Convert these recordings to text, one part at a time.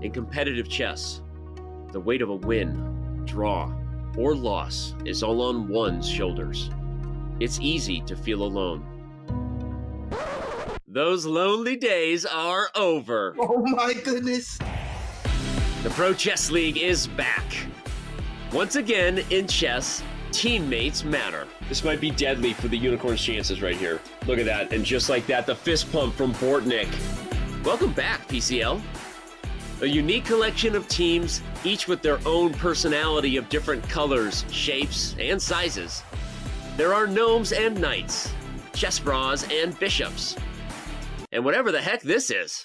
In competitive chess, the weight of a win, draw, or loss is all on one's shoulders. It's easy to feel alone. Those lonely days are over. Oh my goodness. The Pro Chess League is back. Once again, in chess, teammates matter. This might be deadly for the Unicorn's chances right here. Look at that, and just like that, the fist pump from Bortnick. Welcome back, PCL. A unique collection of teams, each with their own personality of different colors, shapes, and sizes. There are gnomes and knights, chess bras and bishops, and whatever the heck this is.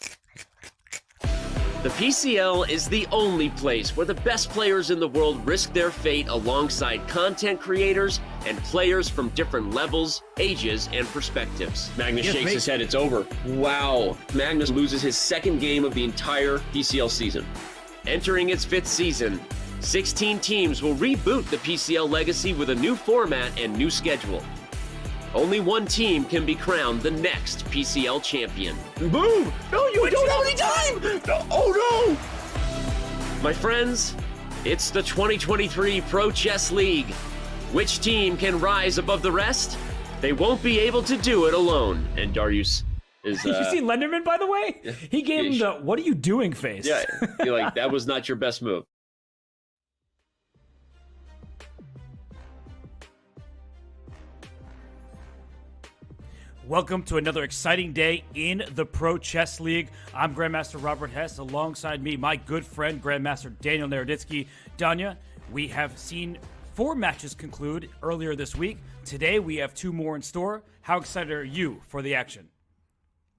The PCL is the only place where the best players in the world risk their fate alongside content creators and players from different levels, ages, and perspectives. Magnus shakes his head, it's over. Wow. Magnus loses his second game of the entire PCL season. Entering its 5th season, 16 teams will reboot the PCL legacy with a new format and new schedule. Only one team can be crowned the next PCL champion. Boom! No, you don't have any time! No, oh no! My friends, it's the 2023 Pro Chess League. Which team can rise above the rest? They won't be able to do it alone. And Darius is... Did you see Lenderman, by the way? He gave him the, what are you doing face? Yeah, you're like, that was not your best move. Welcome to another exciting day in the Pro Chess League. I'm Grandmaster Robert Hess. Alongside me, my good friend, Grandmaster Daniel Naroditsky. Danya, we have seen 4 matches conclude earlier this week. Today, we have 2 more in store. How excited are you for the action?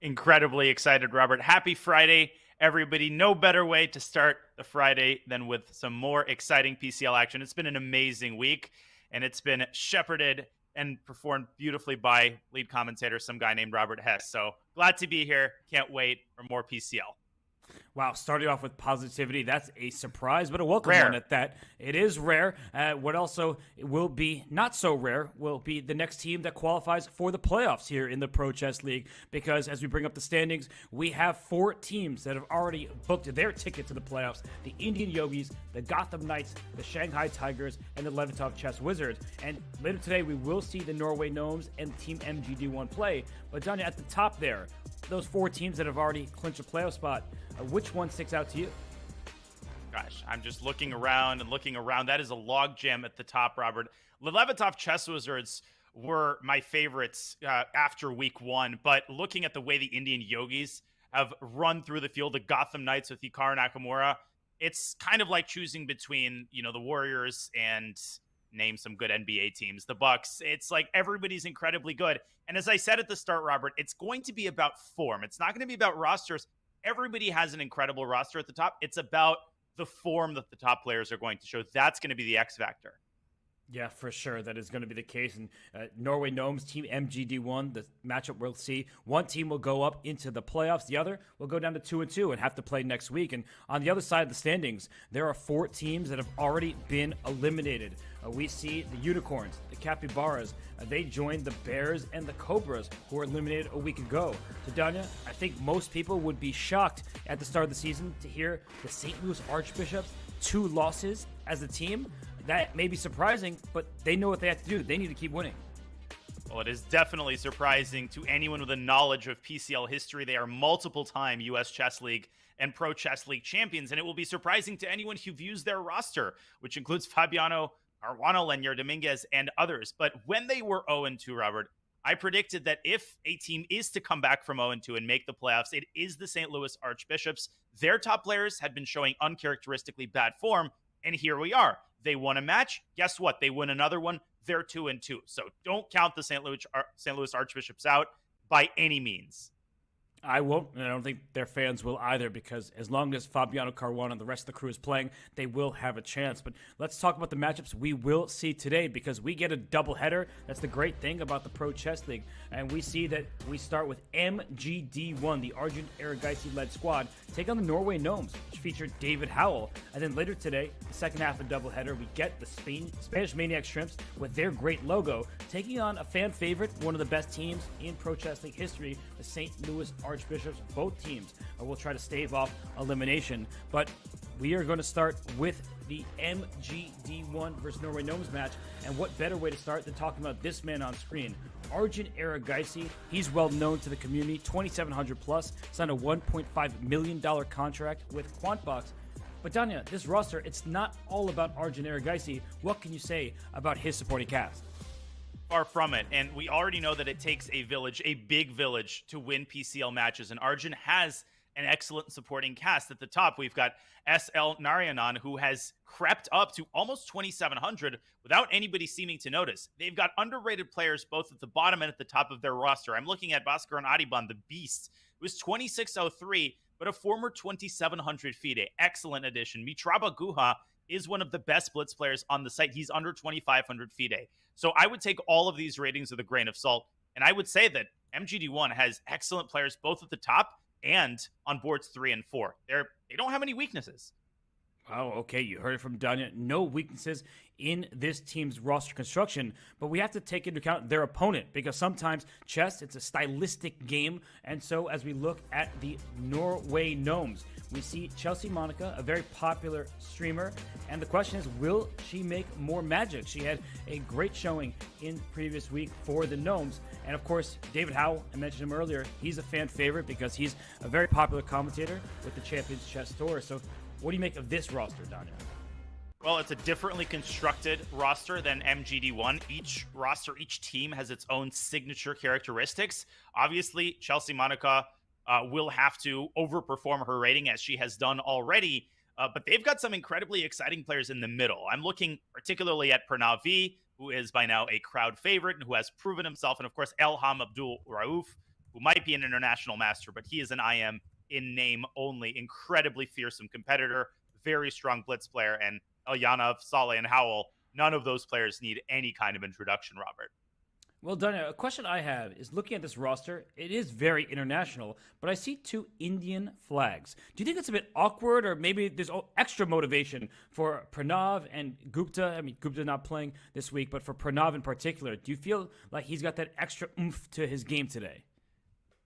Incredibly excited, Robert. Happy Friday, everybody. No better way to start the Friday than with some more exciting PCL action. It's been an amazing week, and it's been shepherded and performed beautifully by lead commentator, some guy named Robert Hess. So glad to be here. Can't wait for more PCL. Wow, starting off with positivity, that's a surprise, but a welcome Rare. one at that. It is rare. What also will be not so rare will be the next team that qualifies for the playoffs here in the Pro Chess League, because as we bring up the standings, we have 4 teams that have already booked their ticket to the playoffs: the Indian Yogis, the Gotham Knights, the Shanghai Tigers, and the Levitov Chess Wizards. And later today, we will see the Norway Gnomes and Team MGD1 play. But Danya, at the top there, those 4 teams that have already clinched a playoff spot, which one sticks out to you? Gosh, I'm just looking around and looking around. That is a logjam at the top, Robert. The Levitov Chess Wizards were my favorites after week 1, but looking at the way the Indian Yogis have run through the field, the Gotham Knights with Hikaru Nakamura, it's kind of like choosing between, the Warriors and name some good NBA teams, the Bucks. It's like everybody's incredibly good. And as I said at the start, Robert, it's going to be about form. It's not going to be about rosters. Everybody has an incredible roster at the top. It's about the form that the top players are going to show. That's going to be the X factor. Yeah, for sure. That is going to be the case. And Norway Gnomes, Team MGD1, the matchup we'll see. One team will go up into the playoffs. The other will go down to 2-2 and have to play next week. And on the other side of the standings, there are 4 teams that have already been eliminated. We see the Unicorns, the Capybaras. They joined the Bears and the Cobras, who were eliminated a week ago. So, Danya, I think most people would be shocked at the start of the season to hear the St. Louis Archbishops, 2 losses as a team. That may be surprising, but they know what they have to do. They need to keep winning. Well, it is definitely surprising to anyone with a knowledge of PCL history. They are multiple-time U.S. Chess League and Pro Chess League champions, and it will be surprising to anyone who views their roster, which includes Fabiano Caruana, Lenier Dominguez, and others. But when they were 0-2, Robert, I predicted that if a team is to come back from 0-2 and make the playoffs, it is the St. Louis Archbishops. Their top players had been showing uncharacteristically bad form, and here we are. They won a match. Guess what? They win another one. They're 2-2. So don't count the St. Louis Archbishops out by any means. I won't, and I don't think their fans will either, because as long as Fabiano Caruana and the rest of the crew is playing, they will have a chance. But let's talk about the matchups we will see today, because we get a doubleheader. That's the great thing about the Pro Chess League. And we see that we start with MGD1, the Arjun Erigaisi-led squad, take on the Norway Gnomes, which featured David Howell. And then later today, the second half of doubleheader, we get the Spanish Maniac Shrimps with their great logo, taking on a fan favorite, one of the best teams in Pro Chess League history, the St. Louis Archbishops. Both teams will try to stave off elimination. But we are going to start with the MGD1 versus Norway Gnomes match. And what better way to start than talking about this man on screen, Arjun Erigaisi. He's well known to the community, 2,700 plus, signed a $1.5 million contract with Quantbox. But Danya, this roster, it's not all about Arjun Erigaisi. What can you say about his supporting cast? Far from it. And we already know that it takes a village, a big village, to win PCL matches. And Arjun has an excellent supporting cast. At the top, we've got SL Narayanan, who has crept up to almost 2,700 without anybody seeming to notice. They've got underrated players both at the bottom and at the top of their roster. I'm looking at Bhaskaran Adiban, the beast. It was 2,603, but a former 2,700 FIDE. Excellent addition. Mitraba Guha is one of the best blitz players on the site. He's under 2,500 FIDE. So I would take all of these ratings with a grain of salt. And I would say that MGD1 has excellent players both at the top and on boards 3 and 4. They don't have any weaknesses. Oh, okay. You heard it from Danya. No weaknesses in this team's roster construction, but we have to take into account their opponent because sometimes chess, it's a stylistic game. And so as we look at the Norway Gnomes, we see Chelsea Monica, a very popular streamer. And the question is, will she make more magic? She had a great showing in previous week for the Gnomes. And of course, David Howell, I mentioned him earlier, he's a fan favorite because he's a very popular commentator with the Champions Chess Tour. So what do you make of this roster, Danya? Well, it's a differently constructed roster than MGD1. Each roster, each team has its own signature characteristics. Obviously, Chelsea Monica will have to overperform her rating as she has done already, but they've got some incredibly exciting players in the middle. I'm looking particularly at Pranav V, who is by now a crowd favorite and who has proven himself, and of course Elham Abdul Rauf, who might be an international master, but he is an IM in name only. Incredibly fearsome competitor, very strong blitz player, and Elyanov, Saleh, and Howell, none of those players need any kind of introduction, Robert. Well, Danya, a question I have is looking at this roster, it is very international, but I see 2 Indian flags. Do you think it's a bit awkward, or maybe there's extra motivation for Pranav and Gupta? I mean, Gupta not playing this week, but for Pranav in particular, do you feel like he's got that extra oomph to his game today?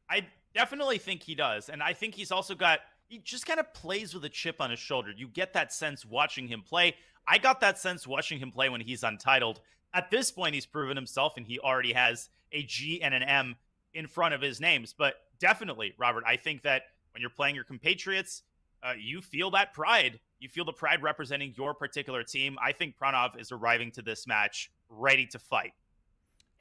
I definitely think he does, and I think he's also got, he just kind of plays with a chip on his shoulder. You get that sense watching him play. I got that sense watching him play when he's untitled. At this point, he's proven himself, and he already has a G and an M in front of his names. But definitely, Robert, I think that when you're playing your compatriots, you feel that pride. You feel the pride representing your particular team. I think Pranav is arriving to this match ready to fight.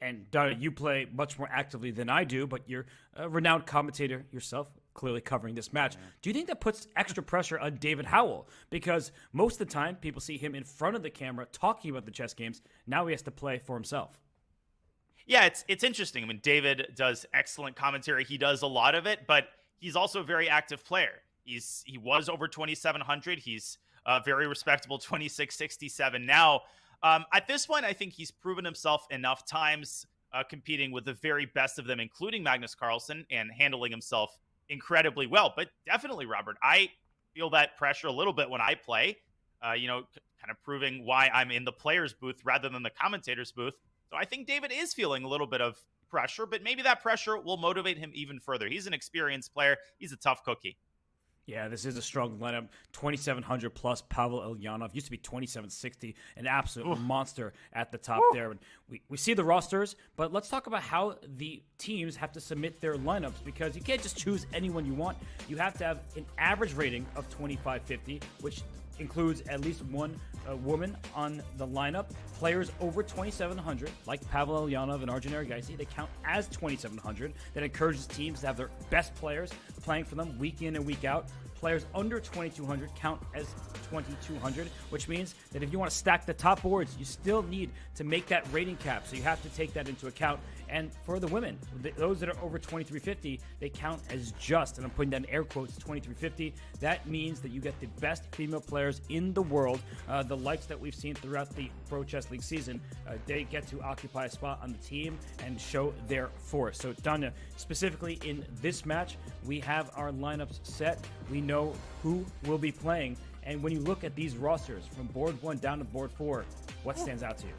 And Donna, you play much more actively than I do, but you're a renowned commentator yourself, clearly covering this match. Do you think that puts extra pressure on David Howell? Because most of the time, people see him in front of the camera talking about the chess games. Now he has to play for himself. Yeah, it's interesting. I mean, David does excellent commentary. He does a lot of it, but he's also a very active player. He was over 2,700. He's a very respectable 2,667 now. At this point, I think he's proven himself enough times competing with the very best of them, including Magnus Carlsen, and handling himself incredibly well. But definitely, Robert, I feel that pressure a little bit when I play, kind of proving why I'm in the player's booth rather than the commentator's booth. So I think David is feeling a little bit of pressure, but maybe that pressure will motivate him even further. He's an experienced player. He's a tough cookie. Yeah, this is a strong lineup. 2,700 plus. Pavel Elyanov used to be 2,760, an absolute monster at the top there. And we see the rosters, but let's talk about how the teams have to submit their lineups, because you can't just choose anyone you want. You have to have an average rating of 2,550, which includes at least one woman on the lineup. Players over 2,700, like Pavel Elyanov and Arjun Erigaisi, they count as 2,700. That encourages teams to have their best players playing for them week in and week out. Players under 2,200 count as 2,200, which means that if you want to stack the top boards, you still need to make that rating cap. So you have to take that into account And for the women, those that are over 2350, they count as just, and I'm putting that in air quotes, 2350. That means that you get the best female players in the world, the likes that we've seen throughout the Pro Chess League season. They get to occupy a spot on the team and show their force. So, Danya, specifically in this match, we have our lineups set. We know who will be playing. And when you look at these rosters from board 1 down to board 4, what stands out to you?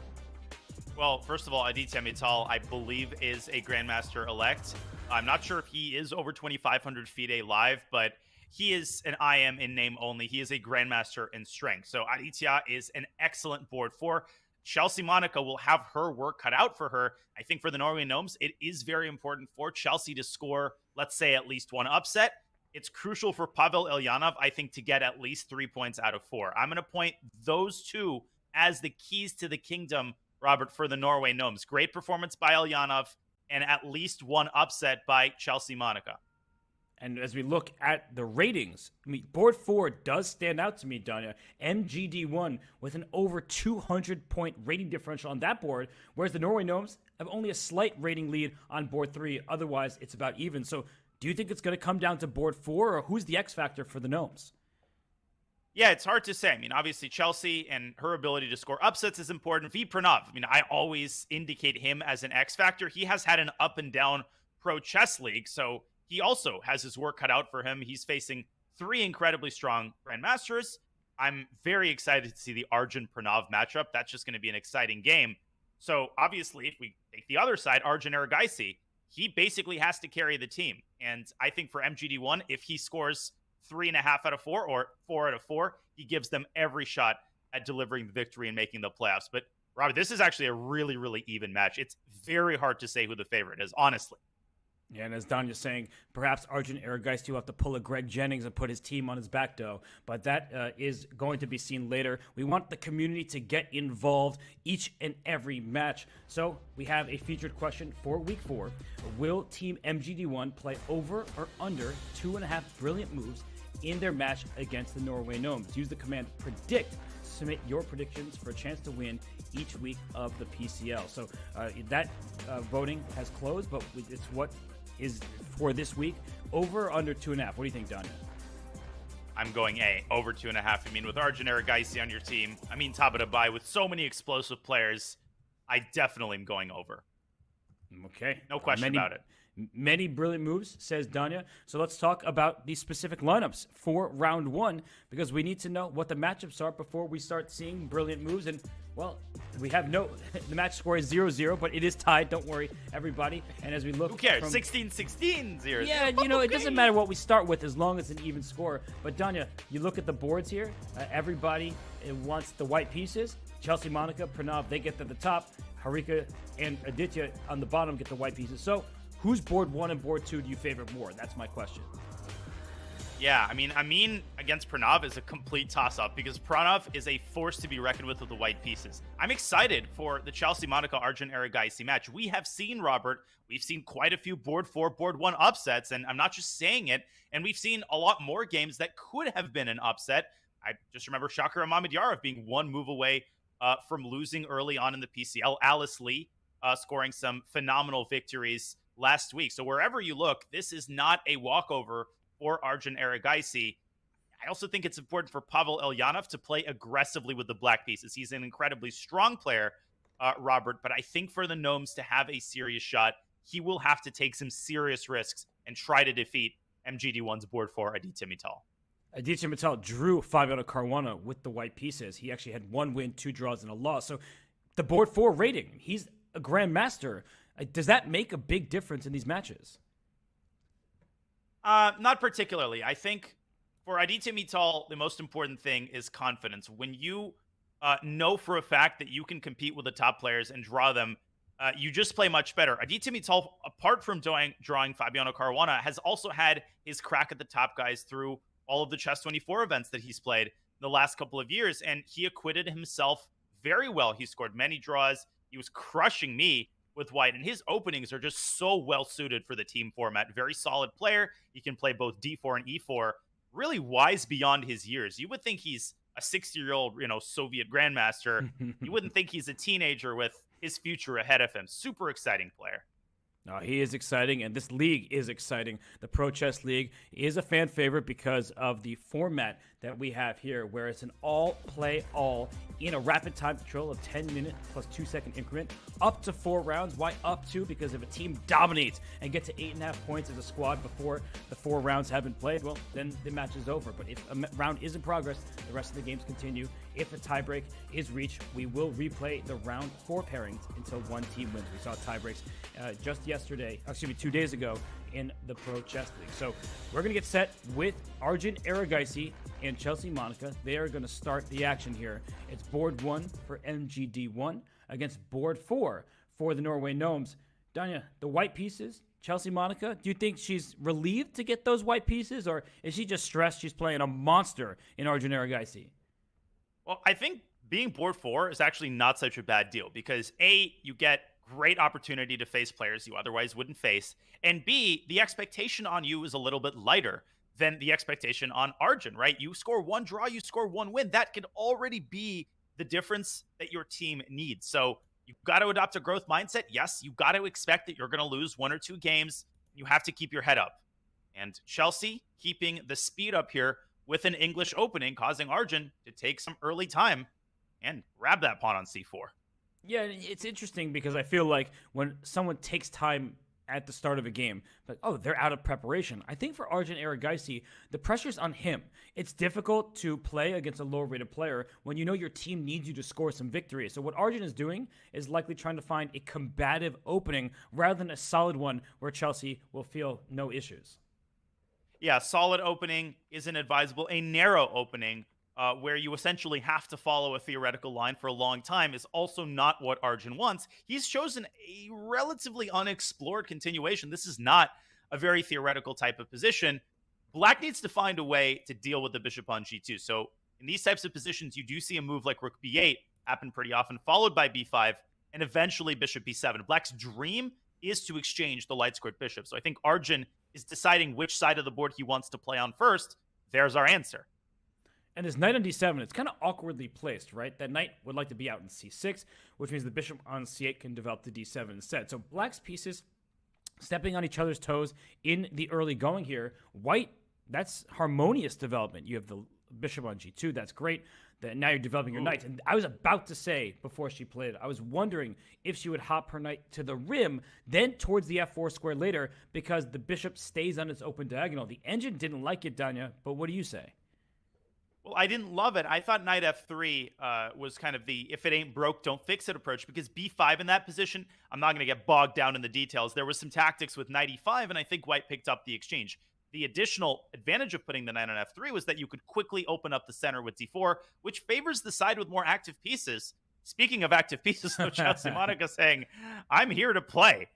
Well, first of all, Aditya Mittal, I believe, is a Grandmaster-elect. I'm not sure if he is over 2,500 FIDE live, but he is an IM in name only. He is a Grandmaster in strength. So Aditya is an excellent board 4. Chelsea Monica will have her work cut out for her. I think for the Norway Gnomes, it is very important for Chelsea to score, let's say, at least one upset. It's crucial for Pavel Ilyanov, I think, to get at least 3 points out of 4. I'm going to point those two as the keys to the kingdom, Robert, for the Norway Gnomes. Great performance by Ilyanov and at least one upset by Chelsea Monica. And as we look at the ratings, I mean, board 4 does stand out to me, Danya. MGD1 with an over 200-point rating differential on that board, whereas the Norway Gnomes have only a slight rating lead on board 3. Otherwise, it's about even. So do you think it's going to come down to board 4, or who's the X factor for the Gnomes? Yeah, it's hard to say. I mean, obviously, Chelsea and her ability to score upsets is important. V. Pranav, I mean, I always indicate him as an X factor. He has had an up and down Pro Chess League, so he also has his work cut out for him. He's facing 3 incredibly strong Grandmasters. I'm very excited to see the Arjun Pranav matchup. That's just going to be an exciting game. So, obviously, if we take the other side, Arjun Erigaisi, he basically has to carry the team. And I think for MGD1, if he scores 3.5 out of 4 or 4 out of 4, he gives them every shot at delivering the victory and making the playoffs. But Robert, this is actually a really, really even match. It's very hard to say who the favorite is, honestly. Yeah, and as Danya's saying, perhaps Arjun Erigaisi will have to pull a Greg Jennings and put his team on his back, though. But that is going to be seen later. We want the community to get involved each and every match. So we have a featured question for Week 4. Will Team MGD1 play over or under 2.5 brilliant moves in their match against the Norway Gnomes? Use the command PREDICT. Submit your predictions for a chance to win each week of the PCL. So that voting has closed, but it's what is for this week. Over or under 2.5? What do you think, Danya? I'm going A, over 2.5. I mean, with Arjun Erigaisi on your team, I mean, Tabata Bai, with so many explosive players, I definitely am going over. Okay. No question about it. Many brilliant moves, says Danya. So let's talk about the specific lineups for round 1, because we need to know what the matchups are before we start seeing brilliant moves. And, well, we have the match score is 0-0, but it is tied. Don't worry, everybody. And as we look, who cares? 16-16, 0. Yeah, it doesn't matter what we start with as long as it's an even score. But Danya, you look at the boards here. Everybody wants the white pieces. Chelsea, Monica, Pranav, they get to the top. Harika and Aditya on the bottom get the white pieces. So who's board 1 and board 2 do you favor more? That's my question. Yeah, I mean, against Pranav is a complete toss-up because Pranav is a force to be reckoned with the white pieces. I'm excited for the Chelsea Monica Arjun Erigaisi match. We have seen, Robert, we've seen quite a few board 4, board 1 upsets, and I'm not just saying it, and we've seen a lot more games that could have been an upset. I just remember Shakir Mamedyarov being one move away from losing early on in the PCL. Alice Lee scoring some phenomenal victories last week. So wherever you look, this is not a walkover for Arjun Erigaisi. I also think it's important for Pavel Ilyanov to play aggressively with the black pieces. He's an incredibly strong player, Robert, but I think for the Gnomes to have a serious shot, he will have to take some serious risks and try to defeat MGD1's board 4 Aditya Mittal. Aditya Mittal drew Fabiano Caruana with the white pieces. He actually had 1 win, 2 draws, and a loss. So the board 4 rating, he's a grandmaster. Does that make a big difference in these matches? Not particularly. I think for Aditya Mittal, the most important thing is confidence. When you know for a fact that you can compete with the top players and draw them, you just play much better. Aditya Mittal, apart from drawing Fabiano Caruana, has also had his crack at the top guys through all of the Chess24 events that he's played the last couple of years, and he acquitted himself very well. He scored many draws. He was crushing me with white, and his openings are just so well suited for the team format. Very solid player. He can play both D4 and E4. Really wise beyond his years. You would think he's a 60-year-old, Soviet grandmaster. You wouldn't think he's a teenager with his future ahead of him. Super exciting player. No, he is exciting, and this league is exciting. The Pro Chess League is a fan favorite because of the format that we have here, where it's an all-play-all in a rapid time control of 10-minute plus 2-second increment, up to 4 rounds. Why up to? Because if a team dominates and gets to 8.5 points as a squad before the 4 rounds have been played, well, then the match is over. But if a round is in progress, the rest of the games continue. If a tiebreak is reached, we will replay the round 4 pairings until one team wins. We saw tiebreaks just 2 days ago in the Pro Chess League. So we're going to get set with Arjun Erigaisi and Chelsea Monica. They are going to start the action here. It's board 1 for MGD1 against board 4 for the Norway Gnomes. Danya, the white pieces, Chelsea Monica, do you think she's relieved to get those white pieces, or is she just stressed she's playing a monster in Arjun Erigaisi? Well, I think being board 4 is actually not such a bad deal because A, you get great opportunity to face players you otherwise wouldn't face, and B, the expectation on you is a little bit lighter than the expectation on Arjun, right? You score 1 draw, you score 1 win. That could already be the difference that your team needs. So you've got to adopt a growth mindset. Yes, you've got to expect that you're going to lose 1 or 2 games. You have to keep your head up. And Chelsea keeping the speed up here with an English opening, causing Arjun to take some early time and grab that pawn on c4. Yeah, it's interesting because I feel like when someone takes time at the start of a game, but they're out of preparation. I think for Arjun Erigaisi, the pressure's on him. It's difficult to play against a lower-rated player when you know your team needs you to score some victories. So what Arjun is doing is likely trying to find a combative opening rather than a solid one where Chelsea will feel no issues. Yeah, solid opening isn't advisable. A narrow opening where you essentially have to follow a theoretical line for a long time is also not what Arjun wants. He's chosen a relatively unexplored continuation. This is not a very theoretical type of position. Black needs to find a way to deal with the bishop on g2. So in these types of positions, you do see a move like rook b8 happen pretty often, followed by b5, and eventually bishop b7. Black's dream is to exchange the light-squared bishop. So I think Arjun is deciding which side of the board he wants to play on first. There's our answer. And this knight on d7, it's kind of awkwardly placed, right? That knight would like to be out in c6, which means the bishop on c8 can develop to d7 instead. So black's pieces stepping on each other's toes in the early going here. White, that's harmonious development. You have the bishop on g2, that's great. Now you're developing your knight. And I was about to say, before she played, I was wondering if she would hop her knight to the rim, then towards the f4 square later, because the bishop stays on its open diagonal. The engine didn't like it, Danya, but what do you say? Well, I didn't love it. I thought knight f3 was kind of the if it ain't broke, don't fix it approach, because b5 in that position, I'm not going to get bogged down in the details. There was some tactics with knight e5, and I think white picked up the exchange. The additional advantage of putting the knight on f3 was that you could quickly open up the center with d4, which favors the side with more active pieces. Speaking of active pieces, so Chelsea Monica saying, I'm here to play.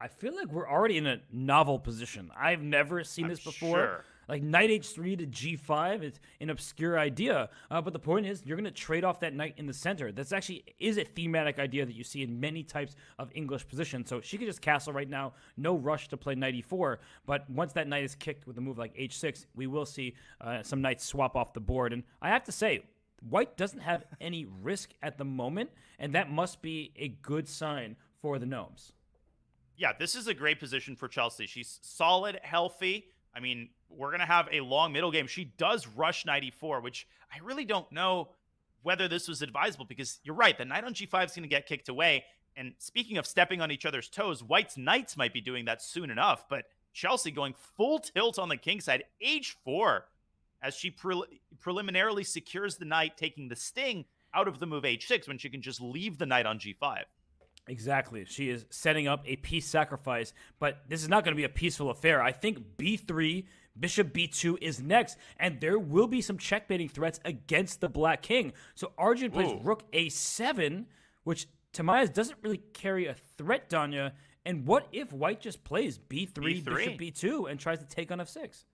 I feel like we're already in a novel position. I've never seen this before. Sure. Like knight h3 to g5, it's an obscure idea. But the point is, you're going to trade off that knight in the center. That's actually is a thematic idea that you see in many types of English positions. So she could just castle right now. No rush to play knight e4. But once that knight is kicked with a move like h6, we will see some knights swap off the board. And I have to say, white doesn't have any risk at the moment. And that must be a good sign for the Gnomes. Yeah, this is a great position for Chelsea. She's solid, healthy. I mean, we're going to have a long middle game. She does rush knight e4, which I really don't know whether this was advisable because you're right. The knight on g5 is going to get kicked away. And speaking of stepping on each other's toes, white's knights might be doing that soon enough. But Chelsea going full tilt on the king side, h4, as she preliminarily secures the knight, taking the sting out of the move h6 when she can just leave the knight on g5. Exactly. She is setting up a piece sacrifice, but this is not going to be a peaceful affair. I think b3, bishop b2 is next, and there will be some checkmating threats against the black king. So Arjun plays rook a7, which to my eyes doesn't really carry a threat, Danya. And what if white just plays b3, bishop b2, and tries to take on f6?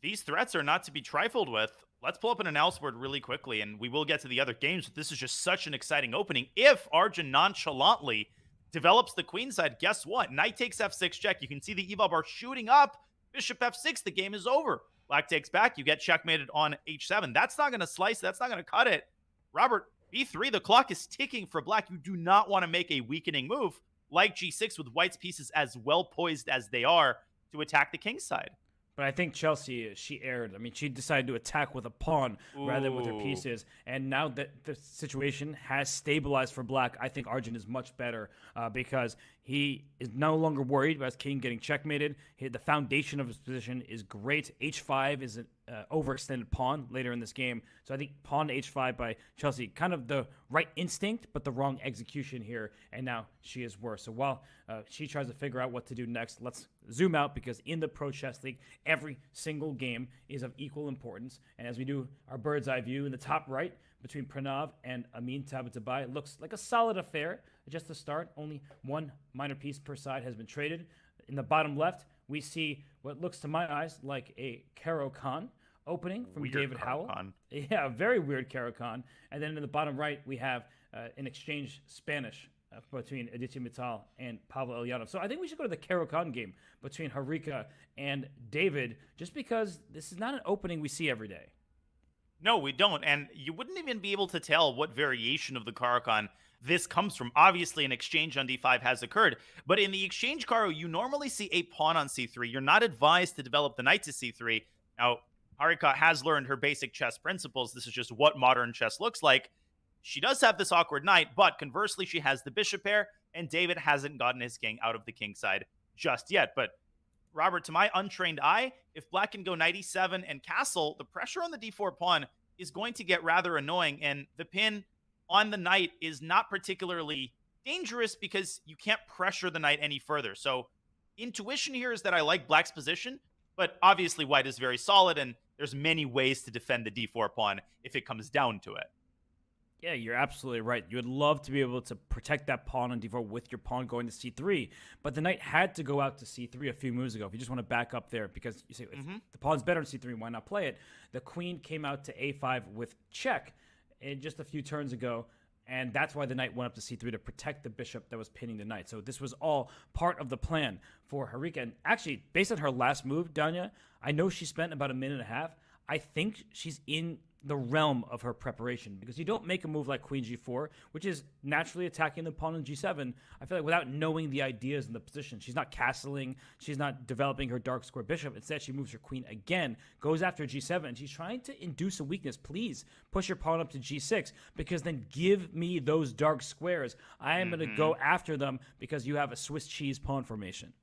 These threats are not to be trifled with. Let's pull up an analysis board really quickly, and we will get to the other games, but this is just such an exciting opening. If Arjun nonchalantly develops the queen side, guess what? Knight takes f6 check. You can see the eval bar shooting up. Bishop f6, the game is over. Black takes back. You get checkmated on h7. That's not going to slice. That's not going to cut it. Robert, b3, the clock is ticking for black. You do not want to make a weakening move. like G6 with White's pieces as well poised as they are to attack the king side. But I think Chelsea, she erred. I mean, she decided to attack with a pawn rather than with her Ooh. pieces. And now that the situation has stabilized for Black, I think Arjun is much better because he is no longer worried about his king getting checkmated. The foundation of his position is great. H5 is an overextended pawn later in this game. So I think pawn to H5 by Chelsea, kind of the right instinct, but the wrong execution here. And now she is worse. So while she tries to figure out what to do next, let's zoom out because in the Pro Chess League, every single game is of equal importance. And as we do our bird's eye view in the top right between Pranav and Amin Tabatabai, it looks like a solid affair. Just to start, only one minor piece per side has been traded. In the bottom left, we see what looks to my eyes like a Caro-Kann opening from Weird David Howell. Caro-Kann. Yeah, very weird Caro-Kann. And then in the bottom right, we have an exchange Spanish between Aditya Mittal and Pavel Elyanov. So I think we should go to the Caro-Kann game between Harika and David, just because this is not an opening we see every day. No, we don't. And you wouldn't even be able to tell what variation of the Caro-Kann this comes from. Obviously, an exchange on d5 has occurred. But in the exchange Caro, you normally see a pawn on c3. You're not advised to develop the knight to c3. Now, Harika has learned her basic chess principles. This is just what modern chess looks like. She does have this awkward knight, but conversely, she has the bishop pair, and David hasn't gotten his king out of the king side just yet. But Robert, to my untrained eye, if Black can go knight e7 and castle, the pressure on the d4 pawn is going to get rather annoying, and the pin on the knight is not particularly dangerous because you can't pressure the knight any further. So intuition here is that I like Black's position, but obviously White is very solid, and there's many ways to defend the d4 pawn if it comes down to it. Yeah, you're absolutely right. You would love to be able to protect that pawn on d4 with your pawn going to c3, but the knight had to go out to c3 a few moves ago. If you just want to back up there, because you say if the pawn's better on c3, why not play it? The queen came out to a5 with check just a few turns ago, and that's why the knight went up to c3 to protect the bishop that was pinning the knight. So this was all part of the plan for Harika. And actually, based on her last move, Danya, I know she spent about a minute and a half. I think she's in the realm of her preparation, because you don't make a move like queen g4, which is naturally attacking the pawn on g7, I feel like, without knowing the ideas and the position. She's not castling, she's not developing her dark square bishop. Instead, she moves her queen again, goes after g7, and she's trying to induce a weakness. Please push your pawn up to g6, because then give me those dark squares. I am going to go after them because you have a Swiss cheese pawn formation.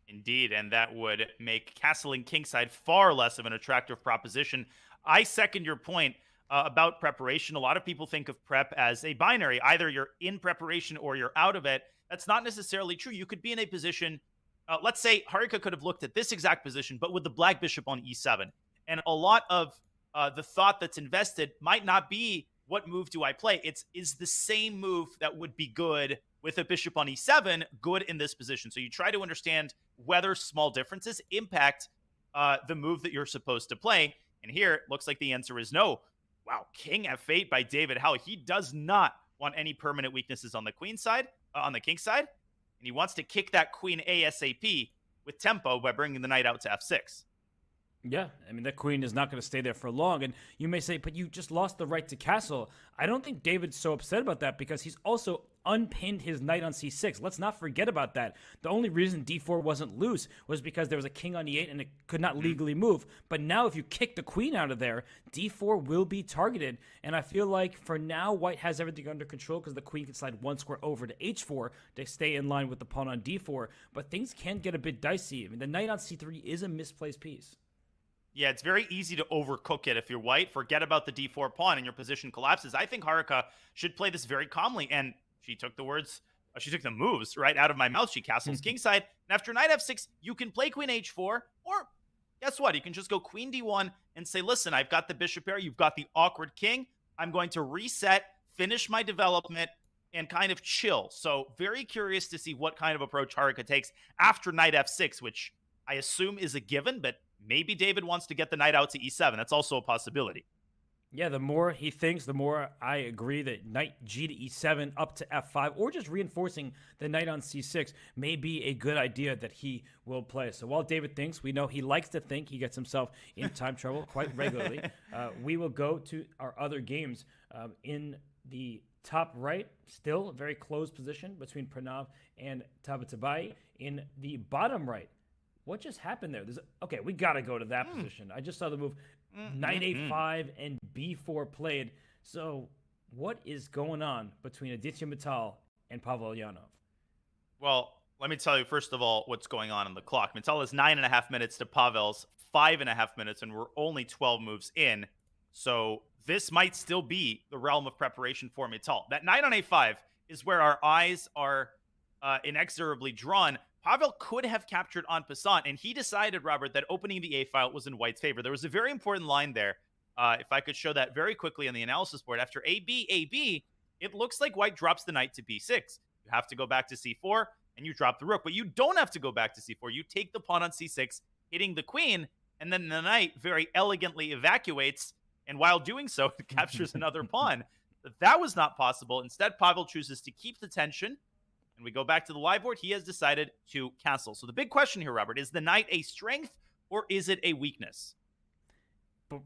Indeed, and that would make castling kingside far less of an attractive proposition. I second your point about preparation. A lot of people think of prep as a binary. Either you're in preparation or you're out of it. That's not necessarily true. You could be in a position, let's say Harika could have looked at this exact position, but with the black bishop on e7. And a lot of the thought that's invested might not be, what move do I play? Is the same move that would be good with a bishop on e7 good in this position? So you try to understand whether small differences impact the move that you're supposed to play. And here, it looks like the answer is no. Wow, king f8 by David Howell. He does not want any permanent weaknesses on the queen side, on the king side. And he wants to kick that queen ASAP with tempo by bringing the knight out to f6. Yeah, I mean, that queen is not going to stay there for long. And you may say, but you just lost the right to castle. I don't think David's so upset about that, because he's also unpinned his knight on c6. Let's not forget about that. The only reason d4 wasn't loose was because there was a king on e8 and it could not legally move. But now if you kick the queen out of there, d4 will be targeted. And I feel like for now, White has everything under control, because the queen can slide one square over to h4 to stay in line with the pawn on d4. But things can get a bit dicey. I mean, the knight on c3 is a misplaced piece. Yeah, it's very easy to overcook it if you're White. Forget about the d4 pawn and your position collapses. I think Harika should play this very calmly. And she took the moves right out of my mouth. She castles kingside. And after knight f6, you can play queen h4. Or guess what? You can just go queen d1 and say, listen, I've got the bishop pair. You've got the awkward king. I'm going to reset, finish my development, and kind of chill. So very curious to see what kind of approach Harika takes after knight f6, which I assume is a given, but maybe David wants to get the knight out to e7. That's also a possibility. Yeah, the more he thinks, the more I agree that knight g to e7 up to f5, or just reinforcing the knight on c6 may be a good idea that he will play. So while David thinks, we know he likes to think. He gets himself in time trouble quite regularly. We will go to our other games in the top right, still a very close position between Pranav and Tabatabai. In the bottom right, what just happened there? Okay, we got to go to that position. I just saw the move knight a5 and b4 played. So what is going on between Aditya Mittal and Pavel Ulyanov? Well, let me tell you, first of all, what's going on the clock. Mittal is 9.5 minutes to Pavel's 5.5 minutes, and we're only 12 moves in. So this might still be the realm of preparation for Mittal. That knight on a5 is where our eyes are inexorably drawn. Pavel could have captured en passant, and he decided, Robert, that opening the a-file was in White's favor. There was a very important line there. If I could show that very quickly on the analysis board. After AB, it looks like White drops the knight to b6. You have to go back to c4, and you drop the rook. But you don't have to go back to c4. You take the pawn on c6, hitting the queen, and then the knight very elegantly evacuates, and while doing so, it captures another pawn. That was not possible. Instead, Pavel chooses to keep the tension, and we go back to the live board. He has decided to cancel. So the big question here, Robert, is the knight a strength or is it a weakness?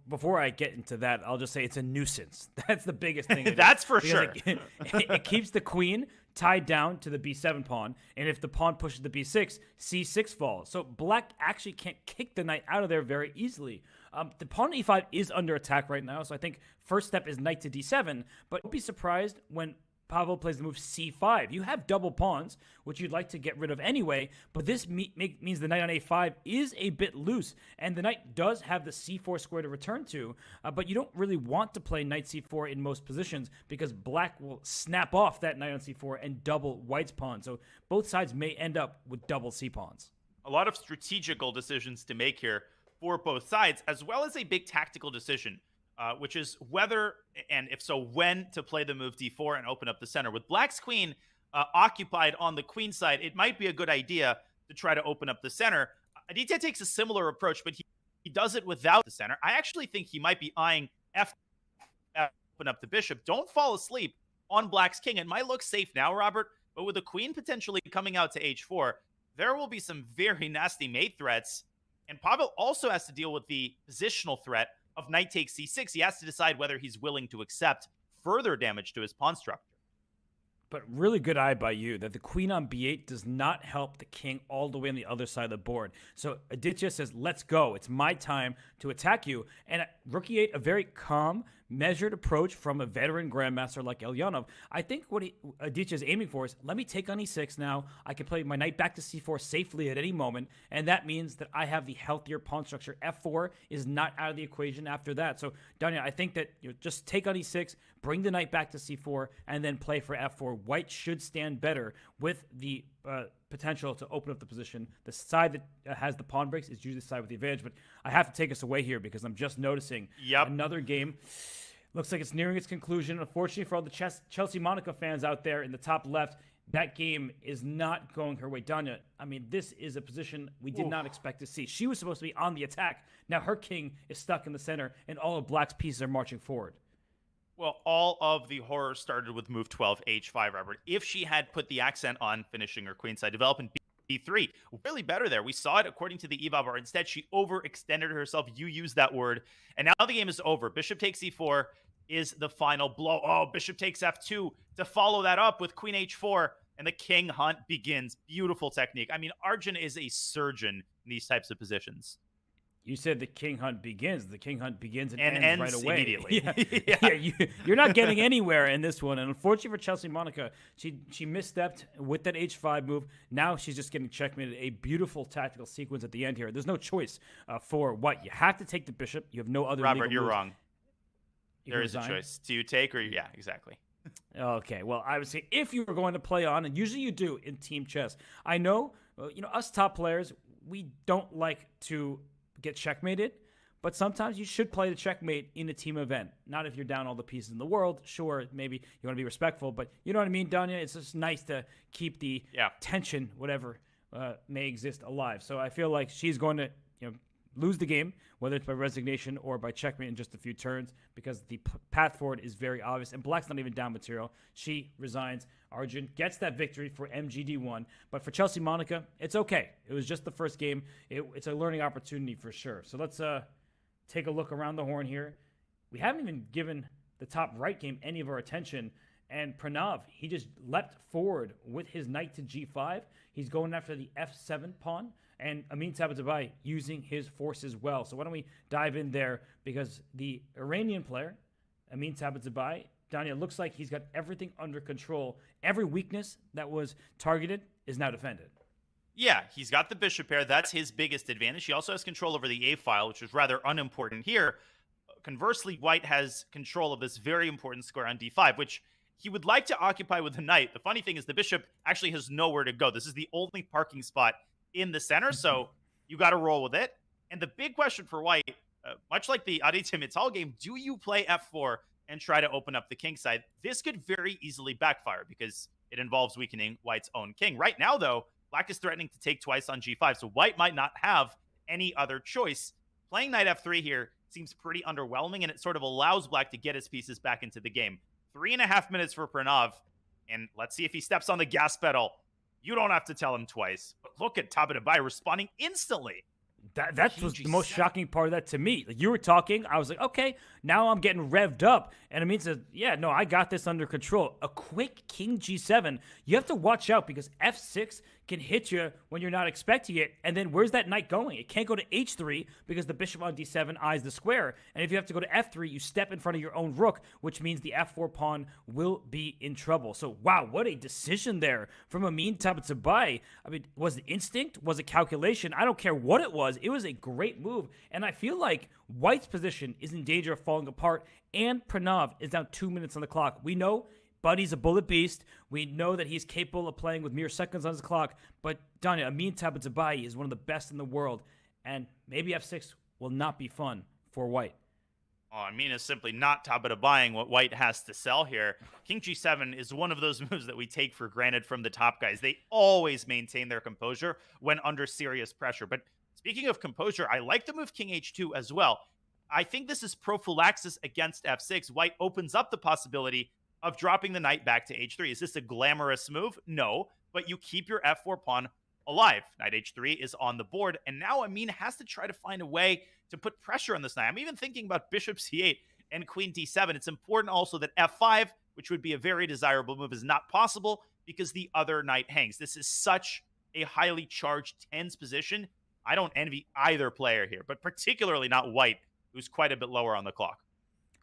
Before I get into that, I'll just say it's a nuisance. That's the biggest thing. That's for sure. It keeps the queen tied down to the b7 pawn, and if the pawn pushes the b6, c6 falls. So black actually can't kick the knight out of there very easily. The pawn e5 is under attack right now, so I think first step is knight to d7, but don't be surprised when Pavel plays the move c5. You have double pawns, which you'd like to get rid of anyway, but this means the knight on a5 is a bit loose, and the knight does have the c4 square to return to, but you don't really want to play knight c4 in most positions because black will snap off that knight on c4 and double White's pawn, so both sides may end up with double c-pawns. A lot of strategical decisions to make here for both sides, as well as a big tactical decision. Which is whether, and if so, when to play the move d4 and open up the center. With black's queen occupied on the queen side, it might be a good idea to try to open up the center. Aditya takes a similar approach, but he does it without the center. I actually think he might be eyeing f open up the bishop. Don't fall asleep on black's king. It might look safe now, Robert, but with the queen potentially coming out to h4, there will be some very nasty mate threats. And Pavel also has to deal with the positional threat of knight takes c6. He has to decide whether he's willing to accept further damage to his pawn structure. But really good eye by you that the queen on b8 does not help the king all the way on the other side of the board. So Aditya says, let's go. It's my time to attack you. And rook e8, a very calm, measured approach from a veteran grandmaster like Ulyanov. I think what Aditya is aiming for is, let me take on e6 now. I can play my knight back to c4 safely at any moment, and that means that I have the healthier pawn structure. f4 is not out of the equation after that. So, Danya, I think that just take on e6, bring the knight back to c4, and then play for f4. White should stand better with the potential to open up the position. The side that has the pawn breaks is usually the side with the advantage, but I have to take us away here because I'm just noticing another game. Looks like it's nearing its conclusion. Unfortunately for all the Chelsea Monaco fans out there in the top left, that game is not going her way. Danya, I mean, this is a position we did not expect to see. She was supposed to be on the attack. Now her king is stuck in the center, and all of black's pieces are marching forward. Well, all of the horror started with move 12, h5, Robert. If she had put the accent on finishing her queenside development, b3, really better there. We saw it according to the eval bar. Instead, she overextended herself. You used that word. And now the game is over. Bishop takes e4 is the final blow. Oh, bishop takes f2 to follow that up with queen h4, and the king hunt begins. Beautiful technique. I mean, Arjun is a surgeon in these types of positions. You said the king hunt begins. The king hunt begins and ends right away. Immediately. You're not getting anywhere in this one. And unfortunately for Chelsea Monaco, she misstepped with that h5 move. Now she's just getting checkmated. A beautiful tactical sequence at the end here. There's no choice for what. You have to take the bishop. You have no other Robert, legal you're moves. Wrong. There is a choice. Do you take or... Yeah, exactly. Okay, well, I would say if you were going to play on, and usually you do in team chess. I know, us top players, we don't like to get checkmated, but sometimes you should play the checkmate in a team event. Not if you're down all the pieces in the world. Sure, maybe you want to be respectful, but you know what I mean, Danya? It's just nice to keep the tension, whatever may exist, alive. So I feel like she's going to lose the game, whether it's by resignation or by checkmate in just a few turns, because the path forward is very obvious, and black's not even down material. She resigns. Arjun gets that victory for MGD1, but for Chelsea Monaco, it's okay. It was just the first game. It's a learning opportunity for sure. So let's take a look around the horn here. We haven't even given the top right game any of our attention, And Pranav, he just leapt forward with his knight to g5. He's going after the f7 pawn, and Amin Tabatabai using his force as well. So why don't we dive in there, because the Iranian player, Amin Tabatabai, Danya, looks like he's got everything under control. Every weakness that was targeted is now defended. Yeah, he's got the bishop pair. That's his biggest advantage. He also has control over the A file, which is rather unimportant here. Conversely, white has control of this very important square on d5, which he would like to occupy with the knight. The funny thing is the bishop actually has nowhere to go. This is the only parking spot in the center, so you got to roll with it. And the big question for white, much like the Aditya Mittal game, do you play f4 and try to open up the king side? This could very easily backfire because it involves weakening white's own king. Right now, though, black is threatening to take twice on g5, so white might not have any other choice. Playing knight f3 here seems pretty underwhelming, and it sort of allows black to get his pieces back into the game. 3.5 minutes for Pranav, and let's see if he steps on the gas pedal. You don't have to tell him twice, but look at Tabatabai responding instantly. That was the most shocking part of that to me. Like, you were talking, I was like, okay, now I'm getting revved up. And Amin says, yeah, no, I got this under control. A quick king g7. You have to watch out because f6 can hit you when you're not expecting it. And then where's that knight going? It can't go to h3 because the bishop on d7 eyes the square. And if you have to go to f3, you step in front of your own rook, which means the f4 pawn will be in trouble. So, wow, what a decision there from Amin Tabatabai. I mean, was it instinct? Was it calculation? I don't care what it was. It was a great move. And I feel like white's position is in danger of falling apart, and Pranav is down 2 minutes on the clock. We know Buddy's a bullet beast. We know that he's capable of playing with mere seconds on his clock. But Danya, Amin Tabatabai is one of the best in the world. And maybe f6 will not be fun for white. Oh, Amin is simply not Tabatabai what white has to sell here. King g7 is one of those moves that we take for granted from the top guys. They always maintain their composure when under serious pressure. But speaking of composure, I like the move king h2 as well. I think this is prophylaxis against f6. White opens up the possibility of dropping the knight back to h3. Is this a glamorous move? No, but you keep your f4 pawn alive. Knight h3 is on the board, and now Amin has to try to find a way to put pressure on this knight. I'm even thinking about bishop c8 and queen d7. It's important also that f5, which would be a very desirable move, is not possible because the other knight hangs. This is such a highly charged tens position. I don't envy either player here, but particularly not white, who's quite a bit lower on the clock.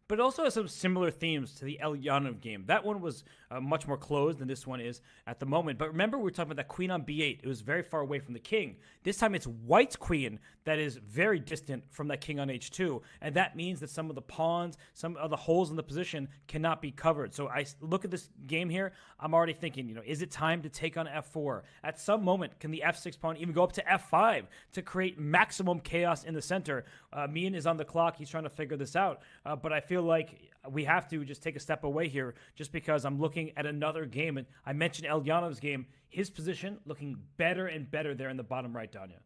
But it also has some similar themes to the Elyanov game. That one was much more closed than this one is at the moment. But remember, we were talking about that queen on b8. It was very far away from the king. This time it's white's queen that is very distant from that king on h2. And that means that some of the pawns, some of the holes in the position cannot be covered. So I look at this game here, I'm already thinking, is it time to take on f4? At some moment, can the f6 pawn even go up to f5 to create maximum chaos in the center? Amin is on the clock. He's trying to figure this out. But I feel like we have to just take a step away here just because I'm looking at another game. And I mentioned Elyanov's game. His position looking better and better there in the bottom right, Danya.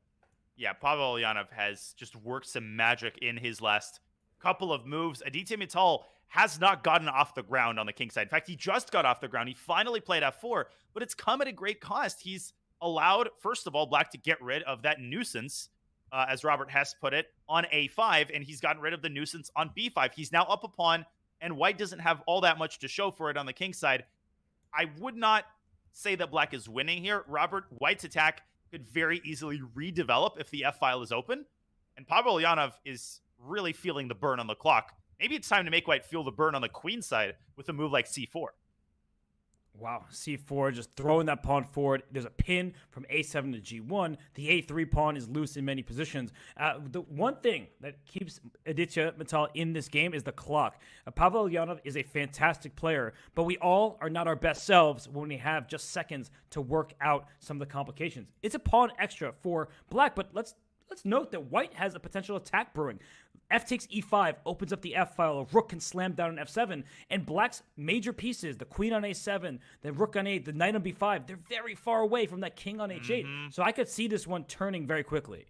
Yeah, Pavel Elyanov has just worked some magic in his last couple of moves. Aditya Mittal has not gotten off the ground on the king side. In fact, he just got off the ground. He finally played f4, but it's come at a great cost. He's allowed, first of all, black to get rid of that nuisance, as Robert Hess put it, on a5, and he's gotten rid of the nuisance on b5. He's now up a pawn, and white doesn't have all that much to show for it on the king side. I would not say that black is winning here. Robert, white's attack could very easily redevelop if the f-file is open, and Pavel Elyanov is really feeling the burn on the clock. Maybe it's time to make white feel the burn on the queen side with a move like c4. Wow, c4, just throwing that pawn forward. There's a pin from a7 to g1. The a3 pawn is loose in many positions. The one thing that keeps Aditya Mittal in this game is the clock. Pavel Elyanov is a fantastic player, but we all are not our best selves when we have just seconds to work out some of the complications. It's a pawn extra for black, but let's note that white has a potential attack brewing. F takes e5, opens up the f-file. A rook can slam down an f7. And black's major pieces, the queen on a7, the rook on a8, the knight on b5, they're very far away from that king on h8. So I could see this one turning very quickly.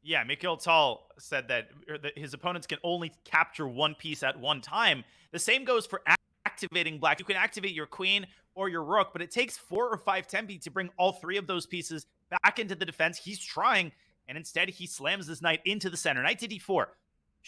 Yeah, Mikhail Tal said that his opponents can only capture one piece at one time. The same goes for activating black. You can activate your queen or your rook, but it takes 4 or 5 tempi to bring all 3 of those pieces back into the defense. He's trying, and instead he slams this knight into the center. Knight to d4.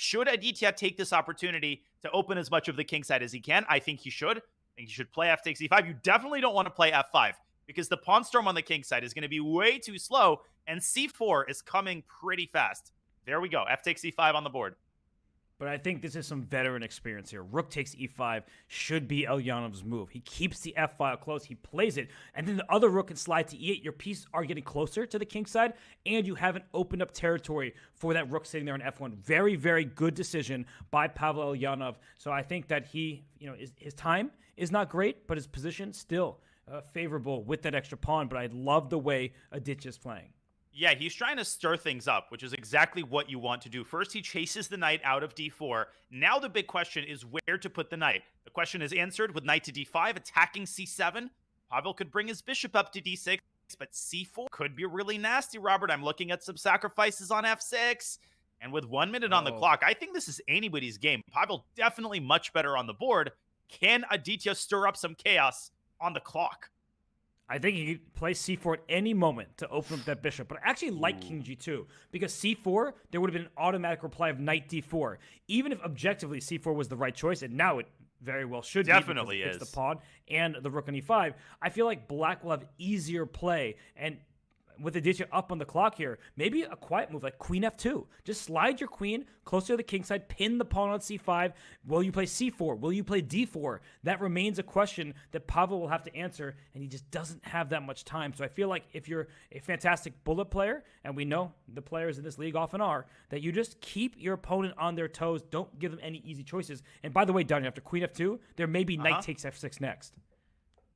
Should Aditya take this opportunity to open as much of the king side as he can? I think he should. think you should play f takes e5. You definitely don't want to play f5 because the pawn storm on the king side is going to be way too slow, and c4 is coming pretty fast. There we go. F takes e5 on the board. But I think this is some veteran experience here. Rook takes e5 should be Elyanov's move. He keeps the f file close, he plays it, and then the other rook can slide to e8. Your pieces are getting closer to the king side, and you haven't opened up territory for that rook sitting there on f1. Very, very good decision by Pavel Elyanov. So I think that his time is not great, but his position still favorable with that extra pawn. But I love the way Aditya's playing. Yeah, he's trying to stir things up, which is exactly what you want to do. First, he chases the knight out of d4. Now the big question is where to put the knight. The question is answered with knight to d5, attacking c7. Pavel could bring his bishop up to d6, but c4 could be really nasty, Robert. I'm looking at some sacrifices on f6. And with 1 minute on the clock, I think this is anybody's game. Pavel definitely much better on the board. Can Aditya stir up some chaos on the clock? I think he could play c4 at any moment to open up that bishop. But I actually like king g2 because c4, there would have been an automatic reply of knight d4. Even if objectively c4 was the right choice, and now it very well should definitely be. It's the pawn and the rook on e5. I feel like black will have easier play. And with Aditya up on the clock here, maybe a quiet move like queen f2. Just slide your queen closer to the king side, pin the pawn on c5. Will you play c4? Will you play d4? That remains a question that Pavel will have to answer, and he just doesn't have that much time. So I feel like if you're a fantastic bullet player, and we know the players in this league often are, that you just keep your opponent on their toes. Don't give them any easy choices. And by the way, Donnie, after queen f2, there may be knight takes f6 next.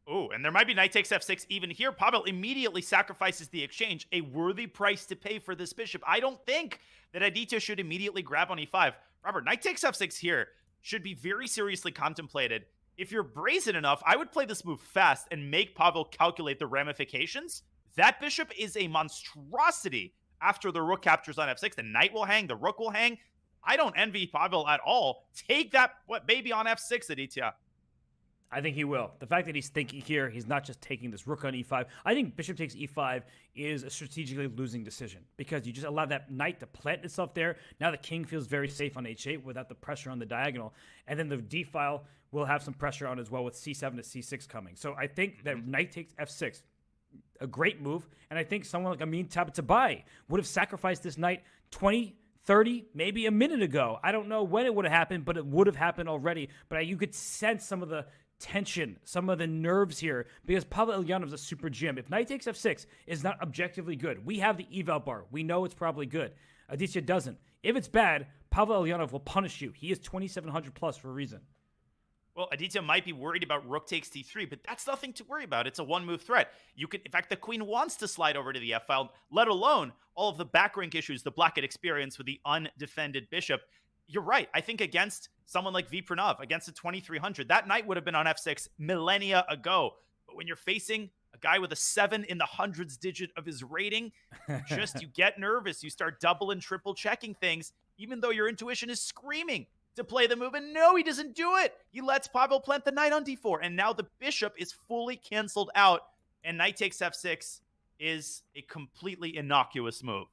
Oh, and there might be knight takes f6 even here. Pavel immediately sacrifices the exchange, a worthy price to pay for this bishop. I don't think that Aditya should immediately grab on e5. Robert, knight takes f6 here should be very seriously contemplated. If you're brazen enough, I would play this move fast and make Pavel calculate the ramifications. That bishop is a monstrosity after the rook captures on f6. The knight will hang, the rook will hang. I don't envy Pavel at all. Take that baby on f6, Aditya. I think he will. The fact that he's thinking here, he's not just taking this rook on e5. I think bishop takes e5 is a strategically losing decision because you just allow that knight to plant itself there. Now the king feels very safe on h8 without the pressure on the diagonal. And then the d file will have some pressure on as well with c7 to c6 coming. So I think that knight takes f6, a great move. And I think someone like Amin Tabatabai would have sacrificed this knight 20, 30, maybe a minute ago. I don't know when it would have happened, but it would have happened already. But you could sense some of the tension, some of the nerves here, because Pavel Elyanov's a super gem. If knight takes f6 is not objectively good, we have the eval bar. We know it's probably good. Aditya doesn't. If it's bad, Pavel Elyanov will punish you. He is 2,700 plus for a reason. Well, Aditya might be worried about rook takes d3, but that's nothing to worry about. It's a one-move threat. You could, in fact, the queen wants to slide over to the f-file, let alone all of the back rank issues the black had experienced with the undefended bishop. You're right. I think against someone like V. Pranav, against a 2,300, that knight would have been on f6 millennia ago. But when you're facing a guy with a 7 in the hundreds digit of his rating, you get nervous. You start double and triple checking things, even though your intuition is screaming to play the move. And no, he doesn't do it. He lets Pavel plant the knight on d4. And now the bishop is fully canceled out. And knight takes f6 is a completely innocuous move.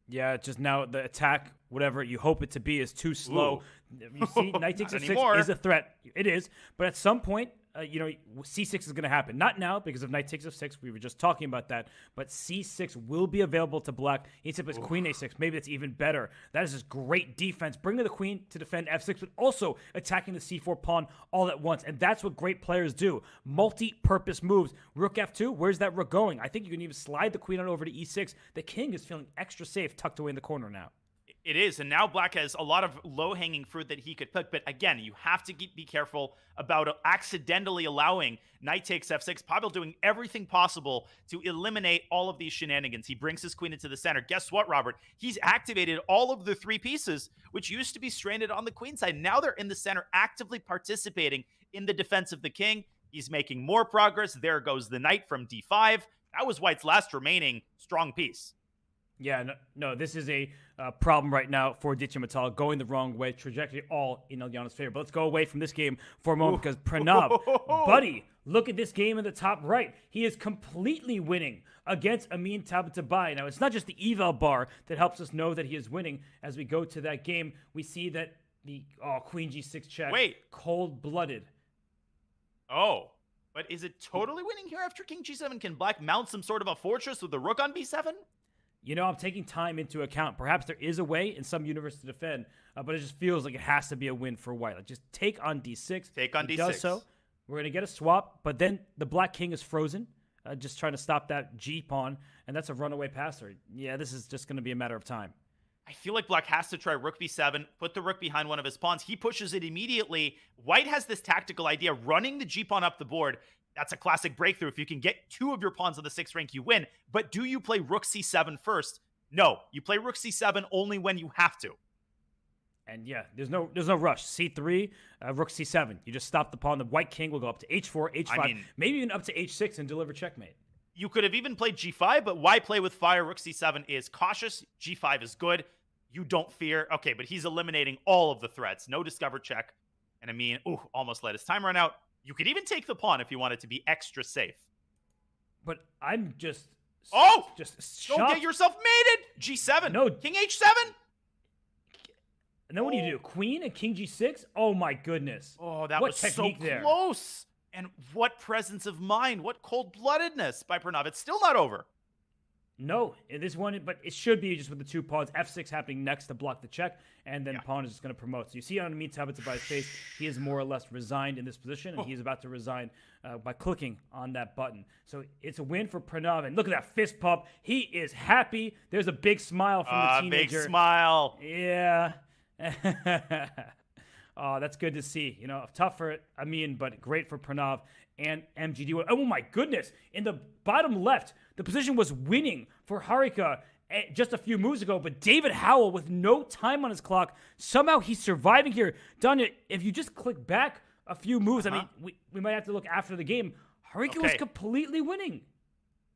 Yeah, just now the attack, whatever you hope it to be, is too slow. Ooh. You see, knight takes f6 is a threat. It is. But at some point, c6 is going to happen. Not now because of knight takes f6. We were just talking about that. But c6 will be available to black. He said, queen a6. Maybe it's even better. That is just great defense. Bringing the queen to defend f6, but also attacking the c4 pawn all at once. And that's what great players do. Multi-purpose moves. Rook f2, where's that rook going? I think you can even slide the queen on over to e6. The king is feeling extra safe tucked away in the corner now. It is, and now black has a lot of low-hanging fruit that he could pick. But again, you have to be careful about accidentally allowing knight takes f6. Pavel doing everything possible to eliminate all of these shenanigans. He brings his queen into the center. Guess what, Robert? He's activated all of the 3 pieces, which used to be stranded on the queen side. Now they're in the center, actively participating in the defense of the king. He's making more progress. There goes the knight from d5. That was white's last remaining strong piece. Yeah, no, this is a problem right now for Aditya Mittal, going the wrong way, trajectory all in Elyanov's favor. But let's go away from this game for a moment because Pranav, buddy, look at this game in the top right. He is completely winning against Amin Tabatabai. Now, it's not just the eval bar that helps us know that he is winning. As we go to that game, we see that the queen g6 check, cold-blooded. Oh, but is it totally winning here after king g7? Can black mount some sort of a fortress with the rook on b7? I'm taking time into account. Perhaps there is a way in some universe to defend, but it just feels like it has to be a win for white. Like, just take on d6. Take on he d6. Does so. We're going to get a swap, but then the black king is frozen, just trying to stop that g pawn, and that's a runaway passer. Yeah, this is just going to be a matter of time. I feel like black has to try rook b7, put the rook behind one of his pawns. He pushes it immediately. White has this tactical idea, running the g-pawn up the board. That's a classic breakthrough. If you can get two of your pawns on the 6th rank, you win. But do you play rook c7 first? No, you play rook c7 only when you have to. And yeah, there's no rush. c3, rook c7. You just stop the pawn. The white king will go up to h4, h5, maybe even up to h6 and deliver checkmate. You could have even played g5, but why play with fire? Rook c7 is cautious. g5 is good. You don't fear. Okay, but he's eliminating all of the threats. No discover check. And Amin, almost let his time run out. You could even take the pawn if you wanted to be extra safe. But I'm just don't shocked. get yourself mated. G7. No. King h7. And then what do you do? Queen and king g6? Oh my goodness. Oh, that what was so technique there. close. And what presence of mind, what cold-bloodedness by Pranav. It's still not over. No, in this one, but it should be just with the two pawns. F6 happening next to block the check, and then pawn is just going to promote. So you see on Amin Tabatabay's face, he is more or less resigned in this position, and he's about to resign by clicking on that button. So it's a win for Pranav, and look at that fist pump. He is happy. There's a big smile from the teenager. Big smile. Yeah. Oh, that's good to see. Tough for Amin, but great for Pranav and MGD1. Oh my goodness. In the bottom left, the position was winning for Harika just a few moves ago, but David Howell, with no time on his clock, somehow he's surviving here. Danya, if you just click back a few moves, I mean, we might have to look after the game. Harika was completely winning.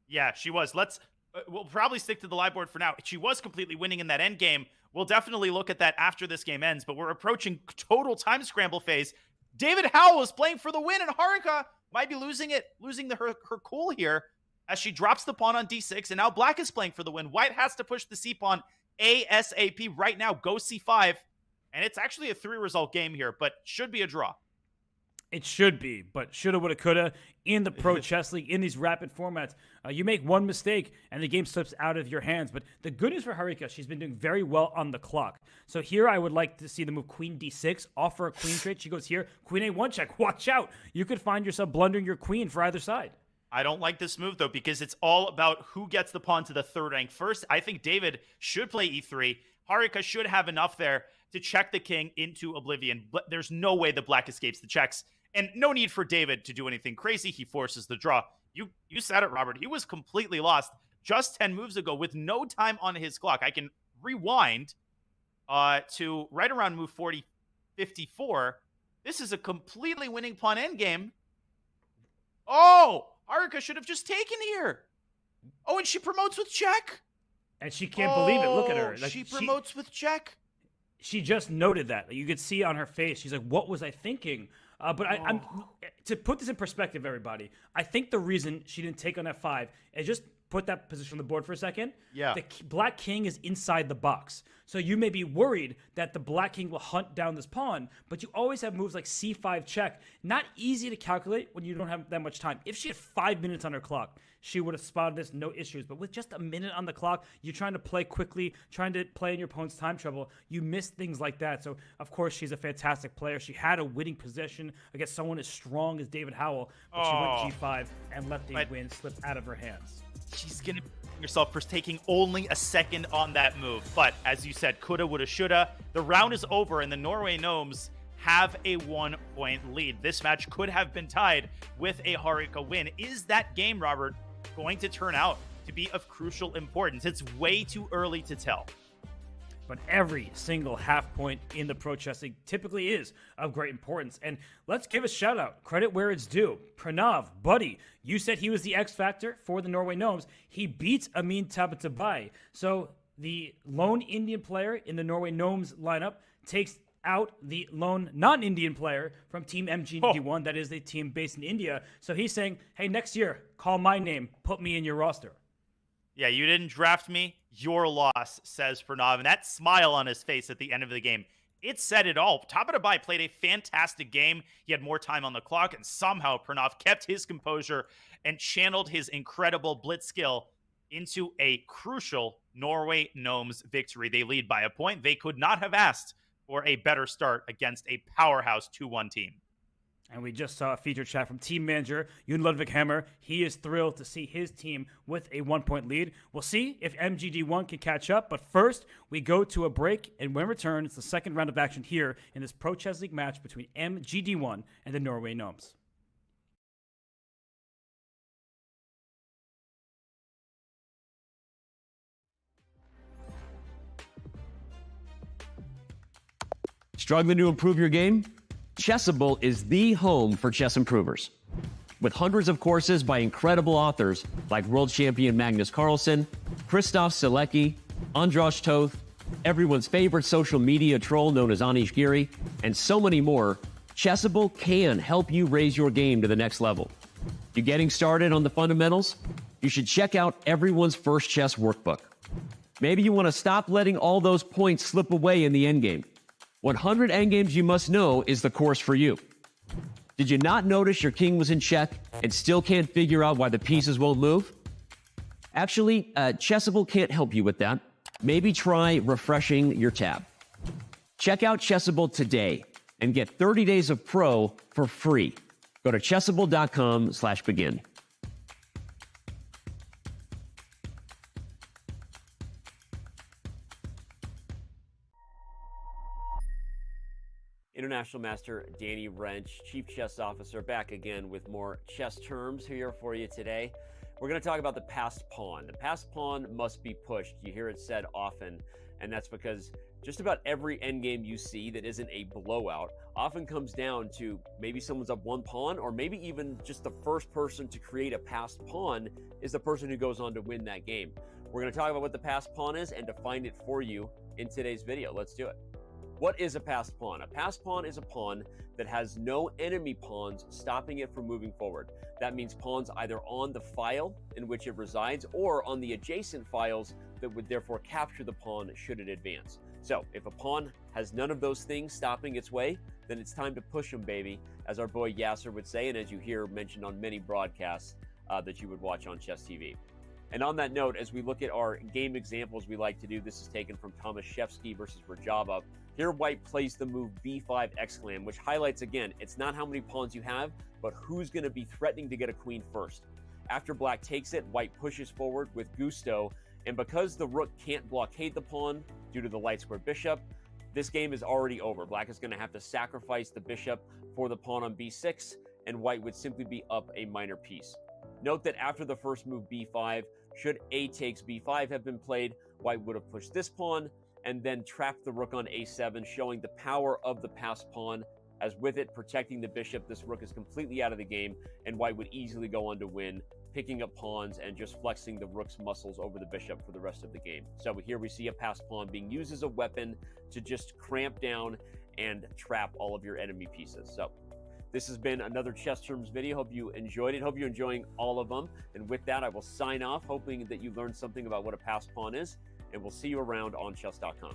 Yeah, she was. We'll probably stick to the live board for now. She was completely winning in that end game. We'll definitely look at that after this game ends, but we're approaching total time scramble phase. David Howell is playing for the win, and Harika might be losing her cool here as she drops the pawn on d6, and now black is playing for the win. White has to push the c-pawn ASAP right now. Go c5, and it's actually a 3-result game here, but should be a draw. It should be, but shoulda, woulda, coulda. In the Pro Chess League, in these rapid formats, you make one mistake and the game slips out of your hands. But the good news for Harika, she's been doing very well on the clock. So here I would like to see the move queen d6, offer a queen trade. She goes here, queen a1 check. Watch out. You could find yourself blundering your queen for either side. I don't like this move, though, because it's all about who gets the pawn to the 3rd rank first. I think David should play e3. Harika should have enough there to check the king into oblivion. But there's no way the black escapes the checks. And no need for David to do anything crazy. He forces the draw. You said it, Robert. He was completely lost just 10 moves ago with no time on his clock. I can rewind to right around move 54. This is a completely winning pawn endgame. Oh, Harika should have just taken here. Oh, and she promotes with check. And she can't believe it. Look at her. Like, she promotes with check. She just noted that. You could see on her face. She's like, what was I thinking? But I'm to put this in perspective, everybody. I think the reason she didn't take on F5 is just put that position on the board for a second. Yeah. The black king is inside the box. So you may be worried that the black king will hunt down this pawn, but you always have moves like C5 check. Not easy to calculate when you don't have that much time. If she had 5 minutes on her clock, she would have spotted this, no issues. But with just a minute on the clock, you're trying to play quickly, trying to play in your opponent's time trouble. You miss things like that. So, of course, she's a fantastic player. She had a winning position against someone as strong as David Howell, but she went G5 and let the win slip out of her hands. She's going to herself for taking only a second on that move. But, as you said, coulda, woulda, shoulda. The round is over, and the Norway Gnomes have a 1-point lead. This match could have been tied with a Harika win. Is that game, Robert, going to turn out to be of crucial importance? It's way too early to tell. But every single half point in the Pro Chess League typically is of great importance. And let's give a shout out, credit where it's due. Pranav, buddy, you said he was the X factor for the Norway Gnomes. He beats Amin Tabatabai. So the lone Indian player in the Norway Gnomes lineup takes out the lone non-Indian player from Team MGD1, that is a team based in India. So he's saying, hey, next year, call my name, put me in your roster. Yeah, you didn't draft me, your loss, says Pranav. And that smile on his face at the end of the game it said it all. Tabatabai played a fantastic game. He had more time on the clock, and somehow Pranav kept his composure and channeled his incredible blitz skill into a crucial Norway Gnomes victory. They lead by a point. They could not have asked for a better start against a powerhouse 2-1 team. And we just saw a feature chat from team manager Jon Ludvig Hammer. He is thrilled to see his team with a 1-point lead. We'll see if MGD1 can catch up. But first, we go to a break. And when we return, it's the second round of action here in this Pro Chess League match between MGD1 and the Norway Gnomes. Struggling to improve your game? Chessable is the home for chess improvers. With hundreds of courses by incredible authors like world champion Magnus Carlsen, Christoph Selecki, Andras Toth, everyone's favorite social media troll known as Anish Giri, and so many more, Chessable can help you raise your game to the next level. You getting started on the fundamentals? You should check out everyone's first chess workbook. Maybe you want to stop letting all those points slip away in the endgame. 100 endgames you must know is the course for you. Did you not notice your king was in check and still can't figure out why the pieces won't move? Actually, Chessable can't help you with that. Maybe try refreshing your tab. Check out Chessable today and get 30 days of Pro for free. Go to chessable.com/begin. International Master Danny Wrench, Chief Chess Officer, back again with more chess terms here for you today. We're going to talk about the passed pawn. The passed pawn must be pushed. You hear it said often, and that's because just about every endgame you see that isn't a blowout often comes down to maybe someone's up one pawn, or maybe even just the first person to create a passed pawn is the person who goes on to win that game. We're going to talk about what the passed pawn is and define it for you in today's video. Let's do it. What is a passed pawn? A passed pawn is a pawn that has no enemy pawns stopping it from moving forward. That means pawns either on the file in which it resides or on the adjacent files that would therefore capture the pawn should it advance. So if a pawn has none of those things stopping its way, then it's time to push them, baby, as our boy Yasser would say, and as you hear mentioned on many broadcasts that you would watch on Chess TV. And on that note, as we look at our game examples we like to do, this is taken from Tomaszewski versus Rajaba. Here, white plays the move b5 exclam, which highlights again, it's not how many pawns you have, but who's going to be threatening to get a queen first. After black takes it, white pushes forward with gusto, and because the rook can't blockade the pawn due to the light square bishop, this game is already over. Black is going to have to sacrifice the bishop for the pawn on b6, and white would simply be up a minor piece. Note that after the first move b5, should a takes b5 have been played, white would have pushed this pawn and then trapped the rook on a7, showing the power of the passed pawn. As with it protecting the bishop, this rook is completely out of the game, and white would easily go on to win, picking up pawns and just flexing the rook's muscles over the bishop for the rest of the game. So here we see a passed pawn being used as a weapon to just cramp down and trap all of your enemy pieces. So this has been another Chess Terms video. Hope you enjoyed it. Hope you're enjoying all of them. And with that, I will sign off, hoping that you learned something about what a passed pawn is, and we'll see you around on Chess.com.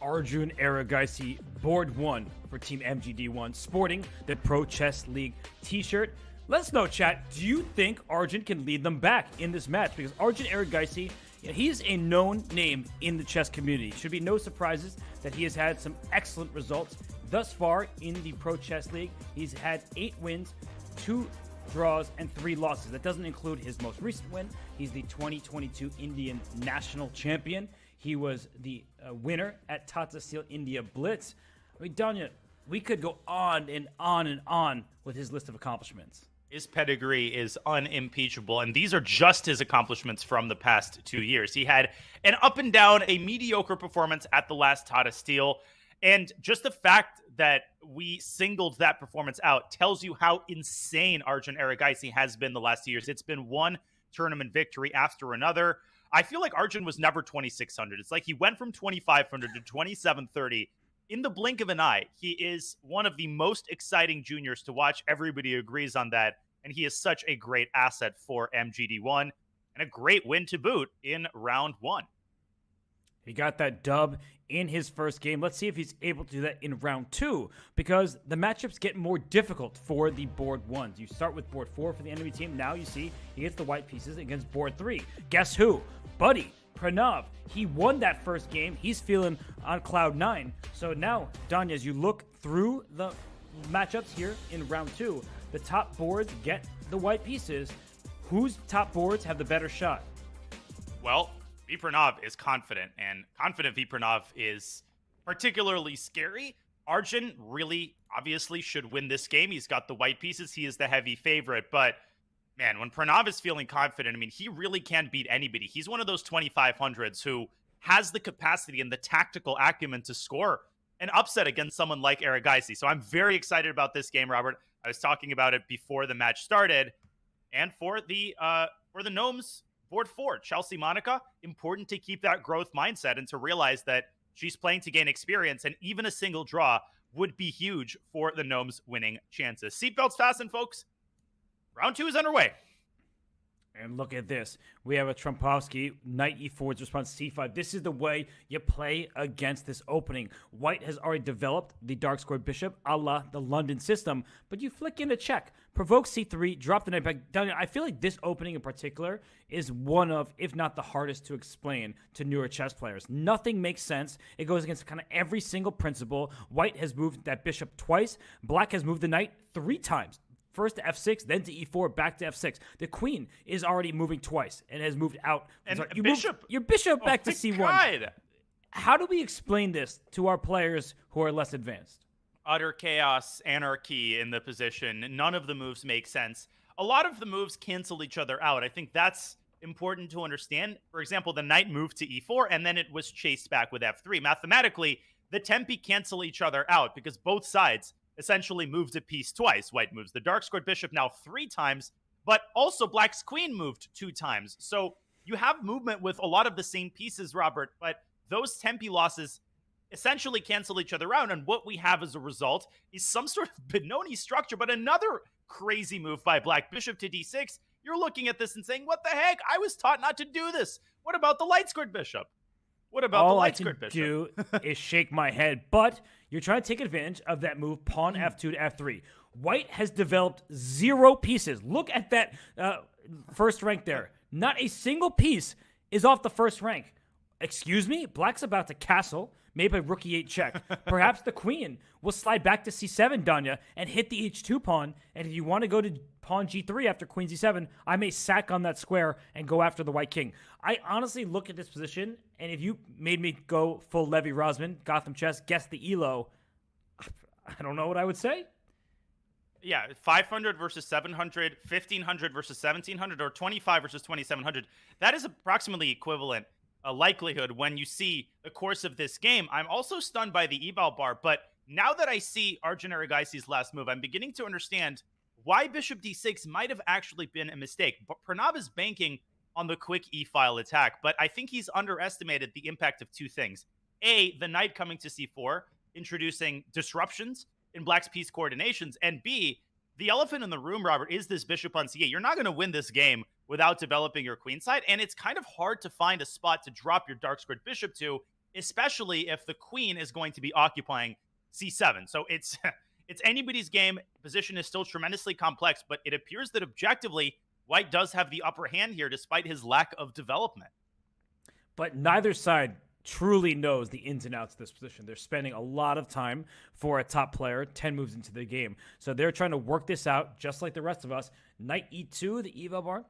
Arjun Erigaisi, board 1 for Team MGD1, sporting the Pro Chess League t-shirt. Let us know, chat, do you think Arjun can lead them back in this match? Because Arjun Erigaisi, he's a known name in the chess community. Should be no surprises that he has had some excellent results thus far in the Pro Chess League. He's had 8 wins, 2 draws, and 3 losses. That doesn't include his most recent win. He's the 2022 Indian National Champion. He was the winner at Tata Steel India Blitz. I mean, Danya, we could go on and on and on with his list of accomplishments. His pedigree is unimpeachable, and these are just his accomplishments from the past 2 years. He had an up and down, a mediocre performance at the last Tata Steel, and just the fact that we singled that performance out tells you how insane Arjun Erigaisi has been the last 2 years. It's been one tournament victory after another. I feel like Arjun was never 2,600. It's like he went from 2,500 to 2,730 in the blink of an eye. He is one of the most exciting juniors to watch. Everybody agrees on that. And he is such a great asset for MGD1 and a great win to boot in round 1. He got that dub in his first game. Let's see if he's able to do that in round 2, because the matchups get more difficult for the board 1s. You start with board 4 for the enemy team. Now you see he gets the white pieces against board 3. Guess who? Buddy Pranav. He won that first game. He's feeling on cloud 9. So now, Danya, as you look through the matchups here in round 2, the top boards get the white pieces. Whose top boards have the better shot? Well, V. Pranav is confident, and confident V. Pranav is particularly scary. Arjun really obviously should win this game. He's got the white pieces. He is the heavy favorite, but man, when Pranav is feeling confident, I mean, he really can't beat anybody. He's one of those 2,500s who has the capacity and the tactical acumen to score an upset against someone like Erigaisi. So I'm very excited about this game, Robert. I was talking about it before the match started. And for the Gnomes, board 4, Chelsea Monica, important to keep that growth mindset and to realize that she's playing to gain experience, and even a single draw would be huge for the Gnomes winning chances. Seatbelts fasten, folks. Round 2 is underway. And look at this. We have a Trumpovsky, knight e4's response c5. This is the way you play against this opening. White has already developed the dark squared bishop a la the London system, but you flick in a check. Provoke c3, drop the knight back. I feel like this opening in particular is one of, if not the hardest to explain to newer chess players. Nothing makes sense. It goes against kind of every single principle. White has moved that bishop twice. Black has moved the knight 3 times. First to f6, then to e4, back to f6. The queen is already moving twice and has moved out. And sorry, bishop, your bishop back to my c1. God. How do we explain this to our players who are less advanced? Utter chaos, anarchy in the position. None of the moves make sense. A lot of the moves cancel each other out. I think that's important to understand. For example, the knight moved to e4, and then it was chased back with f3. Mathematically, the tempi cancel each other out because both sides essentially moved a piece twice. White moves the dark squared bishop now 3 times, but also black's queen moved 2 times. So you have movement with a lot of the same pieces, Robert, but those tempi losses essentially cancel each other out. And what we have as a result is some sort of Benoni structure, but another crazy move by black. Bishop to d6. You're looking at this and saying, what the heck? I was taught not to do this. What about the light squared bishop? What about the light squared bishop? All I can do is shake my head. But you're trying to take advantage of that move, pawn f2 to f3. White has developed 0 pieces. Look at that first rank there. Not a single piece is off the first rank. Excuse me? Black's about to castle, maybe a rook e8 check. Perhaps the queen will slide back to c7, Danya, and hit the h2 pawn. And if you want to go to pawn g3 after queen c7, I may sack on that square and go after the white king. I honestly look at this position, and if you made me go full Levy Rosman, Gotham Chess, guess the elo, I don't know what I would say. Yeah, 500 versus 700, 1500 versus 1700, or 25 versus 2700. That is approximately equivalent likelihood when you see the course of this game. I'm also stunned by the eval bar, but now that I see Arjun Erigaisi's last move, I'm beginning to understand why bishop d6 might have actually been a mistake. But Pranav is banking on the quick e-file attack, but I think he's underestimated the impact of 2 things. A, the knight coming to c4, introducing disruptions in black's piece coordinations, and B, the elephant in the room, Robert, is this bishop on c8. You're not going to win this game without developing your queen side, and it's kind of hard to find a spot to drop your dark squared bishop to especially if the queen is going to be occupying c7. So it's it's anybody's game. Position is still tremendously complex, but it appears that objectively, White does have the upper hand here despite his lack of development. But neither side truly knows the ins and outs of this position. They're spending a lot of time for a top player 10 moves into the game. So they're trying to work this out just like the rest of us. Knight e2, the eval bar,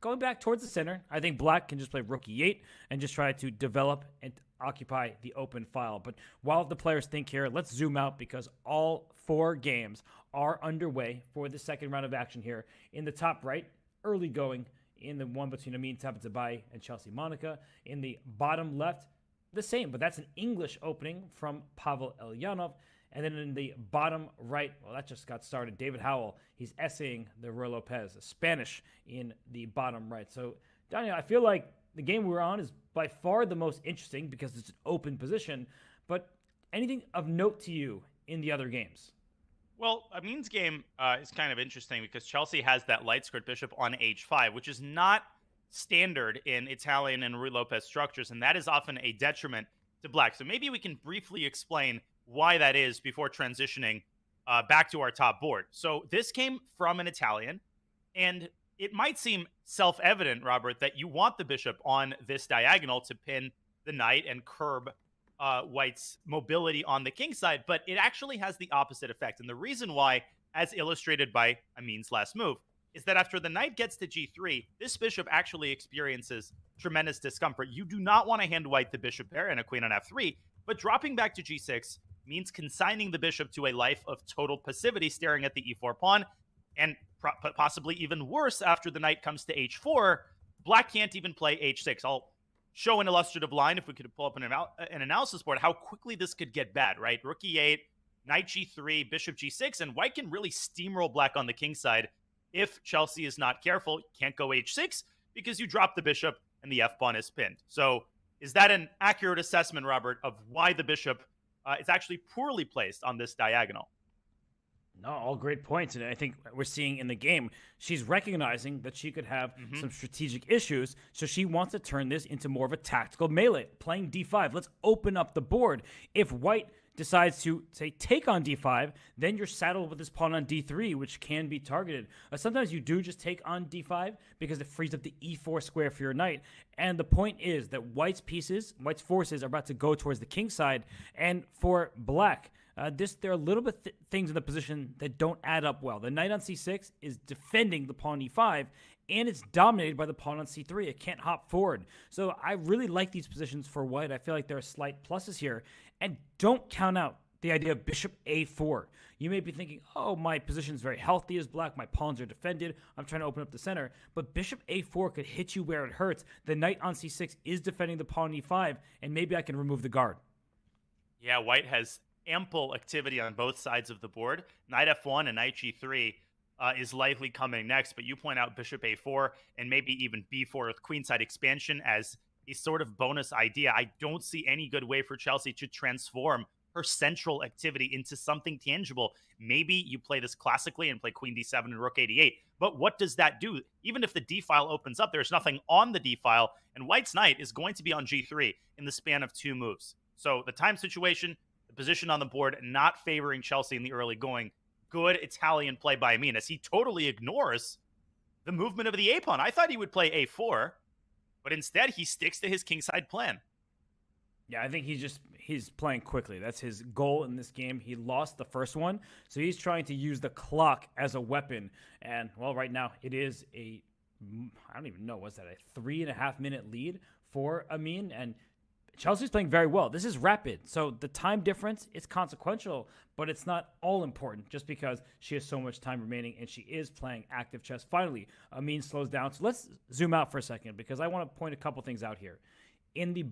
going back towards the center. I think black can just play rook e8 and just try to develop and occupy the open file. But while the players think here, let's zoom out because all 4 games are underway for the second round of action here. In the top right, early going in the one between Amin Tabatabai and Chelsea Monica. In the bottom left, the same, but that's an English opening from Pavel Elyanov. And then in the bottom right, well, that just got started. David Howell, he's essaying the Ruy Lopez, Spanish in the bottom right. So, Daniel, I feel like the game we're on is by far the most interesting because it's an open position. But anything of note to you in the other games? Well, Amin's game is kind of interesting because Chelsea has that light squared bishop on h5, which is not standard in Italian and Ruy Lopez structures, and that is often a detriment to black. So maybe we can briefly explain why that is before transitioning back to our top board. So this came from an Italian, and it might seem self-evident, Robert, that you want the bishop on this diagonal to pin the knight and curb White's mobility on the king side, but it actually has the opposite effect. And the reason why, as illustrated by Amin's last move, is that after the knight gets to g3, this bishop actually experiences tremendous discomfort. You do not want to hand White the bishop pair and a queen on f3, but dropping back to g6 means consigning the bishop to a life of total passivity, staring at the e4 pawn, and possibly even worse, after the knight comes to h4, black can't even play h6. I'll show an illustrative line, if we could pull up an analysis board, how quickly this could get bad, right? Rook e8, knight g3, bishop g6, and White can really steamroll black on the king side. If Chelsea is not careful, can't go h6 because you drop the bishop and the f-pawn is pinned. So is that an accurate assessment, Robert, of why the bishop is actually poorly placed on this diagonal? No, all great points. And I think we're seeing in the game, she's recognizing that she could have some strategic issues. So she wants to turn this into more of a tactical melee, playing d5. Let's open up the board. If White decides to, say, take on d5, then you're saddled with this pawn on d3, which can be targeted. Sometimes you do just take on d5 because it frees up the e4 square for your knight. And the point is that White's forces are about to go towards the king side. And for black, there are a little bit things in the position that don't add up well. The knight on c6 is defending the pawn e5, and it's dominated by the pawn on c3. It can't hop forward. So I really like these positions for White. I feel like there are slight pluses here. And don't count out the idea of bishop a4. You may be thinking, oh, my position is very healthy as black. My pawns are defended. I'm trying to open up the center. But bishop a4 could hit you where it hurts. The knight on c6 is defending the pawn e5, and maybe I can remove the guard. Yeah, White has ample activity on both sides of the board. Knight f1 and knight g3 is likely coming next, but you point out bishop a4 and maybe even b4 with queenside expansion as a sort of bonus idea. I don't see any good way for Chelsea to transform her central activity into something tangible. Maybe you play this classically and play queen d7 and rook a8, but what does that do? Even if the d file opens up, there's nothing on the d file, and White's knight is going to be on g3 in the span of 2 moves. So the time situation, the position on the board, not favoring Chelsea in the early going. Good Italian play by Amin, as he totally ignores the movement of the a-pawn. I thought he would play a4, but instead he sticks to his kingside plan. Yeah, I think he's playing quickly. That's his goal in this game. He lost the first one, so he's trying to use the clock as a weapon. And, well, right now it is I don't even know, was that a 3.5-minute lead for Amin? And Chelsea's playing very well. This is rapid, so the time difference is consequential, but it's not all important just because she has so much time remaining and she is playing active chess. Finally, Amin slows down. So let's zoom out for a second because I want to point a couple things out here. In the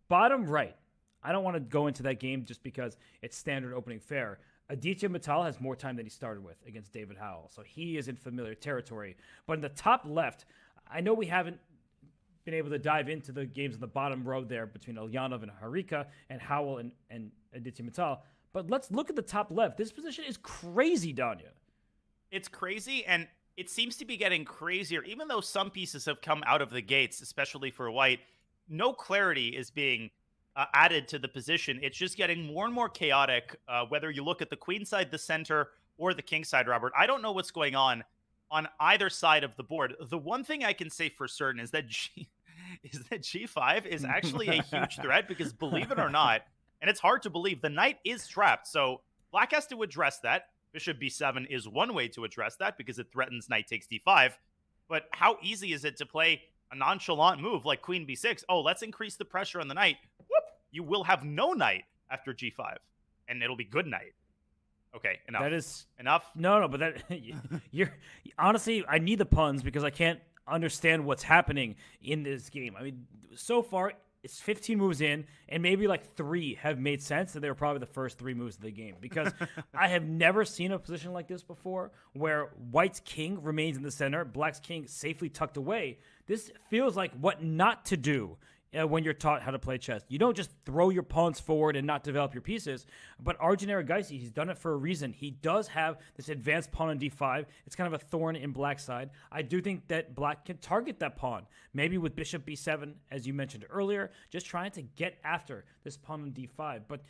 bottom right, I don't want to go into that game just because it's standard opening fair. Aditya Mittal has more time than he started with against David Howell, so he is in familiar territory. But in the top left, I know we haven't been able to dive into the games in the bottom row there between Elyanov and Harika and Howell and Aditya Mittal. But let's look at the top left. This position is crazy, Danya. It's crazy, and it seems to be getting crazier. Even though some pieces have come out of the gates, especially for White, no clarity is being added to the position. It's just getting more and more chaotic, whether you look at the queen side, the center, or the king side, Robert. I don't know what's going on either side of the board. The one thing I can say for certain is that G5 is actually a huge threat because, believe it or not, and it's hard to believe, the knight is trapped. So black has to address that. Bishop b7 is one way to address that because it threatens knight takes d5. But how easy is it to play a nonchalant move like queen b6? Oh, let's increase the pressure on the knight. Whoop! You will have no knight after g5, and it'll be good knight. Okay, enough. That is enough. No, but that you're honestly, I need the puns because I can't understand what's happening in this game. I mean, so far it's 15 moves in, and maybe like 3 have made sense, and they were probably the first 3 moves of the game because I have never seen a position like this before where white's king remains in the center, black's king safely tucked away. This feels like what not to do when you're taught how to play chess. You don't just throw your pawns forward and not develop your pieces. But Arjun Erigaisi, he's done it for a reason. He does have this advanced pawn on d5. It's kind of a thorn in black's side. I do think that black can target that pawn, maybe with bishop b7, as you mentioned earlier, just trying to get after this pawn on d5. But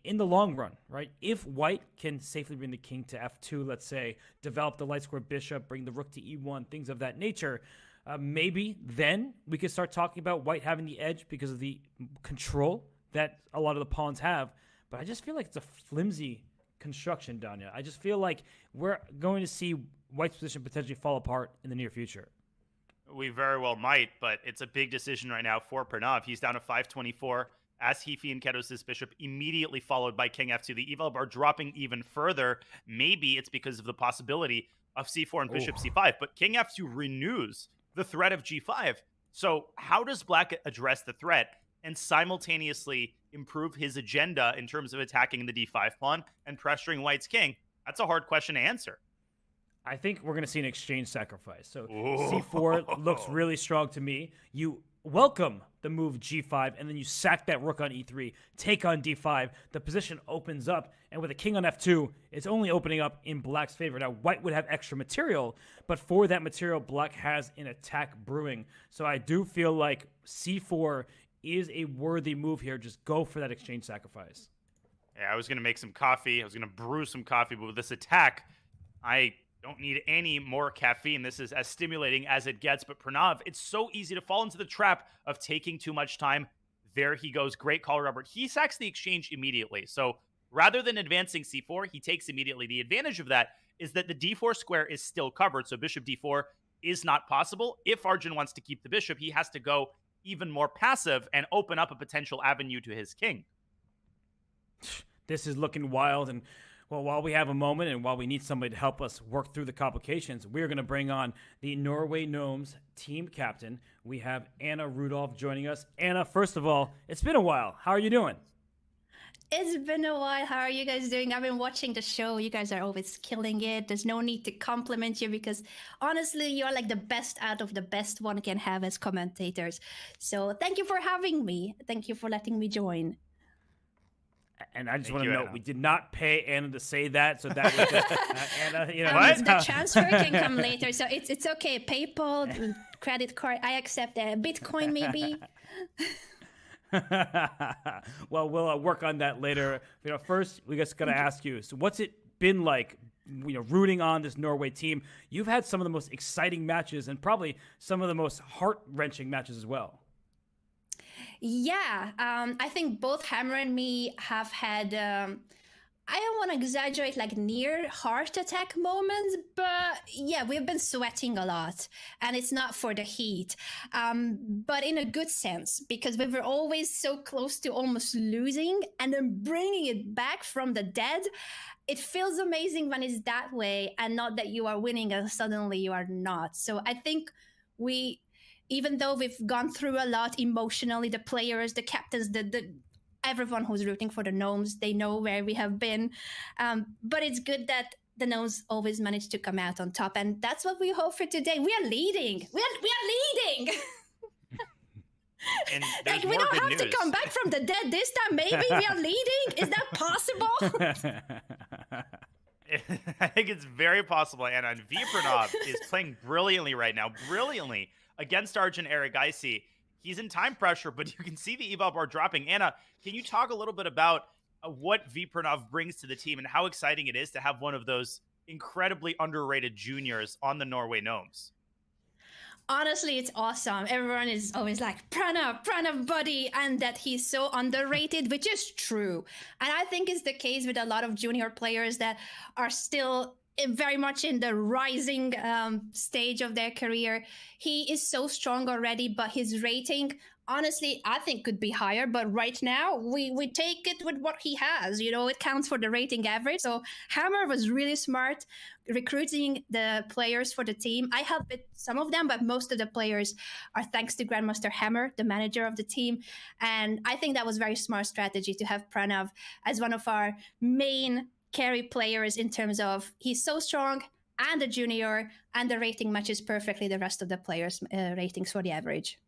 in the long run, right, if white can safely bring the king to f2, let's say, develop the light square bishop, bring the rook to e1, things of that nature, maybe then we could start talking about white having the edge because of the control that a lot of the pawns have. But I just feel like it's a flimsy construction, Danya. I just feel like we're going to see white's position potentially fall apart in the near future. We very well might, but it's a big decision right now for Pranav. He's down to 524 as Heafy and Ketos' bishop, immediately followed by king f2. The eval bar dropping even further. Maybe it's because of the possibility of c4 and bishop c5, but king f2 renews the threat of g5. So how does black address the threat and simultaneously improve his agenda in terms of attacking the d5 pawn and pressuring white's king? That's a hard question to answer. I think we're going to see an exchange sacrifice. So c4 looks really strong to me. You welcome the move g5, and then you sack that rook on e3, take on d5. The position opens up, and with a king on f2, it's only opening up in black's favor. Now, white would have extra material, but for that material, black has an attack brewing. So I do feel like c4 is a worthy move here. Just go for that exchange sacrifice. Yeah, I was going to make some coffee. I was going to brew some coffee, but with this attack, I don't need any more caffeine. This is as stimulating as it gets. But Pranav, it's so easy to fall into the trap of taking too much time. There he goes. Great call, Robert. He sacks the exchange immediately. So rather than advancing c4, he takes immediately. The advantage of that is that the d4 square is still covered. So bishop d4 is not possible. If Arjun wants to keep the bishop, he has to go even more passive and open up a potential avenue to his king. This is looking wild. And well, while we have a moment and while we need somebody to help us work through the complications, we're going to bring on the Norway Gnomes team captain. We have Anna Rudolph joining us. Anna, first of all, it's been a while. How are you doing? It's been a while. How are you guys doing? I've been watching the show. You guys are always killing it. There's no need to compliment you because honestly, you're like the best out of the best one can have as commentators. So thank you for having me. Thank you for letting me join. And I just want to note, we did not pay Anna to say that, so that was just Anna. You know, the transfer can come later, so it's okay. PayPal, credit card, I accept Bitcoin maybe. Well, we'll work on that later. You know, first we just got to ask you. So, what's it been like? You know, rooting on this Norway team. You've had some of the most exciting matches, and probably some of the most heart-wrenching matches as well. Yeah, I think both Hammer and me have had, I don't want to exaggerate, like near heart attack moments, but yeah, we've been sweating a lot and it's not for the heat, but in a good sense, because we were always so close to almost losing and then bringing it back from the dead. It feels amazing when it's that way and not that you are winning and suddenly you are not. So I think even though we've gone through a lot emotionally, the players, the captains, everyone who's rooting for the Gnomes, they know where we have been. But it's good that the Gnomes always manage to come out on top. And that's what we hope for today. We are leading. We are leading. And like, we don't have to come back from the dead this time. Maybe we are leading. Is that possible? I think it's very possible, Anna. And V Pranav is playing brilliantly right now. Brilliantly. Against Arjun Erigaisi. he's in time pressure, but you can see the eval bar dropping. Anna, can you talk a little bit about what Vipranov brings to the team and how exciting it is to have one of those incredibly underrated juniors on the Norway Gnomes? Honestly, it's awesome. Everyone is always like, Pranav buddy, and that he's so underrated, which is true. And I think it's the case with a lot of junior players that are still very much in the rising stage of their career. He is so strong already, but his rating, honestly, I think could be higher. But right now, we take it with what he has. You know, it counts for the rating average. So Hammer was really smart recruiting the players for the team. I helped with some of them, but most of the players are thanks to Grandmaster Hammer, the manager of the team. And I think that was very smart strategy to have Pranav as one of our main carry players in terms of he's so strong and a junior, and the rating matches perfectly the rest of the players' ratings for the average.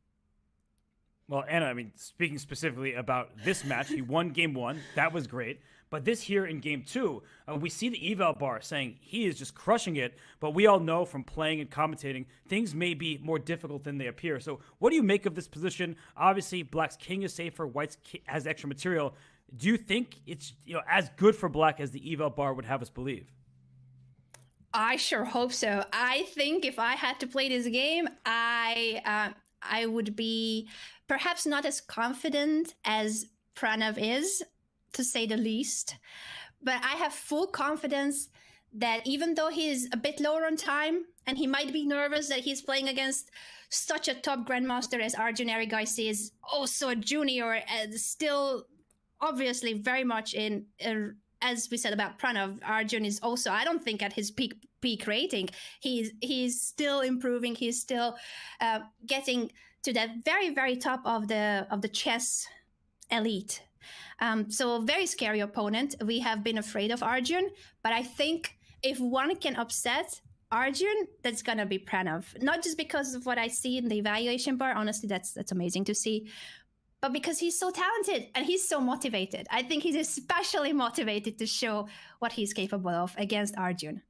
Well, Anna, I mean, speaking specifically about this match, he won game 1. That was great. But this here in game 2, we see the eval bar saying he is just crushing it. But we all know from playing and commentating, things may be more difficult than they appear. So what do you make of this position? Obviously, Black's king is safer. White's has extra material. Do you think it's as good for Black as the eval bar would have us believe? I sure hope so. I think if I had to play this game, I would be perhaps not as confident as Pranav is, to say the least. But I have full confidence that even though he's a bit lower on time and he might be nervous that he's playing against such a top grandmaster as Arjun Erigaisi is, also a junior and still obviously very much in, as we said about Pranav, Arjun is also, I don't think at his peak rating. He's still improving. He's still getting to that very, very top of the chess elite. So very scary opponent. We have been afraid of Arjun, but I think if one can upset Arjun, that's gonna be Pranav. Not just because of what I see in the evaluation bar. Honestly, that's amazing to see. But because he's so talented and he's so motivated. I think he's especially motivated to show what he's capable of against Arjun.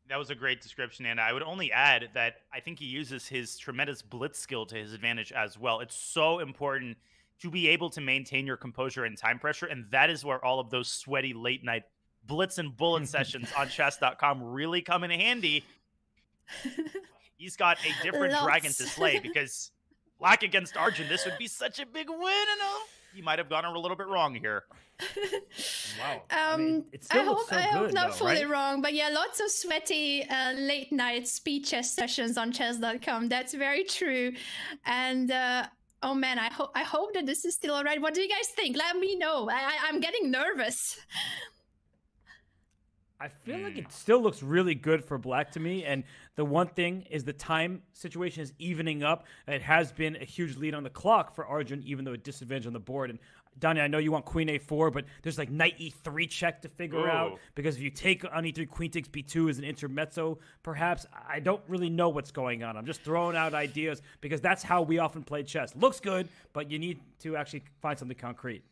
That was a great description, Anna. I would only add that I think he uses his tremendous blitz skill to his advantage as well. It's so important to be able to maintain your composure and time pressure, and that is where all of those sweaty late-night blitz and bullet sessions on Chess.com really come in handy. He's got a different dragon to slay, because Black against Arjun, this would be such a big win, and he might have gone a little bit wrong here. Wow. I mean, it still looks so good, I hope not though, fully right? wrong, but yeah, lots of sweaty late night speed chess sessions on Chess.com. That's very true. And oh man, I hope that this is still all right. What do you guys think? Let me know. I'm getting nervous. I feel like it still looks really good for Black to me. And the one thing is the time situation is evening up. It has been a huge lead on the clock for Arjun, even though a disadvantage on the board. And Donnie, I know you want queen a4, but there's like knight e3 check to figure out. Because if you take on e3, queen takes b2 as an intermezzo, perhaps. I don't really know what's going on. I'm just throwing out ideas because that's how we often play chess. Looks good, but you need to actually find something concrete.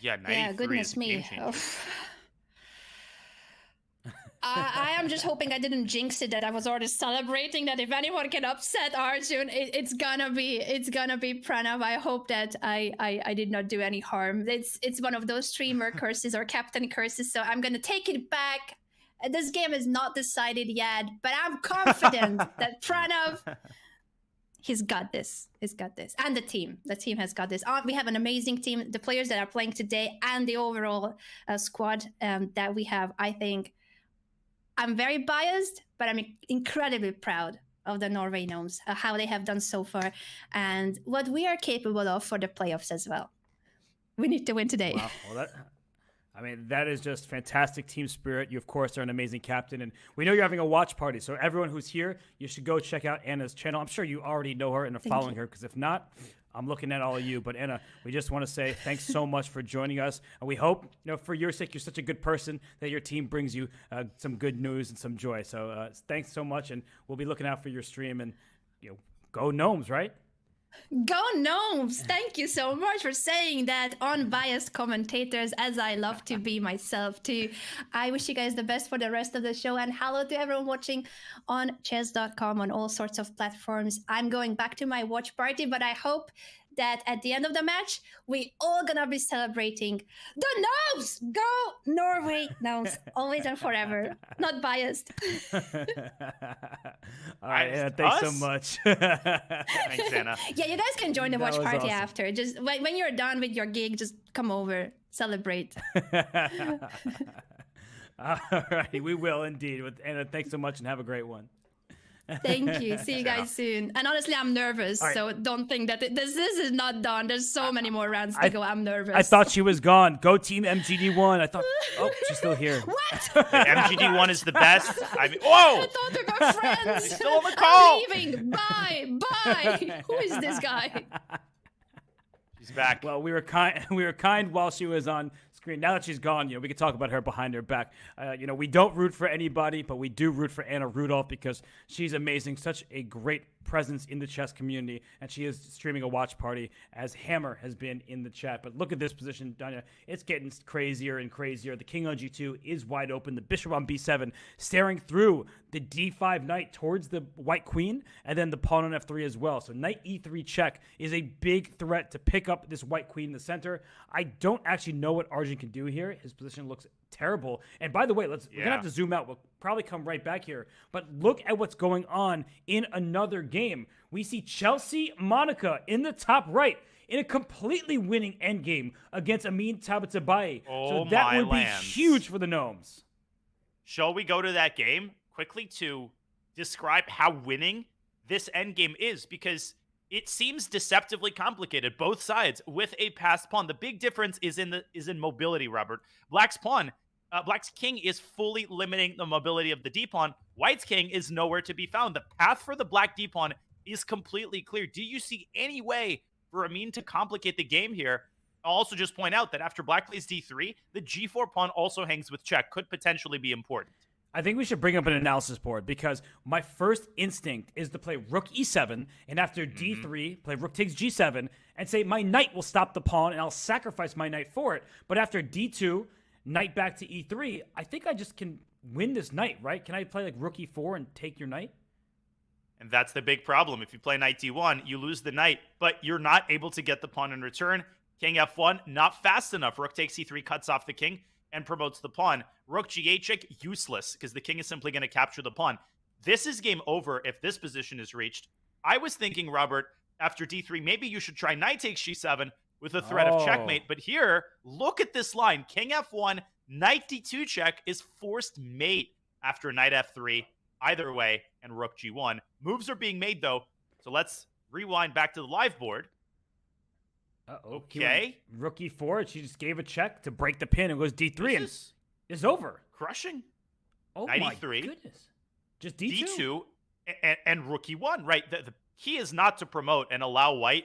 Yeah, knight Yeah, e3 goodness is a game me. changer. Oh. I am just hoping I didn't jinx it, that I was already celebrating that if anyone can upset Arjun, it's gonna be Pranav. I hope that I did not do any harm. It's one of those streamer curses or captain curses, so I'm gonna take it back. This game is not decided yet, but I'm confident that Pranav, he's got this. He's got this. And the team has got this. We have an amazing team. The players that are playing today and the overall squad that we have, I think, I'm very biased, but I'm incredibly proud of the Norway Gnomes, how they have done so far, and what we are capable of for the playoffs as well. We need to win today. Wow. Well, that is just fantastic team spirit. You, of course, are an amazing captain, and we know you're having a watch party. So everyone who's here, you should go check out Anna's channel. I'm sure you already know her and are following her, because if not, I'm looking at all of you. But Anna, we just want to say thanks so much for joining us, and we hope, for your sake, you're such a good person that your team brings you some good news and some joy. So thanks so much, and we'll be looking out for your stream. And go Gnomes, right? Go Gnomes! Thank you so much for saying that, unbiased commentators, as I love to be myself too. I wish you guys the best for the rest of the show, and hello to everyone watching on Chess.com on all sorts of platforms. I'm going back to my watch party, but I hope that at the end of the match, we all gonna be celebrating the Gnomes! Go Norway Gnomes! Always and forever. Not biased. All right, Anna, thanks so Us? much. Thanks, Anna. Yeah, you guys can join the That watch was party awesome. after. Just when you're done with your gig, just come over, celebrate. All right, we will indeed. Anna, thanks so much and have a great one. Thank you. See you guys soon. And honestly, I'm nervous, right. so don't think that this is not done. There's so many more rounds to go. I'm nervous. I thought she was gone. Go team MGD1. I thought, oh, she's still here. What? MGD1 is the best. I mean, whoa! I thought we were friends. Still on the call. I'm leaving. Bye. Who is this guy? She's back. Well, we were kind while she was on screen. Now that she's gone, we can talk about her behind her back. We don't root for anybody, but we do root for Anna Rudolph because she's amazing. Such a great presence in the chess community, and she is streaming a watch party as Hammer has been in the chat. But look at this position, Danya. It's getting crazier and crazier. The king on G2 is wide open. The bishop on B7 staring through the D5 knight towards the white queen, and then the pawn on F3 as well. So knight E3 check is a big threat to pick up this white queen in the center. I don't actually know what Arjun can do here. His position looks terrible. And by the way, we're gonna have to zoom out. We'll probably come right back here. But look at what's going on in another game. We see Chelsea Monica in the top right in a completely winning endgame against Amin Tabatabai. Oh, so that my would lands. be huge for the Gnomes. Shall we go to that game quickly to describe how winning this endgame is? Because it seems deceptively complicated, both sides, with a passed pawn. The big difference is in mobility, Robert. Black's king is fully limiting the mobility of the D pawn. White's king is nowhere to be found. The path for the black D pawn is completely clear. Do you see any way for Amin to complicate the game here? I'll also just point out that after black plays D3, the G4 pawn also hangs with check. Could potentially be important. I think we should bring up an analysis board because my first instinct is to play rook e7, and after d3, play rook takes g7, and say my knight will stop the pawn, and I'll sacrifice my knight for it. But after d2, knight back to e3, I think I just can win this knight, right? Can I play like rook e4 and take your knight? And that's the big problem. If you play knight d1, you lose the knight, but you're not able to get the pawn in return. King f1, not fast enough. Rook takes e3, cuts off the king, and promotes the pawn. Rook g8 check, useless, because the king is simply going to capture the pawn. This is game over if this position is reached. I was thinking, Robert, after d3, maybe you should try knight takes g7 with a threat of checkmate. But here, look at this line. King f1, knight d2 check is forced mate after knight f3. Either way, and rook g1. Moves are being made, though, so let's rewind back to the live board. Okay. Rook e4, she just gave a check to break the pin and goes d3, and it's over. Crushing. Oh Knight my e3. goodness. Just d2? D2 and rook e1, right? The key is not to promote and allow white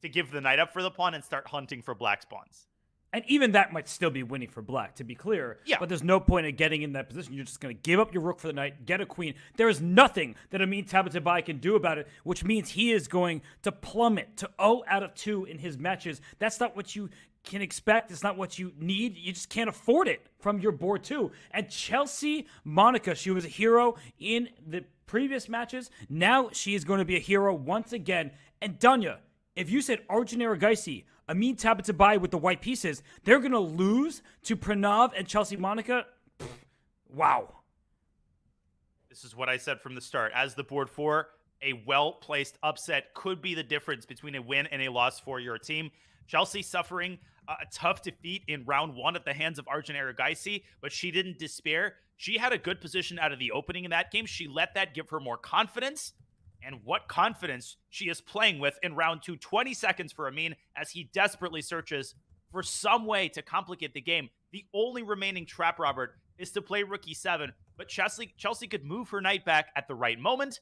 to give the knight up for the pawn and start hunting for black's pawns. And even that might still be winning for black, to be clear. Yeah. But there's no point in getting in that position. You're just going to give up your rook for the knight, get a queen. There is nothing that Amin Tabatabai can do about it, which means he is going to plummet to 0 out of 2 in his matches. That's not what you can expect. It's not what you need. You just can't afford it from your board, too. And Chelsea Monica, she was a hero in the previous matches. Now she is going to be a hero once again. And Danya, if you said Arjun Erigaisi, Amin Tabatabai with the white pieces, they're going to lose to Pranav and Chelsea Monica? Pfft, wow. This is what I said from the start. As the board 4, a well-placed upset could be the difference between a win and a loss for your team. Chelsea suffering a tough defeat in round 1 at the hands of Arjun Erigaisi, but she didn't despair. She had a good position out of the opening in that game. She let that give her more confidence. And what confidence she is playing with in round 2. 20 seconds for Amin as he desperately searches for some way to complicate the game. The only remaining trap, Robert, is to play rook e7. But Chelsea could move her knight back at the right moment.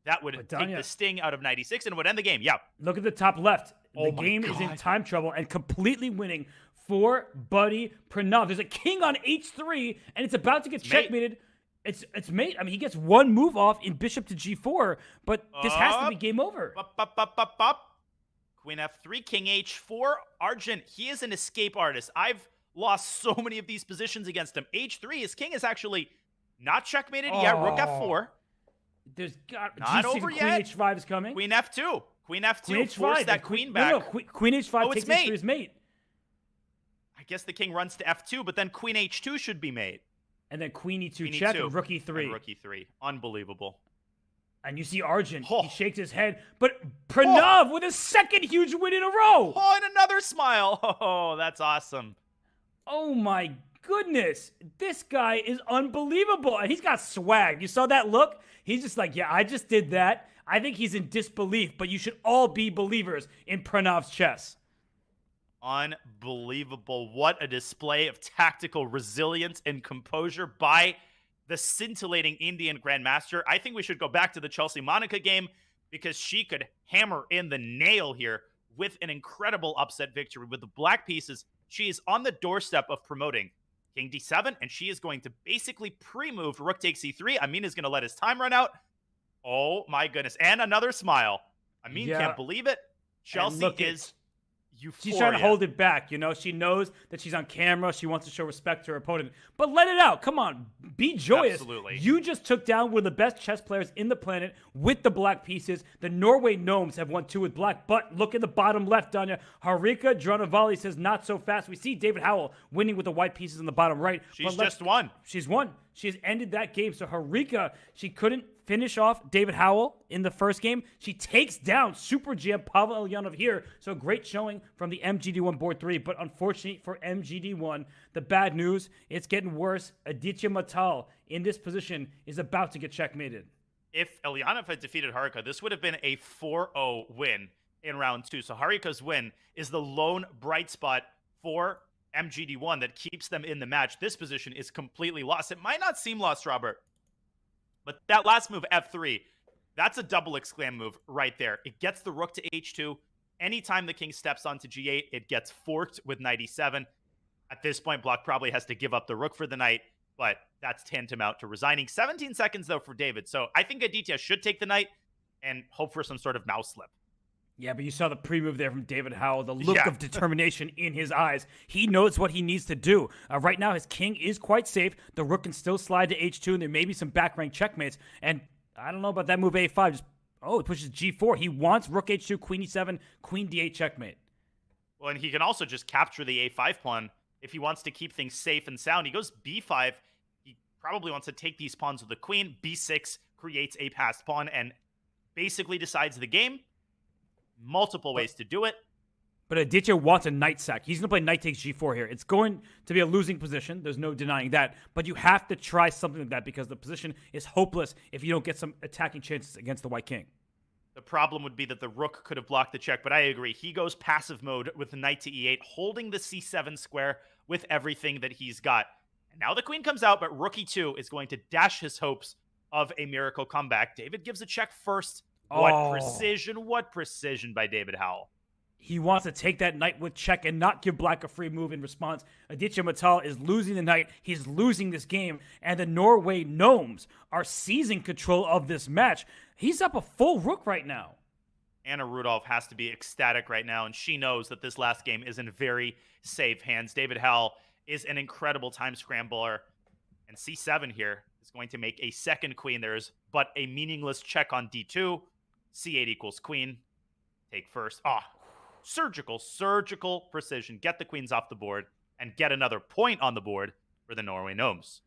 That would take the sting out of knight e6 and would end the game. Yeah. Look at the top left. Oh the game is in time trouble and completely winning for Buddy Pranav. There's a king on h3, and it's about to get checkmated. It's mate. I mean, he gets one move off in bishop to g4, but this has to be game over. Queen F3, King H4. Argent, he is an escape artist. I've lost so many of these positions against him. H3, his king is actually not checkmated yet. Rook F4. There's got not over Queen yet. H5 is coming. Queen F2. Queen F2. Queen Force H5. that queen back. No, Queen H5 takes mate. H3 as mate. I guess the king runs to F2, but then Queen H2 should be made. And then Queen E2 Queen check E2, and Rook E3. And Rook E3. Unbelievable. And you see Argent, Oh. he shakes his head, but Pranav with a second huge win in a row. Oh, and another smile. Oh, that's awesome. Oh my goodness. This guy is unbelievable. And he's got swag. You saw that look? He's just like, yeah, I just did that. I think he's in disbelief, but you should all be believers in Pranav's chess. Unbelievable. What a display of tactical resilience and composure by the scintillating Indian Grandmaster. I think we should go back to the Chelsea-Monica game because she could hammer in the nail here with an incredible upset victory. With the black pieces, she is on the doorstep of promoting King D7, and she is going to basically pre-move Rook takes E3. Amin is going to let his time run out. Oh, my goodness. And another smile. Amin can't believe it. Chelsea is euphoria. She's trying to hold it back, you know. She knows that she's on camera. She wants to show respect to her opponent. But let it out. Come on. Be joyous. Absolutely. You just took down one of the best chess players in the planet with the black pieces. The Norway Gnomes have won 2 with black. But look at the bottom left, Danya. Harika Dranavali says not so fast. We see David Howell winning with the white pieces in the bottom right. She's just won. She's won. She has ended that game. So Harika, she couldn't finish off David Howell in the first game. She takes down Super GM Pavel Elyanov here. So great showing from the MGD1 board 3. But unfortunately for MGD1, the bad news, it's getting worse. Aditya Matal in this position is about to get checkmated. If Elyanov had defeated Harika, this would have been a 4-0 win in round 2. So Harika's win is the lone bright spot for MGD1 that keeps them in the match. This position is completely lost. It might not seem lost, Robert, but that last move, F3, that's a double exclam move right there. It gets the rook to H2. Anytime the king steps onto G8, it gets forked with knight E7. At this point, Block probably has to give up the rook for the knight, but that's tantamount to resigning. 17 seconds, though, for David. So I think Aditya should take the knight and hope for some sort of mouse slip. Yeah, but you saw the pre-move there from David Howell, the look of determination in his eyes. He knows what he needs to do. Right now, his king is quite safe. The rook can still slide to H2, and there may be some back rank checkmates. And I don't know about that move A5. He pushes G4. He wants rook H2, queen E7, queen D8 checkmate. Well, and he can also just capture the A5 pawn if he wants to keep things safe and sound. He goes B5. He probably wants to take these pawns with the queen. B6 creates a passed pawn and basically decides the game. Multiple ways to do it. But Aditya wants a knight sack. He's going to play knight takes G4 here. It's going to be a losing position. There's no denying that. But you have to try something like that because the position is hopeless if you don't get some attacking chances against the white king. The problem would be that the rook could have blocked the check, but I agree. He goes passive mode with the knight to E8, holding the C7 square with everything that he's got. And now the queen comes out, but rook E2 is going to dash his hopes of a miracle comeback. David gives a check first. What precision by David Howell. He wants to take that knight with check and not give black a free move in response. Aditya Matal is losing the knight. He's losing this game. And the Norway Gnomes are seizing control of this match. He's up a full rook right now. Anna Rudolph has to be ecstatic right now, and she knows that this last game is in very safe hands. David Howell is an incredible time scrambler. And C7 here is going to make a second queen. There's but a meaningless check on D2. C8 equals queen. Take first. Surgical precision. Get the queens off the board and get another point on the board for the Norway Gnomes.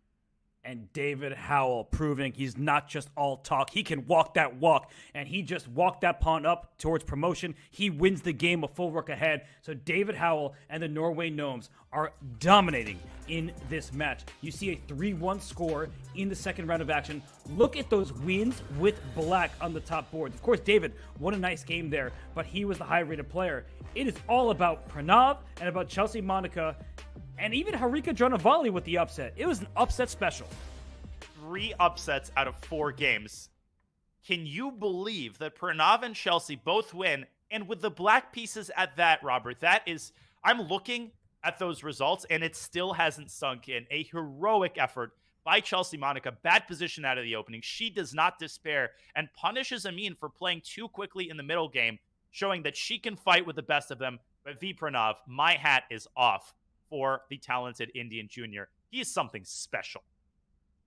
And David Howell proving he's not just all talk. He can walk that walk. And he just walked that pawn up towards promotion. He wins the game a full rook ahead. So David Howell and the Norway Gnomes are dominating in this match. You see a 3-1 score in the second round of action. Look at those wins with black on the top board. Of course, David won a nice game there, but he was the high-rated player. It is all about Pranav and about Chelsea-Monica and even Harika Dranavali with the upset. It was an upset special. 3 upsets out of 4 games. Can you believe that Pranav and Chelsea both win? And with the black pieces at that, Robert, that is, I'm looking at those results and it still hasn't sunk in. A heroic effort by Chelsea-Monica. Bad position out of the opening. She does not despair and punishes Amin for playing too quickly in the middle game. showing that she can fight with the best of them. But V Pranav, my hat is off for the talented Indian junior. He is something special.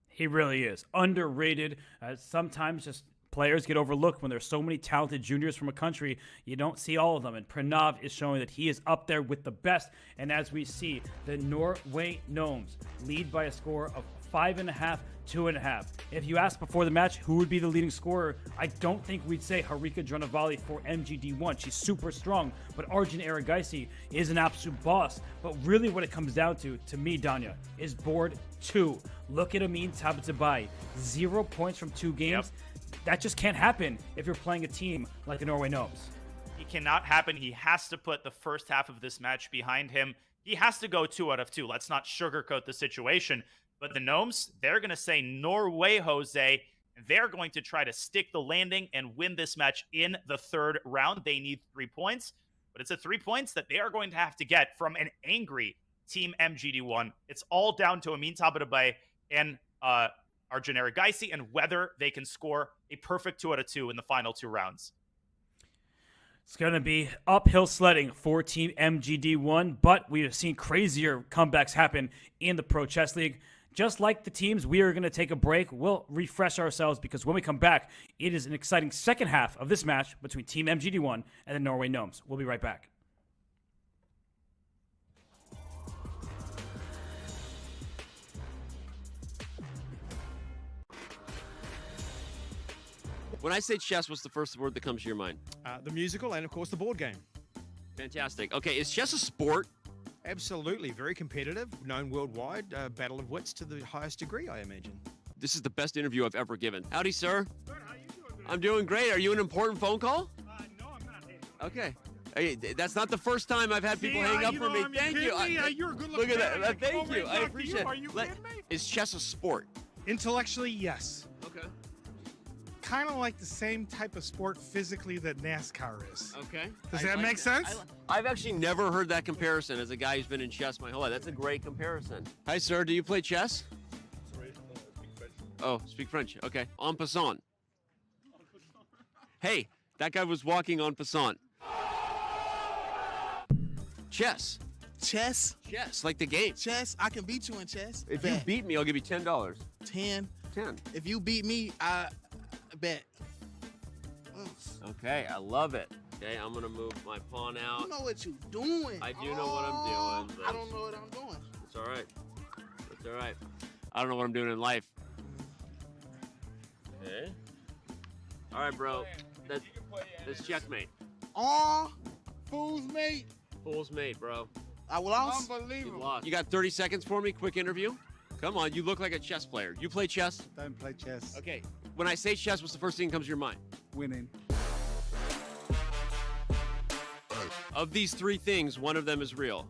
He really is. Underrated. Sometimes just players get overlooked when there's so many talented juniors from a country. You don't see all of them. And Pranav is showing that he is up there with the best. And as we see, the Norway Gnomes lead by a score of 5.5, 2.5. If you asked before the match who would be the leading scorer, I don't think we'd say Harika Dronavali for MGD1. She's super strong, but Arjun Erigaisi is an absolute boss. But really what it comes down to me, Danya, is board 2. Look at Amin Tabatabai. 0 points from 2 games. Yep. That just can't happen if you're playing a team like the Norway Gnomes. It cannot happen. He has to put the first half of this match behind him. He has to go 2 out of 2. Let's not sugarcoat the situation. But the Gnomes, they're going to say Norway, Jose, and they're going to try to stick the landing and win this match in the 3rd round. They need 3 points, but it's a 3 points that they are going to have to get from an angry Team MGD1. It's all down to Amin Tabatabai and Arjun Erigaisi and whether they can score a perfect 2 out of 2 in the final 2 rounds. It's going to be uphill sledding for Team MGD1, but we have seen crazier comebacks happen in the Pro Chess League. Just like the teams, we are going to take a break. We'll refresh ourselves because when we come back, it is an exciting second half of this match between Team MGD1 and the Norway Gnomes. We'll be right back. When I say chess, what's the first word that comes to your mind? The musical and, of course, the board game. Fantastic. Okay, is chess a sport? Absolutely. Very competitive, known worldwide. Battle of wits to the highest degree, I imagine. This is the best interview I've ever given. Howdy, sir. Good, how you doing? I'm doing great. Are you an important phone call? No, I'm not. Hey. Okay. Hey, that's not the first time I've had people hang up for me. Thank you. You're a good Look looking at man. that. Thank you. I appreciate it. Are you kidding me? Is chess a sport? Intellectually, yes. Okay. Kind of like the same type of sport physically that NASCAR is. Okay. Does that make sense? I've actually never heard that comparison as a guy who's been in chess my whole life. That's a great comparison. Hi, sir. Do you play chess? Sorry, no, I speak French. Oh, speak French. Okay. En passant. Hey, that guy was walking en passant. Chess. Chess? Chess, like the game. Chess? I can beat you in chess. If you beat me, I'll give you $10. 10. 10. If you beat me, I bet. Oof. Okay, I love it. Okay, I'm gonna move my pawn out. You know what you're doing. I do know what I'm doing. I don't know what I'm doing. It's all right. It's all right. I don't know what I'm doing in life. Okay. All right, bro. That's checkmate. Aw, fools, mate. Fool's mate, bro. I lost. You Unbelievable. lost. You got 30 seconds for me? Quick interview? Come on, you look like a chess player. You play chess? Don't play chess. Okay. When I say chess, what's the first thing that comes to your mind? Winning. Of these 3 things, one of them is real.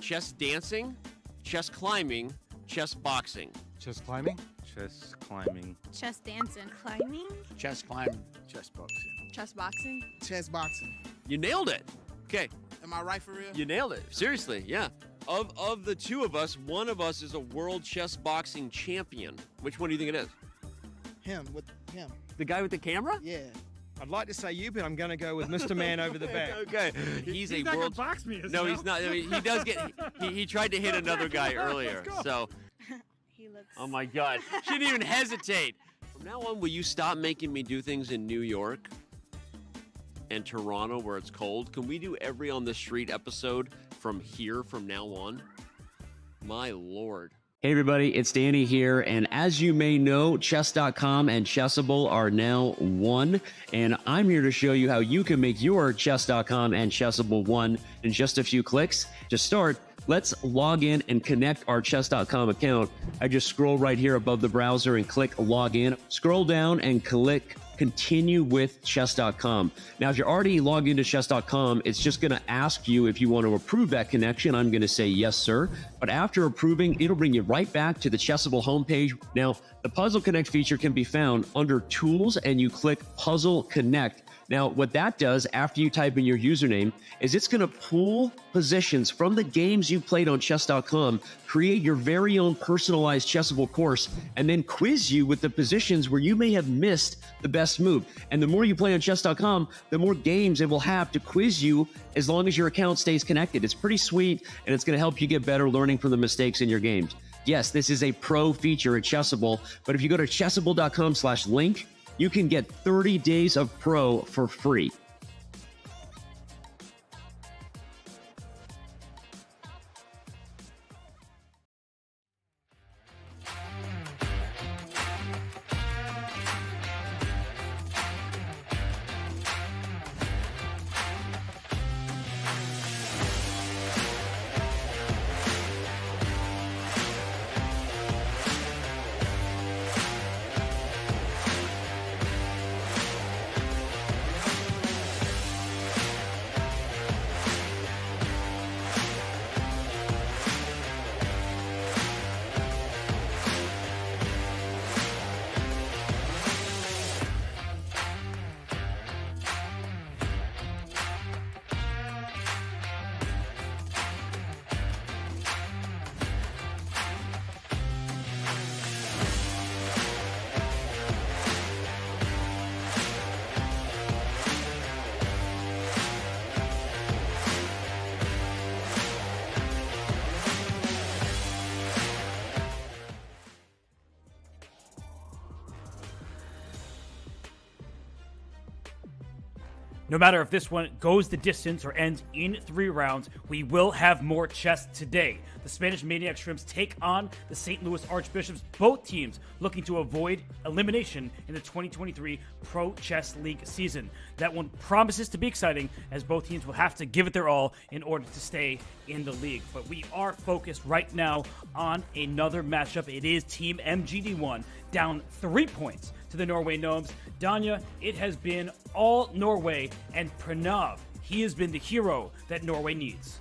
Chess dancing, chess climbing, chess boxing. Chess climbing? Chess climbing. Chess dancing. Climbing? Chess climbing. Chess boxing. Chess boxing? Chess boxing. You nailed it. Okay. Am I right for real? You nailed it. Seriously, yeah. Of the 2 of us, one of us is a world chess boxing champion. Which one do you think it is? Him, with him. The guy with the camera? Yeah. I'd like to say you, but I'm going to go with Mr. Man over the back. Okay. He's a not world. gonna box me. No, he's not. I mean, he does get. He tried to hit another guy earlier. So. He looks. Oh my God. She didn't even hesitate. From now on, will you stop making me do things in New York and Toronto where it's cold? Can we do every On the Street episode from here from now on? My Lord. Hey everybody, it's Danny here, and as you may know, Chess.com and Chessable are now one, and I'm here to show you how you can make your Chess.com and Chessable one in just a few clicks. To start, let's log in and connect our Chess.com account. I just scroll right here above the browser and click log in, scroll down and click continue with Chess.com. Now, if you're already logged into Chess.com, it's just going to ask you if you want to approve that connection. I'm going to say yes, sir. But after approving, it'll bring you right back to the Chessable homepage. Now, the Puzzle Connect feature can be found under Tools, and you click Puzzle Connect. Now, what that does after you type in your username is it's going to pull positions from the games you played on Chess.com, create your very own personalized Chessable course, and then quiz you with the positions where you may have missed the best move. And the more you play on Chess.com, the more games it will have to quiz you as long as your account stays connected. It's pretty sweet, and it's going to help you get better learning from the mistakes in your games. Yes, this is a pro feature at Chessable, but if you go to chessable.com/link, you can get 30 days of Pro for free. No matter if this one goes the distance or ends in 3 rounds, we will have more chess today. The Spanish Maniac Shrimps take on the St. Louis Archbishops, both teams looking to avoid elimination in the 2023 Pro Chess League season. That one promises to be exciting, as both teams will have to give it their all in order to stay in the league. But we are focused right now on another matchup. It is Team MGD1 down 3 points to the Norway Gnomes. Danya, it has been all Norway, and Pranav, he has been the hero that Norway needs.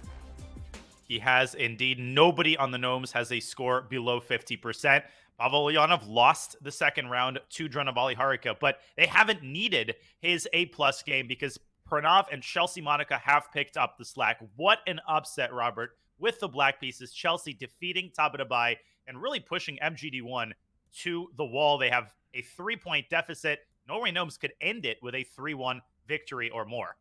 He has indeed. Nobody on the Gnomes has a score below 50%. Pavel Ulyanov lost the second round to Dranavali Harika, but they haven't needed his A-plus game because Pranav and Chelsea Monica have picked up the slack. What an upset, Robert, with the black pieces. Chelsea defeating Tabatabai and really pushing MGD1 to the wall. They have a 3-point deficit. Norway Gnomes could end it with a 3-1 victory or more.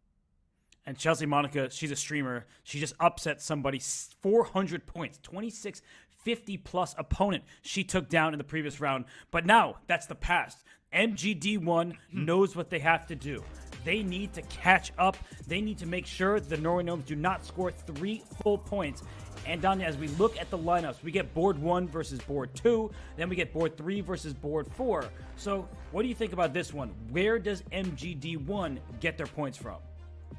And Chelsea Monica, she's a streamer. She just upset somebody 400 points, 2650 plus opponent she took down in the previous round. But now that's the past. MGD1 knows what they have to do. They need to catch up. They need to make sure the Norway Gnomes do not score 3 full points. And Danya, as we look at the lineups, we get board 1 versus board 2, then we get board 3 versus board 4. So what do you think about this one? Where does MGD1 get their points from?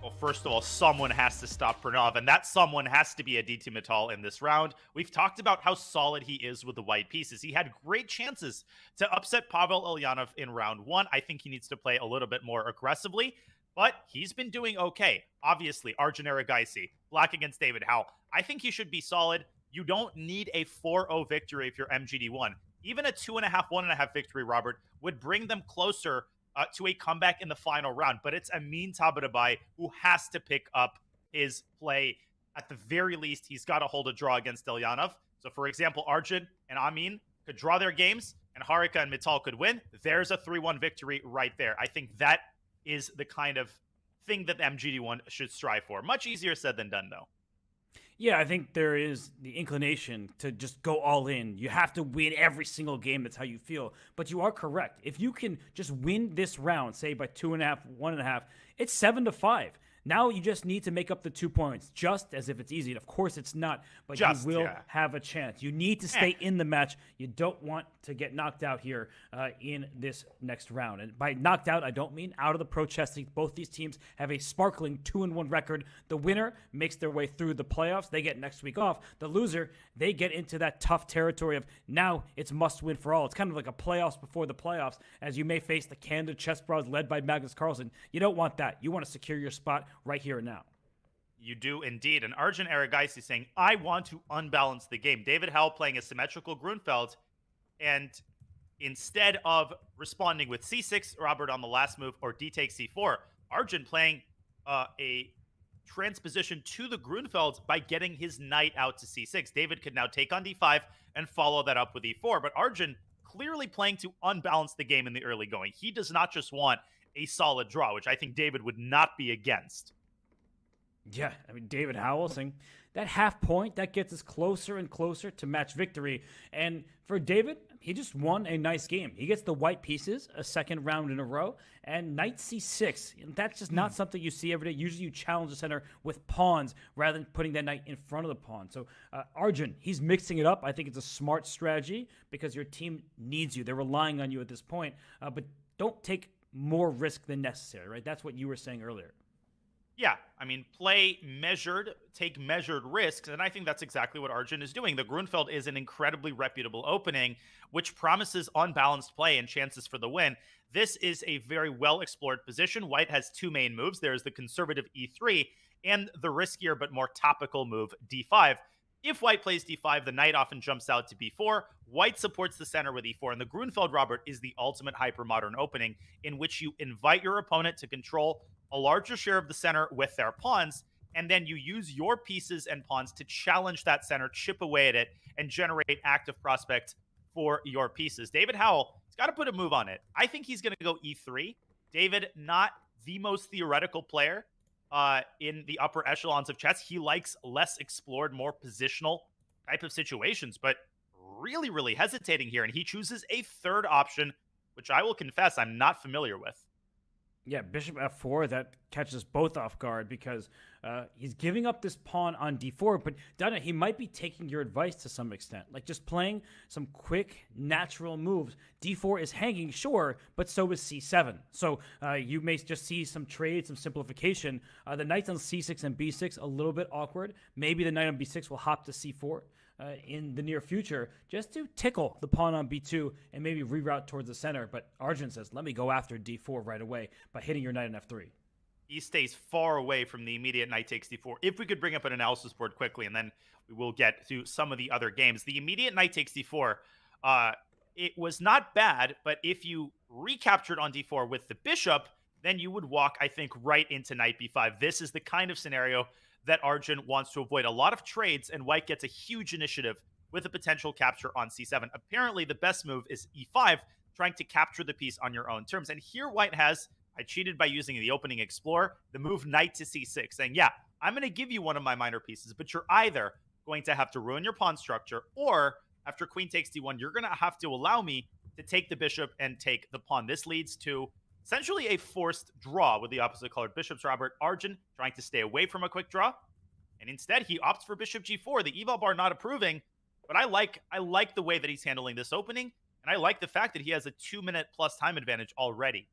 Well, first of all, someone has to stop Pranav, and that someone has to be Aditya Mittal in this round. We've talked about how solid he is with the white pieces. He had great chances to upset Pavel Ulyanov in round 1. I think he needs to play a little bit more aggressively, but he's been doing okay. Obviously, Arjun Erigaisi, black against David Howe. I think he should be solid. You don't need a 4-0 victory if you're MGD1. Even a 2.5, 1.5 victory, Robert, would bring them closer to a comeback in the final round. But it's Amin Tabatabai who has to pick up his play. At the very least, he's got to hold a draw against Ulyanov. So, for example, Arjun and Amin could draw their games, and Harika and Mittal could win. There's a 3-1 victory right there. I think that is the kind of thing that MGD1 should strive for. Much easier said than done, though. Yeah, I think there is the inclination to just go all in. You have to win every single game. That's how you feel. But you are correct. If you can just win this round, say by 2.5, 1.5, it's 7-5. Now you just need to make up the 2 points, just as if it's easy. And of course it's not, but you will have a chance. You need to stay in the match. You don't want to get knocked out here in this next round. And by knocked out, I don't mean out of the Pro Chess League. Both these teams have a sparkling 2-1 record. The winner makes their way through the playoffs. They get next week off. The loser, they get into that tough territory of now it's must win for all. It's kind of like a playoffs before the playoffs, as you may face the Canada Chess Bros led by Magnus Carlsen. You don't want that. You want to secure your spot right here and now. You do indeed. And Arjun Erigaisi saying, I want to unbalance the game. David Howe playing a symmetrical Grunfeld, and instead of responding with C6, Robert on the last move, or D takes C4, Arjun playing a transposition to the Grunfeld by getting his knight out to c6. David could now take on d5 and follow that up with e4, but Arjun clearly playing to unbalance the game in the early going. He does not just want a solid draw, which I think David would not be against. Yeah, I mean, David Howell saying that half point, that gets us closer and closer to match victory. And for David, he just won a nice game. He gets the white pieces a second round in a row, and knight c6. And that's just not something you see every day. Usually you challenge the center with pawns rather than putting that knight in front of the pawn. So Arjun, he's mixing it up. I think it's a smart strategy because your team needs you. They're relying on you at this point. But don't take more risk than necessary, right? That's what you were saying earlier. Yeah, I mean, play measured, take measured risks, and I think that's exactly what Arjun is doing. The Grunfeld is an incredibly reputable opening, which promises unbalanced play and chances for the win. This is a very well-explored position. White has two main moves. There's the conservative e3 and the riskier but more topical move d5. If White plays d5, the knight often jumps out to b4. White supports the center with e4, and the Grunfeld, Robert, is the ultimate hyper-modern opening in which you invite your opponent to control a larger share of the center with their pawns, and then you use your pieces and pawns to challenge that center, chip away at it, and generate active prospect for your pieces. David Howell has got to put a move on it. I think he's going to go e3. David, not the most theoretical player in the upper echelons of chess. He likes less explored, more positional type of situations, but really, really hesitating here, and he chooses a third option, which I will confess I'm not familiar with. Yeah, bishop f4, that catches both off guard because he's giving up this pawn on d4, but Donna, he might be taking your advice to some extent, like just playing some quick, natural moves. d4 is hanging, sure, but so is c7. So you may just see some trade, some simplification. The knights on c6 and b6, a little bit awkward. Maybe the knight on b6 will hop to c4. In the near future, just to tickle the pawn on b2 and maybe reroute towards the center. But Arjun says, let me go after d4 right away by hitting your knight on f3. He stays far away from the immediate knight takes d4. If we could bring up an analysis board quickly, and then we will get to some of the other games. The immediate knight takes d4, it was not bad, but if you recaptured on d4 with the bishop, then you would walk, I think, right into knight b5. This is the kind of scenario that Arjun wants to avoid. A lot of trades, and White gets a huge initiative with a potential capture on c7. Apparently, the best move is e5, trying to capture the piece on your own terms. And here White has, I cheated by using the opening explorer, the move knight to c6, saying, yeah, I'm going to give you one of my minor pieces, but you're either going to have to ruin your pawn structure, or after queen takes d1, you're going to have to allow me to take the bishop and take the pawn. This leads to essentially a forced draw with the opposite colored bishops, Robert. Arjun trying to stay away from a quick draw, and instead he opts for bishop g4. The eval bar not approving, but I like the way that he's handling this opening, and I like the fact that he has a 2-minute plus time advantage already.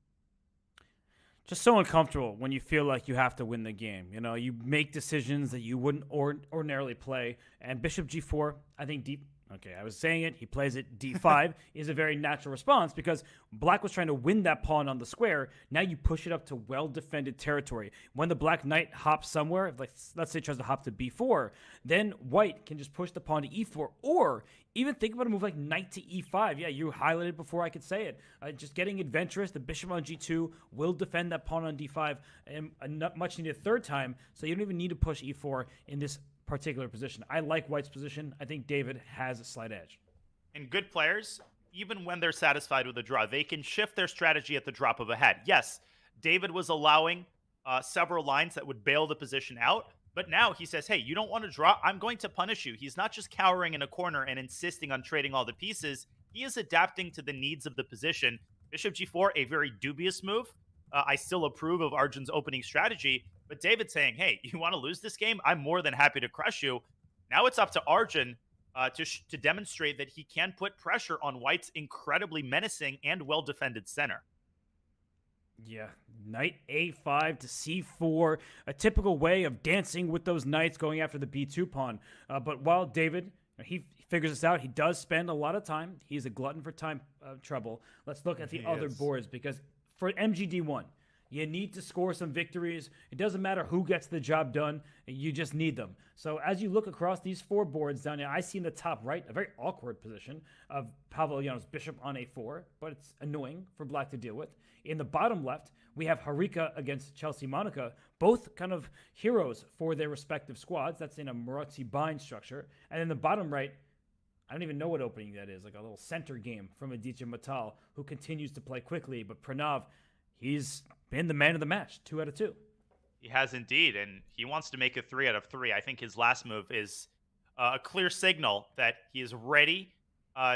Just so uncomfortable when you feel like you have to win the game. You know, you make decisions that you wouldn't ordinarily play, and bishop g4, I think Okay, I was saying it. He plays it d5 is a very natural response because black was trying to win that pawn on the square. Now you push it up to well-defended territory. When the black knight hops somewhere, like let's say tries to hop to b4, then white can just push the pawn to e4, or even think about a move like knight to e5. Yeah, you highlighted before I could say it. Just getting adventurous. The bishop on g2 will defend that pawn on d5 and a much needed third time, so you don't even need to push e4 in this particular position. I like White's position. I think David has a slight edge. And good players, even when they're satisfied with a draw, they can shift their strategy at the drop of a hat. Yes, David was allowing several lines that would bail the position out, but now he says, hey, you don't want to draw? I'm going to punish you. He's not just cowering in a corner and insisting on trading all the pieces. He is adapting to the needs of the position. Bishop g4, a very dubious move. I still approve of Arjun's opening strategy, but David's saying, hey, you want to lose this game? I'm more than happy to crush you. Now it's up to Arjun to demonstrate that he can put pressure on White's incredibly menacing and well-defended center. Yeah, knight a5 to c4, a typical way of dancing with those knights going after the b2 pawn. But while David, he figures this out, he does spend a lot of time. He's a glutton for time trouble. Let's look at the other boards, because for MGD1, You need to score some victories. It doesn't matter who gets the job done. You just need them. So as you look across these 4 boards down here, I see in the top right a very awkward position of Pavlyon's bishop on a4, but it's annoying for black to deal with. In the bottom left, we have Harika against Chelsea Monica, both kind of heroes for their respective squads. That's in a Marazzi bind structure. And in the bottom right, I don't even know what opening that is, like a little center game from Aditya Mittal, who continues to play quickly. But Pranav, he's been the man of the match, 2 out of 2. He has indeed, and he wants to make it 3 out of 3. I think his last move is a clear signal that he is ready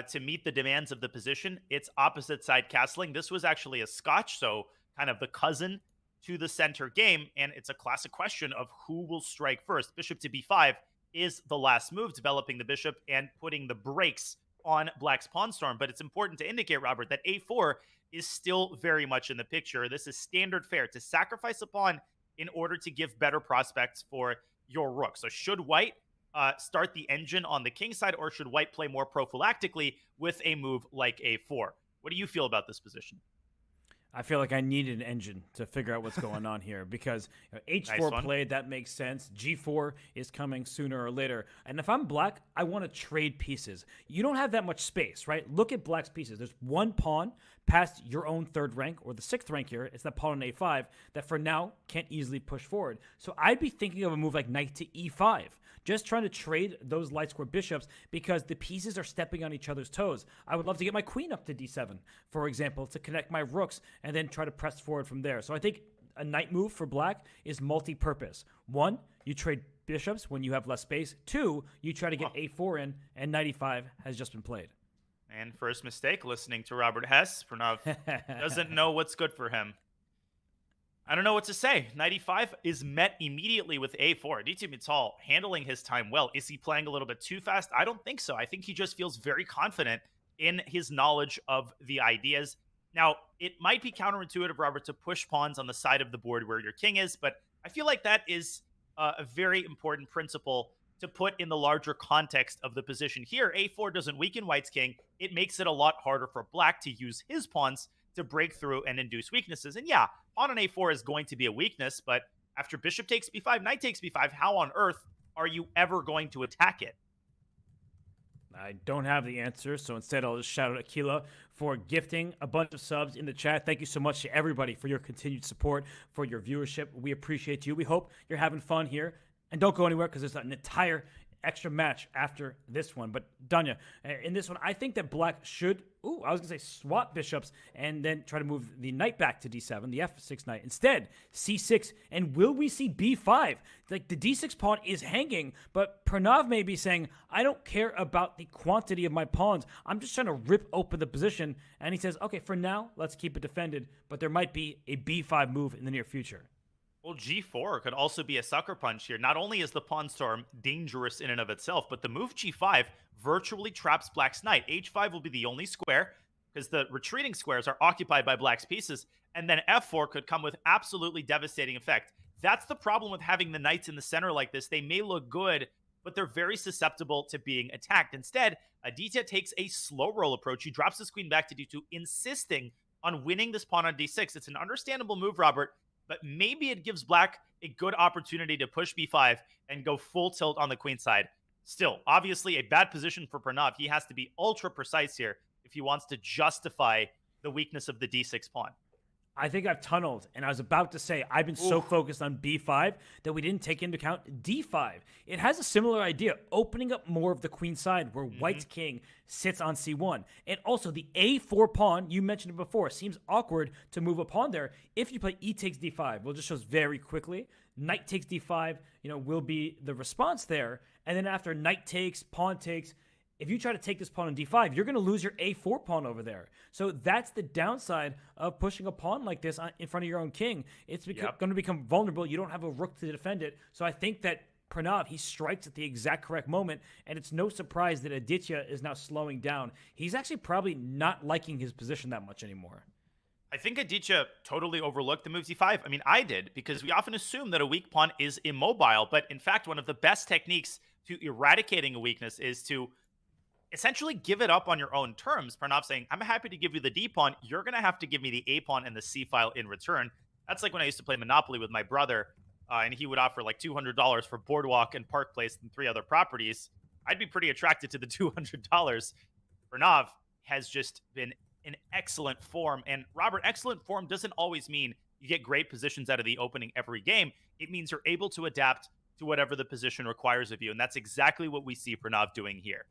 to meet the demands of the position. It's opposite side castling. This was actually a Scotch, so kind of the cousin to the center game, and it's a classic question of who will strike first. Bishop to b5 is the last move, developing the bishop and putting the brakes on black's pawn storm. But it's important to indicate, Robert, that a4 is still very much in the picture. This is standard fare to sacrifice a pawn in order to give better prospects for your rook. So should white start the engine on the king side, or should white play more prophylactically with a move like a4? What do you feel about this position? I feel like I need an engine to figure out what's going on here because h4 Nice played, that makes sense. g4 is coming sooner or later. And if I'm black, I want to trade pieces. You don't have that much space, right? Look at black's pieces. There's one pawn past your own 3rd rank or the 6th rank here. It's that pawn on a5 that for now can't easily push forward. So I'd be thinking of a move like knight to e5. Just trying to trade those light square bishops because the pieces are stepping on each other's toes. I would love to get my queen up to d7, for example, to connect my rooks and then try to press forward from there. So I think a knight move for black is multi-purpose. 1, you trade bishops when you have less space. 2, you try to get a4 in, and knight e5 has just been played. And first mistake, listening to Robert Hess. Pranav doesn't know what's good for him. I don't know what to say. Knight e5 is met immediately with a4. Aditya Mittal handling his time well. Is he playing a little bit too fast? I don't think so. I think he just feels very confident in his knowledge of the ideas. Now, it might be counterintuitive, Robert, to push pawns on the side of the board where your king is, but I feel like that is a very important principle to put in the larger context of the position here. a4 doesn't weaken white's king. It makes it a lot harder for black to use his pawns to break through and induce weaknesses. And yeah, pawn on a4 is going to be a weakness, but after bishop takes b5, knight takes b5, how on earth are you ever going to attack it? I don't have the answer, so instead I'll just shout out Akila for gifting a bunch of subs in the chat. Thank you so much to everybody for your continued support, for your viewership. We appreciate you. We hope you're having fun here. And don't go anywhere because there's an entire extra match after this one. But Danya, in this one, I think that black should, I was going to say swap bishops and then try to move the knight back to d7, the f6 knight. Instead, c6, and will we see b5? Like the d6 pawn is hanging, but Pranav may be saying, I don't care about the quantity of my pawns. I'm just trying to rip open the position. And he says, okay, for now, let's keep it defended, but there might be a b5 move in the near future. Well, g4 could also be a sucker punch here. Not only is the pawn storm dangerous in and of itself, but the move g5 virtually traps black's knight. h5 will be the only square because the retreating squares are occupied by black's pieces, and then f4 could come with absolutely devastating effect. That's the problem with having the knights in the center like this. They may look good, but they're very susceptible to being attacked. Instead, Aditya takes a slow roll approach. He drops his queen back to d2, insisting on winning this pawn on d6. It's an understandable move, Robert, but maybe it gives black a good opportunity to push b5 and go full tilt on the queen side. Still, obviously a bad position for Pranav. He has to be ultra precise here if he wants to justify the weakness of the d6 pawn. I think I've tunneled, and I was about to say I've been so focused on b5 that we didn't take into account d5. It has a similar idea, opening up more of the queen side where white's king sits on c1. And also the a4 pawn, you mentioned it before, seems awkward to move a pawn there. If you play e takes d5, well, it just shows very quickly. Knight takes d5, will be the response there. And then after knight takes, pawn takes, if you try to take this pawn on d5, you're going to lose your a4 pawn over there. So that's the downside of pushing a pawn like this in front of your own king. It's going to become vulnerable. You don't have a rook to defend it. So I think that Pranav, he strikes at the exact correct moment, and it's no surprise that Aditya is now slowing down. He's actually probably not liking his position that much anymore. I think Aditya totally overlooked the move d5. I mean, I did, because we often assume that a weak pawn is immobile. But in fact, one of the best techniques to eradicating a weakness is to essentially give it up on your own terms. Pranav saying, I'm happy to give you the d pawn. You're going to have to give me the a pawn and the c file in return. That's like when I used to play Monopoly with my brother, and he would offer like $200 for Boardwalk and Park Place and 3 other properties. I'd be pretty attracted to the $200. Pranav has just been in excellent form. And Robert, excellent form doesn't always mean you get great positions out of the opening every game. It means you're able to adapt to whatever the position requires of you. And that's exactly what we see Pranav doing here.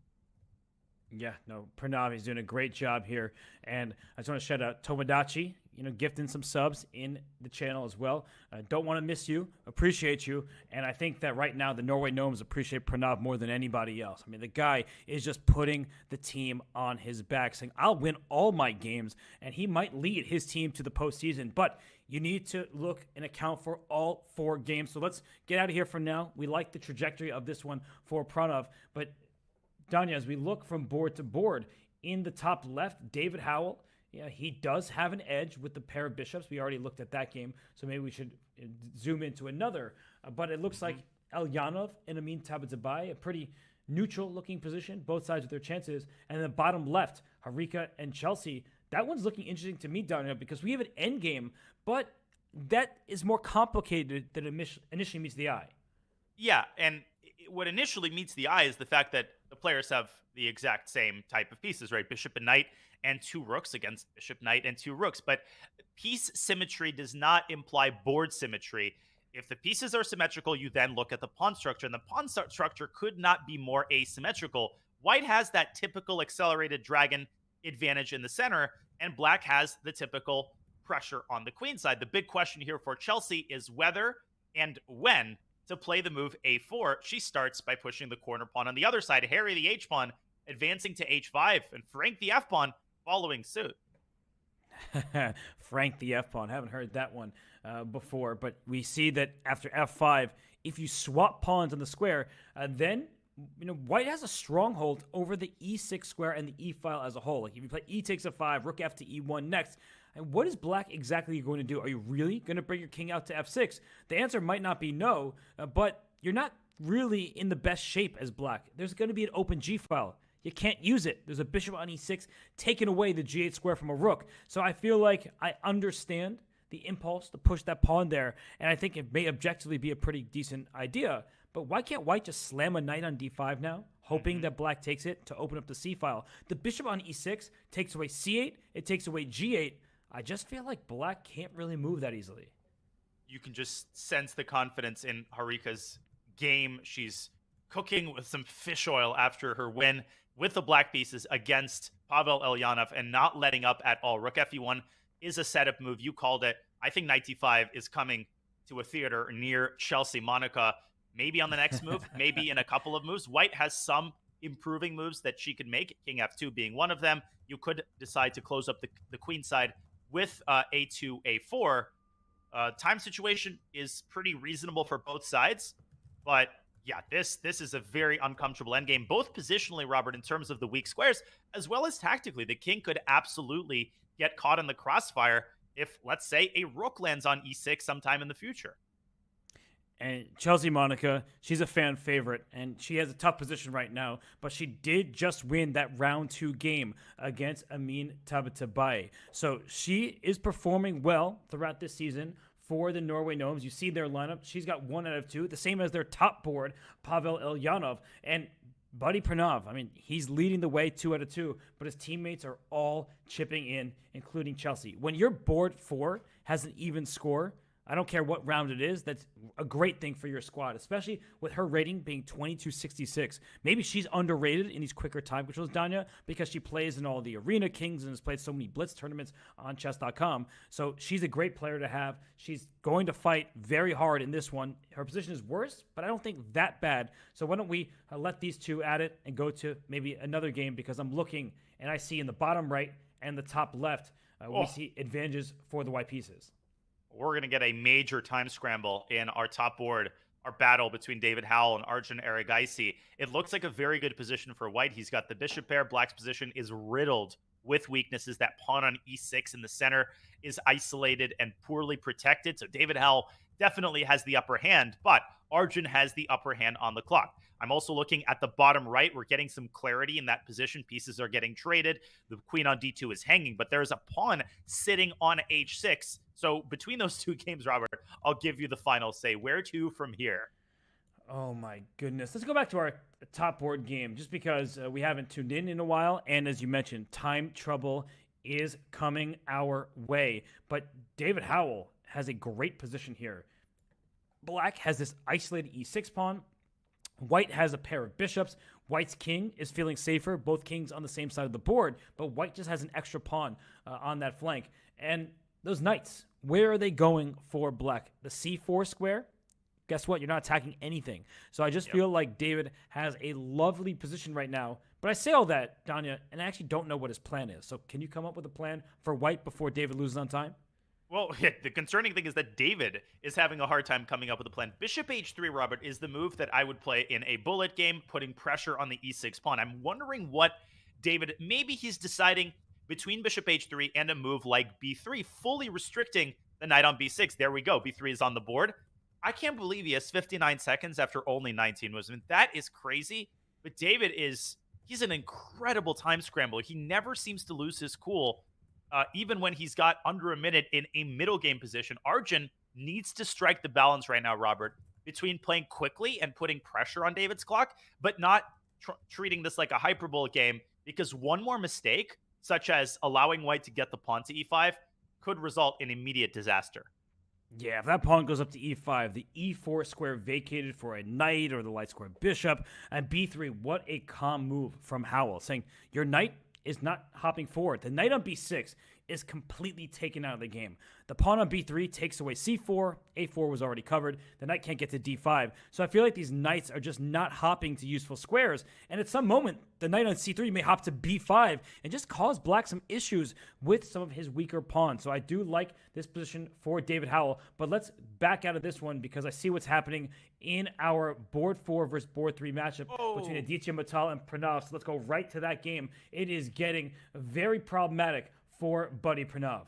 Yeah, no, Pranav is doing a great job here. And I just want to shout out Tomodachi, gifting some subs in the channel as well. Don't want to miss you. Appreciate you. And I think that right now the Norway Gnomes appreciate Pranav more than anybody else. I mean, the guy is just putting the team on his back, saying, I'll win all my games, and he might lead his team to the postseason. But you need to look and account for all 4 games. So let's get out of here for now. We like the trajectory of this one for Pranav. But Danya, as we look from board to board, in the top left, David Howell, he does have an edge with the pair of bishops. We already looked at that game, so maybe we should zoom into another. But it looks like Elyanov and Amin Tabatabai, a pretty neutral-looking position, both sides with their chances. And then the bottom left, Harika and Chelsea. That one's looking interesting to me, Danya, because we have an end game, but that is more complicated than initially meets the eye. Yeah, and what initially meets the eye is the fact that the players have the exact same type of pieces, right? Bishop and knight and 2 rooks against bishop, knight, and 2 rooks. But piece symmetry does not imply board symmetry. If the pieces are symmetrical, you then look at the pawn structure, and the pawn structure could not be more asymmetrical. White has that typical accelerated dragon advantage in the center, and black has the typical pressure on the queen side. The big question here for Chelsea is whether and when to play the move a4. She starts by pushing the corner pawn on the other side, Harry the h-pawn, advancing to h5, and Frank the f-pawn following suit. Frank the f-pawn. Haven't heard that one before, but we see that after f5, if you swap pawns on the square, then White has a stronghold over the e6 square and the e-file as a whole. Like if you play e takes f5, rook f to e1 next, and what is black exactly going to do? Are you really going to bring your king out to f6? The answer might not be no, but you're not really in the best shape as black. There's going to be an open g-file. You can't use it. There's a bishop on e6 taking away the g8 square from a rook. So I feel like I understand the impulse to push that pawn there, and I think it may objectively be a pretty decent idea. But why can't White just slam a knight on d5 now, hoping that black takes it to open up the c-file? The bishop on e6 takes away c8, it takes away g8. I just feel like black can't really move that easily. You can just sense the confidence in Harika's game. She's cooking with some fish oil after her win with the black pieces against Pavel Elyanov and not letting up at all. Rook fe1 is a setup move. You called it. I think knight d5 is coming to a theater near Chelsea. Monica, maybe on the next move, maybe in a couple of moves. White has some improving moves that she could make, king f2 being one of them. You could decide to close up the queen side with a2, a4. Time situation is pretty reasonable for both sides. But yeah, this is a very uncomfortable endgame, both positionally, Robert, in terms of the weak squares, as well as tactically. The king could absolutely get caught in the crossfire if, let's say, a rook lands on e6 sometime in the future. And Chelsea Monica, she's a fan favorite, and she has a tough position right now, but she did just win that round 2 game against Amin Tabatabai. So she is performing well throughout this season for the Norway Gnomes. You see their lineup. She's got 1 out of 2, the same as their top board, Pavel Elyanov. And Buddy Pranav, I mean, he's leading the way 2 out of 2, but his teammates are all chipping in, including Chelsea. When your board 4 has an even score, I don't care what round it is, that's a great thing for your squad, especially with her rating being 2266. Maybe she's underrated in these quicker time controls, Danya, because she plays in all the Arena Kings and has played so many Blitz tournaments on Chess.com. So she's a great player to have. She's going to fight very hard in this one. Her position is worse, but I don't think that bad. So why don't we let these two at it and go to maybe another game, because I'm looking and I see in the bottom right and the top left, we see advantages for the white pieces. We're going to get a major time scramble in our top board, our battle between David Howell and Arjun Erigaisi. It looks like a very good position for White. He's got the bishop pair. Black's position is riddled with weaknesses. That pawn on e6 in the center is isolated and poorly protected. So David Howell definitely has the upper hand, but Arjun has the upper hand on the clock. I'm also looking at the bottom right. We're getting some clarity in that position. Pieces are getting traded. The queen on d2 is hanging, but there's a pawn sitting on h6 So between those two games, Robert, I'll give you the final say. Where to from here? Oh my goodness. Let's go back to our top board game just because we haven't tuned in a while. And as you mentioned, time trouble is coming our way. But David Howell has a great position here. Black has this isolated e6 pawn. White has a pair of bishops. White's king is feeling safer. Both kings on the same side of the board. But White just has an extra pawn on that flank. And those knights, where are they going for Black? The c4 square? Guess what? You're not attacking anything. So I just feel like David has a lovely position right now. But I say all that, Danya, and I actually don't know what his plan is. So can you come up with a plan for White before David loses on time? Well, the concerning thing is that David is having a hard time coming up with a plan. Bishop h3, Robert, is the move that I would play in a bullet game, putting pressure on the e6 pawn. I'm wondering what David, maybe he's deciding between bishop h3 and a move like b3, fully restricting the knight on b6. There we go. b3 is on the board. I can't believe he has 59 seconds after only 19 moves. I mean, that is crazy. But David he's an incredible time scrambler. He never seems to lose his cool. Even when he's got under a minute in a middle game position. Arjun needs to strike the balance right now, Robert, between playing quickly and putting pressure on David's clock, but not treating this like a hyperbole game, because one more mistake, such as allowing White to get the pawn to e5, could result in immediate disaster. Yeah, if that pawn goes up to e5, the e4 square vacated for a knight or the light square bishop, and b3, what a calm move from Howell, saying your knight is not hopping forward. The knight on b6 is completely taken out of the game. The pawn on b3 takes away c4. a4 was already covered. The knight can't get to d5. So I feel like these knights are just not hopping to useful squares. And at some moment, the knight on c3 may hop to b5 and just cause Black some issues with some of his weaker pawns. So I do like this position for David Howell. But let's back out of this one because I see what's happening in our board 4 versus board 3 matchup between Aditya Mittal and Pranav. So let's go right to that game. It is getting very problematic for Buddy Pranav.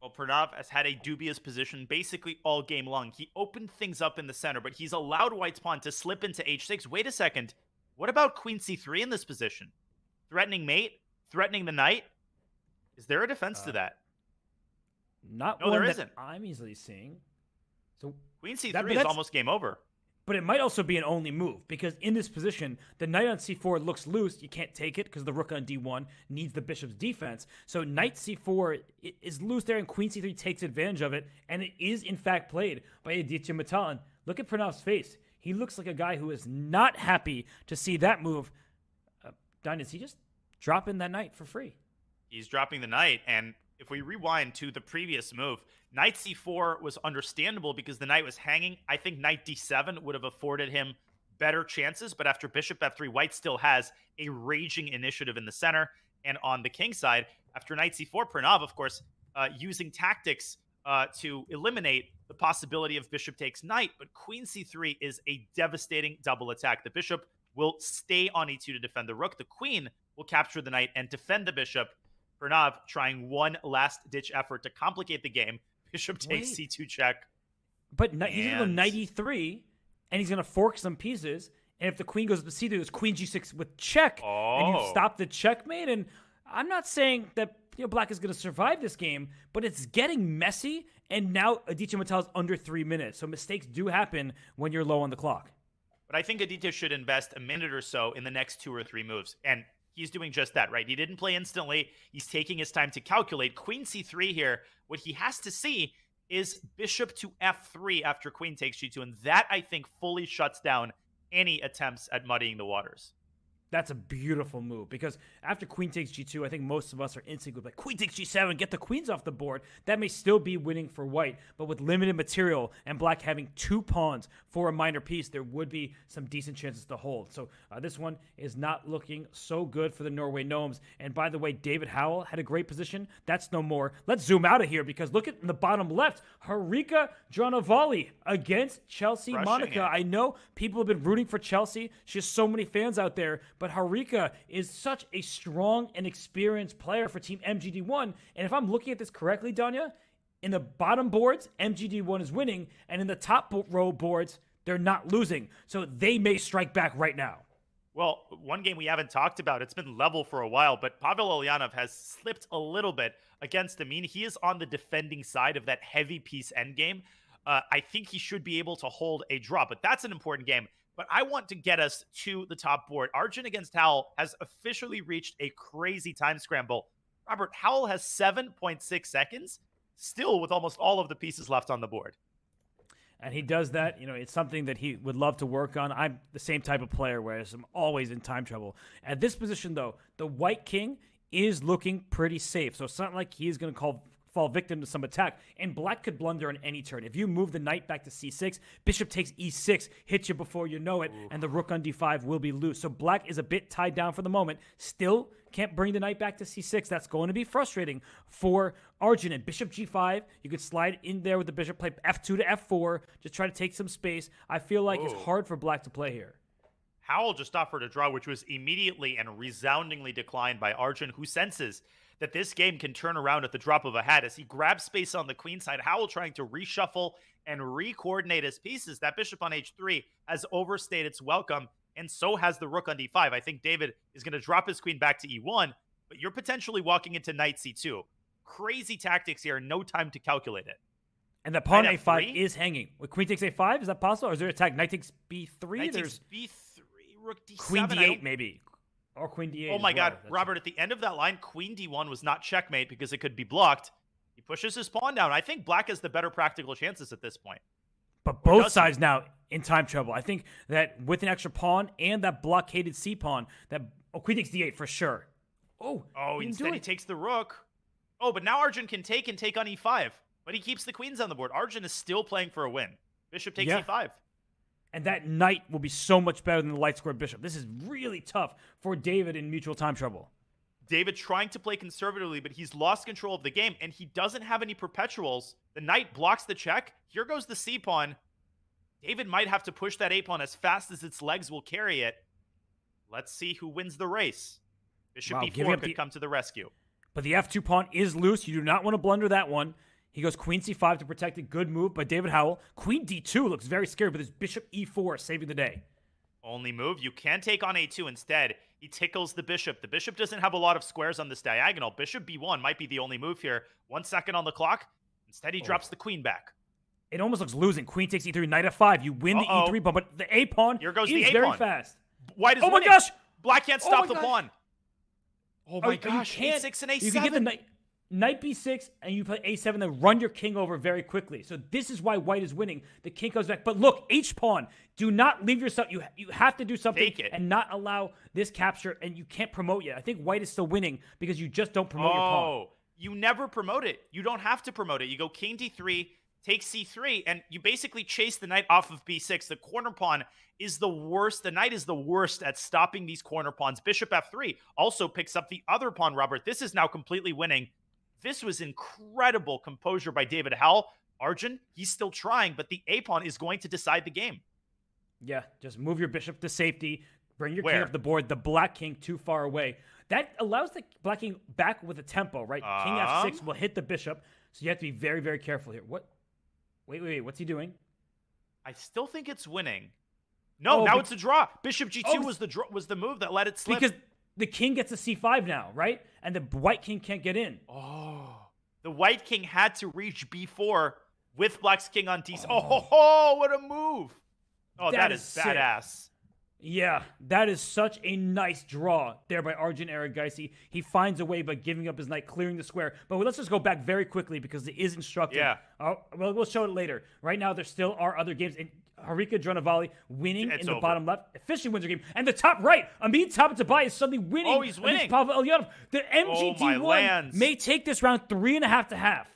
Well, Pranav has had a dubious position basically all game long. He opened things up in the center, but he's allowed White's pawn to slip into h6. Wait a second. What about queen c3 in this position? Threatening mate? Threatening the knight? Is there a defense to that? No, there one isn't. that I'm easily seeing. So Queen c3 is almost game over. But it might also be an only move because in this position, the knight on c4 looks loose. You can't take it because the rook on d1 needs the bishop's defense. So knight c4 is loose there and queen c3 takes advantage of it. And it is, in fact, played by Aditya Mittal. And look at Pranav's face. He looks like a guy who is not happy to see that move. Don, is he just dropping that knight for free? He's dropping the knight, and if we rewind to the previous move, knight c4 was understandable because the knight was hanging. I think knight d7 would have afforded him better chances, but after bishop f3, White still has a raging initiative in the center. And on the king side, after knight c4, Pranav, of course, using tactics to eliminate the possibility of bishop takes knight, but queen c3 is a devastating double attack. The bishop will stay on e2 to defend the rook. The queen will capture the knight and defend the bishop. Pranav trying one last-ditch effort to complicate the game. Bishop takes c2 check. But he's going to go knight e3, and he's going to fork some pieces. And if the queen goes to c3, there's queen g6 with check. And you stop the checkmate. And I'm not saying that Black is going to survive this game, but it's getting messy. And now Aditya Mittal is under 3 minutes. So mistakes do happen when you're low on the clock. But I think Aditya should invest a minute or so in the next 2 or 3 moves. And he's doing just that, right? He didn't play instantly. He's taking his time to calculate. Queen c3 here, what he has to see is bishop to f3 after queen takes g2. And that, I think, fully shuts down any attempts at muddying the waters. That's a beautiful move because after queen takes g2, I think most of us are instantly like, queen takes g7, get the queens off the board. That may still be winning for White, but with limited material and Black having 2 pawns for a minor piece, there would be some decent chances to hold. So this one is not looking so good for the Norway Gnomes. And by the way, David Howell had a great position. That's no more. Let's zoom out of here because look at in the bottom left, Harika Dranavali against Chelsea Monica. I know people have been rooting for Chelsea. She has so many fans out there. But Harika is such a strong and experienced player for Team MGD1. And if I'm looking at this correctly, Danya, in the bottom boards, MGD1 is winning. And in the top row boards, they're not losing. So they may strike back right now. Well, one game we haven't talked about, it's been level for a while, but Pavel Ulyanov has slipped a little bit against Amin. He is on the defending side of that heavy piece endgame. I think he should be able to hold a draw, but that's an important game. But I want to get us to the top board. Arjun against Howell has officially reached a crazy time scramble. Robert, Howell has 7.6 seconds, still with almost all of the pieces left on the board. And he does that, it's something that he would love to work on. I'm the same type of player, whereas I'm always in time trouble. At this position, though, the white king is looking pretty safe. So it's not like he's going to fall victim to some attack. And black could blunder on any turn. If you move the knight back to c6, bishop takes e6, hits you before you know it, and the rook on d5 will be loose. So black is a bit tied down for the moment. Still can't bring the knight back to c6. That's going to be frustrating for Arjun. And bishop g5, you could slide in there with the bishop, play f2 to f4, just try to take some space. I feel like it's hard for black to play here. Howell just offered a draw, which was immediately and resoundingly declined by Arjun, who senses that this game can turn around at the drop of a hat. As he grabs space on the queen side, Howell trying to reshuffle and re-coordinate his pieces. That bishop on h3 has overstayed its welcome, and so has the rook on d5. I think David is going to drop his queen back to e1, but you're potentially walking into knight c2. Crazy tactics here, no time to calculate it. And the pawn Knight a5 f3? is hanging. With queen takes a5, is that possible? Or is there an attack? Knight takes b3? Knight There's takes b3, rook d7. queen I d8 don't- maybe. Or queen d8. Oh as my well. God, That's- Robert, at the end of that line, queen d1 was not checkmate because it could be blocked. He pushes his pawn down. I think black has the better practical chances at this point. But both does sides now in time trouble. I think that with an extra pawn and that blockaded c pawn, queen takes d8 for sure. Oh, he didn't do Instead he it. takes the rook. Oh, but now Arjun can take on e5. But he keeps the queens on the board. Arjun is still playing for a win. Bishop takes Yeah. e5. And that knight will be so much better than the light square bishop. This is really tough for David in mutual time trouble. David trying to play conservatively, but he's lost control of the game, and he doesn't have any perpetuals. The knight blocks the check. Here goes the c pawn. David might have to push that a pawn as fast as its legs will carry it. Let's see who wins the race. Bishop Wow, giving e4 up could come to the rescue. But the f2 pawn is loose. You do not want to blunder that one. He goes queen c5 to protect it. Good move by David Howell. Queen d2 looks very scary, but his bishop e4 saving the day. Only move. You can take on a2 instead. He tickles the bishop. The bishop doesn't have a lot of squares on this diagonal. Bishop b1 might be the only move here. 1 second on the clock. Instead, he drops the queen back. It almost looks losing. Queen takes e3, knight f5. You win the e3 pawn, but the a pawn Here goes is the a very pawn. fast. White is Oh my winning. gosh! Black can't Oh stop my the gosh. pawn. Oh my gosh. You can't. a6 and a7. You can get the knight b6 and you play a7, then run your king over very quickly. So this is why white is winning. The king comes back. But look, h pawn. Do not leave yourself. You have to do something Take it. and not allow this capture. And you can't promote yet. I think white is still winning because you just don't promote your pawn. You never promote it. You don't have to promote it. You go king d3, take c3, and you basically chase the knight off of b6. The corner pawn is the worst. The knight is the worst at stopping these corner pawns. Bishop f3 also picks up the other pawn, Robert. This is now completely winning. This was incredible composure by David Howell. Arjun, he's still trying, but the a pawn is going to decide the game. Yeah, just move your bishop to safety. Bring your king Where? up the board. The black king too far away. That allows the black king back with a tempo, right? King f6 will hit the bishop, so you have to be very, very careful here. What? Wait. What's he doing? I still think it's winning. No, Oh, now but- it's a draw. Bishop g2 Oh, was the move that let it slip. Because the king gets a c5 now, right? And the white king can't get in. The white king had to reach b4 with black's king on d6. Oh, what a move. Oh, that is sick. badass. Yeah, that is such a nice draw there by Arjun Erigaisi. He finds a way by giving up his knight, clearing the square. But let's just go back very quickly because it is instructive. Yeah. Well, we'll show it later. Right now, there still are other games. And Harika Dronavalli winning It's in the over. bottom left, officially wins the game. And the top right, Amin Tabatabai is suddenly winning. Oh, he's winning. against Pavel Ulyanov. The my MGD1 lands. may take this round 3.5 to half.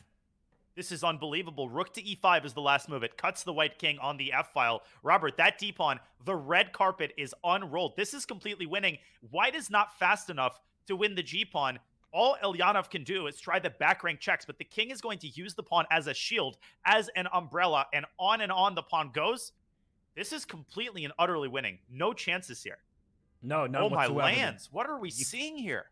This is unbelievable. Rook to e5 is the last move. It cuts the white king on the f-file. Robert, that d-pawn, the red carpet is unrolled. This is completely winning. White is not fast enough to win the g-pawn. All Ulyanov can do is try the back rank checks, but the king is going to use the pawn as a shield, as an umbrella, and on the pawn goes. This is completely and utterly winning. No chances here. No, Oh, my whatsoever. lands. What are we seeing here?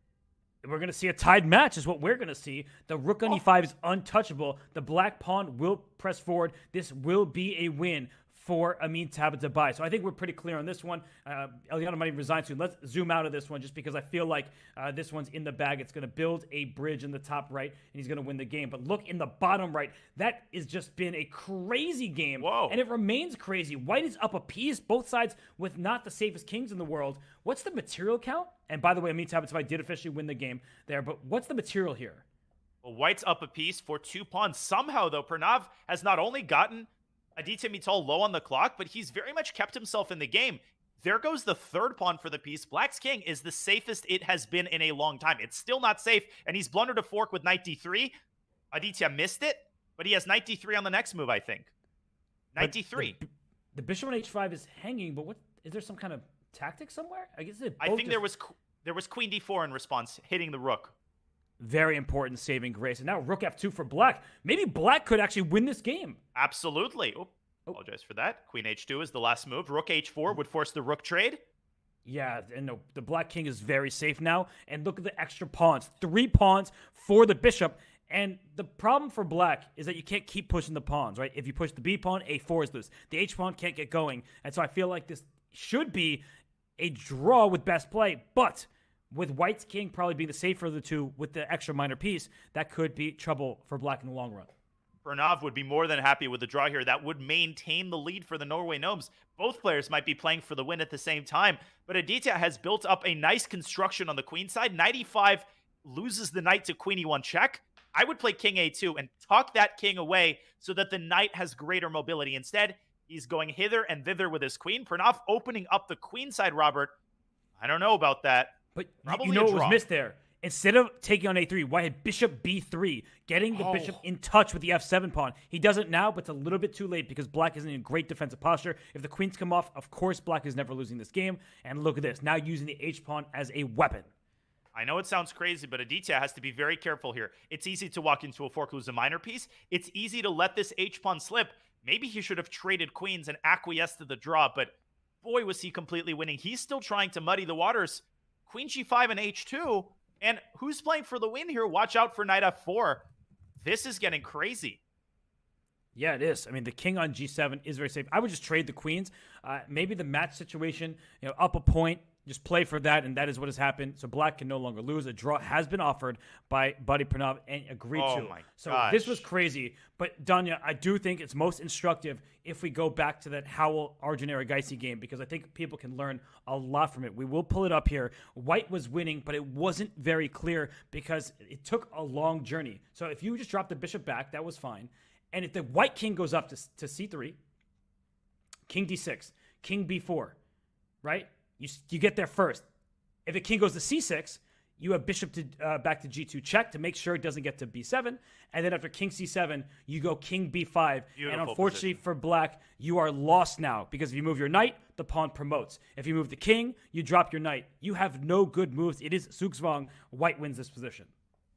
We're going to see a tied match is what we're going to see. The rook on e5 is untouchable. The black pawn will press forward. This will be a win for Amin Tabatabai. So I think we're pretty clear on this one. Eliana might even resign soon. Let's zoom out of this one just because I feel like this one's in the bag. It's going to build a bridge in the top right, and he's going to win the game. But look in the bottom right. That has just been a crazy game. Whoa. And it remains crazy. White is up a piece, both sides with not the safest kings in the world. What's the material count? And by the way, Amin Tabatabai did officially win the game there. But what's the material here? Well, White's up a piece for 2 pawns. Somehow, though, Pranav has not only gotten Aditya Mittal low on the clock, but he's very much kept himself in the game. There goes the 3rd pawn for the piece. Black's king is the safest it has been in a long time. It's still not safe, and he's blundered a fork with knight d3. Aditya missed it, but he has knight d3 on the next move, I think. Knight d3. The bishop on h5 is hanging, but what is there some kind of tactic somewhere? I guess I think there was queen d4 in response, hitting the rook. Very important saving grace. And now rook f2 for black. Maybe black could actually win this game. Absolutely. Oh, apologize for that. Queen h2 is the last move. Rook h4 would force the rook trade. Yeah, and no, the black king is very safe now. And look at the extra pawns. 3 pawns for the bishop. And the problem for black is that you can't keep pushing the pawns, right? If you push the b pawn, a4 is loose. The h pawn can't get going. And so I feel like this should be a draw with best play. But with white's king probably being the safer of the two with the extra minor piece, that could be trouble for black in the long run. Pranav would be more than happy with the draw here. That would maintain the lead for the Norway Gnomes. Both players might be playing for the win at the same time, but Aditya has built up a nice construction on the queen side. Knight e5 loses the knight to queen e1 check. I would play king a2 and tuck that king away so that the knight has greater mobility. Instead, he's going hither and thither with his queen. Pranav opening up the queen side, Robert. I don't know about that. But Probably you know a what draw. was missed there? Instead of taking on a3, White had bishop b3, getting the bishop in touch with the f7 pawn. He does it now, but it's a little bit too late because black isn't in great defensive posture. If the queens come off, of course, black is never losing this game. And look at this, now using the h-pawn as a weapon. I know it sounds crazy, but Aditya has to be very careful here. It's easy to walk into a fork, lose a minor piece. It's easy to let this h-pawn slip. Maybe he should have traded queens and acquiesced to the draw, but boy, was he completely winning. He's still trying to muddy the waters. Queen g5 and h2. And who's playing for the win here? Watch out for knight f4. This is getting crazy. Yeah, it is. I mean, the king on g7 is very safe. I would just trade the queens. Maybe the match situation, up a point, just play for that, and that is what has happened. So black can no longer lose. A draw has been offered by Buddy Pranav and agreed to. My so gosh. this was crazy. But, Danya, I do think it's most instructive if we go back to that Howell Arjun Erigaisi game because I think people can learn a lot from it. We will pull it up here. White was winning, but it wasn't very clear because it took a long journey. So if you just drop the bishop back, that was fine. And if the white king goes up to c3, king d6, king b4, right? You get there first. If the king goes to c6, you have bishop to back to g2 check to make sure it doesn't get to b7. And then after king c7, you go king b5. Beautiful and unfortunately position. for black, you are lost now because if you move your knight, the pawn promotes. If you move the king, you drop your knight. You have no good moves. It is Zugzwang. White wins this position.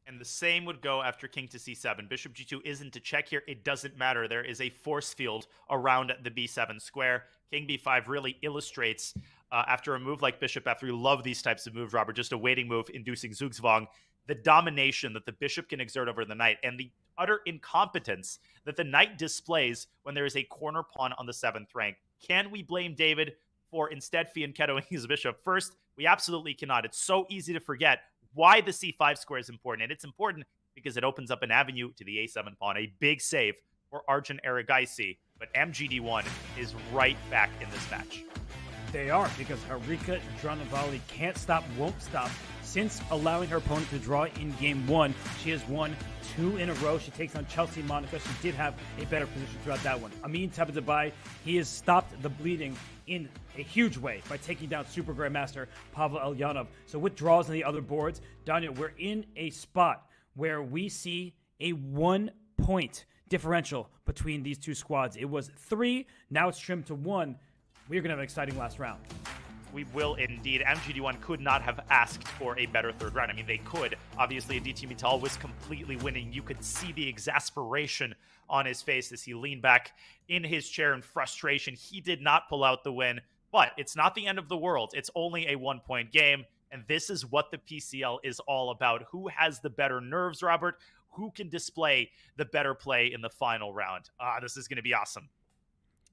And the same would go after king to c7. Bishop g2 isn't to check here. It doesn't matter. There is a force field around the b7 square. King b5 really illustrates after a move like bishop f3. Love these types of moves, Robert. Just a waiting move inducing Zugzwang. The domination that the bishop can exert over the knight and the utter incompetence that the knight displays when there is a corner pawn on the 7th rank. Can we blame David for instead fianchettoing his bishop? First, we absolutely cannot. It's so easy to forget why the c5 square is important. And it's important because it opens up an avenue to the a7 pawn. A big save for Arjun Erigaisi. But MGD1 is right back in this match. They are, because Harika Dranavali can't stop, won't stop. Since allowing her opponent to draw in game 1, she has won 2 in a row. She takes on Chelsea Monica. She did have a better position throughout that one. Amin Tabatabai, he has stopped the bleeding in a huge way by taking down Super Grandmaster Pavel Elyanov. So with draws on the other boards, Daniel, we're in a spot where we see a 1-point differential between these two squads. It was 3, now it's trimmed to 1. We're going to have an exciting last round. We will indeed. MGD1 could not have asked for a better third round. I mean, they could. Obviously, Aditya Mittal was completely winning. You could see the exasperation on his face as he leaned back in his chair in frustration. He did not pull out the win, but it's not the end of the world. It's only a 1-point game, and this is what the PCL is all about. Who has the better nerves, Robert? Who can display the better play in the final round? This is going to be awesome.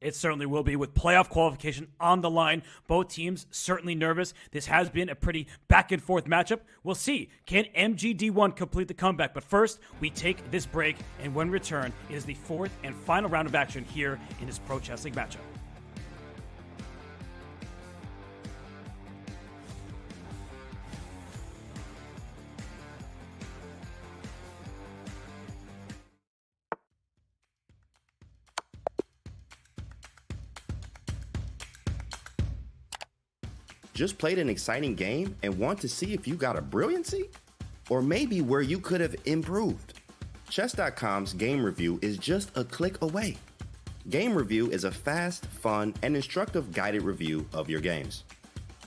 It certainly will be, with playoff qualification on the line. Both teams certainly nervous. This has been a pretty back-and-forth matchup. We'll see. Can MGD1 complete the comeback? But first, we take this break, and when we return, it is the fourth and final round of action here in this Pro Chess League matchup. Just played an exciting game and want to see if you got a brilliancy? Or maybe where you could have improved? Chess.com's game review is just a click away. Game review is a fast, fun, and instructive guided review of your games.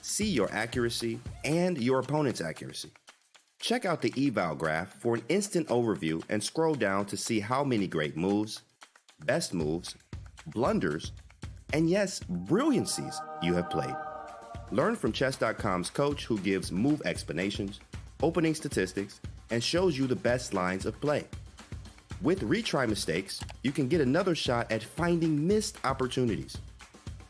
See your accuracy and your opponent's accuracy. Check out the eval graph for an instant overview and scroll down to see how many great moves, best moves, blunders, and yes, brilliancies you have played. Learn from Chess.com's coach who gives move explanations, opening statistics, and shows you the best lines of play. With retry mistakes, you can get another shot at finding missed opportunities.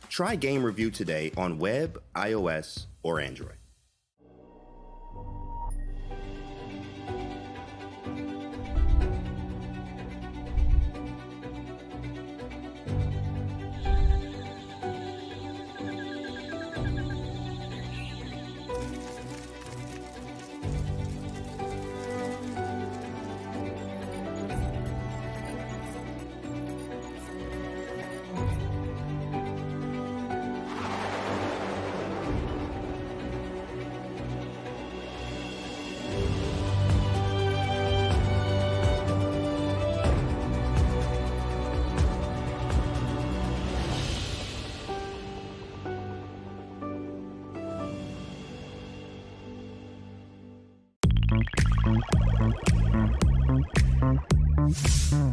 Try Game Review today on web, iOS, or Android.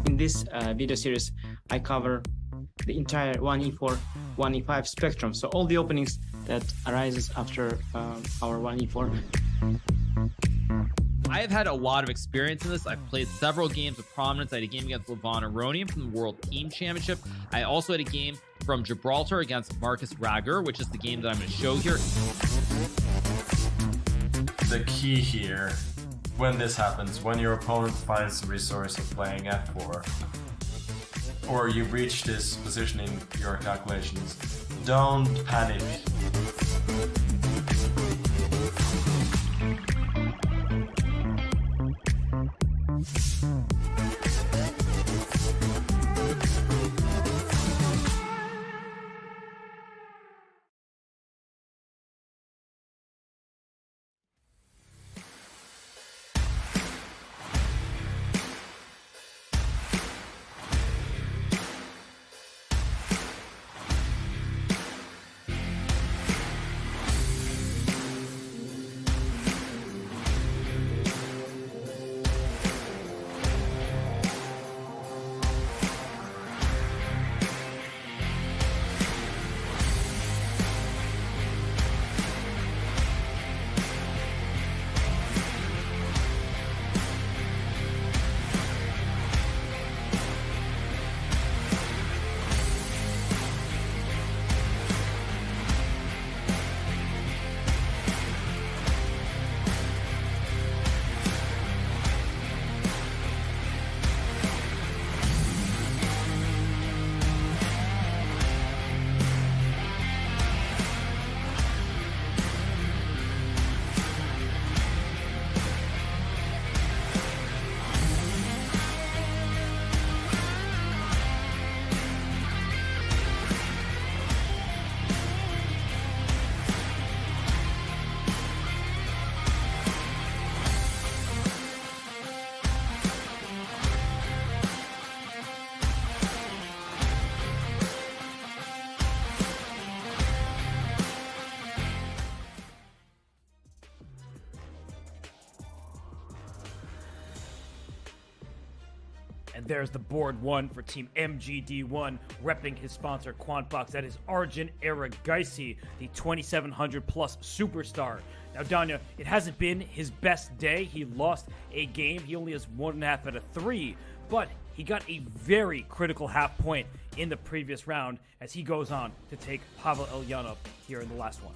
In this video series, I cover the entire 1e4, 1e5 spectrum, so all the openings that arises after our 1e4. I have had a lot of experience in this. I've played several games of prominence. I had a game against Levon Aronian from the World Team Championship. I also had a game from Gibraltar against Marcus Rager, which is the game that I'm going to show here. The key here, when this happens, when your opponent finds the resource of playing f4, or you reach this position in your calculations, don't panic. And there's the board one for Team MGD1, repping his sponsor Quantbox. That is Arjun Erigaisi, the 2700 plus superstar. Now, Danya, it hasn't been his best day. He lost a game. He only has 1.5 out of 3, but he got a very critical half point in the previous round as he goes on to take Pavel Elyanov here in the last one.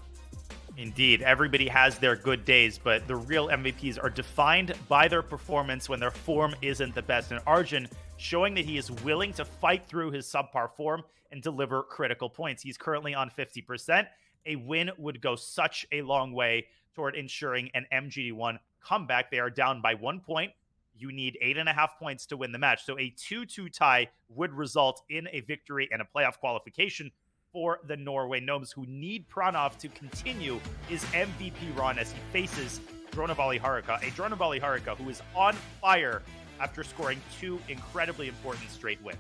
Indeed, everybody has their good days, but the real MVPs are defined by their performance when their form isn't the best. And Arjun showing that he is willing to fight through his subpar form and deliver critical points. He's currently on 50%. A win would go such a long way toward ensuring an MGD1 comeback. They are down by 1 point. You need 8.5 points to win the match. So a 2-2 tie would result in a victory and a playoff qualification for the Norway Gnomes, who need Pranov to continue his MVP run as he faces Dronavali Harika. A Dronavali Harika who is on fire after scoring 2 incredibly important straight wins.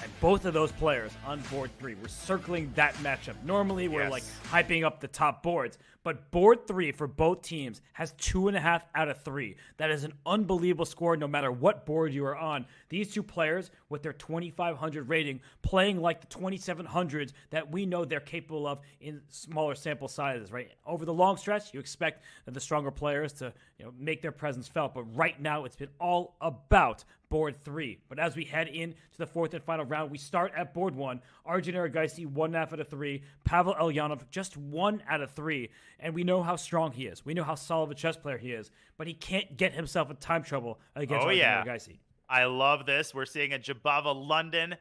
And both of those players on board 3, we're circling that matchup. Normally, we're like hyping up the top boards, but board 3 for both teams has 2.5 out of 3. That is an unbelievable score no matter what board you are on. These two players with their 2,500 rating playing like the 2,700s that we know they're capable of in smaller sample sizes, right? Over the long stretch, you expect the stronger players to make their presence felt, but right now it's been all about board 3. But as we head into the fourth and final round, we start at board 1. Arjun Erigaisi, 1.5 out of 3. Pavel Elyanov, just 1 out of 3. And we know how strong he is. We know how solid of a chess player he is. But he can't get himself in time trouble against Arjun Erigaisi. I love this. We're seeing a Jabava London,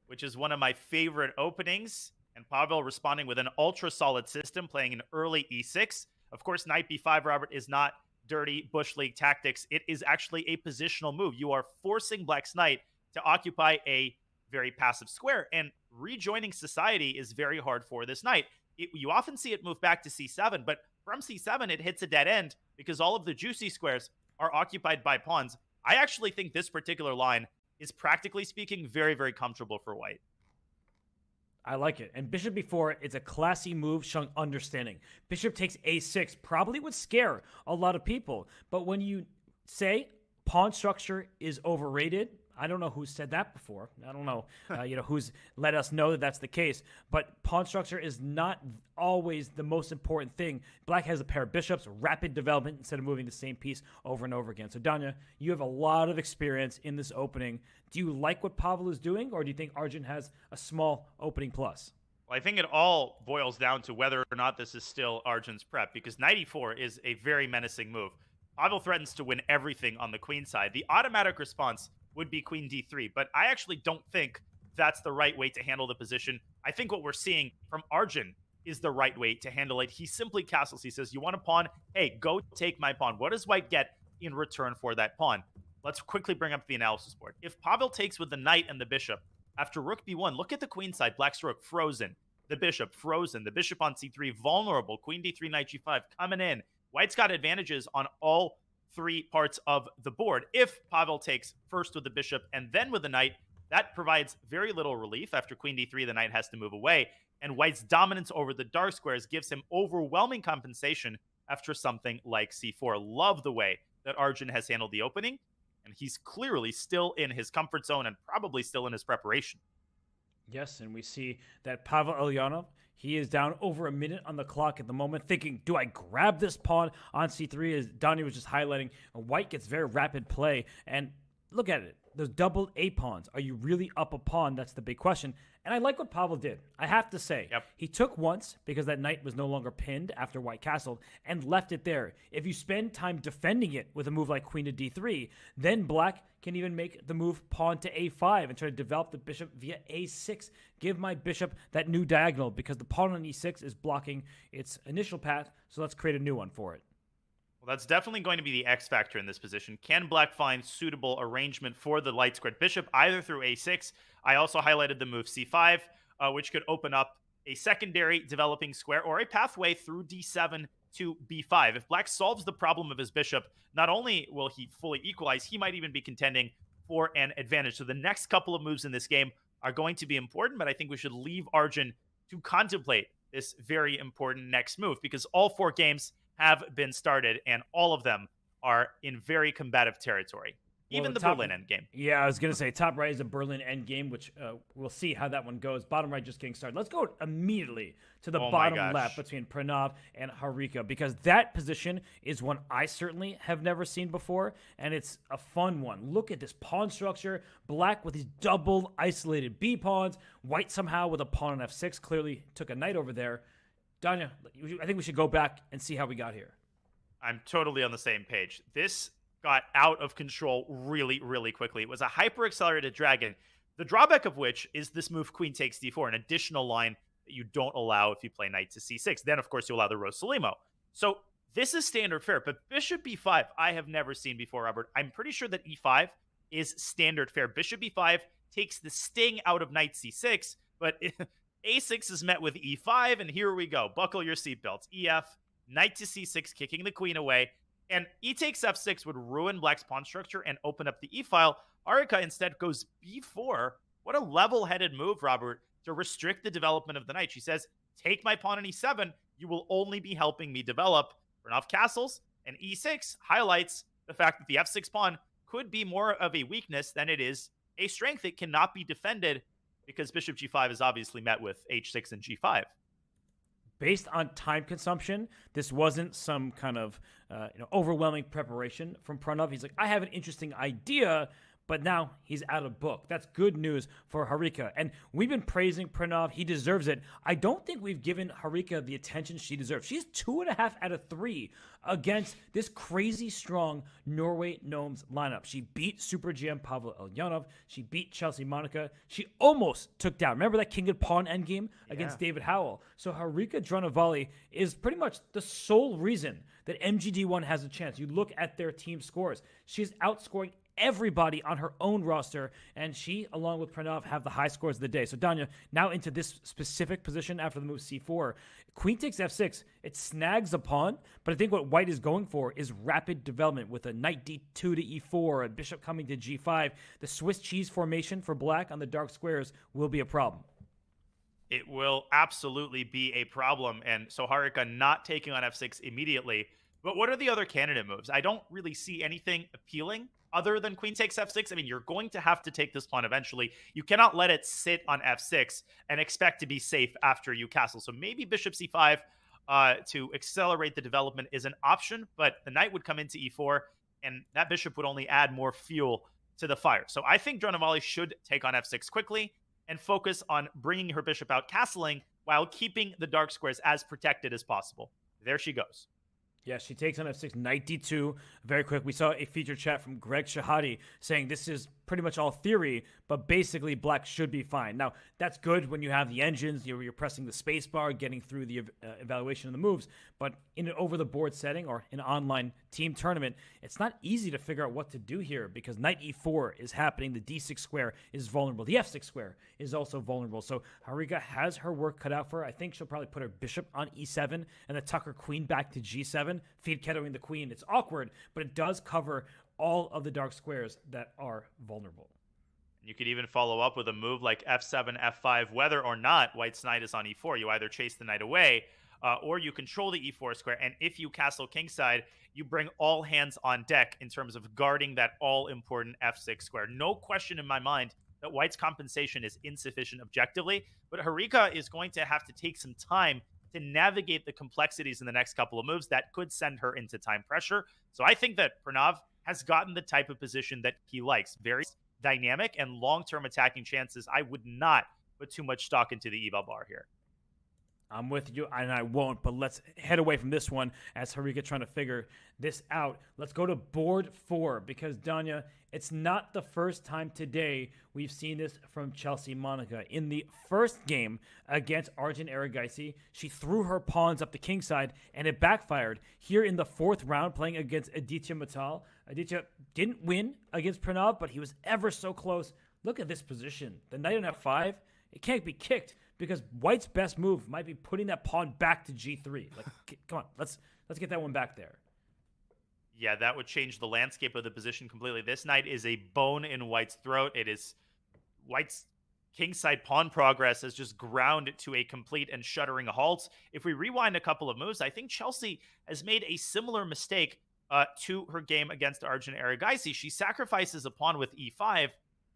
which is one of my favorite openings. And Pavel responding with an ultra-solid system, playing an early e6. Of course, knight b5, Robert, is not dirty Bush League tactics. It is actually a positional move. You are forcing Black's knight to occupy a very passive square, and rejoining society is very hard for this knight. You often see it move back to c7, but from c7 it hits a dead end because all of the juicy squares are occupied by pawns. I actually think this particular line is, practically speaking, very, very comfortable for white. I like it. And bishop b4, it's a classy move showing understanding. Bishop takes a6 probably would scare a lot of people. But when you say pawn structure is overrated, I don't know who said that before. I don't know, who's let us know that that's the case. But pawn structure is not always the most important thing. Black has a pair of bishops, rapid development instead of moving the same piece over and over again. So, Danya, you have a lot of experience in this opening. Do you like what Pavel is doing, or do you think Arjun has a small opening plus? Well, I think it all boils down to whether or not this is still Arjun's prep, because knight e4 is a very menacing move. Pavel threatens to win everything on the queen side. The automatic response would be queen d3, but I actually don't think that's the right way to handle the position. I think what we're seeing from Arjun is the right way to handle it. He simply castles. He says, you want a pawn? Hey, go take my pawn. What does white get in return for that pawn? Let's quickly bring up the analysis board. If Pavel takes with the knight and the bishop, after rook b1, look at the queen side. Black's rook frozen. The bishop frozen. The bishop on c3 vulnerable. Queen d3, knight g5 coming in. White's got advantages on all 3 parts of the board. If Pavel takes first with the bishop and then with the knight, that provides very little relief. After queen d3, the knight has to move away, and White's dominance over the dark squares gives him overwhelming compensation after something like c4. Love the way that Arjun has handled the opening, and he's clearly still in his comfort zone and probably still in his preparation. Yes, and we see that Pavel Elyanov, he is down over a minute on the clock at the moment, thinking, do I grab this pawn on c3, as Donnie was just highlighting? And White gets very rapid play, and look at it. Those doubled A pawns. Are you really up a pawn? That's the big question. And I like what Pavel did. I have to say, he took once because that knight was no longer pinned after White castled and left it there. If you spend time defending it with a move like queen to d3, then Black can even make the move pawn to a5 and try to develop the bishop via a6. Give my bishop that new diagonal because the pawn on e6 is blocking its initial path. So let's create a new one for it. Well, that's definitely going to be the X factor in this position. Can Black find suitable arrangement for the light squared bishop, either through a6? I also highlighted the move c5, which could open up a secondary developing square or a pathway through d7 to b5. If Black solves the problem of his bishop, not only will he fully equalize, he might even be contending for an advantage. So the next couple of moves in this game are going to be important, but I think we should leave Arjun to contemplate this very important next move, because all 4 games have been started, and all of them are in very combative territory. Even the top, Berlin endgame. Yeah, I was going to say top right is a Berlin endgame, which we'll see how that one goes. Bottom right just getting started. Let's go immediately to the bottom left between Pranav and Harika, because that position is one I certainly have never seen before, and it's a fun one. Look at this pawn structure. Black with these double isolated B pawns. White somehow with a pawn on F6. Clearly took a knight over there. Danya, I think we should go back and see how we got here. I'm totally on the same page. This got out of control really, really quickly. It was a hyper-accelerated dragon, the drawback of which is this move queen takes d4, an additional line that you don't allow if you play knight to c6. Then, of course, you allow the Rosalimo. So this is standard fare, but bishop b5 I have never seen before, Robert. I'm pretty sure that e5 is standard fare. Bishop b5 takes the sting out of knight c6, but a6 is met with e5, and here we go. Buckle your seatbelts. ef, knight to c6, kicking the queen away. And e takes f6 would ruin Black's pawn structure and open up the e-file. Harika instead goes b4. What a level-headed move, Robert, to restrict the development of the knight. She says, take my pawn on e7. You will only be helping me develop. Pranav castles, and e6 highlights the fact that the f6 pawn could be more of a weakness than it is a strength. It cannot be defended because bishop g5 is obviously met with h6 and g5. Based on time consumption, this wasn't some kind of overwhelming preparation from Pranav. He's like, I have an interesting idea, but now he's out of book. That's good news for Harika. And we've been praising Pranav. He deserves it. I don't think we've given Harika the attention she deserves. She's 2.5 out of 3 against this crazy strong Norway Gnomes lineup. She beat Super GM Pavel Elyanov. She beat Chelsea Monica. She almost took down. Remember that king and pawn endgame against David Howell? So Harika Drunavali is pretty much the sole reason that MGD1 has a chance. You look at their team scores. She's outscoring everybody on her own roster, and she, along with Pranav, have the high scores of the day. So, Danya, now into this specific position after the move c4. Queen takes f6. It snags a pawn, but I think what White is going for is rapid development with a knight d2 to e4, a bishop coming to g5. The Swiss cheese formation for Black on the dark squares will be a problem. It will absolutely be a problem, and so Harika not taking on f6 immediately. But what are the other candidate moves? I don't really see anything appealing other than queen takes f6. I mean, you're going to have to take this pawn eventually. You cannot let it sit on f6 and expect to be safe after you castle. So maybe bishop c5 to accelerate the development is an option, but the knight would come into e4, and that bishop would only add more fuel to the fire. So I think Drunavali should take on f6 quickly and focus on bringing her bishop out, castling, while keeping the dark squares as protected as possible. There she goes. Yeah, she takes on f6, knight d2, very quick. We saw a feature chat from Greg Shahadi saying this is pretty much all theory, but basically Black should be fine. Now, that's good when you have the engines, you're pressing the space bar, getting through the evaluation of the moves, but in an over-the-board setting or an online team tournament, it's not easy to figure out what to do here because knight e4 is happening, the d6 square is vulnerable, the f6 square is also vulnerable, so Harika has her work cut out for her. I think she'll probably put her bishop on e7 and then tuck her queen back to g7, feed Kettering the queen. It's awkward, but it does cover all of the dark squares that are vulnerable. You could even follow up with a move like f7, f5, whether or not White's knight is on e4. You either chase the knight away, or you control the e4 square, and if you castle kingside, you bring all hands on deck in terms of guarding that all-important f6 square. No question in my mind that White's compensation is insufficient objectively, but Harika is going to have to take some time to navigate the complexities in the next couple of moves that could send her into time pressure. So I think that Pranav has gotten the type of position that he likes. Very dynamic and long-term attacking chances. I would not put too much stock into the eval bar here. I'm with you, and I won't, but let's head away from this one as Harika trying to figure this out. Let's go to board 4, because, Danya, it's not the first time today we've seen this from Chelsea Monica. In the first game against Arjun Erigaisi, she threw her pawns up the kingside, and it backfired. Here in the 4th round, playing against Aditya Mittal, Aditya didn't win against Pranav, but he was ever so close. Look at this position. The knight on f5, it can't be kicked, because White's best move might be putting that pawn back to g3. Like, come on, let's get that one back there. Yeah, that would change the landscape of the position completely. This knight is a bone in White's throat. It is White's kingside pawn progress has just ground to a complete and shuddering halt. If we rewind a couple of moves, I think Chelsea has made a similar mistake to her game against Arjun Erigaisi. She sacrifices a pawn with e5,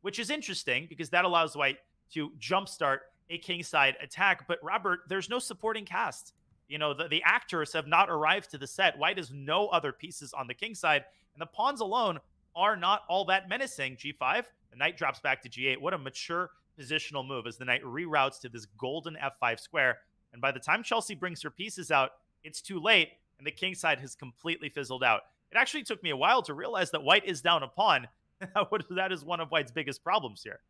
which is interesting because that allows white to jumpstart a kingside attack. But Robert, there's no supporting cast. You know, the actors have not arrived to the set. White has no other pieces on the kingside, and the pawns alone are not all that menacing. G5, the knight drops back to G8. What a mature positional move as the knight reroutes to this golden F5 square. And by the time Chelsea brings her pieces out, it's too late, and the kingside has completely fizzled out. It actually took me a while to realize that white is down a pawn. That is one of white's biggest problems here.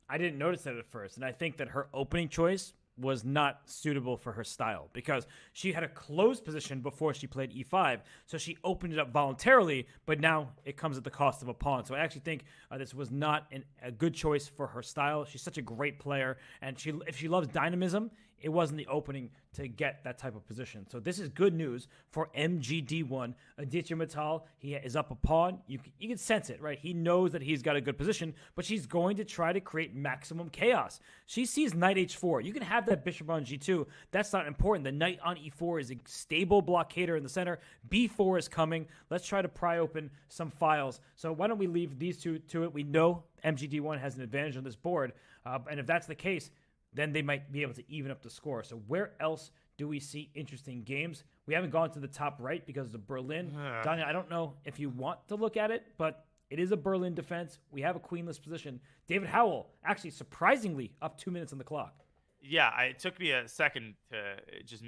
I didn't notice that at first, and I think that her opening choice was not suitable for her style because she had a closed position before she played e5, so she opened it up voluntarily, but now it comes at the cost of a pawn. So I actually think this was not a good choice for her style. She's such a great player, and if she loves dynamism, it wasn't the opening to get that type of position. So this is good news for MGD1. Aditya Mittal, he is up a pawn. You can sense it, right? He knows that he's got a good position, but she's going to try to create maximum chaos. She sees knight h4. You can have that bishop on g2. That's not important. The knight on e4 is a stable blockader in the center. b4 is coming. Let's try to pry open some files. So why don't we leave these two to it? We know MGD1 has an advantage on this board, and if that's the case, then they might be able to even up the score. So where else do we see interesting games? We haven't gone to the top right because of Berlin. Danya, I don't know if you want to look at it, but it is a Berlin defense. We have a queenless position. David Howell, actually surprisingly, up 2 minutes on the clock. Yeah, it took me a second to just,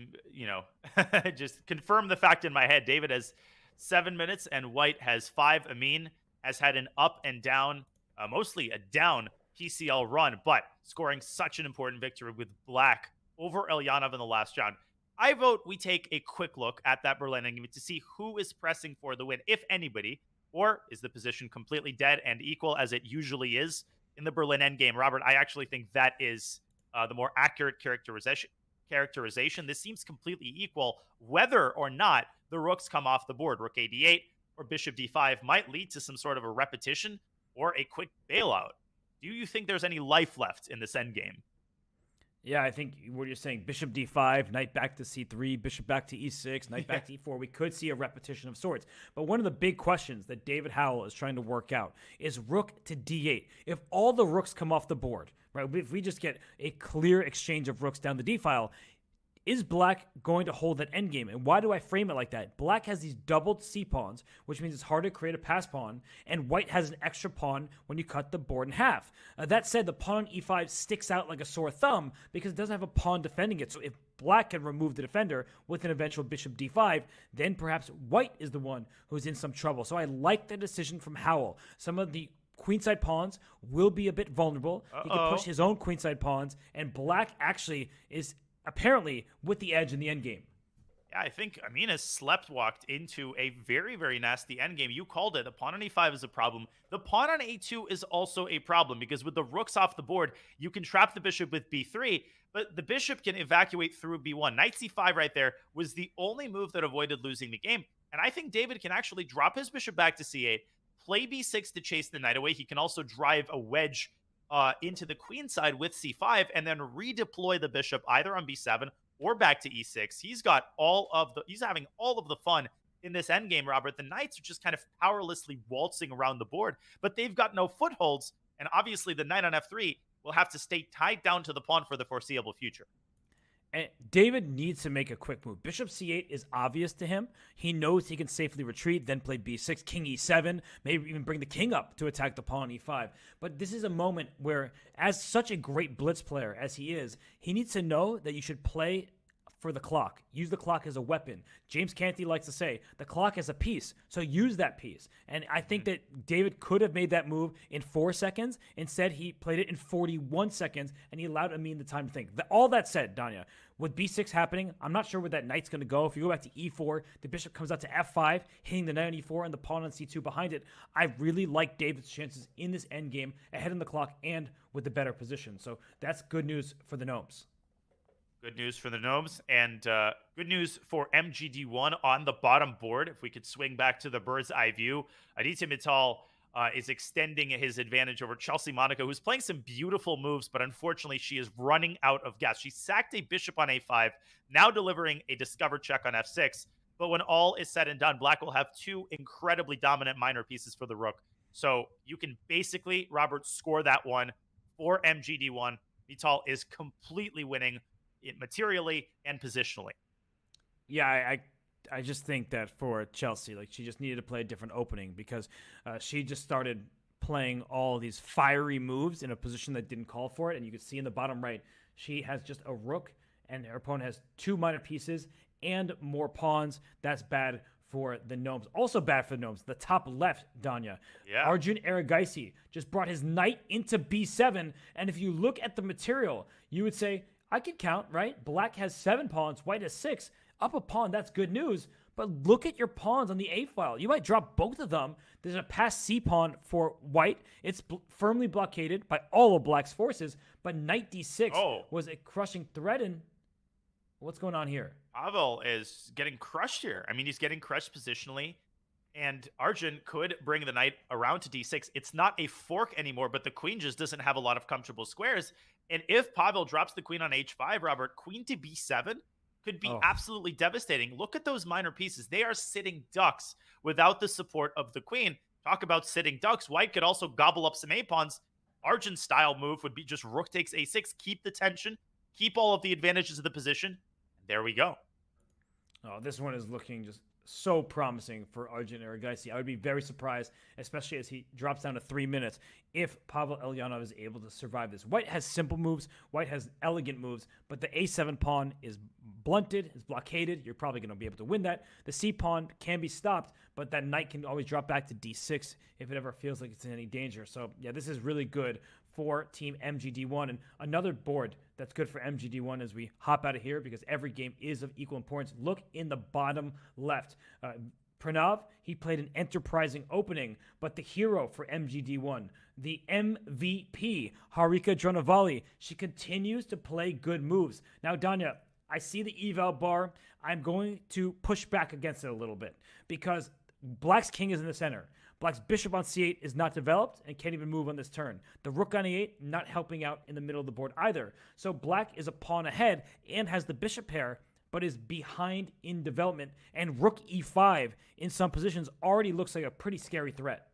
just confirm the fact in my head. David has 7 minutes and white has 5. Amin has had an up and down, mostly a down PCL run, but scoring such an important victory with black over Elyanov in the last round. I vote we take a quick look at that Berlin endgame to see who is pressing for the win, if anybody, or is the position completely dead and equal as it usually is in the Berlin endgame. Robert, I actually think that is the more accurate characterization. This seems completely equal. Whether or not the rooks come off the board, rook a8 or bishop d5, might lead to some sort of a repetition or a quick bailout. Do you think there's any life left in this endgame? Yeah, I think what you're saying, bishop d5, knight back to c3, bishop back to e6, knight back to e4, we could see a repetition of sorts. But one of the big questions that David Howell is trying to work out is rook to d8. If all the rooks come off the board, right, if we just get a clear exchange of rooks down the d file, is black going to hold that endgame? And why do I frame it like that? Black has these doubled c-pawns, which means it's hard to create a pass pawn, and white has an extra pawn when you cut the board in half. That said, the pawn on e5 sticks out like a sore thumb because it doesn't have a pawn defending it. So if black can remove the defender with an eventual bishop d5, then perhaps white is the one who's in some trouble. So I like the decision from Howell. Some of the queenside pawns will be a bit vulnerable. He can push his own queenside pawns, and black actually is apparently with the edge in the endgame. Yeah, I think Amin has sleptwalked into a very, very nasty endgame. You called it. The pawn on e5 is a problem. The pawn on a2 is also a problem because with the rooks off the board, you can trap the bishop with b3, but the bishop can evacuate through b1. Knight c5 right there was the only move that avoided losing the game. And I think David can actually drop his bishop back to c8, play b6 to chase the knight away. He can also drive a wedge into the queen side with c5 and then redeploy the bishop either on b7 or back to e6. He's having all of the fun in this endgame, Robert. The knights are just kind of powerlessly waltzing around the board, but they've got no footholds. And obviously the knight on f3 will have to stay tied down to the pawn for the foreseeable future. And David needs to make a quick move. Bishop c8 is obvious to him. He knows he can safely retreat, then play b6, king e7, maybe even bring the king up to attack the pawn e5. But this is a moment where, as such a great blitz player as he is, he needs to know that you should play for the clock. Use the clock as a weapon. James Canty likes to say, the clock is a piece, so use that piece. And I think that David could have made that move in 4 seconds. Instead, he played it in 41 seconds, and he allowed Amin the time to think. All that said, Danya, with b6 happening, I'm not sure where that knight's going to go. If you go back to e4, the bishop comes out to f5, hitting the knight on e4 and the pawn on c2 behind it. I really like David's chances in this endgame, ahead on the clock and with the better position. So that's good news for the Gnomes. Good news for the Gnomes, and good news for MGD1 on the bottom board. If we could swing back to the bird's eye view, Aditya Mittal is extending his advantage over Chelsea Monaco, who's playing some beautiful moves, but unfortunately she is running out of gas. She sacked a bishop on a5, now delivering a discover check on f6. But when all is said and done, Black will have 2 incredibly dominant minor pieces for the rook. So you can basically, Robert, score that one for MGD1. Vital is completely winning it materially and positionally. Yeah, I just think that for Chelsea, like, she just needed to play a different opening because she just started playing all these fiery moves in a position that didn't call for it. And you can see in the bottom right, she has just a rook and her opponent has 2 minor pieces and more pawns. That's bad for the Gnomes. Also bad for the Gnomes. The top left, Danya. Yeah. Arjun Erigaisi just brought his knight into b7. And if you look at the material, you would say, I could count, right? Black has 7 pawns, white has 6. Up a pawn, that's good news. But look at your pawns on the A file. You might drop both of them. There's a passed C pawn for white. It's firmly blockaded by all of Black's forces. But knight d6 was a crushing threat. And what's going on here? Pavel is getting crushed here. I mean, he's getting crushed positionally. And Arjun could bring the knight around to d6. It's not a fork anymore, but the queen just doesn't have a lot of comfortable squares. And if Pavel drops the queen on h5, Robert, queen to b7 could be absolutely devastating. Look at those minor pieces. They are sitting ducks without the support of the queen. Talk about sitting ducks. White could also gobble up some a-pawns. Arjun's style move would be just rook takes a6, keep the tension, keep all of the advantages of the position. And there we go. Oh, this one is looking just so promising for Arjun Erigaisi. I would be very surprised, especially as he drops down to 3 minutes, if Pavel Elyanov is able to survive this. White has simple moves. White has elegant moves, but the a7 pawn is blunted, is blockaded. You're probably going to be able to win that. The c pawn can be stopped, but that knight can always drop back to d6 if it ever feels like it's in any danger. So, yeah, this is really good for Team MGD1. And another board that's good for MGD1 as we hop out of here, because every game is of equal importance. Look in the bottom left. Pranav, he played an enterprising opening, but the hero for MGD1, the MVP, Harika Dronavali, she continues to play good moves. Now, Danya, I see the eval bar. I'm going to push back against it a little bit because Black's king is in the center. Black's bishop on c8 is not developed and can't even move on this turn. The rook on e8 not helping out in the middle of the board either. So Black is a pawn ahead and has the bishop pair, but is behind in development. And rook e5 in some positions already looks like a pretty scary threat.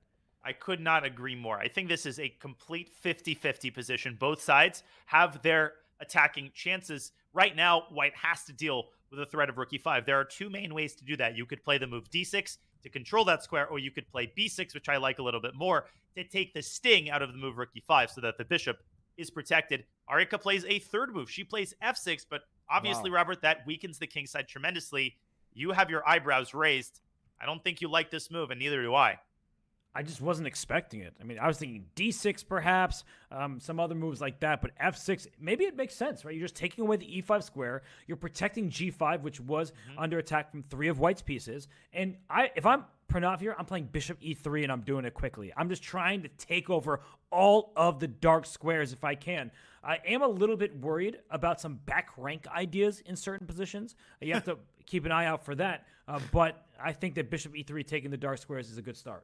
I could not agree more. I think this is a complete 50-50 position. Both sides have their attacking chances. Right now, White has to deal with the threat of rook e5. There are 2 main ways to do that. You could play the move d6 to control that square, or you could play b6, which I like a little bit more, to take the sting out of the move rook e5 so that the bishop is protected. Arika plays a third move. She plays f6, but obviously, Robert, that weakens the king side tremendously. You have your eyebrows raised. I don't think you like this move, and neither do I. I just wasn't expecting it. I mean, I was thinking d6 perhaps, some other moves like that, but f6, maybe it makes sense, right? You're just taking away the e5 square. You're protecting g5, which was under attack from 3 of White's pieces. And if I'm Pranav here, I'm playing bishop e3, and I'm doing it quickly. I'm just trying to take over all of the dark squares if I can. I am a little bit worried about some back rank ideas in certain positions. You have to keep an eye out for that. But I think that bishop e3 taking the dark squares is a good start.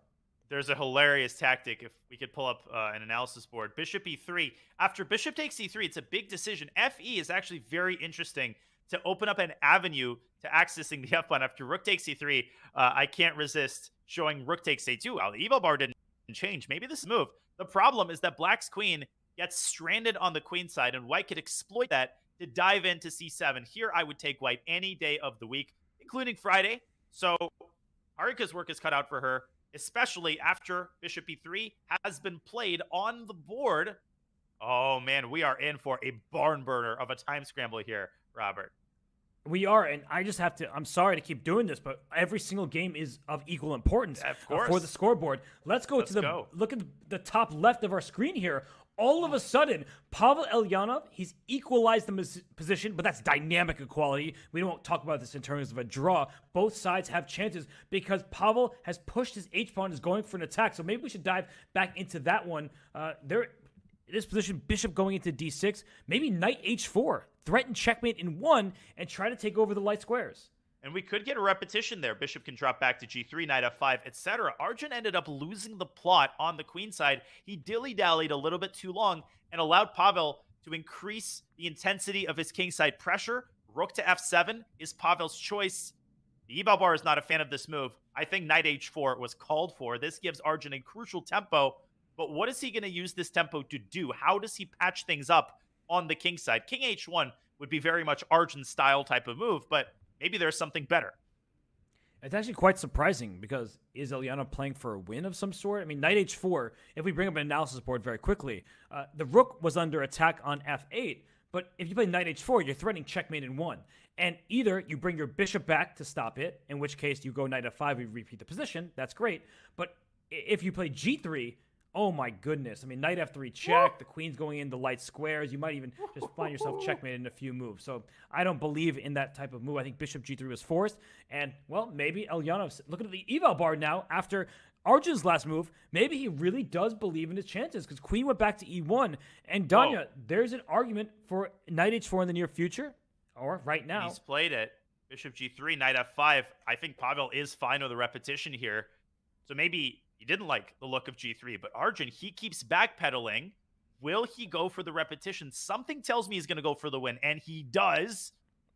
There's a hilarious tactic if we could pull up an analysis board. Bishop e3. After bishop takes e3, it's a big decision. Fe is actually very interesting to open up an avenue to accessing the f-pawn. After rook takes e3, I can't resist showing rook takes a2. Well, the eval bar didn't change. Maybe this move. The problem is that Black's queen gets stranded on the queen side, and White could exploit that to dive into c7. Here, I would take White any day of the week, including Friday. So Harika's work is cut out for her, especially after bishop e3 has been played on the board. Oh, man, we are in for a barn burner of a time scramble here, Robert. We are, and I just have to, I'm sorry to keep doing this, but every single game is of equal importance for the scoreboard. Let's go look at the top left of our screen here. All of a sudden, Pavel Elyanov, he's equalized the position, but that's dynamic equality. We won't talk about this in terms of a draw. Both sides have chances because Pavel has pushed his h-pawn, is going for an attack. So maybe we should dive back into that one. This position, bishop going into d6, maybe knight h4, threaten checkmate in 1, and try to take over the light squares. And we could get a repetition there. Bishop can drop back to g3, knight f5, etc. Arjun ended up losing the plot on the queen side. He dilly-dallied a little bit too long and allowed Pavel to increase the intensity of his kingside pressure. Rook to f7 is Pavel's choice. The eval bar is not a fan of this move. I think knight h4 was called for. This gives Arjun a crucial tempo, but what is he going to use this tempo to do? How does he patch things up on the king side? King h1 would be very much Arjun style type of move, but maybe there's something better. It's actually quite surprising because is Elyanov playing for a win of some sort? I mean, knight h4, if we bring up an analysis board very quickly, the rook was under attack on f8, but if you play knight h4, you're threatening checkmate in 1. And either you bring your bishop back to stop it, in which case you go knight f5, you repeat the position, that's great. But if you play g3, oh my goodness. I mean, knight f3 check, the queen's going in the light squares. You might even just find yourself checkmated in a few moves. So I don't believe in that type of move. I think bishop g3 was forced. And, well, maybe Elyanov, looking at the eval bar now after Arjun's last move, maybe he really does believe in his chances because queen went back to e1. And Danya, there's an argument for knight h4 in the near future, or right now. He's played it. Bishop g3, knight f5. I think Pavel is fine with a repetition here. So maybe he didn't like the look of g3, but Arjun, he keeps backpedaling. Will he go for the repetition? Something tells me he's going to go for the win, and he does.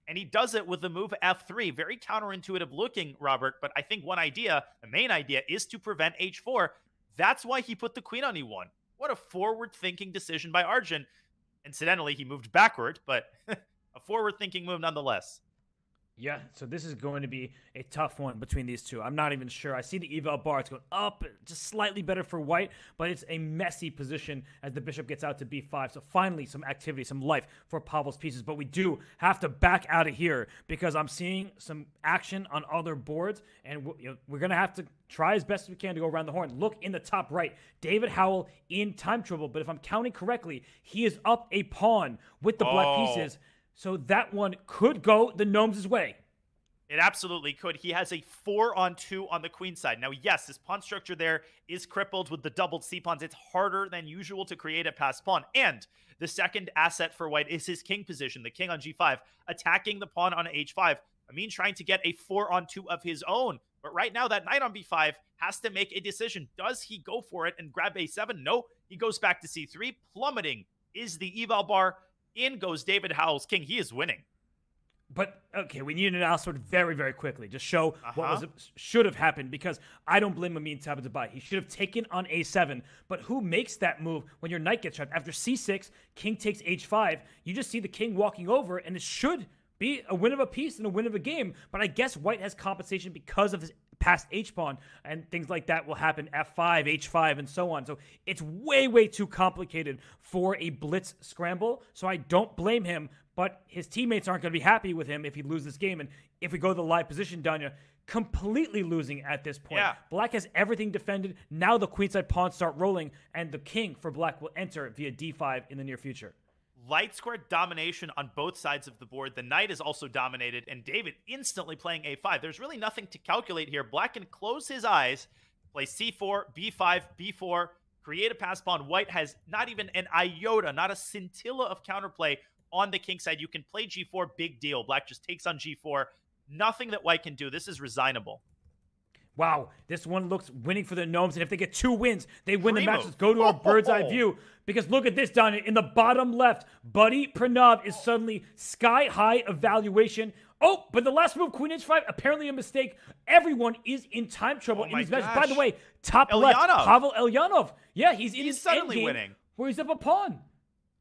And he does it with the move f3. Very counterintuitive looking, Robert, but I think one idea, the main idea, is to prevent h4. That's why he put the queen on e1. What a forward-thinking decision by Arjun. Incidentally, he moved backward, but a forward-thinking move nonetheless. Yeah, so this is going to be a tough one between these two. I'm not even sure. I see the eval bar. It's going up, just slightly better for white, but it's a messy position as the bishop gets out to b5. So finally, some activity, some life for Pavel's pieces. But we do have to back out of here because I'm seeing some action on other boards, and we're going to have to try as best as we can to go around the horn. Look in the top right. David Howell in time trouble, but if I'm counting correctly, he is up a pawn with the black pieces. So that one could go the Gnomes' way. It absolutely could. He has a 4-on-2 on the queen side. Now, yes, his pawn structure there is crippled with the doubled c-pawns. It's harder than usual to create a passed pawn. And the second asset for white is his king position, the king on g5, attacking the pawn on h5. Amin trying to get a 4-on-2 of his own. But right now, that knight on b5 has to make a decision. Does he go for it and grab a7? No, he goes back to c3. Plummeting is the eval bar. In goes David Howell's king. He is winning. But, okay, we need an analysis very, very quickly. Just show what should have happened because I don't blame Amin Tabatabai. He should have taken on a7. But who makes that move when your knight gets trapped? After c6, king takes h5. You just see the king walking over, and it should be a win of a piece and a win of a game. But I guess white has compensation because of his past h-pawn, and things like that will happen, f5, h5, and so on. So it's way, way too complicated for a blitz scramble. So I don't blame him, but his teammates aren't going to be happy with him if he loses this game. And if we go to the live position, Danya, completely losing at this point. Yeah. Black has everything defended. Now the queenside pawns start rolling, and the king for black will enter via d5 in the near future. Light square domination on both sides of the board. The knight is also dominated, and David instantly playing a5. There's really nothing to calculate here. Black can close his eyes, play c4, b5, b4, create a pass pawn. White has not even an iota, not a scintilla of counterplay on the king side. You can play g4, big deal. Black just takes on g4. Nothing that white can do. This is resignable. Wow, this one looks winning for the Gnomes, and if they get 2 wins, they win the match. Let's go to our bird's eye view, because look at this, Danya. In the bottom left, Buddy Pranav is suddenly sky-high evaluation. Oh, but the last move, Queen H5, apparently a mistake. Everyone is in time trouble in these matches. By the way, top left, Pavel Elyanov. Yeah, he's suddenly winning. Where he's up a pawn.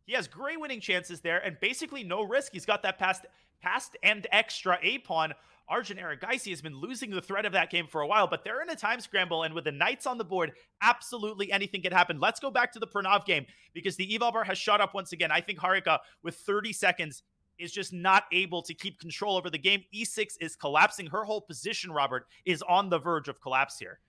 He has great winning chances there, and basically no risk. He's got that passed and extra A-pawn. Arjun Erigaisi has been losing the thread of that game for a while, but they're in a time scramble, and with the knights on the board, absolutely anything can happen. Let's go back to the Pranav game, because the eval bar has shot up once again. I think Harika, with 30 seconds, is just not able to keep control over the game. E6 is collapsing. Her whole position, Robert, is on the verge of collapse here.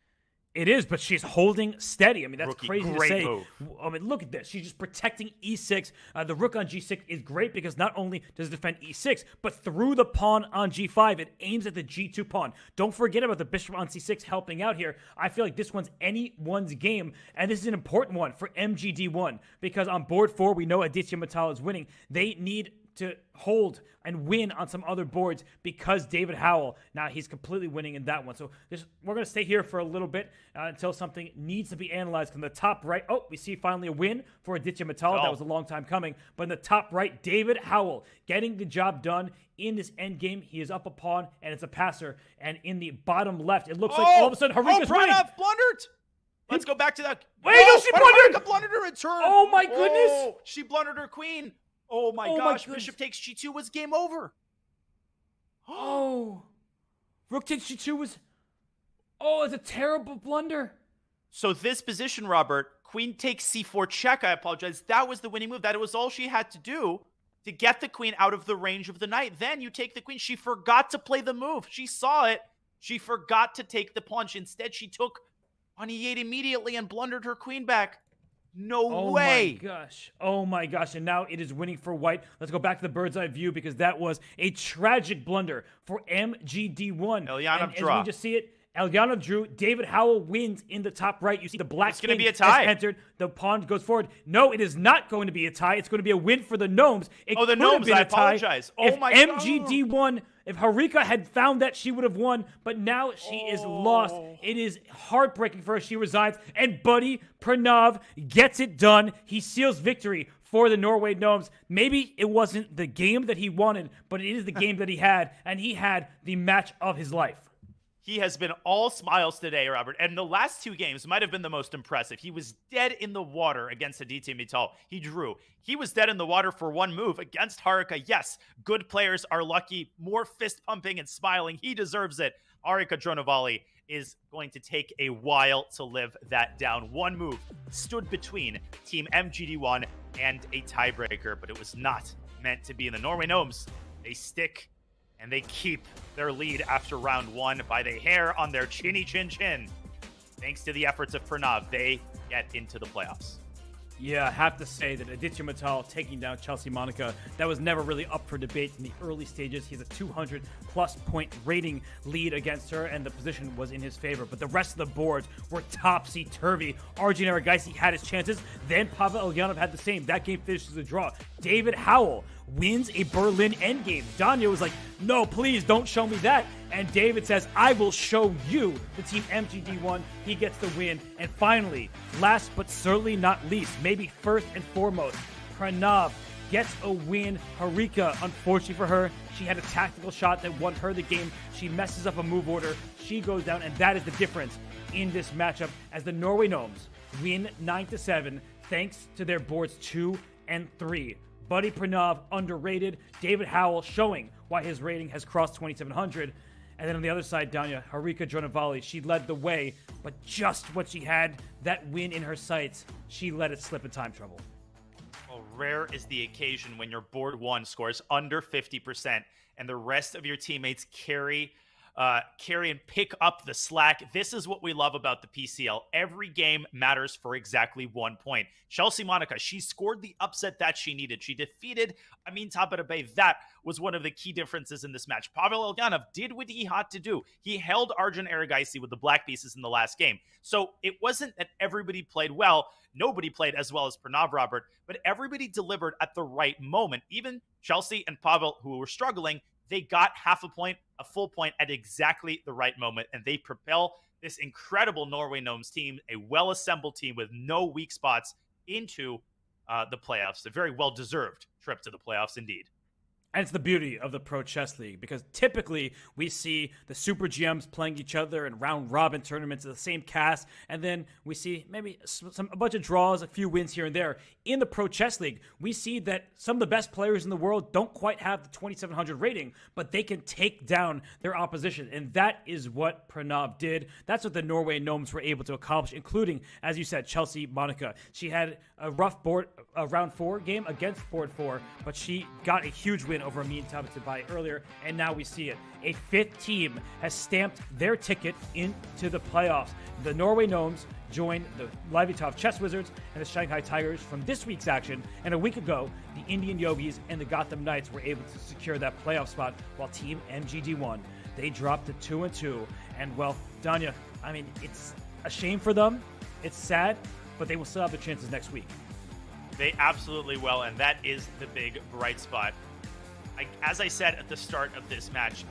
It is, but she's holding steady. I mean, that's crazy to say. Move. I mean, look at this. She's just protecting e6. The rook on g6 is great because not only does it defend e6, but through the pawn on g5, it aims at the g2 pawn. Don't forget about the bishop on c6 helping out here. I feel like this one's anyone's game, and this is an important one for MGD1 because on board 4, we know Aditya Mittal is winning. They need to hold and win on some other boards because David Howell, now he's completely winning in that one. So we're going to stay here for a little bit until something needs to be analyzed. From the top right, we see finally a win for Aditya Mittal. That was a long time coming. But in the top right, David Howell getting the job done in this end game. He is up a pawn, and it's a passer. And in the bottom left, it looks like all of a sudden Harika's winning. Pranav blundered! Let's go back to that. Wait, no, she blundered! Harika blundered her return. Oh, my goodness! She blundered her queen. Oh my gosh, bishop takes g2 was game over. Oh. Rook takes g2 was... Oh, it's a terrible blunder. So this position, Robert, queen takes c4 check, I apologize. That was the winning move. That was all she had to do to get the queen out of the range of the knight. Then you take the queen. She forgot to play the move. She saw it. She forgot to take the punch. Instead, she took on e8 immediately and blundered her queen back. No way. Oh my gosh. And now it is winning for white. Let's go back to the bird's eye view because that was a tragic blunder for MGD1. Elyanov draw. As we just see it, Elyanov drew. David Howell wins in the top right. You see the black king be a tie. Has entered. The pawn goes forward. No, it is not going to be a tie. It's going to be a win for the Gnomes. The Gnomes, I apologize. If MGD1, if Harika had found that, she would have won, but now she is lost. It is heartbreaking for her. She resigns, and Buddy Pranav gets it done. He seals victory for the Norway Gnomes. Maybe it wasn't the game that he wanted, but it is the game that he had, and he had the match of his life. He has been all smiles today, Robert. And the last two games might have been the most impressive. He was dead in the water against Aditya Mittal. He drew. He was dead in the water for one move against Harika. Yes, good players are lucky. More fist pumping and smiling. He deserves it. Harika Dronovali is going to take a while to live that down. One move stood between Team MGD1 and a tiebreaker, but it was not meant to be. In the Norway Gnomes, they stick and they keep their lead after round one by the hair on their chinny chin chin. Thanks to the efforts of Pranav, they get into the playoffs. Yeah, I have to say that Aditya Mittal taking down Chelsea Monica, that was never really up for debate in the early stages. He's a 200-plus point rating lead against her, and the position was in his favor. But the rest of the boards were topsy-turvy. Arjun Erigaisi had his chances. Then Pavel Elyanov had the same. That game finishes a draw. David Howell wins a Berlin endgame. Danya was like, no, please don't show me that. And David says, I will show you, the Team MGD1. He gets the win. And finally, last but certainly not least, maybe first and foremost, Pranav gets a win. Harika, unfortunately for her, she had a tactical shot that won her the game. She messes up a move order. She goes down, and that is the difference in this matchup as the Norway Gnomes win 9-7 thanks to their boards 2 and 3. Buddy Pranav, underrated. David Howell showing why his rating has crossed 2,700. And then on the other side, Danya, Harika Dronovali, she led the way, but just when she had that win in her sights, she let it slip in time trouble. Well, rare is the occasion when your board one scores under 50% and the rest of your teammates carry and pick up the slack. This is what we love about the PCL. Every game matters for exactly 1 point. Chelsea Monica, she scored the upset that she needed. She defeated Amin Tabarabay. That was one of the key differences in this match. Pavel Elyanov did what he had to do. He held Arjun Erigaisi with the black pieces in the last game. So it wasn't that everybody played well. Nobody played as well as Pranav, Robert, but everybody delivered at the right moment. Even Chelsea and Pavel, who were struggling, they got half a point, a full point at exactly the right moment, and they propel this incredible Norway Gnomes team, a well-assembled team with no weak spots, into the playoffs. A very well-deserved trip to the playoffs indeed. And it's the beauty of the Pro Chess League, because typically we see the Super GMs playing each other in round-robin tournaments of the same cast, and then we see maybe a bunch of draws, a few wins here and there. In the Pro Chess League, we see that some of the best players in the world don't quite have the 2,700 rating, but they can take down their opposition, and that is what Pranav did. That's what the Norway Gnomes were able to accomplish, including, as you said, Chelsea Monica. She had a rough round 4 game against board 4, but she got a huge win over Amin Tabarabay earlier, and now we see it. A fifth team has stamped their ticket into the playoffs. The Norway Gnomes joined the Leviatov Chess Wizards and the Shanghai Tigers from this week's action, and a week ago, the Indian Yogis and the Gotham Knights were able to secure that playoff spot, while Team MGD1, they dropped to 2-2. And well, Danya, I mean, it's a shame for them. It's sad, but they will still have their chances next week. They absolutely will, and that is the big bright spot. as I said at the start of this match,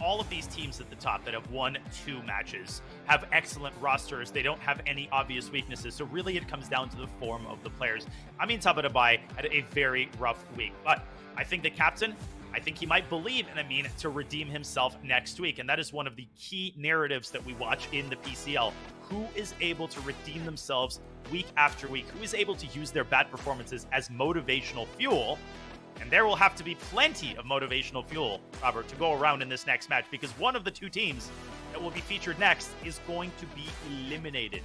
all of these teams at the top that have won 2 matches have excellent rosters. They don't have any obvious weaknesses. So really it comes down to the form of the players. Amin Tabatabai had a very rough week, but I think the captain, I think he might believe in Amin to redeem himself next week. And that is one of the key narratives that we watch in the PCL. Who is able to redeem themselves week after week? Who is able to use their bad performances as motivational fuel? And there will have to be plenty of motivational fuel, Robert, to go around in this next match, because one of the 2 teams that will be featured next is going to be eliminated.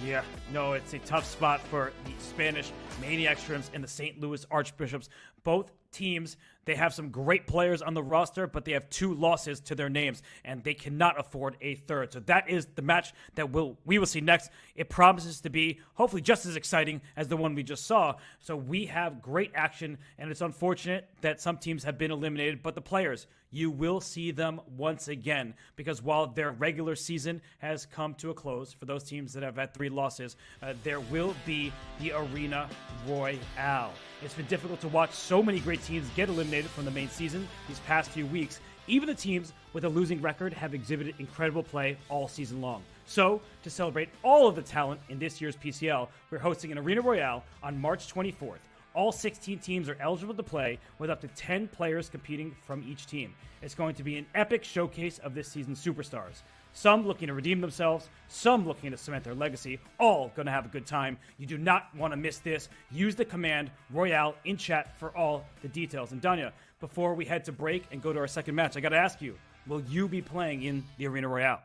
Yeah, no, it's a tough spot for the Spanish Maniac Shrimps and the St. Louis Archbishops. Both teams, they have some great players on the roster, but they have 2 losses to their names, and they cannot afford a third. So that is the match that we will see next. It promises to be hopefully just as exciting as the one we just saw. So we have great action, and it's unfortunate that some teams have been eliminated, but the players, you will see them once again, because while their regular season has come to a close for those teams that have had 3 losses, there will be the Arena Royale. It's been difficult to watch so many great teams get eliminated from the main season these past few weeks. Even the teams with a losing record have exhibited incredible play all season long. So, to celebrate all of the talent in this year's PCL, we're hosting an Arena Royale on March 24th. All 16 teams are eligible to play, with up to 10 players competing from each team. It's going to be an epic showcase of this season's superstars. Some looking to redeem themselves, some looking to cement their legacy, all going to have a good time. You do not want to miss this. Use the command Royale in chat for all the details. And Danya, before we head to break and go to our second match, I got to ask you, will you be playing in the Arena Royale?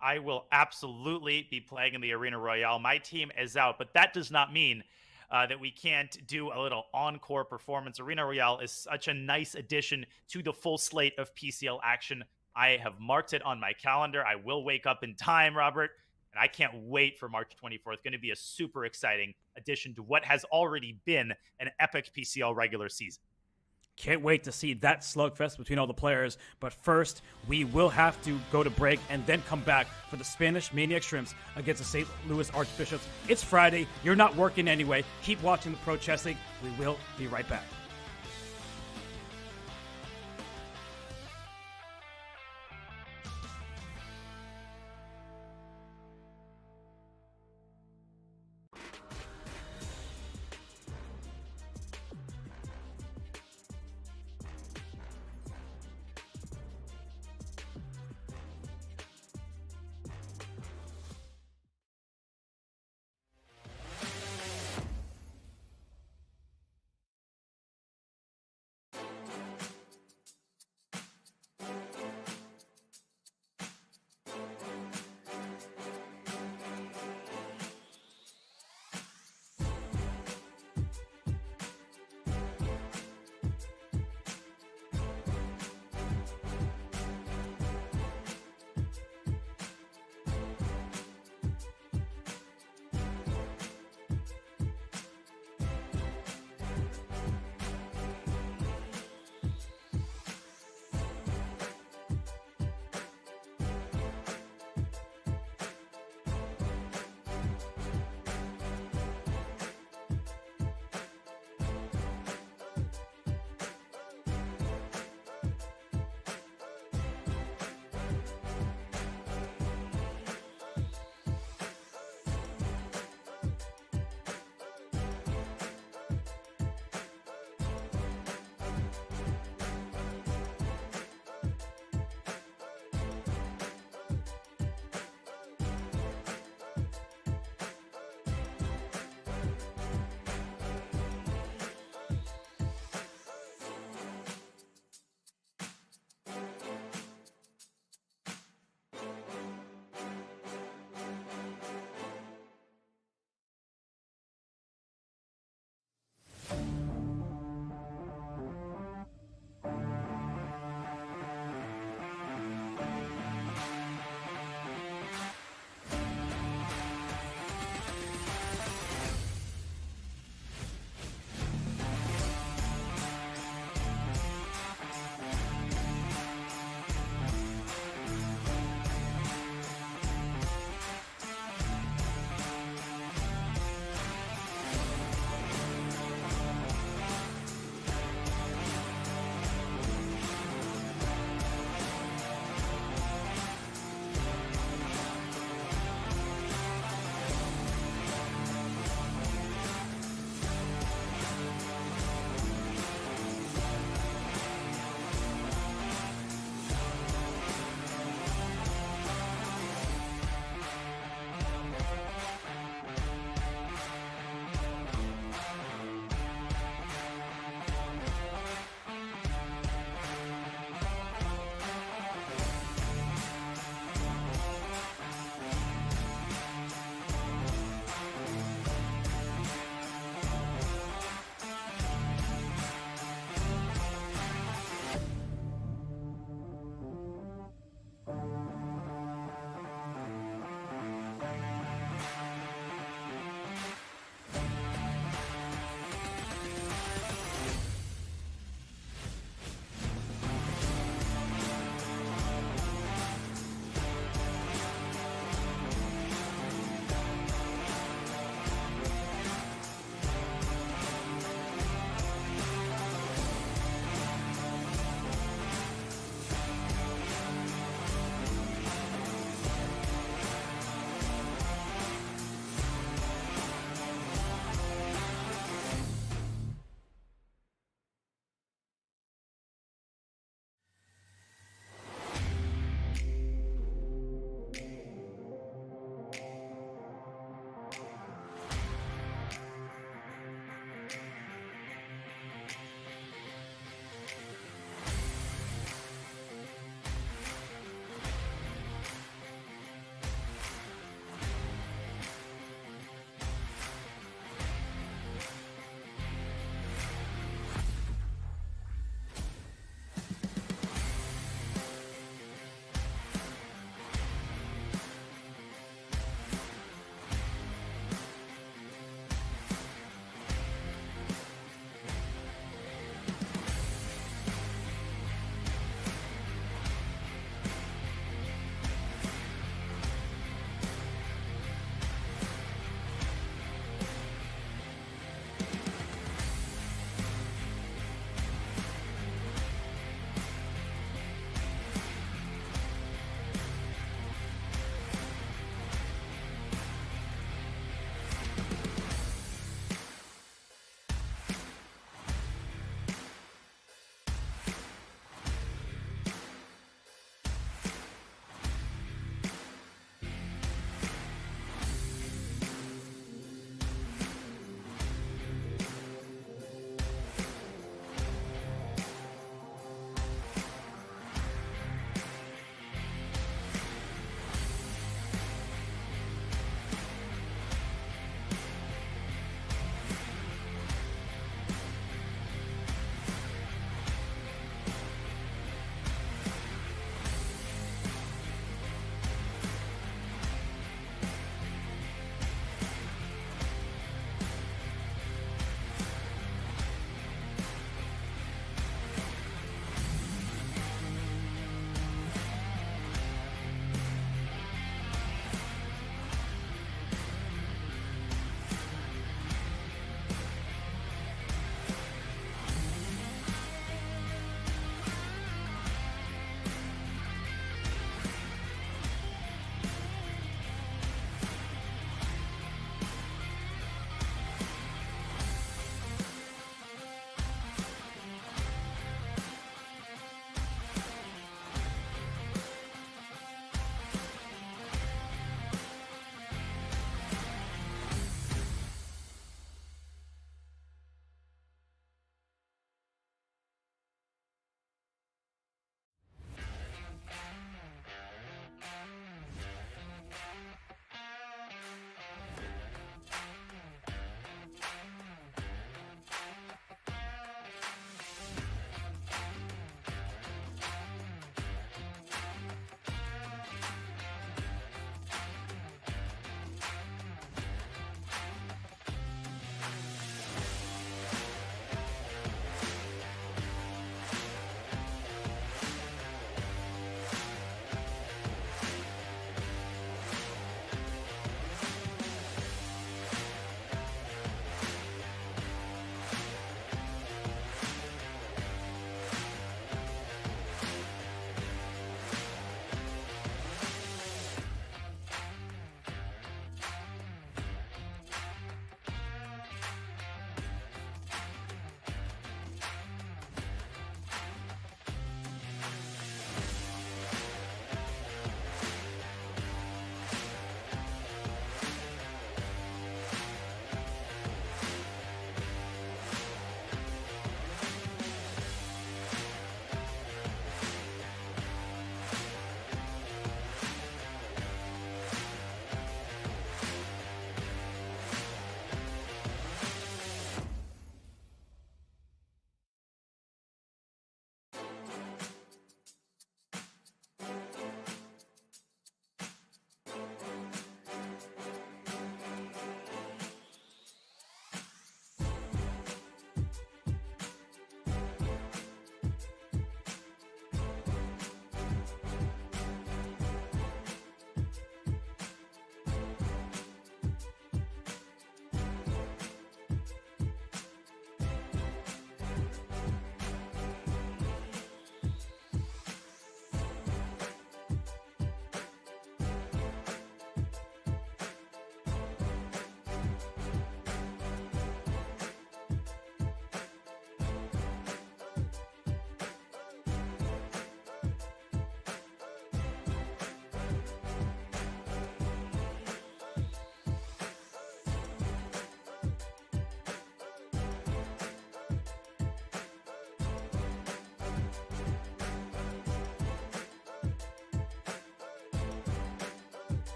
I will absolutely be playing in the Arena Royale. My team is out, but that does not mean that we can't do a little encore performance. Arena Royale is such a nice addition to the full slate of PCL action. I have marked it on my calendar. I will wake up in time, Robert, and I can't wait for March 24th. Going to be a super exciting addition to what has already been an epic PCL regular season. Can't wait to see that slugfest between all the players. But first, we will have to go to break and then come back for the Spanish Maniac Shrimps against the St. Louis Archbishops. It's Friday. You're not working anyway. Keep watching the Pro Chess League. We will be right back.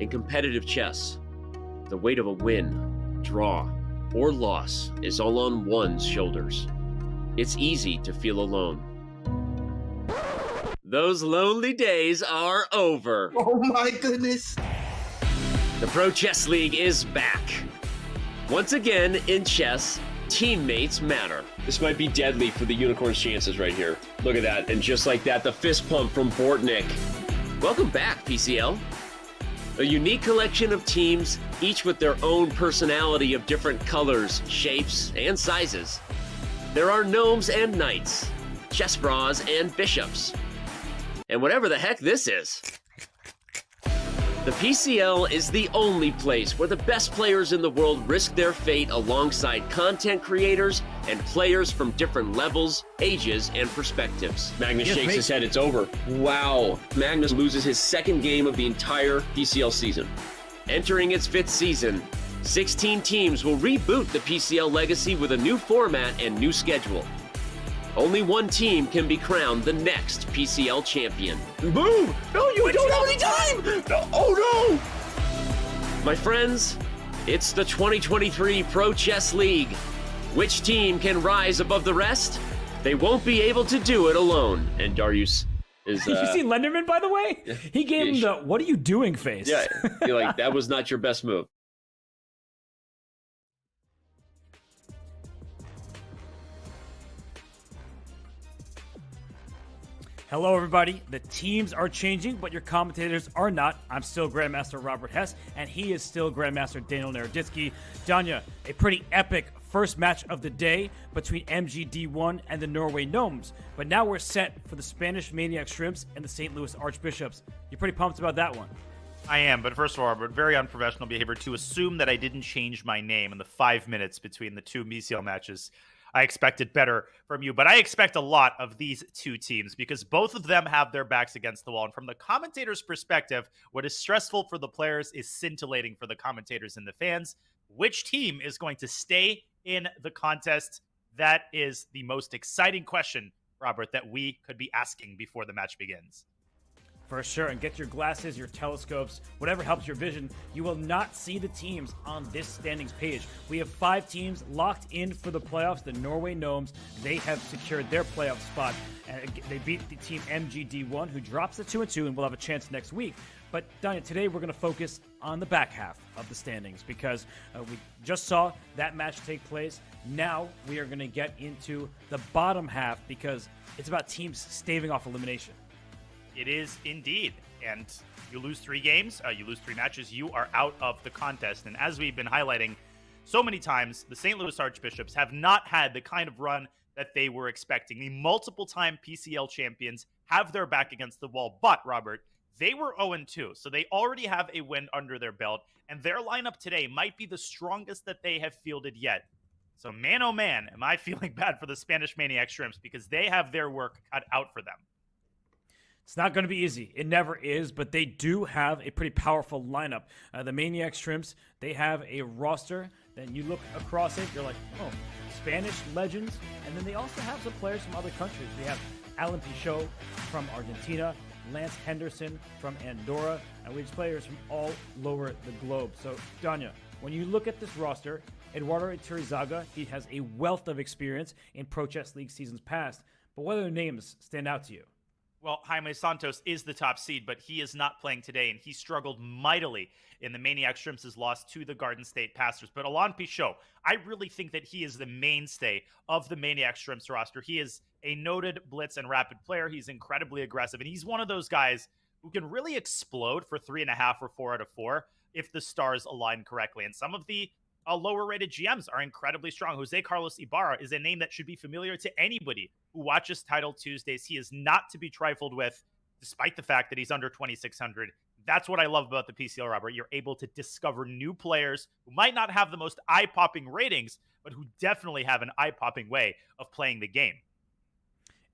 In competitive chess, the weight of a win, draw, or loss is all on one's shoulders. It's easy to feel alone. Those lonely days are over. Oh my goodness. The Pro Chess League is back. Once again, in chess, teammates matter. This might be deadly for the Unicorn's chances right here. Look at that, and just like that, the fist pump from Bortnick. Welcome back, PCL. A unique collection of teams, each with their own personality of different colors, shapes, and sizes. There are gnomes and knights, chess bras and bishops, and whatever the heck this is. The PCL is the only place where the best players in the world risk their fate alongside content creators and players from different levels, ages, and perspectives. Magnus shakes his head, it's over. Wow. Magnus loses his second game of the entire PCL season. Entering its 5th season, 16 teams will reboot the PCL legacy with a new format and new schedule. Only one team can be crowned the next PCL champion. Boom! No, you don't have any time! No, oh no! My friends, it's the 2023 Pro Chess League. Which team can rise above the rest? They won't be able to do it alone. And Darius is... Did you see Lenderman, by the way? He gave him the, what are you doing face? Yeah, you're like, that was not your best move. Hello, everybody. The teams are changing, but your commentators are not. I'm still Grandmaster Robert Hess, and he is still Grandmaster Daniel Naroditsky. Danya, a pretty epic first match of the day between MGD1 and the Norway Gnomes. But now we're set for the Spanish Maniac Shrimps and the St. Louis Archbishops. You're pretty pumped about that one. I am, but first of all, Robert, very unprofessional behavior to assume that I didn't change my name in the 5 minutes between the two PCL matches. I expected better from you, but I expect a lot of these two teams because both of them have their backs against the wall. And from the commentator's perspective, what is stressful for the players is scintillating for the commentators and the fans. Which team is going to stay in the contest? That is the most exciting question, Robert, that we could be asking before the match begins. For sure, and get your glasses, your telescopes, whatever helps your vision. You will not see the teams on this standings page. We have 5 teams locked in for the playoffs. The Norway Gnomes, they have secured their playoff spot. And they beat the team MGD1, who drops to 2-2 and will have a chance next week. But, Danya, today we're going to focus on the back half of the standings because we just saw that match take place. Now we are going to get into the bottom half because it's about teams staving off elimination. It is indeed. And you lose 3 games, you lose 3 matches, you are out of the contest. And as we've been highlighting so many times, the St. Louis Archbishops have not had the kind of run that they were expecting. The multiple-time PCL champions have their back against the wall. But, Robert, they were 0-2, so they already have a win under their belt. And their lineup today might be the strongest that they have fielded yet. So, man, oh man, am I feeling bad for the Spanish Maniac Shrimps because they have their work cut out for them. It's not going to be easy. It never is, but they do have a pretty powerful lineup. The Maniac Shrimps, they have a roster. Then you look across it, you're like, oh, Spanish legends. And then they also have some players from other countries. They have Alan Pichot from Argentina, Lance Henderson from Andorra, and we have players from all over the globe. So, Danya, when you look at this roster, Eduardo Iturizaga, he has a wealth of experience in Pro Chess League seasons past. But what other names stand out to you? Well, Jaime Santos is the top seed, but he is not playing today, and he struggled mightily in the Maniac Shrimps' loss to the Garden State Pastors. But Alan Pichot, I really think that he is the mainstay of the Maniac Shrimps roster. He is a noted blitz and rapid player. He's incredibly aggressive, and he's one of those guys who can really explode for 3.5 or 4 out of 4 if the stars align correctly. And some of the lower-rated GMs are incredibly strong. Jose Carlos Ibarra is a name that should be familiar to anybody who watches Title Tuesdays. He is not to be trifled with, despite the fact that he's under 2,600. That's what I love about the PCL, Robert. You're able to discover new players who might not have the most eye-popping ratings, but who definitely have an eye-popping way of playing the game.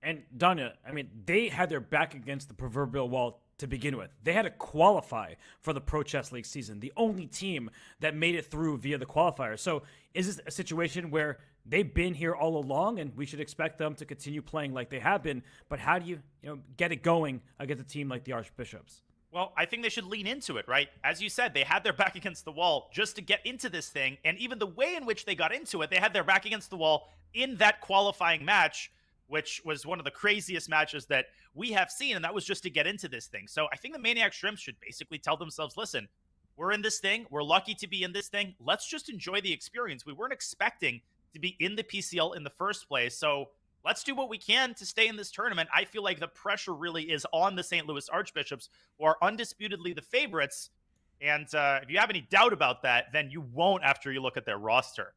And Danya, I mean, they had their back against the proverbial wall to begin with. They had to qualify for the Pro Chess League season, the only team that made it through via the qualifier. So is this a situation where they've been here all along and we should expect them to continue playing like they have been, but how do you get it going against a team like the Archbishops? Well, I think they should lean into it, right? As you said, they had their back against the wall just to get into this thing. And even the way in which they got into it, they had their back against the wall in that qualifying match, which was one of the craziest matches that we have seen. And that was just to get into this thing. So I think the Maniac Shrimps should basically tell themselves, listen, we're in this thing. We're lucky to be in this thing. Let's just enjoy the experience. We weren't expecting to be in the PCL in the first place. So let's do what we can to stay in this tournament. I feel like the pressure really is on the St. Louis Archbishops, who are undisputedly the favorites. And if you have any doubt about that, then you won't after you look at their roster.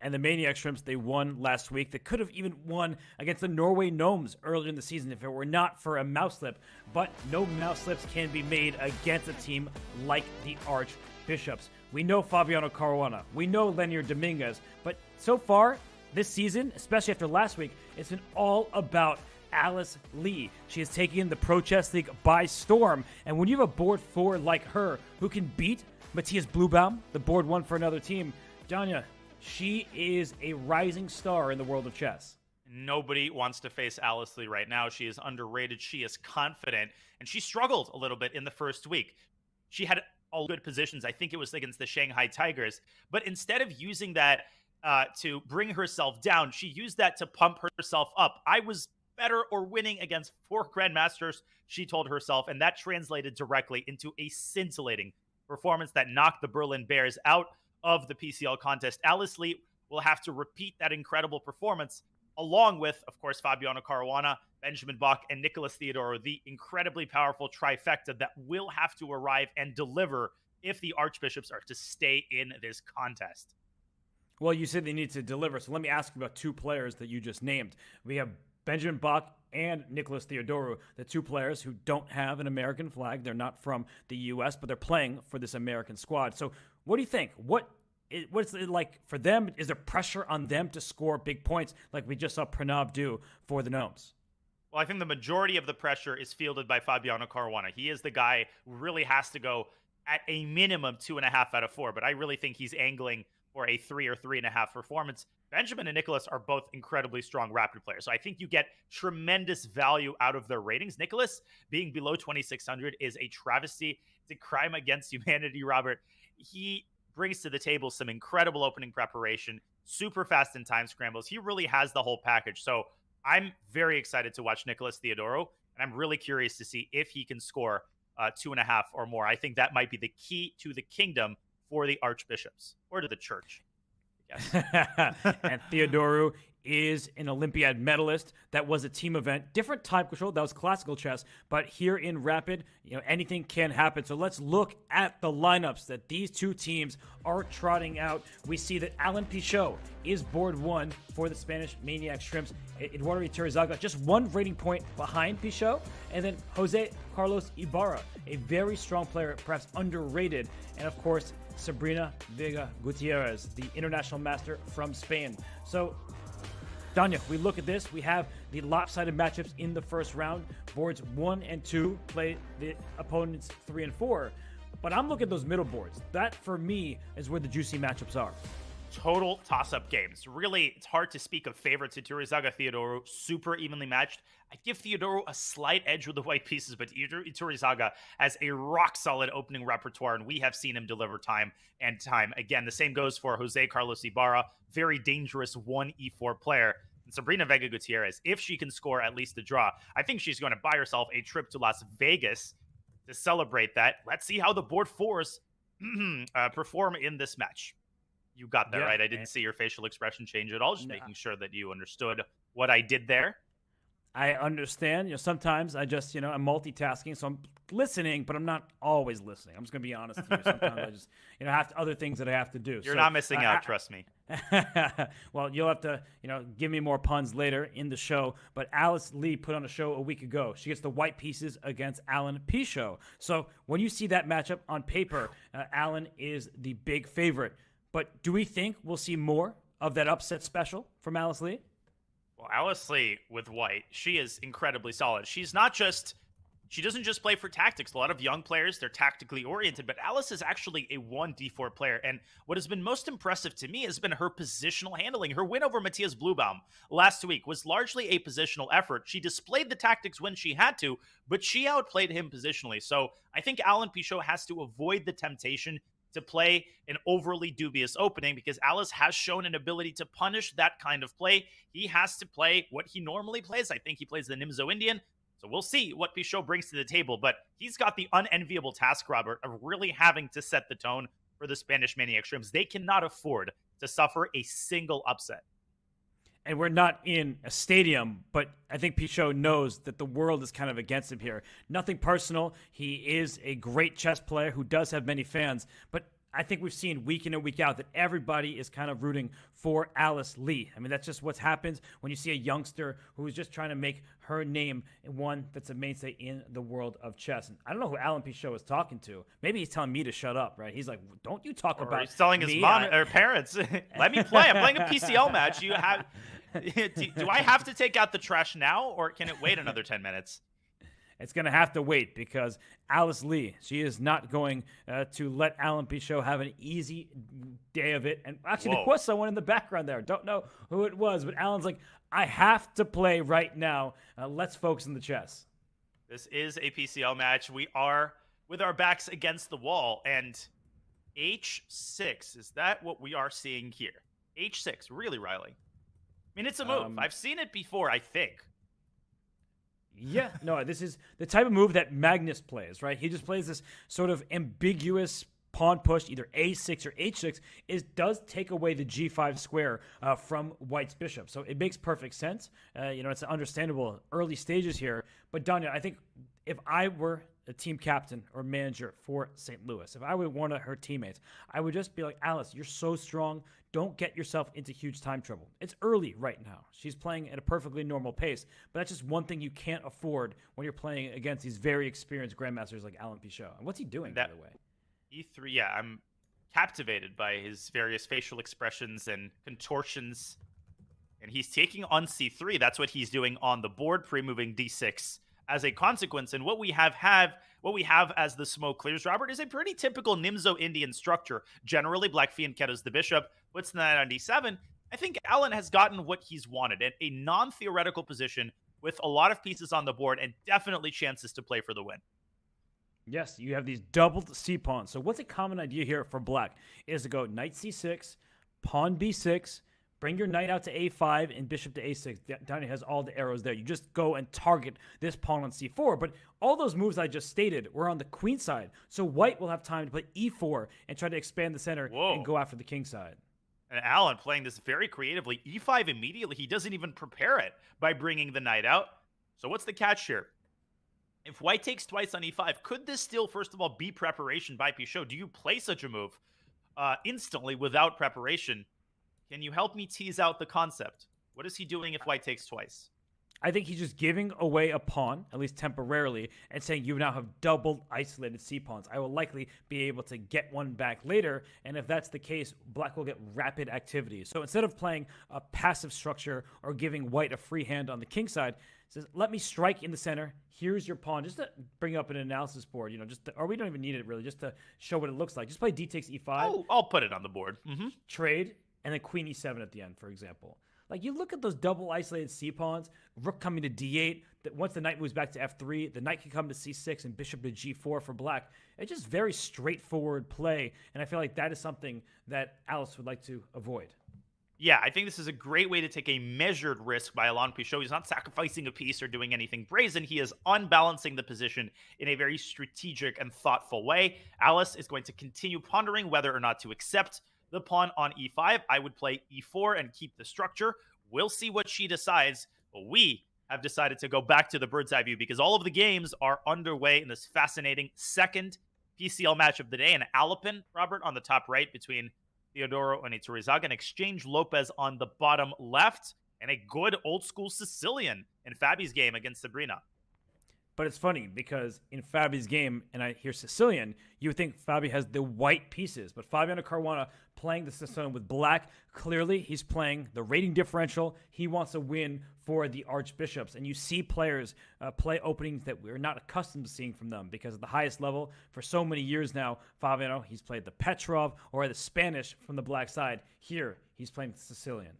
And the Maniac Shrimps, they won last week. They could have even won against the Norway Gnomes earlier in the season if it were not for a mouse slip. But no mouse slips can be made against a team like the Archbishops. We know Fabiano Caruana. We know Lenier Dominguez. But so far, this season, especially after last week, it's been all about Alice Lee. She is taking the Pro Chess League by storm. And when you have a board 4 like her who can beat Matthias Bluebaum, the board 1 for another team, Danya, she is a rising star in the world of chess. Nobody wants to face Alice Lee right now. She is underrated. She is confident. And she struggled a little bit in the first week. She had all good positions. I think it was against the Shanghai Tigers. But instead of using that to bring herself down, she used that to pump herself up. I was better or winning against 4 grandmasters, she told herself, and that translated directly into a scintillating performance that knocked the Berlin Bears out of the PCL contest. Alice Lee will have to repeat that incredible performance along with, of course, Fabiano Caruana, Benjamin Bach, and Nicholas Theodoro, the incredibly powerful trifecta that will have to arrive and deliver if the Archbishops are to stay in this contest. Well, you said they need to deliver, so let me ask you about 2 players that you just named. We have Benjamin Bach and Nicholas Theodoro, the 2 players who don't have an American flag. They're not from the U.S., but they're playing for this American squad. So what do you think? What's it like for them? Is there pressure on them to score big points like we just saw Pranav do for the Gnomes? Well, I think the majority of the pressure is fielded by Fabiano Caruana. He is the guy who really has to go at a minimum 2.5 out of 4, but I really think he's angling for a 3 or 3.5 performance. Benjamin and Nicholas are both incredibly strong rapid players, so I think you get tremendous value out of their ratings. Nicholas being below 2,600 is a travesty. It's a crime against humanity, Robert. He brings to the table some incredible opening preparation, super fast in time scrambles. He really has the whole package. So I'm very excited to watch Nicholas Theodoro, and I'm really curious to see if he can score 2.5 or more. I think that might be the key to the kingdom for the Archbishops, or to the church, I guess. And Theodoro is an Olympiad medalist. That was a team event, different time control. That was classical chess, but here in Rapid, anything can happen. So let's look at the lineups that these 2 teams are trotting out. We see that Alan Pichot is board 1 for the Spanish Maniac Shrimps. Eduardo Iturrizaga just 1 rating point behind Pichot, and then Jose Carlos Ibarra, a very strong player, perhaps underrated, and of course Sabrina Vega Gutierrez, the international master from Spain. So Danya, we look at this. We have the lopsided matchups in the first round. Boards 1 and 2 play the opponents 3 and 4. But I'm looking at those middle boards. That, for me, is where the juicy matchups are. Total toss-up games. Really, it's hard to speak of favorites. Iturrizaga, Theodoro, super evenly matched. I give Theodoro a slight edge with the white pieces, but Iturrizaga has a rock-solid opening repertoire, and we have seen him deliver time and time again. The same goes for Jose Carlos Ibarra, very dangerous 1e4 player. And Sabrina Vega Gutierrez, if she can score at least a draw, I think she's going to buy herself a trip to Las Vegas to celebrate that. Let's see how the board 4s perform in this match. You got that right. I didn't see your facial expression change at all. Just making sure that you understood what I did there. I understand. Sometimes I just, I'm multitasking, so I'm listening, but I'm not always listening. I'm just going to be honest with you. Sometimes I just, have other things that I have to do. You're not missing out, trust me. Well, you'll have to, give me more puns later in the show. But Alice Lee put on a show a week ago. She gets the white pieces against Alan Pichot. So when you see that matchup on paper, Alan is the big favorite. But do we think we'll see more of that upset special from Alice Lee? Well, Alice Lee with white, she is incredibly solid. She's not just she doesn't just play for tactics. A lot of young players, they're tactically oriented, but Alice is actually a 1d4 player. And what has been most impressive to me has been her positional handling. Her win over Matthias Blubaum last week was largely a positional effort. She displayed the tactics when she had to, but she outplayed him positionally. So I think Alan Pichot has to avoid the temptation to play an overly dubious opening, because Alice has shown an ability to punish that kind of play. He has to play what he normally plays. I think he plays the Nimzo Indian. So we'll see what Pichot brings to the table, but he's got the unenviable task, Robert, of really having to set the tone for the Spanish Maniac Shrimps. They cannot afford to suffer a single upset. And we're not in a stadium, but I think Pichot knows that the world is kind of against him here. Nothing personal. He is a great chess player who does have many fans, but I think we've seen week in and week out that everybody is kind of rooting for Alice Lee. I mean, that's just what happens when you see a youngster who is just trying to make her name one that's a mainstay in the world of chess. And I don't know who Alan Pichot is talking to. Maybe he's telling me to shut up, right? He's like, don't you talk about he's telling his mom or parents, let me play. I'm playing a PCL match. You have... Do I have to take out the trash now, or can it wait another 10 minutes? It's going to have to wait, because Alice Lee, she is not going to let Alan Pichot have an easy day of it. And actually, there was someone in the background there. Don't know who it was, but Alan's like, I have to play right now. Let's focus on the chess. This is a PCL match. We are with our backs against the wall. And H6, is that what we are seeing here? H6, really, Riley? I mean, it's a move. I've seen it before, I think. Yeah, no, this is the type of move that Magnus plays, right? He just plays this sort of ambiguous pawn push, either a6 or h6. It does take away the g5 square from White's bishop. So it makes perfect sense. It's understandable early stages here. But Danya, I think if I were a team captain or manager for St. Louis, if I were one of her teammates, I would just be like, Alice, you're so strong. Don't get yourself into huge time trouble. It's early right now. She's playing at a perfectly normal pace, but that's just one thing you can't afford when you're playing against these very experienced grandmasters like Alan Pichot. And what's he doing, by the way? E3, yeah, I'm captivated by his various facial expressions and contortions. And he's taking on C3. That's what he's doing on the board, pre-moving D6 as a consequence. And what we have as the smoke clears, Robert, is a pretty typical Nimzo Indian structure. Generally, Black fianchettos the bishop, puts the knight on D7. I think Alan has gotten what he's wanted, a non-theoretical position with a lot of pieces on the board and definitely chances to play for the win. Yes, you have these doubled c-pawns. So what's a common idea here for Black is to go knight c6, pawn b6, bring your knight out to a5 and bishop to a6. Donnie has all the arrows there. You just go and target this pawn on c4. But all those moves I just stated were on the queen side. So White will have time to play e4 and try to expand the center and go after the king side. And Alan playing this very creatively. E5 immediately. He doesn't even prepare it by bringing the knight out. So what's the catch here? If White takes twice on e5, could this still, first of all, be preparation by Pichot? Do you play such a move instantly without preparation? Can you help me tease out the concept? What is he doing if White takes twice? I think he's just giving away a pawn, at least temporarily, and saying you now have doubled isolated c-pawns. I will likely be able to get one back later, and if that's the case, Black will get rapid activity. So instead of playing a passive structure or giving White a free hand on the king side, says, let me strike in the center. Here's your pawn. Just to bring up an analysis board, or we don't even need it really, just to show what it looks like. Just play d takes e5. I'll put it on the board. Trade, and then queen e7 at the end, for example. Like, you look at those double isolated c-pawns, rook coming to d8, that once the knight moves back to f3, the knight can come to c6 and bishop to g4 for Black. It's just very straightforward play, and I feel like that is something that Alice would like to avoid. Yeah, I think this is a great way to take a measured risk by Alan Pichot. He's not sacrificing a piece or doing anything brazen. He is unbalancing the position in a very strategic and thoughtful way. Alice is going to continue pondering whether or not to accept the pawn on e5. I would play e4 and keep the structure. We'll see what she decides. But we have decided to go back to the bird's eye view because all of the games are underway in this fascinating second PCL match of the day. And Alapin, Robert, on the top right between Theodoro and Iturrizaga, and Exchange Lopez on the bottom left, and a good old school Sicilian in Fabi's game against Sabrina. But it's funny because in Fabi's game, and I hear Sicilian, you would think Fabi has the white pieces. But Fabiano Caruana playing the Sicilian with black, clearly he's playing the rating differential. He wants to win for the Archbishops. And you see players play openings that we're not accustomed to seeing from them because at the highest level for so many years now, Fabiano, he's played the Petrov or the Spanish from the black side. Here, he's playing the Sicilian.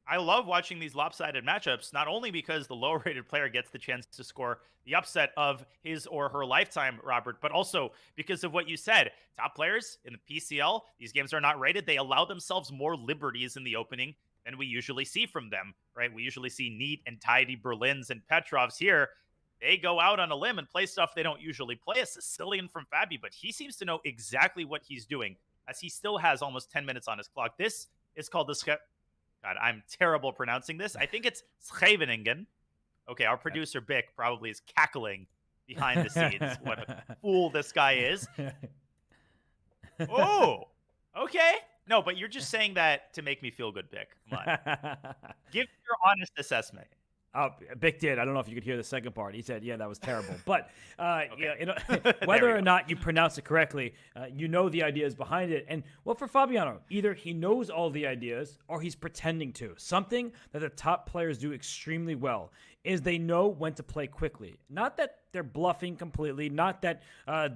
I love watching these lopsided matchups, not only because the lower-rated player gets the chance to score the upset of his or her lifetime, Robert, but also because of what you said. Top players in the PCL, these games are not rated. They allow themselves more liberties in the opening than we usually see from them, right? We usually see neat and tidy Berlins and Petrovs. Here, they go out on a limb and play stuff they don't usually play. A Sicilian from Fabi, but he seems to know exactly what he's doing, as he still has almost 10 minutes on his clock. This is called the... God, I'm terrible pronouncing this. I think it's Scheveningen. Okay, our producer, Bick, probably is cackling behind the scenes. What a fool this guy is. Oh, okay. No, but you're just saying that to make me feel good, Bick. Come on. Give your honest assessment. Bick did. I don't know if you could hear the second part. He said, yeah, that was terrible. But Okay. you know, whether or not you pronounce it correctly, you know the ideas behind it. And, well, for Fabiano, either he knows all the ideas or he's pretending to. Something that the top players do extremely well is they know when to play quickly. Not that they're bluffing completely, not that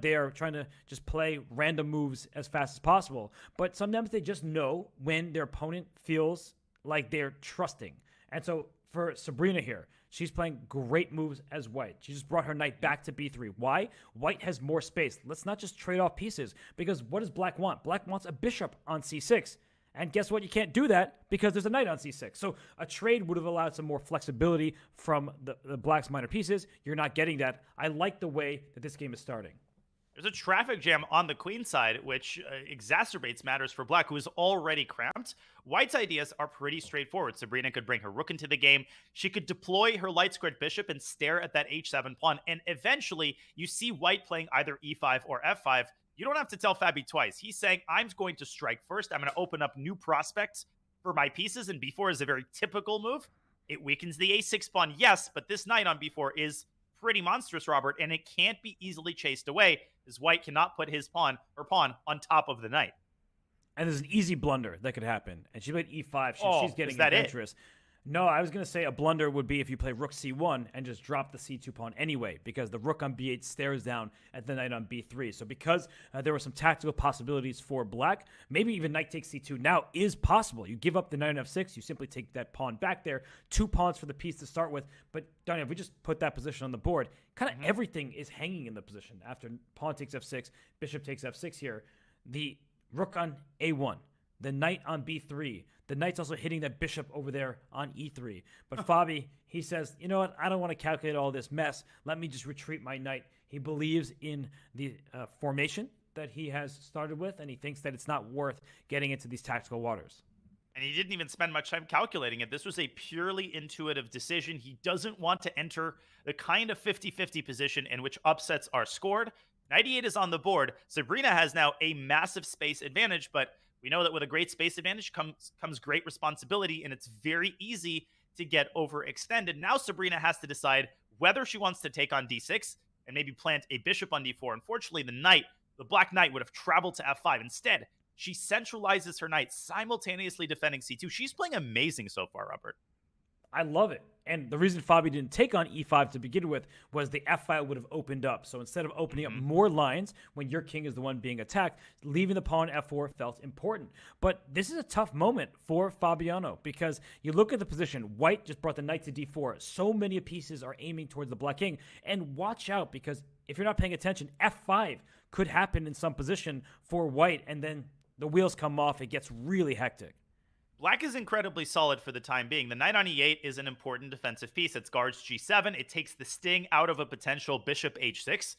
they're trying to just play random moves as fast as possible, but sometimes they just know when their opponent feels like they're trusting. And so for Sabrina here, she's playing great moves as white. She just brought her knight back to b3. Why? White has more space. Let's not just trade off pieces, because what does black want? Black wants a bishop on c6. And guess what? You can't do that because there's a knight on c6. So a trade would have allowed some more flexibility from the black's minor pieces. You're not getting that. I like the way that this game is starting. There's a traffic jam on the queen side, which exacerbates matters for black, who is already cramped. White's ideas are pretty straightforward. Sabrina could bring her rook into the game. She could deploy her light squared bishop and stare at that h7 pawn. And eventually, you see white playing either e5 or f5. You don't have to tell Fabi twice. He's saying, I'm going to strike first. I'm going to open up new prospects for my pieces. And b4 is a very typical move. It weakens the a6 pawn, yes, but this knight on b4 is pretty monstrous, Robert, and it can't be easily chased away, as white cannot put his pawn on top of the knight. And there's an easy blunder that could happen. And she played e5. She's getting is that adventurous. No, I was going to say a blunder would be if you play rook c1 and just drop the c2 pawn anyway, because the rook on b8 stares down at the knight on b3. So because there were some tactical possibilities for black, maybe even knight takes c2 now is possible. You give up the knight on f6, you simply take that pawn back there. 2 pawns for the piece to start with. But Danya, if we just put that position on the board, kind of everything is hanging in the position. After pawn takes f6, bishop takes f6 here, the rook on a1, the knight on b3, the knight's also hitting that bishop over there on e3. But Fabi, he says, you know what? I don't want to calculate all this mess. Let me just retreat my knight. He believes in the formation that he has started with, and he thinks that it's not worth getting into these tactical waters. And he didn't even spend much time calculating it. This was a purely intuitive decision. He doesn't want to enter the kind of 50-50 position in which upsets are scored. Knight e8 is on the board. Sabrina has now a massive space advantage, but we know that with a great space advantage comes great responsibility, and it's very easy to get overextended. Now Sabrina has to decide whether she wants to take on d6 and maybe plant a bishop on d4. Unfortunately, the black knight would have traveled to f5. Instead, she centralizes her knight, simultaneously defending c2. She's playing amazing so far, Robert. I love it. And the reason Fabi didn't take on e5 to begin with was the f file would have opened up. So instead of opening up more lines when your king is the one being attacked, leaving the pawn f4 felt important. But this is a tough moment for Fabiano because you look at the position. White just brought the knight to d4. So many pieces are aiming towards the black king. And watch out, because if you're not paying attention, f5 could happen in some position for white, and then the wheels come off. It gets really hectic. Black is incredibly solid for the time being. The knight on e8 is an important defensive piece. It guards g7. It takes the sting out of a potential bishop h6,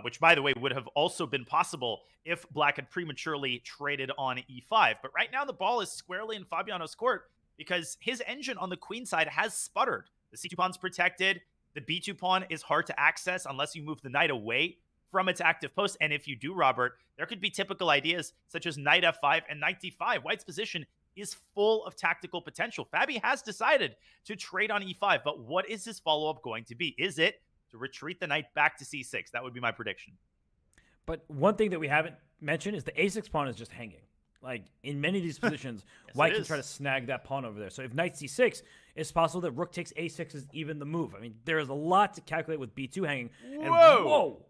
which, by the way, would have also been possible if black had prematurely traded on e5. But right now, the ball is squarely in Fabiano's court because his engine on the queen side has sputtered. The c2 pawn's protected. The b2 pawn is hard to access unless you move the knight away from its active post. And if you do, Robert, there could be typical ideas such as knight f5 and knight d5. White's position is full of tactical potential. Fabi has decided to trade on e5, but what is his follow-up going to be? Is it to retreat the knight back to c6. That would be my prediction. But one thing that we haven't mentioned is the a6 pawn is just hanging. Like, in many of these positions, Yes, white it can is. try to snag that pawn over there. So if knight c6, it's possible that rook takes a6 is even the move. I mean, there is a lot to calculate with b2 hanging. And Whoa!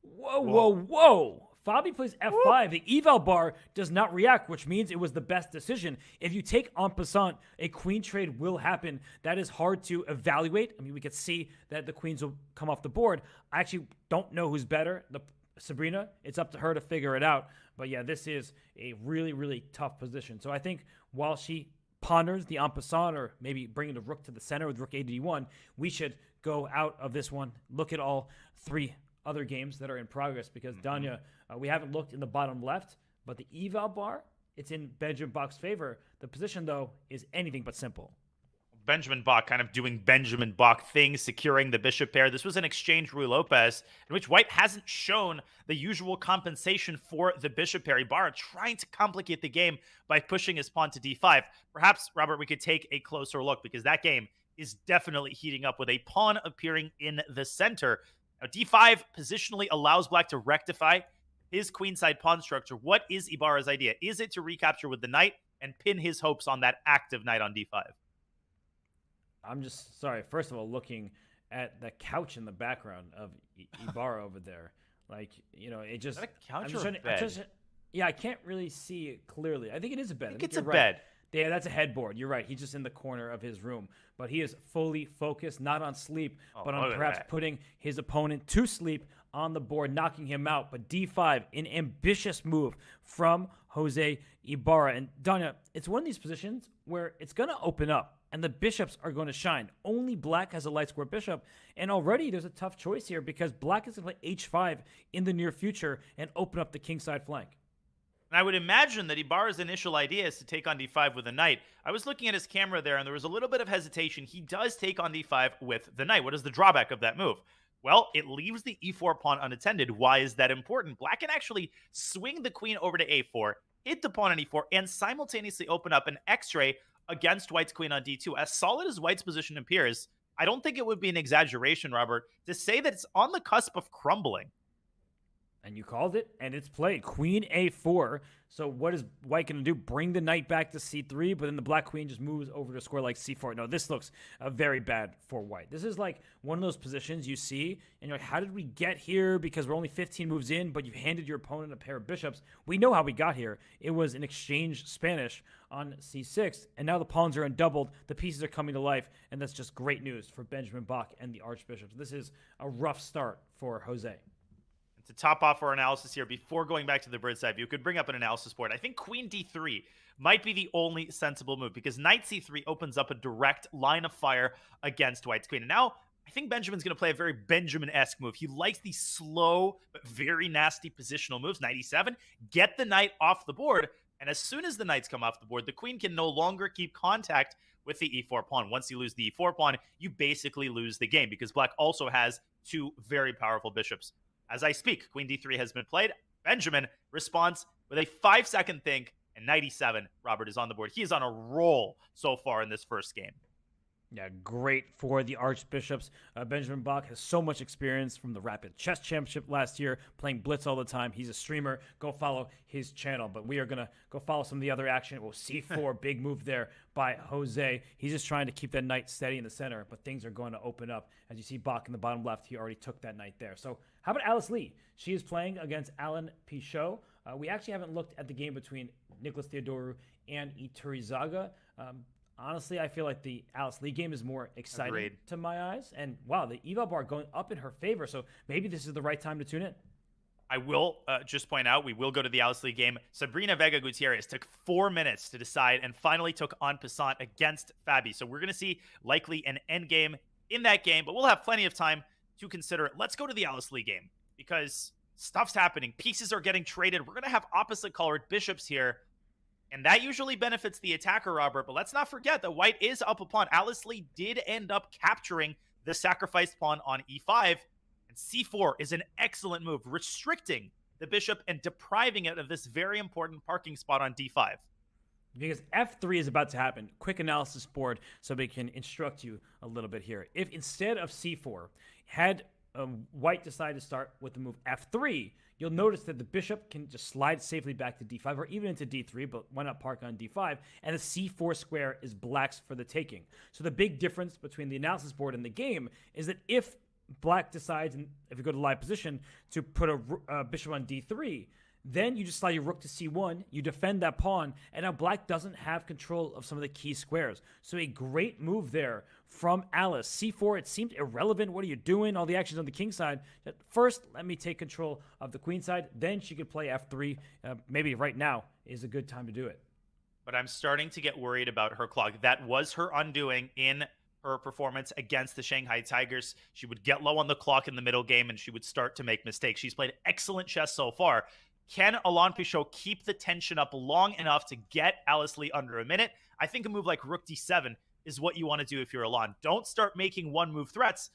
Whoa. Fabi plays f5. The eval bar does not react, which means it was the best decision. If you take en passant, a queen trade will happen. That is hard to evaluate. I mean, we could see that the queens will come off the board. I actually don't know who's better. Sabrina, it's up to her to figure it out. But yeah, this is a really, really tough position. So I think while she ponders the en passant or maybe bringing the rook to the center with rook a to d1, we should go out of this one, look at all three other games that are in progress, because Danya, we haven't looked in the bottom left, but the eval bar, it's in Benjamin Bach's favor. The position, though, is anything but simple. Benjamin Bach kind of doing Benjamin Bach things, securing the bishop pair. This was an exchange Rui Lopez in which white hasn't shown the usual compensation for the bishop pair. Ibarra trying to complicate the game by pushing his pawn to d5. Perhaps, Robert, we could take a closer look, because that game is definitely heating up with a pawn appearing in the center. Now, d5 positionally allows black to rectify his queenside pawn structure. What is Ibarra's idea? Is it to recapture with the knight and pin his hopes on that active knight on d5? I'm just sorry. First of all, looking at the couch in the background of Ibarra over there, like, you know, it just. Is that a couch I'm just or a trying to- bed? yeah, I can't really see it clearly. I think it is a bed. I think think it's a you're right. bed. Yeah, that's a headboard. You're right. He's just in the corner of his room, but he is fully focused, not on sleep, but on look at perhaps that. putting his opponent to sleep on the board, knocking him out. But d5, an ambitious move from Jose Ibarra. And Danya, it's one of these positions where it's going to open up, and the bishops are going to shine. Only black has a light square bishop, and already there's a tough choice here, because black is going to play h5 in the near future and open up the kingside flank. And I would imagine that Ibarra's initial idea is to take on d5 with a knight. I was looking at his camera there, and there was a little bit of hesitation. He does take on d5 with the knight. What is the drawback of that move? Well, it leaves the e4 pawn unattended. Why is that important? Black can actually swing the queen over to a4, hit the pawn on e4, and simultaneously open up an x-ray against white's queen on d2. As solid as white's position appears, I don't think it would be an exaggeration, Robert, to say that it's on the cusp of crumbling. And you called it, and it's played. Queen a4. So what is white going to do? Bring the knight back to c3, but then the black queen just moves over to a square like c4. No, this looks very bad for white. This is like one of those positions you see, and you're like, how did we get here? Because we're only 15 moves in, but you handed your opponent a pair of bishops. We know how we got here. It was an exchange Spanish on c6, and now the pawns are undoubled. The pieces are coming to life, and that's just great news for Benjamin Bach and the Archbishops. This is a rough start for Jose. To top off our analysis here, before going back to the bird's eye view, could bring up an analysis board. I think queen d3 might be the only sensible move, because knight c3 opens up a direct line of fire against white's queen. And now I think Benjamin's going to play a very Benjamin-esque move. He likes these slow but very nasty positional moves. Knight e7, get the knight off the board, and as soon as the knights come off the board, the queen can no longer keep contact with the e4 pawn. Once you lose the e4 pawn, you basically lose the game, because black also has two very powerful bishops. As I speak, queen d3 has been played. Benjamin responds with a 5-second think, and knight e7. Robert is on the board. He is on a roll so far in this first game. Yeah, great for the Archbishops. Benjamin Bach has so much experience from the Rapid Chess Championship last year, playing Blitz all the time. He's a streamer. Go follow his channel. But we are going to go follow some of the other action. We'll c4, big move there by Jose. He's just trying to keep that knight steady in the center, but things are going to open up. As you see Bach in the bottom left, he already took that knight there. So how about Alice Lee? She is playing against Alan Pichot. We actually haven't looked at the game between Nicholas Theodoru and Iturizaga. Honestly, I feel like the Alice Lee game is more exciting to my eyes. And wow, the eval bar going up in her favor. So maybe this is the right time to tune in. I will just point out, we will go to the Alice Lee game. Sabrina Vega Gutierrez took 4 minutes to decide and finally took en passant against Fabi. So we're going to see likely an end game in that game, but we'll have plenty of time to consider it. Let's go to the Alice Lee game, because stuff's happening. Pieces are getting traded. We're going to have opposite colored bishops here. And that usually benefits the attacker, Robert. But let's not forget that white is up a pawn. Alice Lee did end up capturing the sacrificed pawn on e5. And c4 is an excellent move, restricting the bishop and depriving it of this very important parking spot on d5. Because F3 is about to happen. Quick analysis board so we can instruct you a little bit here. If instead of C4, had White decide to start with the move F3, you'll notice that the bishop can just slide safely back to D5 or even into D3, but why not park on D5? And the C4 square is Black's for the taking. So the big difference between the analysis board and the game is that if Black decides, if you go to live position, to put a bishop on D3, then you just slide your rook to C1, you defend that pawn, and now Black doesn't have control of some of the key squares. So a great move there from Alice. C4, it seemed irrelevant. What are you doing? All the actions on the king side. First, let me take control of the queen side. Then she could play F3. Maybe right now is a good time to do it. But I'm starting to get worried about her clock. That was her undoing in her performance against the Shanghai Tigers. She would get low on the clock in the middle game, and she would start to make mistakes. She's played excellent chess so far. Can Alain Pichot keep the tension up long enough to get Alice Lee under a minute? I think a move like rook d7 is what you want to do if you're Alain. Don't start making one-move threats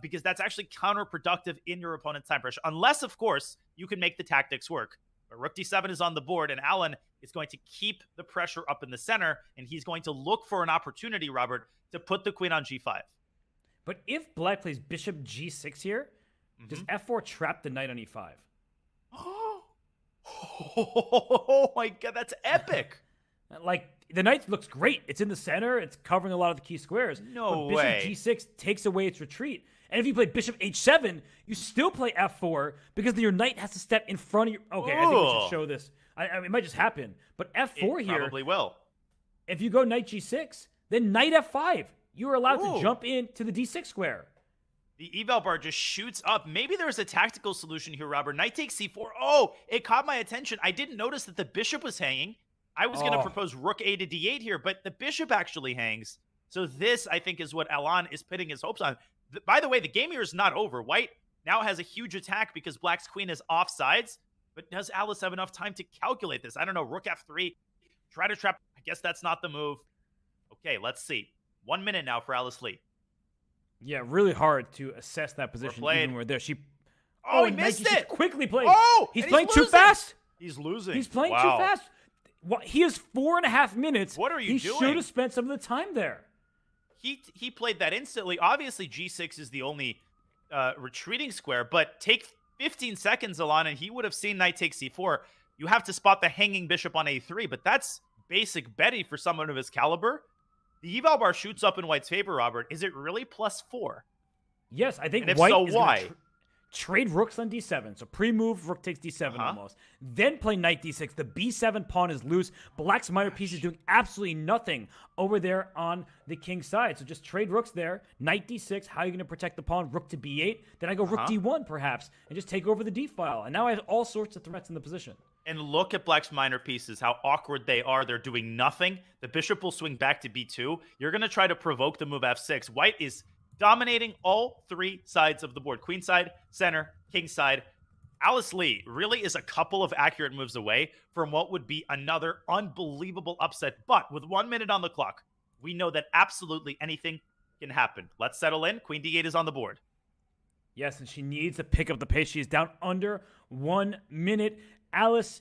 because that's actually counterproductive in your opponent's time pressure. Unless, of course, you can make the tactics work. But rook d7 is on the board, and Alain is going to keep the pressure up in the center, and he's going to look for an opportunity, Robert, to put the queen on g5. But if Black plays bishop g6 here, does f4 trap the knight on e5? Oh my god, that's epic. Like, the knight looks great. It's in the center. It's covering a lot of the key squares. No but way. Bishop g6 takes away its retreat. And if you play bishop h7, you still play f4 because your knight has to step in front of your... Okay, I think we should show this. It might just happen. But f4 it here... probably will. If you go knight g6, then knight f5. You are allowed to jump into the d6 square. The eval bar just shoots up. Maybe there's a tactical solution here, Robert. Knight takes c4. Oh, it caught my attention. I didn't notice that the bishop was hanging. I was going to propose rook a to d8 here, but the bishop actually hangs. So this, I think, is what Alain is pitting his hopes on. By the way, the game here is not over. White now has a huge attack because Black's queen is offsides. But does Alice have enough time to calculate this? I don't know. Rook f3. Try to trap. I guess that's not the move. Okay, let's see. 1 minute now for Alice Lee. Yeah, really hard to assess that position even where there. He missed it. Quickly played. Oh, he's playing too fast. He's losing. He's playing too fast. He has 4.5 minutes. What are you doing? He should have spent some of the time there. He played that instantly. Obviously, g6 is the only retreating square, but take 15 seconds, Alain, and he would have seen knight takes c4. You have to spot the hanging bishop on a3, but that's basic Betty for someone of his caliber. The eval bar shoots up in White's favor, Robert. Is it really +4? Yes, I think and if White so, is why? Trade rooks on d7. So pre-move, rook takes d7 almost. Then play knight d6. The b7 pawn is loose. Black's minor piece is doing absolutely nothing over there on the king's side. So just trade rooks there. Knight d6. How are you going to protect the pawn? Rook to b8. Then I go rook d1 perhaps and just take over the d file. And now I have all sorts of threats in the position. And look at Black's minor pieces, how awkward they are. They're doing nothing. The bishop will swing back to b2. You're going to try to provoke the move f6. White is dominating all three sides of the board. Queen side, center, king side. Alice Lee really is a couple of accurate moves away from what would be another unbelievable upset. But with 1 minute on the clock, we know that absolutely anything can happen. Let's settle in. Queen d8 is on the board. Yes, and she needs to pick up the pace. She is down under 1 minute. Alice,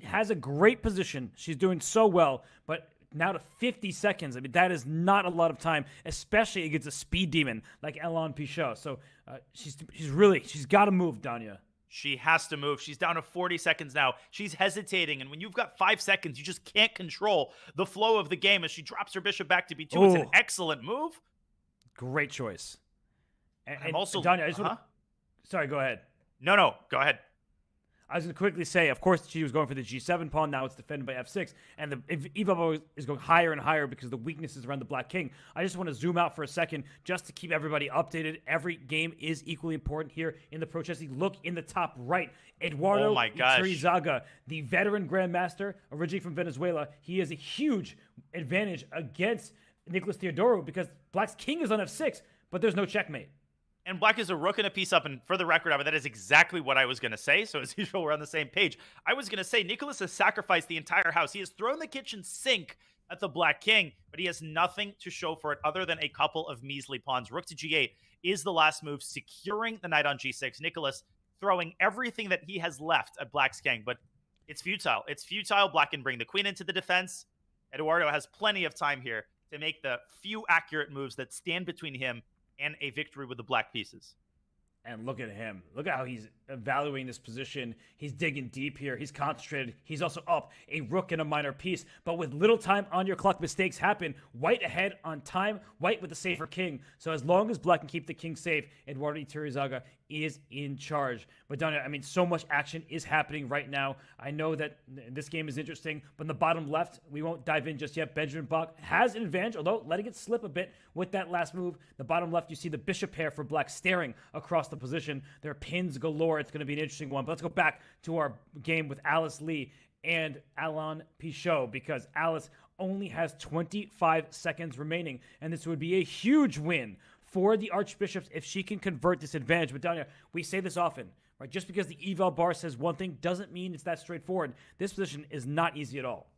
has a great position. She's doing so well, but now to 50 seconds. I mean, that is not a lot of time, especially against a speed demon like Alain Pichot. So she's got to move, Danya. She has to move. She's down to 40 seconds now. She's hesitating, and when you've got 5 seconds, you just can't control the flow of the game as she drops her bishop back to b2. It's an excellent move. Great choice. And also, Danya, I just want to... Sorry, go ahead. No, go ahead. I was going to quickly say, of course, she was going for the g7 pawn. Now it's defended by f6. And the eval is going higher and higher because of the weaknesses around the black king. I just want to zoom out for a second just to keep everybody updated. Every game is equally important here in the Pro Chess League. Look in the top right. Eduardo Iturrizaga, the veteran grandmaster, originally from Venezuela. He has a huge advantage against Nicolas Theodorou because black's king is on f6, but there's no checkmate. And black is a rook and a piece up, and for the record, that is exactly what I was going to say, so as usual, we're on the same page. I was going to say Nicolas has sacrificed the entire house. He has thrown the kitchen sink at the black king, but he has nothing to show for it other than a couple of measly pawns. Rook to g8 is the last move, securing the knight on g6. Nicolas throwing everything that he has left at black's king, but it's futile. It's futile. Black can bring the queen into the defense, Eduardo has plenty of time here to make the few accurate moves that stand between him and a victory with the black pieces. And look at him. Look at how he's evaluating this position. He's digging deep here. He's concentrated. He's also up a rook and a minor piece. But with little time on your clock, mistakes happen. White ahead on time. White with the safer king. So as long as black can keep the king safe, Eduardo Iturrizaga is in charge. But Danya, I mean, so much action is happening right now. I know that this game is interesting, but in the bottom left, we won't dive in just yet. Benjamin Bach has an advantage, although letting it slip a bit with that last move. The bottom left, you see the bishop pair for black staring across the position. There are pins galore. It's going to be an interesting one. But let's go back to our game with Alice Lee and Alain Pichot, because Alice only has 25 seconds remaining, and this would be a huge win for the Archbishops if she can convert this advantage. But Danya, we say this often, right? Just because the eval bar says one thing doesn't mean it's that straightforward. This position is not easy at all.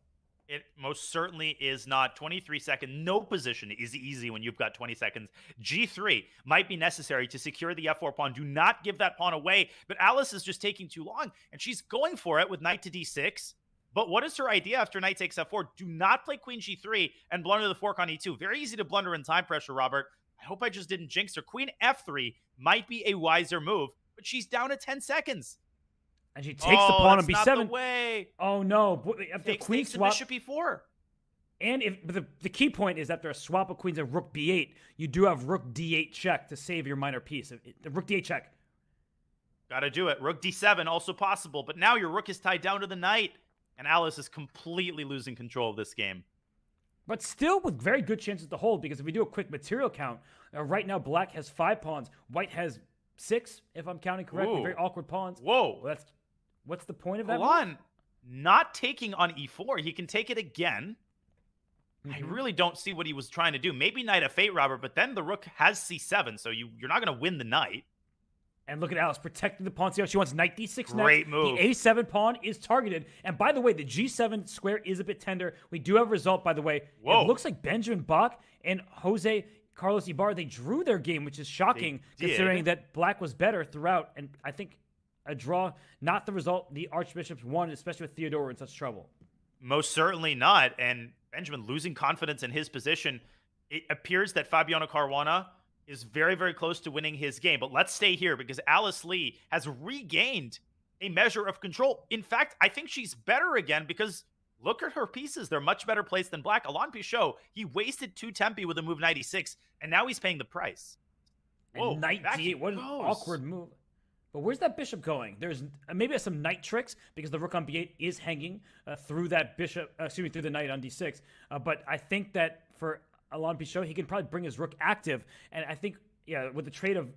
It most certainly is not. 23 seconds. No position is easy when you've got 20 seconds. G3 might be necessary to secure the F4 pawn. Do not give that pawn away. But Alice is just taking too long, and she's going for it with knight to D6. But what is her idea after knight takes F4? Do not play queen G3 and blunder the fork on E2. Very easy to blunder in time pressure, Robert. I hope I just didn't jinx her. Queen F3 might be a wiser move, but she's down to 10 seconds. And she takes the pawn on B7. Not the way. Oh no! After queen swap, bishop E4. And the key point is after a swap of queens and rook B8, you do have rook D8 check to save your minor piece. The rook D8 check. Got to do it. Rook D7 also possible, but now your rook is tied down to the knight, and Alice is completely losing control of this game. But still with very good chances to hold, because if we do a quick material count, right now black has 5 pawns, white has 6, if I'm counting correctly. Ooh. Very awkward pawns. Whoa. Well, what's the point of that? Hold on. Not taking on E4. He can take it again. I really don't see what he was trying to do. Maybe knight F8, Robert, but then the rook has C7, so you're not going to win the knight. And look at Alice protecting the pawn. See how she wants knight D6 now. Great move. The A7 pawn is targeted. And by the way, the G7 square is a bit tender. We do have a result, by the way. Whoa. It looks like Benjamin Bach and Jose Carlos Ibarra, they drew their game, which is shocking considering that black was better throughout. And I think a draw, not the result the Archbishops won, especially with Theodora in such trouble. Most certainly not. And Benjamin losing confidence in his position. It appears that Fabiano Caruana is very, very close to winning his game. But let's stay here because Alice Lee has regained a measure of control. In fact, I think she's better again because look at her pieces. They're much better placed than black. Alain Pichot, he wasted 2 tempi with a move 96, and now he's paying the price. Whoa, and knight D8, what an awkward move. But where's that bishop going? There's maybe some knight tricks because the rook on B8 is hanging through that bishop, through the knight on D6. But I think that for Alain Pichot, he can probably bring his rook active. And I think, with the trade of,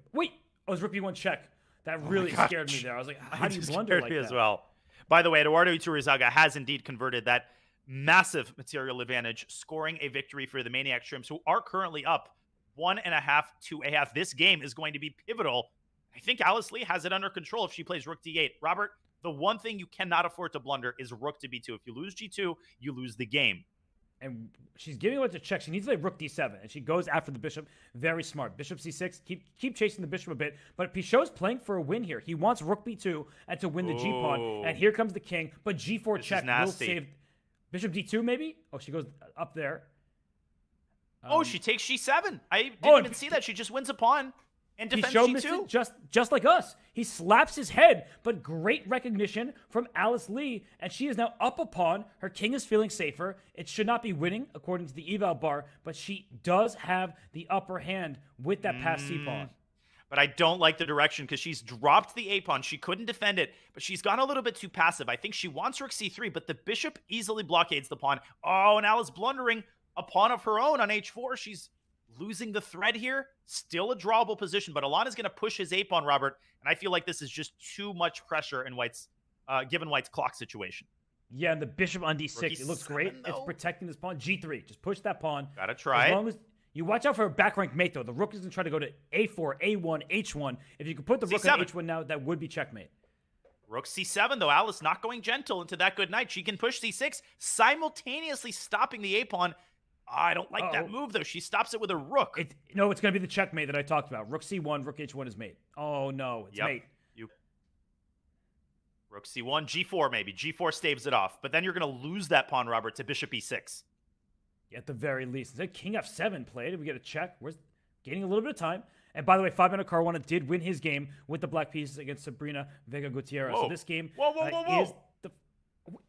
his rook B1 check. That really scared me there. I was like, how do you blunder like that? As well. By the way, Eduardo Iturrizaga has indeed converted that massive material advantage, scoring a victory for the Maniac Shrimps, who are currently up 1.5 to a half. This game is going to be pivotal. I think Alice Lee has it under control if she plays rook D8. Robert, the one thing you cannot afford to blunder is rook to B2. If you lose G2, you lose the game. And she's giving away to check. She needs to play rook D7, and she goes after the bishop. Very smart. Bishop C6. Keep chasing the bishop a bit. But Pichot's playing for a win here. He wants rook B2 and to win the G pawn. And here comes the king. But G4 check will save. Bishop D2 maybe? Oh, she goes up there. She takes G7. I didn't even see that. She just wins a pawn. And defense G2. Just like us. He slaps his head, but great recognition from Alice Lee, and she is now up a pawn. Her king is feeling safer. It should not be winning, according to the eval bar, but she does have the upper hand with that pass C pawn. But I don't like the direction because she's dropped the A pawn. She couldn't defend it, but she's gone a little bit too passive. I think she wants rook C3, but the bishop easily blockades the pawn. Oh, and Alice blundering a pawn of her own on H4. She's losing the thread here. Still a drawable position, but Alain is going to push his A pawn, Robert, and I feel like this is just too much pressure in White's, given White's clock situation. Yeah, and the bishop on D6, it looks great. Though. It's protecting this pawn. G3, just push that pawn. Gotta try as long as you watch out for a back rank mate, though. The rook is going to try to go to A4, A1, H1. If you could put the rook on H1 now, that would be checkmate. Rook C7, though. Alice not going gentle into that good knight. She can push C6, simultaneously stopping the A pawn. I don't like that move, though. She stops it with a rook. It's going to be the checkmate that I talked about. Rook C1, rook H1 is mate. Oh, no, it's mate. Rook C1, G4 maybe. G4 staves it off. But then you're going to lose that pawn, Robert, to bishop E6. At the very least. Instead, king f7 played. We get a check. We're gaining a little bit of time. And by the way, Fabiano Caruana did win his game with the black pieces against Sabrina Vega Gutierrez. Whoa. So this game Whoa. is the...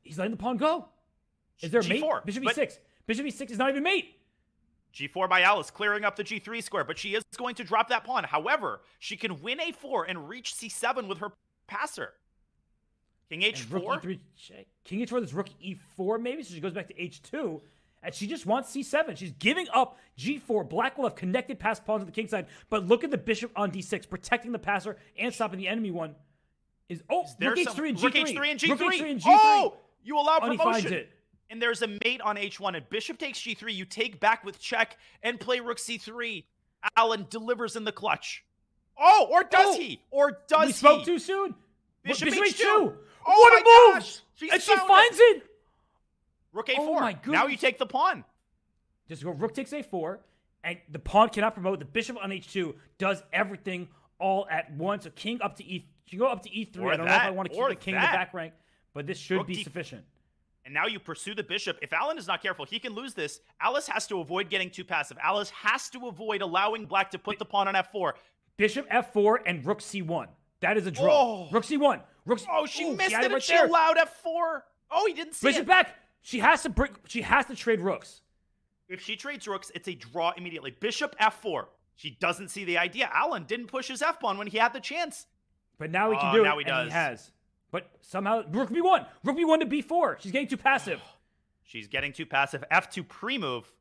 He's letting the pawn go. Is there a mate? G4, Bishop but- e6. Bishop e6 is not even mate. G4 by Alice, clearing up the G3 square, but she is going to drop that pawn. However, she can win a4 and reach c7 with her passer. King And rook h4. e3 check. King h4, there's rook e4 maybe, so she goes back to h2. And she just wants c7. She's giving up g4. Black will have connected past pawns on the king side, but look at the bishop on d6, protecting the passer and stopping the enemy one. Rook h3 and g3. Rook h3 and g3. Rook h3 and g3. Oh, you allow Oh, and he finds promotion. it. And there's a mate on h1, and bishop takes g3. You take back with check and play rook c3. Alan delivers in the clutch. Oh, or does he? Or does We he? spoke too soon. Bishop h2. Oh What a my move! gosh, she And she found finds it. Rook a4. Oh my Now goodness. you take the pawn. Just go rook takes a4, and the pawn cannot promote. The bishop on h2 does everything all at once. So king up to e. She go up to e3. Or I don't know if I that, want to keep or the king in the that. back rank, but this should Rook be d- sufficient. And now you pursue the bishop. If Alan is not careful, he can lose this. Alice has to avoid getting too passive. Alice has to avoid allowing black to put the pawn on f4. Bishop f4 and rook c1. That is a draw. Oh. Rook c1. Oh, she missed had it, right and she there. allowed f4. Oh, he didn't see Bishop it. back. She has to trade rooks. If she trades rooks, it's a draw immediately. Bishop f4. She doesn't see the idea. Alan didn't push his f-pawn when he had the chance. But now he can Oh, do now it, he and he does. has. But somehow, rook b1. Rook b1 to b4. She's getting too passive. She's getting too passive. f2 pre-move.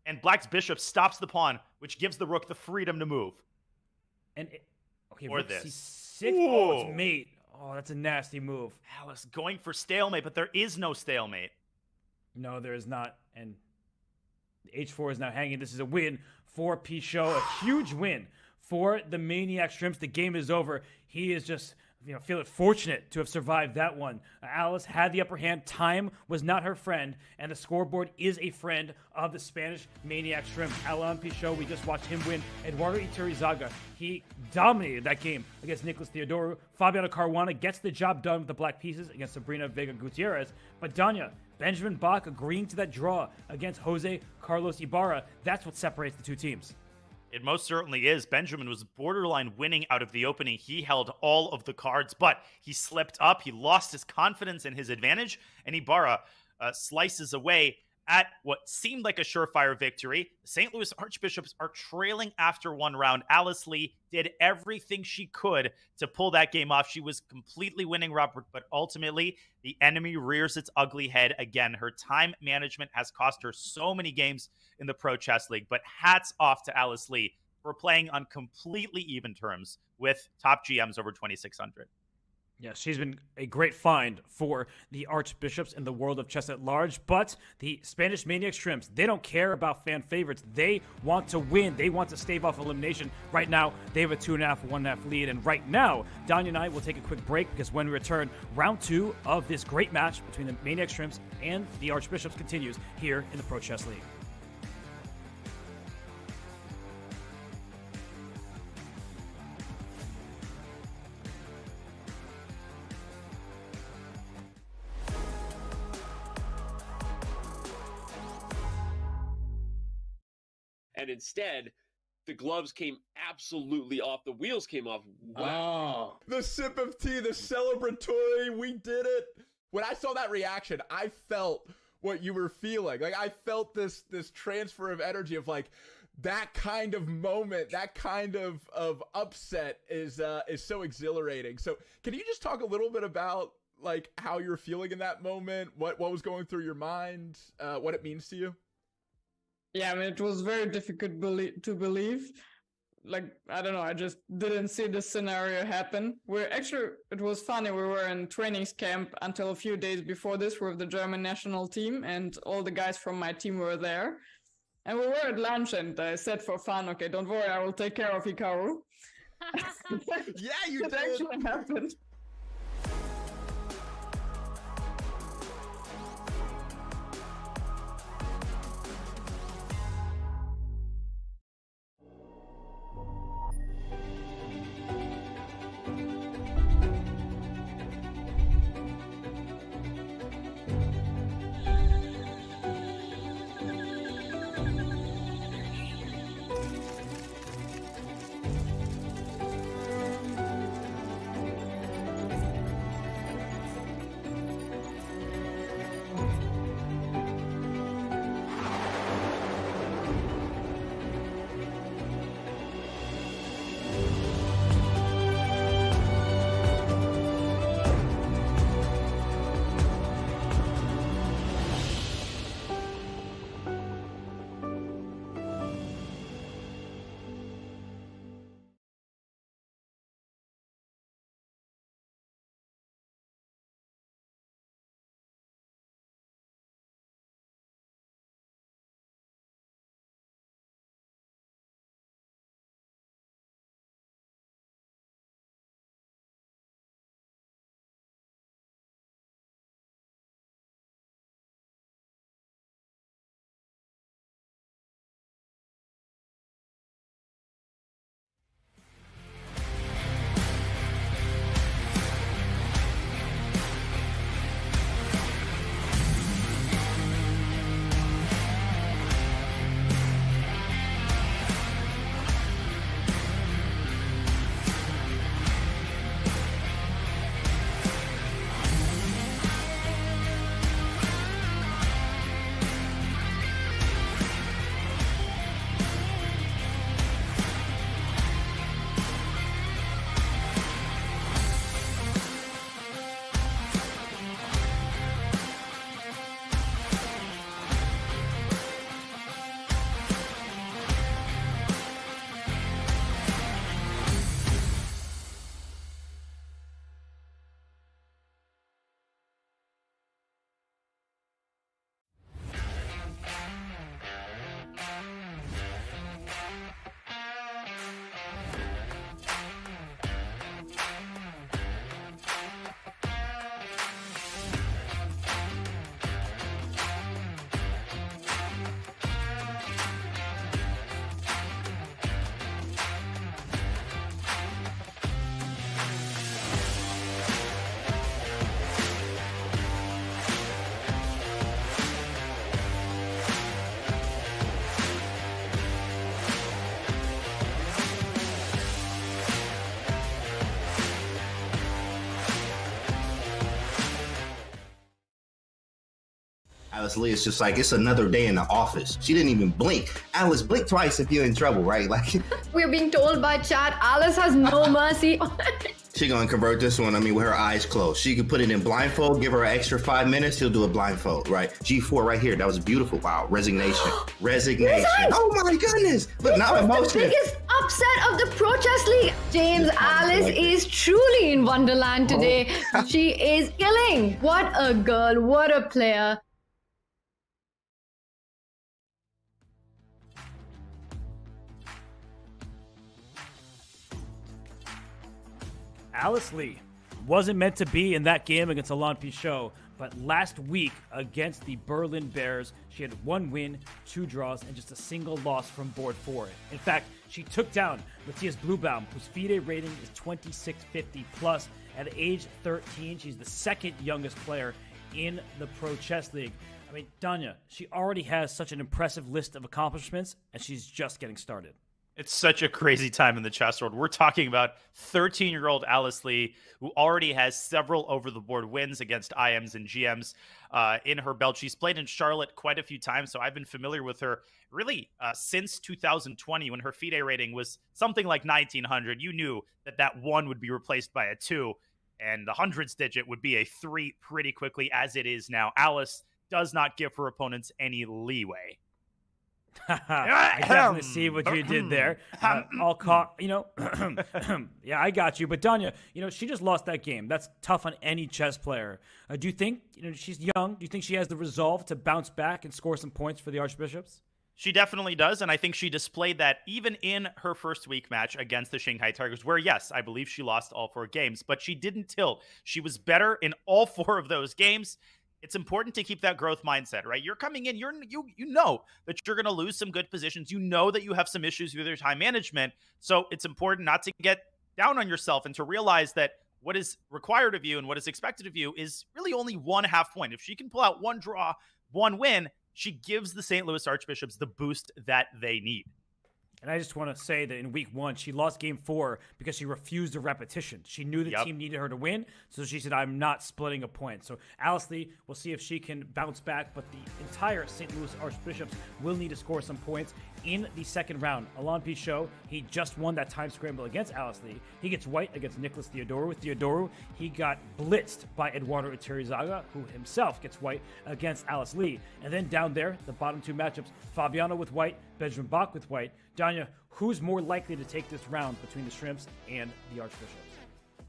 And black's bishop stops the pawn, which gives the rook the freedom to move. And okay, Or rook this. c6. Oh, Ooh. it's mate. Oh, that's a nasty move. Alice going for stalemate, but there is no stalemate. No, there is not. And h4 is now hanging. This is a win for Pichot. A huge win for the Maniac Shrimps. The game is over. He is just, feeling fortunate to have survived that one. Alice had the upper hand. Time was not her friend. And the scoreboard is a friend of the Spanish Maniac Shrimps. Alan Pichot, we just watched him win. Eduardo Iturrizaga, he dominated that game against Nicolas Theodorou. Fabiano Caruana gets the job done with the black pieces against Sabrina Vega Gutierrez. But Danya, Benjamin Bach agreeing to that draw against Jose Carlos Ibarra. That's what separates the two teams. It most certainly is. Benjamin was borderline winning out of the opening. He held all of the cards, but he slipped up. He lost his confidence and his advantage, and Ibarra slices away at what seemed like a surefire victory. The St. Louis Archbishops are trailing after one round. Alice Lee did everything she could to pull that game off. She was completely winning, Robert, but ultimately the enemy rears its ugly head again. Her time management has cost her so many games in the Pro Chess League, but hats off to Alice Lee for playing on completely even terms with top GMs over 2,600. Yes, she's been a great find for the Archbishops in the world of chess at large, but the Spanish Maniac Shrimps, they don't care about fan favorites. They want to win. They want to stave off elimination. Right now, they have a 2.5, 1.5 lead, and right now, Danya and I will take a quick break because when we return, round 2 of this great match between the Maniac Shrimps and the Archbishops continues here in the Pro Chess League. And instead, the gloves came absolutely off. The wheels came off. Wow. The sip of tea, the celebratory, we did it. When I saw that reaction, I felt what you were feeling. Like, I felt this transfer of energy of like, that kind of moment, that kind of upset is so exhilarating. So can you just talk a little bit about like how you're feeling in that moment, what was going through your mind, what it means to you? Yeah, I mean, it was very difficult to believe. Like, I don't know, I just didn't see this scenario happen. It was funny, we were in trainings camp until a few days before this with the German national team, and all the guys from my team were there. And we were at lunch, and I said for fun, okay, don't worry, I will take care of Hikaru. Yeah, you it did. actually happened. Alice Lee is just like, it's another day in the office. She didn't even blink. Alice, blink twice if you're in trouble, right? Like, We're being told by chat, Alice has no mercy. she gonna convert this one, with her eyes closed. She could put it in blindfold, give her an extra 5 minutes, she'll do a blindfold, right? G4 right here, that was beautiful. Wow, resignation. Resignation. Oh my goodness. Look, now This was emotion. the biggest upset of the Pro Chess League. James, Alice is truly in Wonderland today. She is killing. What a girl, what a player. Alice Lee wasn't meant to be in that game against Alain Pichot, but last week against the Berlin Bears, she had 1 win, 2 draws, and just a single loss from board 4. In fact, she took down Matthias Blubaum, whose FIDE rating is 2650 plus. At age 13, she's the second youngest player in the Pro Chess League. I mean, Danya, she already has such an impressive list of accomplishments, and she's just getting started. It's such a crazy time in the chess world. We're talking about 13-year-old Alice Lee, who already has several over-the-board wins against IMs and GMs in her belt. She's played in Charlotte quite a few times, so I've been familiar with her really since 2020 when her FIDE rating was something like 1900. You knew that that 1 would be replaced by a 2, and the hundreds digit would be a 3 pretty quickly, as it is now. Alice does not give her opponents any leeway. I definitely see what you did there. All caught, yeah, I got you. But Danya, she just lost that game. That's tough on any chess player. Do you think, she's young? Do you think she has the resolve to bounce back and score some points for the Archbishops? She definitely does, and I think she displayed that even in her first week match against the Shanghai Tigers, where, yes, I believe she lost all 4 games, but she didn't tilt. She was better in all 4 of those games. It's important to keep that growth mindset, right? You're coming in, you know that you're going to lose some good positions. You know that you have some issues with your time management. So it's important not to get down on yourself and to realize that what is required of you and what is expected of you is really only 1/2 point. If she can pull out 1 draw, 1 win, she gives the St. Louis Archbishops the boost that they need. And I just want to say that in week 1, she lost game 4 because she refused a repetition. She knew the team needed her to win, so she said, I'm not splitting a point. So Alice Lee, we'll see if she can bounce back, but the entire St. Louis Archbishops will need to score some points in the second round. Alain Pichot, he just won that time scramble against Alice Lee. He gets white against Nicholas Theodorou. With Theodorou, he got blitzed by Eduardo Iturizaga, who himself gets white against Alice Lee. And then down there, the bottom 2 matchups, Fabiano with white, Benjamin Bach with white. Danya, who's more likely to take this round between the Shrimps and the Archbishops?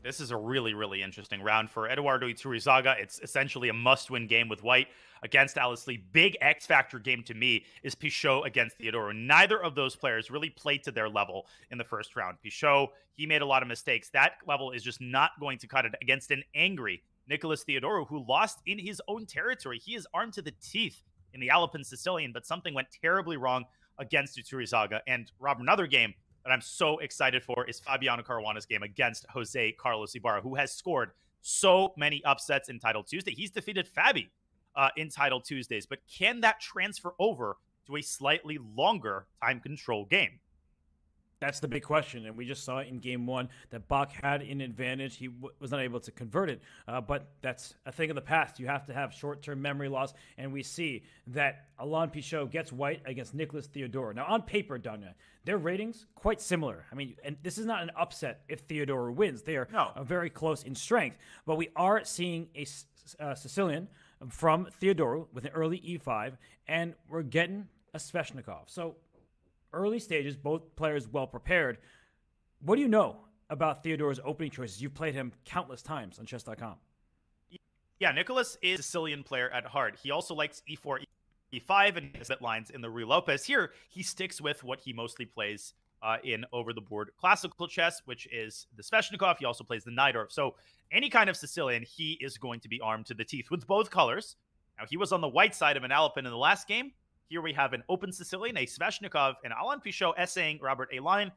This is a really, really interesting round for Eduardo Iturizaga. It's essentially a must-win game with white against Alice Lee. Big X-factor game to me is Pichot against Theodorou. Neither of those players really played to their level in the first round. Pichot, he made a lot of mistakes. That level is just not going to cut it against an angry Nicholas Theodorou, who lost in his own territory. He is armed to the teeth in the Alpine Sicilian, but something went terribly wrong against Iturizaga. And Rob, another game that I'm so excited for is Fabiano Caruana's game against Jose Carlos Ibarra, who has scored so many upsets in Title Tuesday. He's defeated Fabi in Title Tuesdays, but can that transfer over to a slightly longer time control game? That's the big question, and we just saw in game 1 that Bach had an advantage. He was not able to convert it, but that's a thing of the past. You have to have short-term memory loss, and we see that Alain Pichot gets white against Nicholas Theodorou. Now, on paper, Danya, their ratings quite similar. I mean, and this is not an upset if Theodorou wins. They are very close in strength, but we are seeing a Sicilian from Theodorou with an early E5, and we're getting a Sveshnikov. So early stages, both players well prepared. What do you know about Theodorou's opening choices? You've played him countless times on Chess.com. Yeah, Nicholas is a Sicilian player at heart. He also likes E4, E5, and his lines in the Rui Lopez. Here, he sticks with what he mostly plays in over-the-board classical chess, which is the Sveshnikov. He also plays the Najdorf. So any kind of Sicilian, he is going to be armed to the teeth with both colors. Now, he was on the white side of an Alpin in the last game. Here we have an open Sicilian, a Sveshnikov, and Alain Pichot essaying Robert a line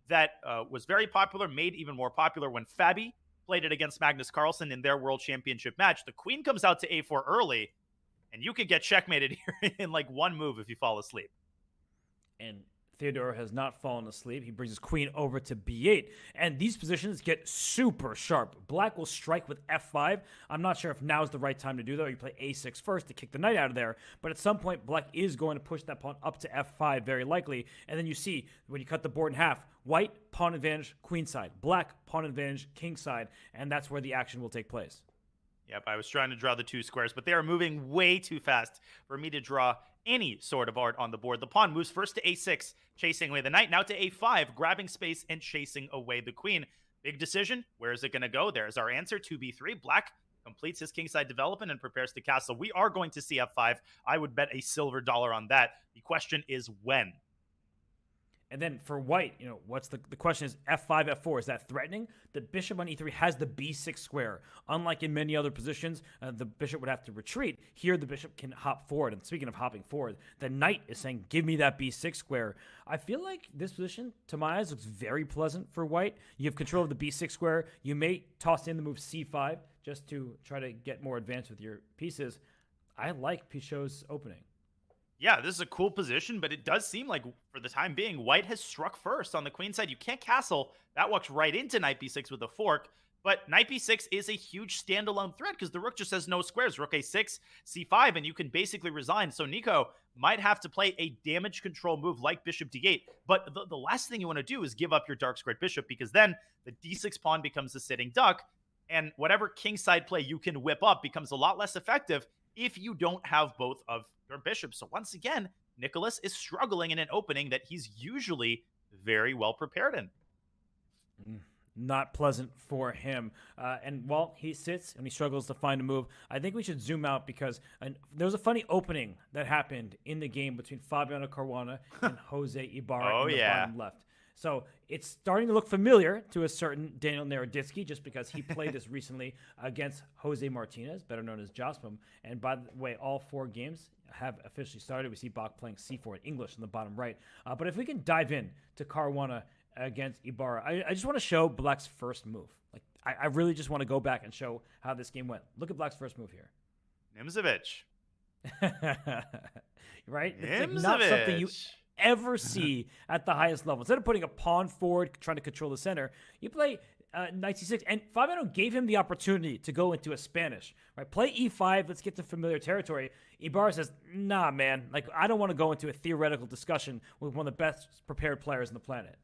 that was very popular, made even more popular when Fabi played it against Magnus Carlsen in their World Championship match. The queen comes out to A4 early, and you could get checkmated here in like 1 move if you fall asleep. And Theodore has not fallen asleep. He brings his queen over to b8. And these positions get super sharp. Black will strike with f5. I'm not sure if now is the right time to do that, or you play a6 first to kick the knight out of there. But at some point, Black is going to push that pawn up to f5 very likely. And then you see, when you cut the board in half, white, pawn advantage, queen side. Black, pawn advantage, king side. And that's where the action will take place. Yep, I was trying to draw the two squares, but they are moving way too fast for me to draw any sort of art on the board. The pawn moves first to a6, chasing away the knight, now to a5, grabbing space and chasing away the queen. Big decision. Where is it going to go? There's our answer, 2b3. Black completes his kingside development and prepares to castle. We are going to see f5. I would bet a silver dollar on that. The question is when. And then for white, what's the question is f5, f4. Is that threatening? The bishop on e3 has the b6 square. Unlike in many other positions, the bishop would have to retreat. Here, the bishop can hop forward. And speaking of hopping forward, the knight is saying, give me that b6 square. I feel like this position, to my eyes, looks very pleasant for white. You have control of the b6 square. You may toss in the move c5 just to try to get more advanced with your pieces. I like Pichot's opening. Yeah, this is a cool position, but it does seem like, for the time being, white has struck first on the queen side. You can't castle. That walks right into knight b6 with a fork. But knight b6 is a huge standalone threat because the rook just has no squares. Rook a6, c5, and you can basically resign. So Nico might have to play a damage control move like bishop d8. But the last thing you want to do is give up your dark squared bishop, because then the d6 pawn becomes a sitting duck, and whatever kingside play you can whip up becomes a lot less effective if you don't have both of your bishops. So once again, Nicholas is struggling in an opening that he's usually very well prepared in. Not pleasant for him. And while he sits and he struggles to find a move, I think we should zoom out because there was a funny opening that happened in the game between Fabiano Caruana and Jose Ibarra in the bottom left. So it's starting to look familiar to a certain Daniel Naroditsky just because he played this recently against Jose Martinez, better known as Jospim. And by the way, all 4 games have officially started. We see Bach playing c4 in English in the bottom right. But if we can dive in to Caruana against Ibarra, I just want to show Black's first move. Like I really just want to go back and show how this game went. Look at Black's first move here. Nimzovich. Right? It's like not something you ever see at the highest level. Instead of putting a pawn forward, trying to control the center, you play knight c6. And Fabiano gave him the opportunity to go into a Spanish. Right? Play e5. Let's get to familiar territory. Ibarra says, nah, man. Like, I don't want to go into a theoretical discussion with one of the best prepared players on the planet.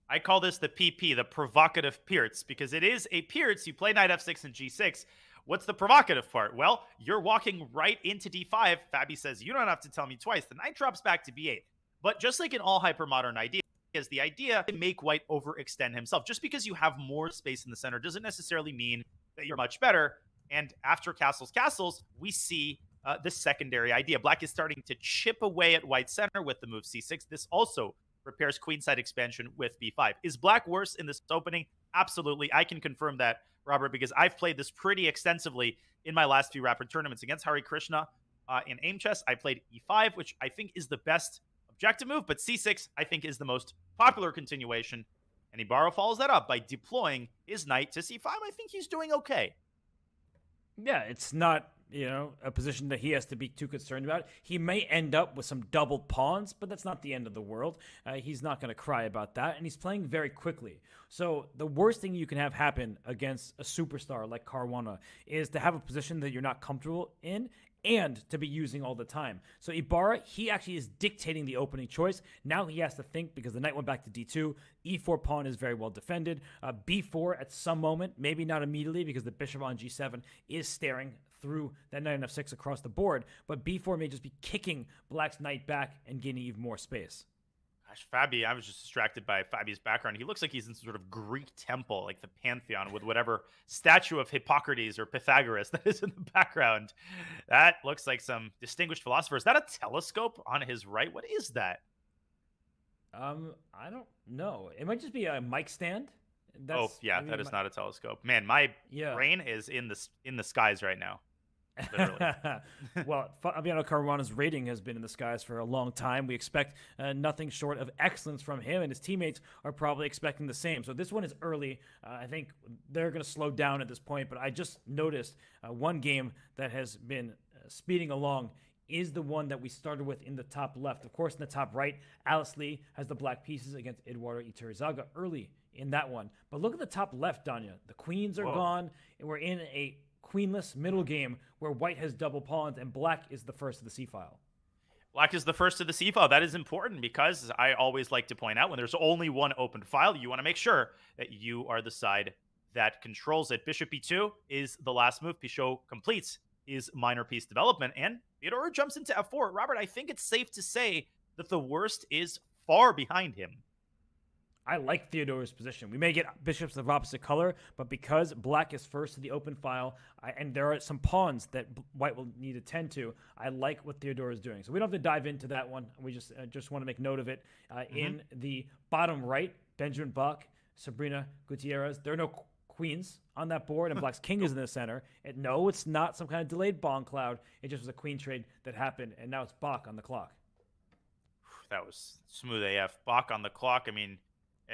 I call this the PP, the provocative Pirtz, because it is a Pirtz. You play knight f6 and g6. What's the provocative part? Well, you're walking right into d5. Fabi says, you don't have to tell me twice. The knight drops back to b8. But just like in all hypermodern ideas, the idea to make white overextend himself. Just because you have more space in the center doesn't necessarily mean that you're much better. And after castles, we see the secondary idea. Black is starting to chip away at white's center with the move c6. This also prepares queenside expansion with b5. Is Black worse in this opening? Absolutely. I can confirm that, Robert, because I've played this pretty extensively in my last few Rapid tournaments against Hari Krishna in aim chess. I played e5, which I think is the best objective move, but c6 I think is the most popular continuation, and Ibarra follows that up by deploying his knight to c5. I think he's doing okay. Yeah, it's not, a position that he has to be too concerned about. He may end up with some double pawns, but that's not the end of the world. He's not going to cry about that, and he's playing very quickly. So the worst thing you can have happen against a superstar like Caruana is to have a position that you're not comfortable in and to be using all the time. So Ibarra, he actually is dictating the opening choice. Now he has to think because the knight went back to d2. e4 pawn is very well defended. b4 at some moment, maybe not immediately because the bishop on g7 is staring through that knight on f6 across the board. But b4 may just be kicking Black's knight back and gaining even more space. Gosh, Fabi, I was just distracted by Fabi's background. He looks like he's in some sort of Greek temple, like the Pantheon, with whatever statue of Hippocrates or Pythagoras that is in the background. That looks like some distinguished philosopher. Is that a telescope on his right? What is that? I don't know. It might just be a mic stand. That is not a telescope. Man, my brain is in the skies right now. Well, Fabiano Caruana's rating has been in the skies for a long time. We expect nothing short of excellence from him, and his teammates are probably expecting the same. So this one is early. I think they're going to slow down at this point, but I just noticed one game that has been speeding along is the one that we started with in the top left. Of course, in the top right, Alice Lee has the black pieces against Eduardo Iturrizaga early in that one. But look at the top left, Danya. The queens are gone, and we're in a queenless middle game where white has double pawns and black is the first of the C-file. Black is the first of the C-file. That is important because I always like to point out when there's only one open file, you want to make sure that you are the side that controls it. Bishop e2 is the last move. Pichot completes his minor piece development, and Theodore jumps into f4. Robert, I think it's safe to say that the worst is far behind him. I like Theodore's position. We may get bishops of opposite color, but because black is first to the open file, and there are some pawns that white will need to tend to, I like what Theodore is doing. So we don't have to dive into that one. We just want to make note of it. In the bottom right, Benjamin Bach, Sabrina Gutierrez, there are no queens on that board, and black's king is in the center. And no, it's not some kind of delayed bond cloud. It just was a queen trade that happened, and now it's Bach on the clock. That was smooth AF. Bach on the clock. I mean,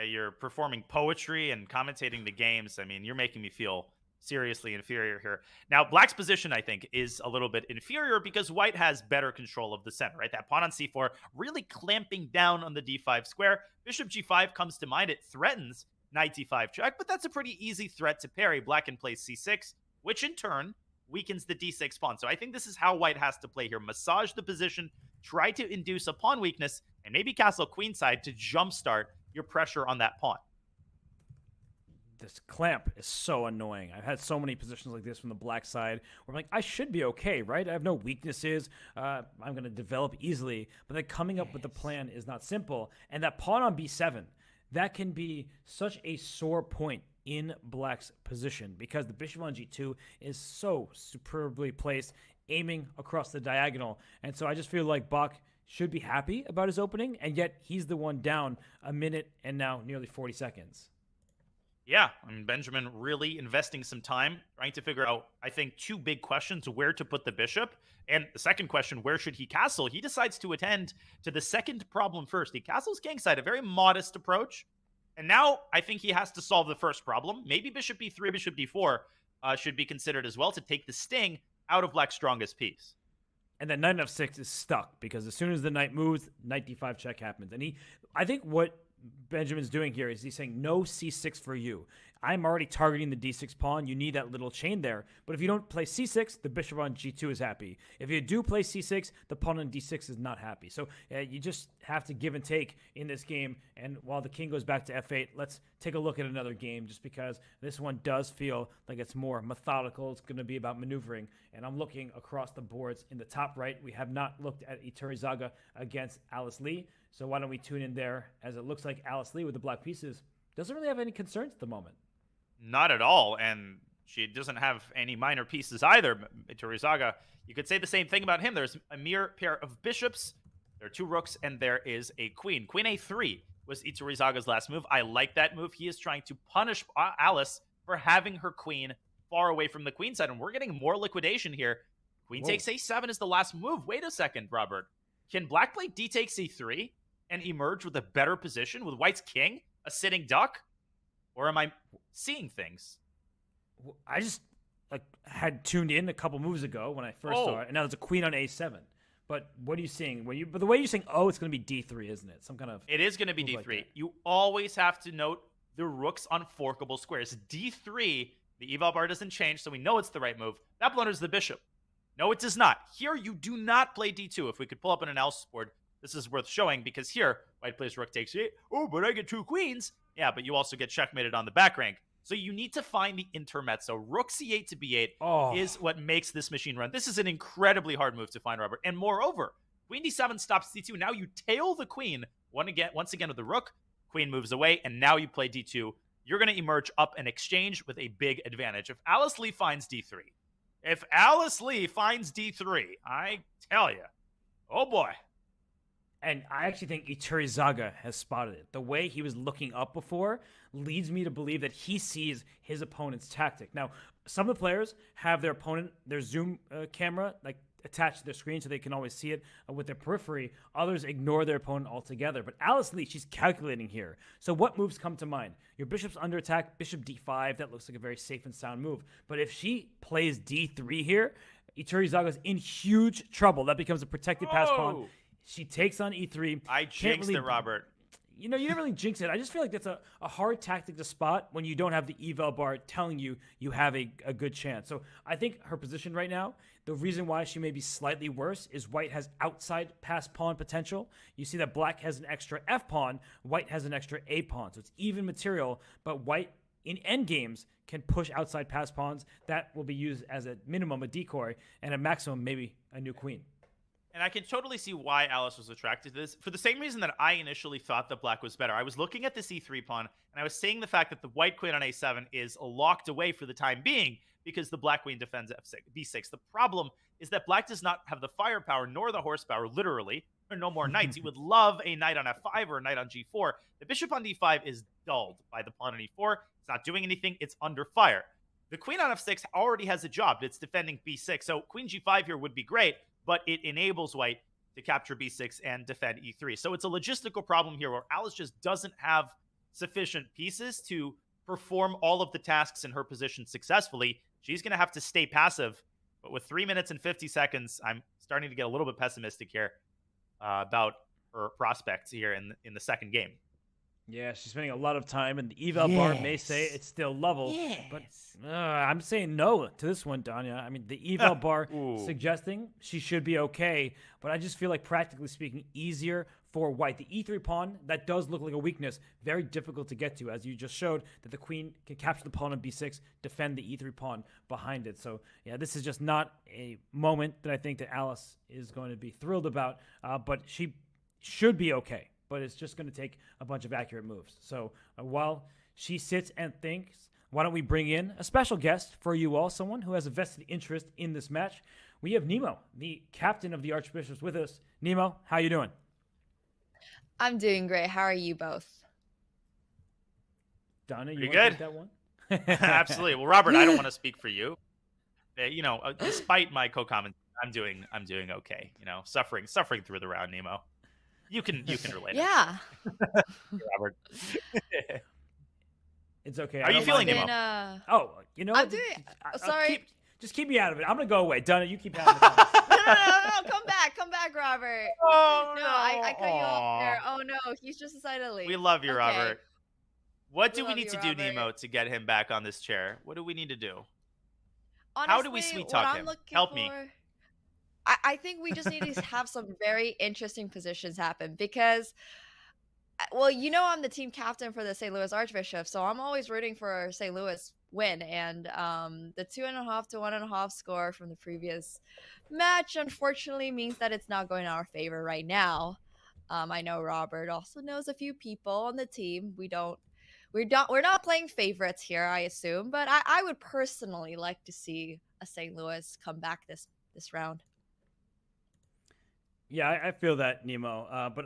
you're performing poetry and commentating the games. I mean, you're making me feel seriously inferior here. Now, black's position, I think, is a little bit inferior because white has better control of the center, right? That pawn on c4 really clamping down on the d5 square. Bishop g5 comes to mind. It threatens knight d5 check, but that's a pretty easy threat to parry. Black can play c6, which in turn weakens the d6 pawn. So I think this is how white has to play here. Massage the position, try to induce a pawn weakness, and maybe castle queenside to jumpstart your pressure on that pawn. This clamp is so annoying. I've had so many positions like this from the black side where I'm like, I should be okay, right? I have no weaknesses. I'm going to develop easily. But then coming up with the plan is not simple. And that pawn on b7, that can be such a sore point in black's position because the bishop on g2 is so superbly placed, aiming across the diagonal. And so I just feel like Bach should be happy about his opening, and yet he's the one down a minute and now nearly 40 seconds. Yeah, I mean, Benjamin really investing some time trying to figure out, I think, two big questions: where to put the bishop, and the second question, where should he castle? He decides to attend to the second problem first. He castles kingside, a very modest approach, and now I think he has to solve the first problem. Maybe bishop b3, bishop d4 should be considered as well to take the sting out of black's strongest piece. And then knight f6 is stuck because as soon as the knight moves, knight d5 check happens. And I think what Benjamin's doing here is he's saying no c6 for you. I'm already targeting the d6 pawn. You need that little chain there. But if you don't play c6, the bishop on g2 is happy. If you do play c6, the pawn on d6 is not happy. So you just have to give and take in this game. And while the king goes back to f8, let's take a look at another game just because this one does feel like it's more methodical. It's going to be about maneuvering. And I'm looking across the boards in the top right. We have not looked at Iturrizaga against Alice Lee. So why don't we tune in there, as it looks like Alice Lee with the black pieces doesn't really have any concerns at the moment. Not at all, and she doesn't have any minor pieces either. Iturrizaga, you could say the same thing about him. There's a mere pair of bishops, there are two rooks, and there is a queen. Queen a3 was Iturizaga's last move. I like that move. He is trying to punish Alice for having her queen far away from the queen side, and we're getting more liquidation here. Queen takes a7 is the last move. Wait a second, Robert. Can black play d takes e3 and emerge with a better position with white's king, a sitting duck? Or am I seeing things? I just had tuned in a couple moves ago when I first saw it, and now there's a queen on a7. But what are you seeing? But the way you're saying, it's going to be d3, isn't it? Some kind of. It is going to be d3. Like you always have to note the rooks on forkable squares. d3, the eval bar doesn't change, so we know it's the right move. That blunders the bishop. No, it does not. Here, you do not play d2. If we could pull up an analysis board, this is worth showing because here, white plays rook takes e8. Oh, but I get two queens. Yeah, but you also get checkmated on the back rank. So you need to find the intermezzo. Rook c8 to b8 is what makes this machine run. This is an incredibly hard move to find, Robert. And moreover, queen d7 stops d2. Now you tail the queen once again with the rook. Queen moves away, and now you play d2. You're going to emerge up and exchange with a big advantage. If Alice Lee finds d3, I tell you, oh boy. And I actually think Iturrizaga has spotted it. The way he was looking up before leads me to believe that he sees his opponent's tactic. Now, some of the players have their zoom camera attached to their screen so they can always see it with their periphery. Others ignore their opponent altogether. But Alice Lee, she's calculating here. So what moves come to mind? Your bishop's under attack, bishop d5. That looks like a very safe and sound move. But if she plays d3 here, Iturrizaga's in huge trouble. That becomes a protected pass pawn. Oh! She takes on E3. I jinxed it, Robert. You know, you didn't really jinx it. I just feel like that's a hard tactic to spot when you don't have the eval bar telling you have a good chance. So I think her position right now, the reason why she may be slightly worse is white has outside pass pawn potential. You see that black has an extra F pawn, white has an extra A pawn. So it's even material, but white in end games can push outside pass pawns. That will be used as a minimum a decoy and a maximum maybe a new queen. And I can totally see why Alice was attracted to this. For the same reason that I initially thought that black was better. I was looking at the C3 pawn, and I was seeing the fact that the white queen on A7 is locked away for the time being because the black queen defends F6, B6. The problem is that black does not have the firepower nor the horsepower, literally, or no more knights. He would love a knight on F5 or a knight on G4. The bishop on D5 is dulled by the pawn on E4. It's not doing anything. It's under fire. The queen on F6 already has a job. It's defending B6. So queen G5 here would be great, but it enables white to capture B6 and defend E3. So it's a logistical problem here where Alice just doesn't have sufficient pieces to perform all of the tasks in her position successfully. She's going to have to stay passive. But with 3 minutes and 50 seconds, I'm starting to get a little bit pessimistic here about her prospects here in the second game. Yeah, she's spending a lot of time, and the eval bar may say it's still level, but I'm saying no to this one, Danya. I mean, the eval bar suggesting she should be okay, but I just feel like, practically speaking, easier for white. The E3 pawn, that does look like a weakness, very difficult to get to, as you just showed, that the queen can capture the pawn on B6, defend the E3 pawn behind it. So, yeah, this is just not a moment that I think that Alice is going to be thrilled about, but she should be okay. But it's just going to take a bunch of accurate moves. So while she sits and thinks, why don't we bring in a special guest for you all, someone who has a vested interest in this match. We have Nemo, the captain of the Archbishops, with us. Nemo, how you doing? I'm doing great. How are you both? Donna, you Pretty want good. to take that one? Absolutely. Well, Robert, I don't want to speak for you. Despite my co-comment, I'm doing okay. Suffering through the round, Nemo. You can relate. Yeah. Robert. It's okay. How are you feeling, Nemo? Oh, you know I'm what? doing. Sorry. Just keep me out of it. I'm gonna go away. Donna, you keep out of it. No. Come back, Robert. Oh, no. I cut you off there. Oh no, he's just decided to leave. We love you, Okay. Robert. What do we love need you, to do, Robert. Nemo, to get him back on this chair? What do we need to do? Honestly, How do we sweet talk what I'm him? looking Help me. for- I think we just need to have some very interesting positions happen because, well, I'm the team captain for the St. Louis Archbishops, so I'm always rooting for St. Louis win. And the 2.5 to 1.5 score from the previous match, unfortunately, means that it's not going in our favor right now. I know Robert also knows a few people on the team. We're not playing favorites here, I assume, but I would personally like to see a St. Louis come back this round. Yeah, I feel that, Nemo. But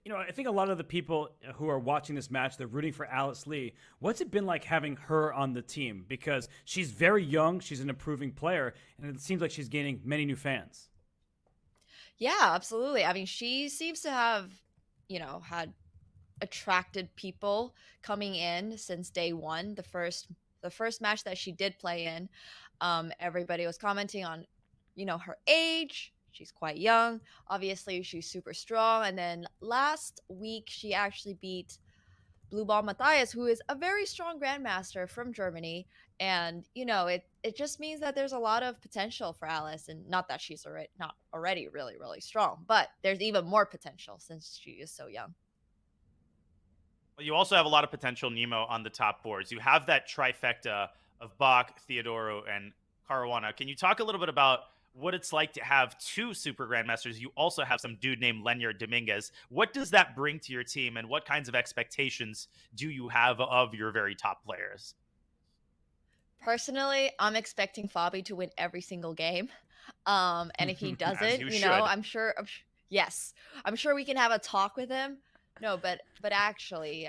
I think a lot of the people who are watching this match, they're rooting for Alice Lee. What's it been like having her on the team? Because she's very young, she's an improving player, and it seems like she's gaining many new fans. Yeah, absolutely. I mean, she seems to have, had attracted people coming in since day one. The first match that she did play in, everybody was commenting on, her age. She's quite young. Obviously, she's super strong. And then last week, she actually beat Blue Ball Matthias, who is a very strong grandmaster from Germany. And, it just means that there's a lot of potential for Alice. And not that she's not already really, really strong, but there's even more potential since she is so young. Well, you also have a lot of potential, Nemo, on the top boards. You have that trifecta of Bach, Theodoro, and Caruana. Can you talk a little bit about what it's like to have two super grandmasters? You also have some dude named Lenier Dominguez. What does that bring to your team, and what kinds of expectations do you have of your very top players? Personally, I'm expecting Fabi to win every single game. And if he doesn't, I'm sure we can have a talk with him. No, but actually,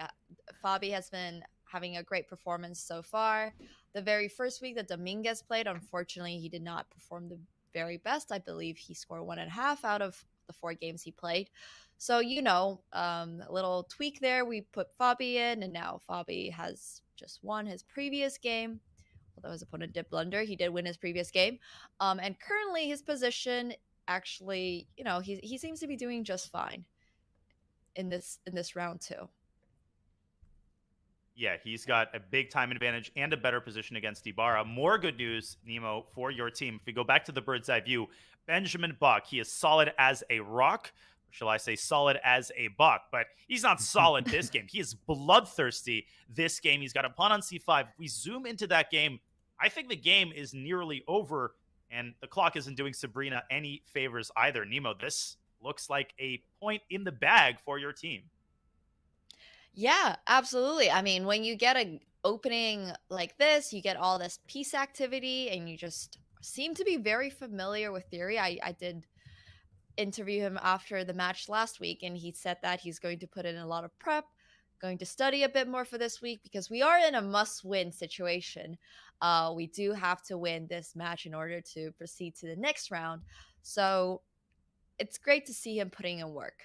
Fabi has been having a great performance so far. The very first week that Dominguez played, unfortunately, he did not perform the very best. I believe he scored 1.5 out of the 4 games he played. So, a little tweak there. We put Fabi in, and now Fabi has just won his previous game. although his opponent did blunder. He did win his previous game. And currently his position actually, he seems to be doing just fine in this round too. Yeah, he's got a big time advantage and a better position against Ibarra. More good news, Nemo, for your team. If we go back to the bird's eye view, Benjamin Buck, he is solid as a rock. Or shall I say solid as a buck? But he's not solid this game. He is bloodthirsty this game. He's got a pawn on c5. If we zoom into that game, I think the game is nearly over, and the clock isn't doing Sabrina any favors either. Nemo, this looks like a point in the bag for your team. Yeah, absolutely. I mean, when you get an opening like this, you get all this piece activity, and you just seem to be very familiar with theory. I did interview him after the match last week, and he said that he's going to put in a lot of prep, going to study a bit more for this week, because we are in a must-win situation. We do have to win this match in order to proceed to the next round. So it's great to see him putting in work.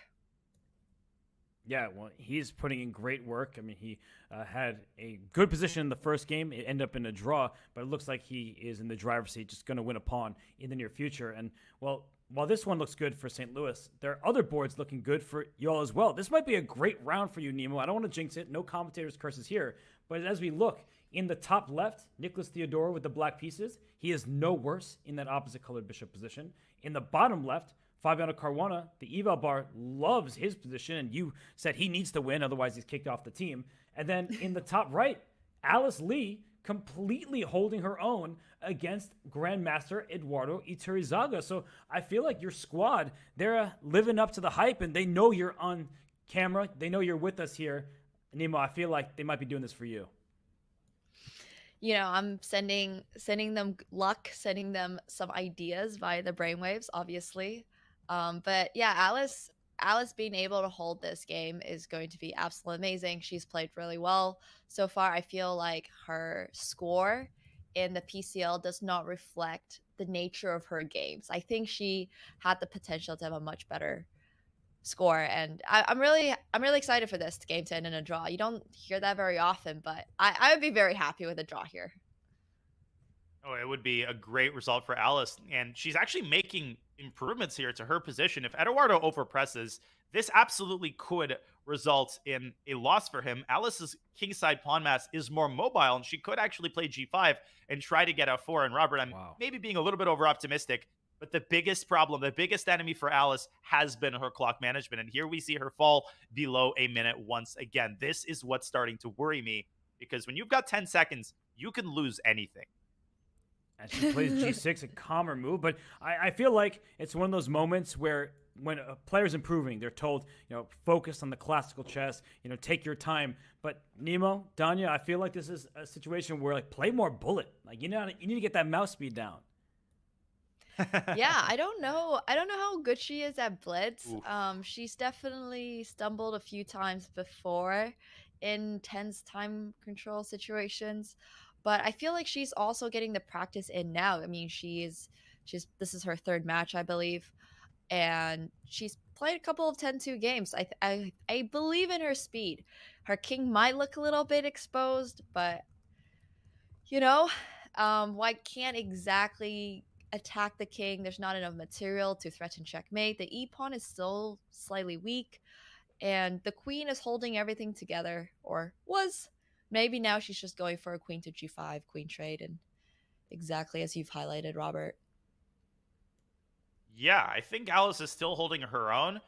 Yeah, well, he's putting in great work. I mean, he had a good position in the first game. It ended up in a draw, but it looks like he is in the driver's seat, just going to win a pawn in the near future. And, well, while this one looks good for St. Louis, there are other boards looking good for y'all as well. This might be a great round for you, Nemo. I don't want to jinx it. No commentators' curses here. But as we look, in the top left, Nicholas Theodore with the black pieces. He is no worse in that opposite colored bishop position. In the bottom left, Fabiano Caruana, the eval bar, loves his position, and you said he needs to win, otherwise he's kicked off the team. And then in the top right, Alice Lee completely holding her own against Grandmaster Eduardo Iturrizaga. So I feel like your squad, they're living up to the hype, and they know you're on camera. They know you're with us here. Nemo, I feel like they might be doing this for you. I'm sending them luck, sending them some ideas via the brainwaves, obviously. But yeah, Alice being able to hold this game is going to be absolutely amazing. She's played really well so far. I feel like her score in the PCL does not reflect the nature of her games. I think she had the potential to have a much better score, and I'm really excited for this game to end in a draw. You don't hear that very often, but I would be very happy with a draw here. Oh, it would be a great result for Alice, and she's actually making improvements here to her position. If Eduardo overpresses, this absolutely could result in a loss for him. Alice's kingside pawn mass is more mobile, and she could actually play g5 and try to get f4. And Robert, I'm maybe being a little bit over optimistic, but the biggest problem, the biggest enemy for Alice has been her clock management. And here we see her fall below a minute once again. This is what's starting to worry me, because when you've got 10 seconds, you can lose anything. And she plays g6, a calmer move. But I feel like it's one of those moments where when a player's improving, they're told, focus on the classical chess, take your time. But Nemo, Danya, I feel like this is a situation where, play more bullet. You need to get that mouse speed down. Yeah, I don't know how good she is at blitz. She's definitely stumbled a few times before in tense time control situations, but I feel like she's also getting the practice in now. I mean, this is her third match, I believe, and she's played a couple of 10-2 games. I believe in her speed. Her king might look a little bit exposed, but White can't exactly attack the king. There's not enough material to threaten checkmate. The e-pawn is still slightly weak, and the queen is holding everything together, or was. Maybe now she's just going for a queen to g5, queen trade, and exactly as you've highlighted, Robert. Yeah, I think Alice is still holding her own,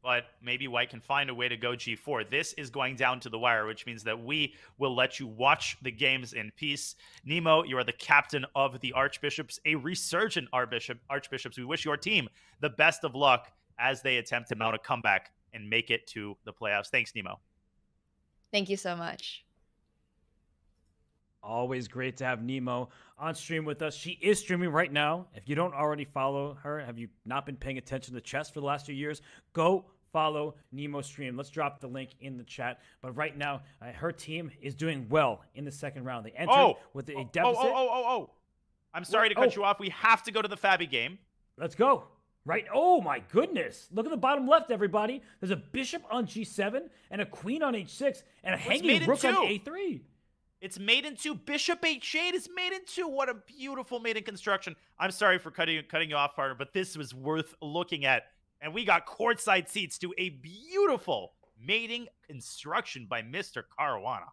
but maybe White can find a way to go g4. This is going down to the wire, which means that we will let you watch the games in peace. Nemo, you are the captain of the Archbishops, a resurgent Archbishops. We wish your team the best of luck as they attempt to mount a comeback and make it to the playoffs. Thanks, Nemo. Thank you so much. Always great to have Nemo on stream with us. She is streaming right now. If you don't already follow her, have you not been paying attention to chess for the last few years, go follow Nemo stream. Let's drop the link in the chat. But right now, her team is doing well in the second round. They entered with a deficit. I'm sorry to cut you off. We have to go to the Fabi game. Let's go. Right. Oh, my goodness. Look at the bottom left, everybody. There's a bishop on g7 and a queen on h6 and a hanging rook on a3. It's made into bishop h8. It's made into what a beautiful mating construction. I'm sorry for cutting you off, partner, but this was worth looking at. And we got courtside seats to a beautiful mating construction by Mr. Caruana.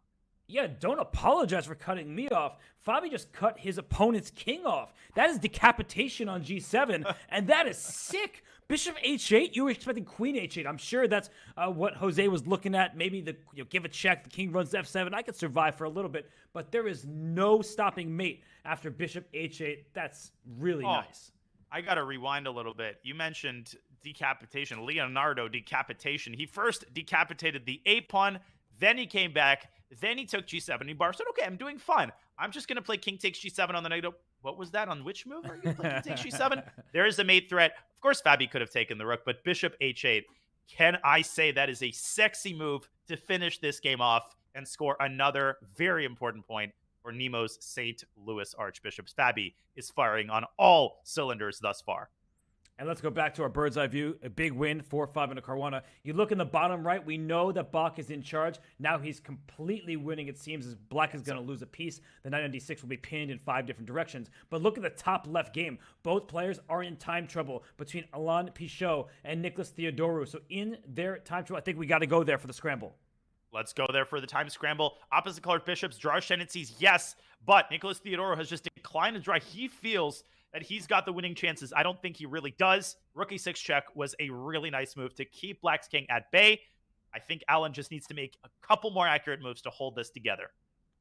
Yeah, don't apologize for cutting me off. Fabi just cut his opponent's king off. That is decapitation on g7, and that is sick. Bishop h8, you were expecting queen h8. I'm sure that's what Jose was looking at. Maybe give a check, the king runs f7. I could survive for a little bit, but there is no stopping mate after bishop h8. That's really nice. I got to rewind a little bit. You mentioned decapitation, Leonardo decapitation. He first decapitated the a-pawn, then he came back, then he took g7. He bar said, okay, I'm doing fine. I'm just going to play king takes g7 on the negative. What was that? On which move are you going to play king takes g7? There is a mate threat. Of course, Fabi could have taken the rook, but bishop h8. Can I say that is a sexy move to finish this game off and score another very important point for Nemo's St. Louis Archbishops? Fabi is firing on all cylinders thus far. And let's go back to our bird's eye view. A big win, 4-5 into Caruana. You look in the bottom right, we know that Bach is in charge. Now he's completely winning, it seems, as Black is going to lose a piece. The knight on d6 will be pinned in 5 different directions. But look at the top left game. Both players are in time trouble between Alain Pichot and Nicholas Theodorou. So in their time trouble, I think we got to go there for the scramble. Let's go there for the time scramble. Opposite colored bishops, draw tendencies, yes. But Nicholas Theodorou has just declined to draw. He feels that he's got the winning chances. I don't think he really does. Rook e6 check was a really nice move to keep Black's king at bay. I think Alan just needs to make a couple more accurate moves to hold this together.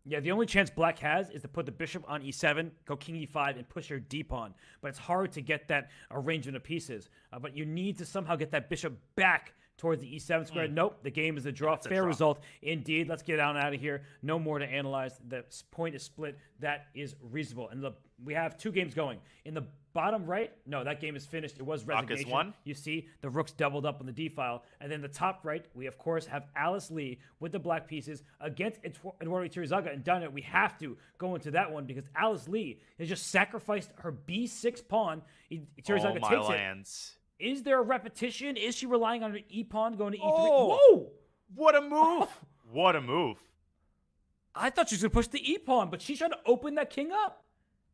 Yeah, the only chance Black has is to put the bishop on e7, go king e5, and push your d-pawn. But it's hard to get that arrangement of pieces. But you need to somehow get that bishop back towards the e7 square. Nope, the game is a draw. That's a Fair draw. result indeed. Let's get out of here. No more to analyze. The point is split. That is reasonable. And we have 2 games going. In the bottom right, no, that game is finished. It was resignation. won. You see the rooks doubled up on the d file. And then the top right, we of course have Alice Lee with the black pieces against Eduardo Iturrizaga. And Donna, we have to go into that one because Alice Lee has just sacrificed her b6 pawn. Iturrizaga my takes lands. it. Is there a repetition? Is she relying on her e-pawn going to e3? Oh, Whoa! What a move! What a move. I thought she was going to push the e-pawn, but she's trying to open that king up.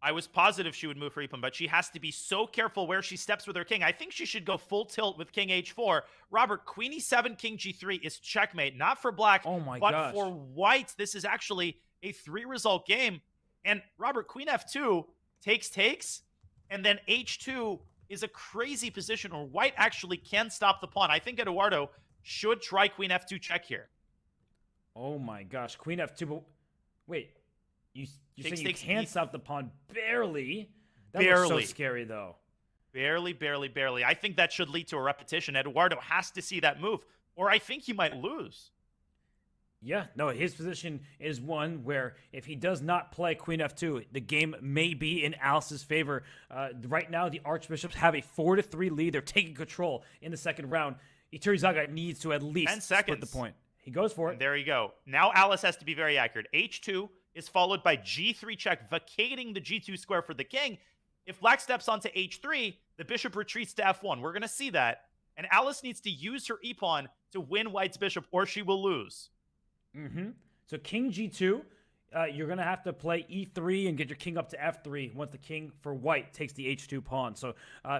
I was positive she would move her e-pawn, but she has to be so careful where she steps with her king. I think she should go full tilt with king h4. Robert, queen e7, king g3 is checkmate, not for black, but for white. This is actually a 3-result game. And Robert, queen f2 takes, and then h2 is a crazy position where white actually can stop the pawn. I think Eduardo should try queen f2 check here. Oh my gosh, queen f2, but wait, you're saying you takes, can't stop the pawn barely? That barely. was so scary though. Barely. I think that should lead to a repetition. Eduardo has to see that move, or I think he might lose. Yeah, no, his position is one where if he does not play queen f2, the game may be in Alice's favor. Right now, the Archbishops have a 4-3 lead. They're taking control in the second round. Iturrizaga needs to at least 10 seconds. split the point. He goes for it. And there you go. Now Alice has to be very accurate. h2 is followed by g3 check, vacating the g2 square for the king. If black steps onto h3, the bishop retreats to f1. We're going to see that. And Alice needs to use her e-pawn to win white's bishop, or she will lose. So king g2, you're going to have to play e3 and get your king up to f3 once the king for white takes the h2 pawn. So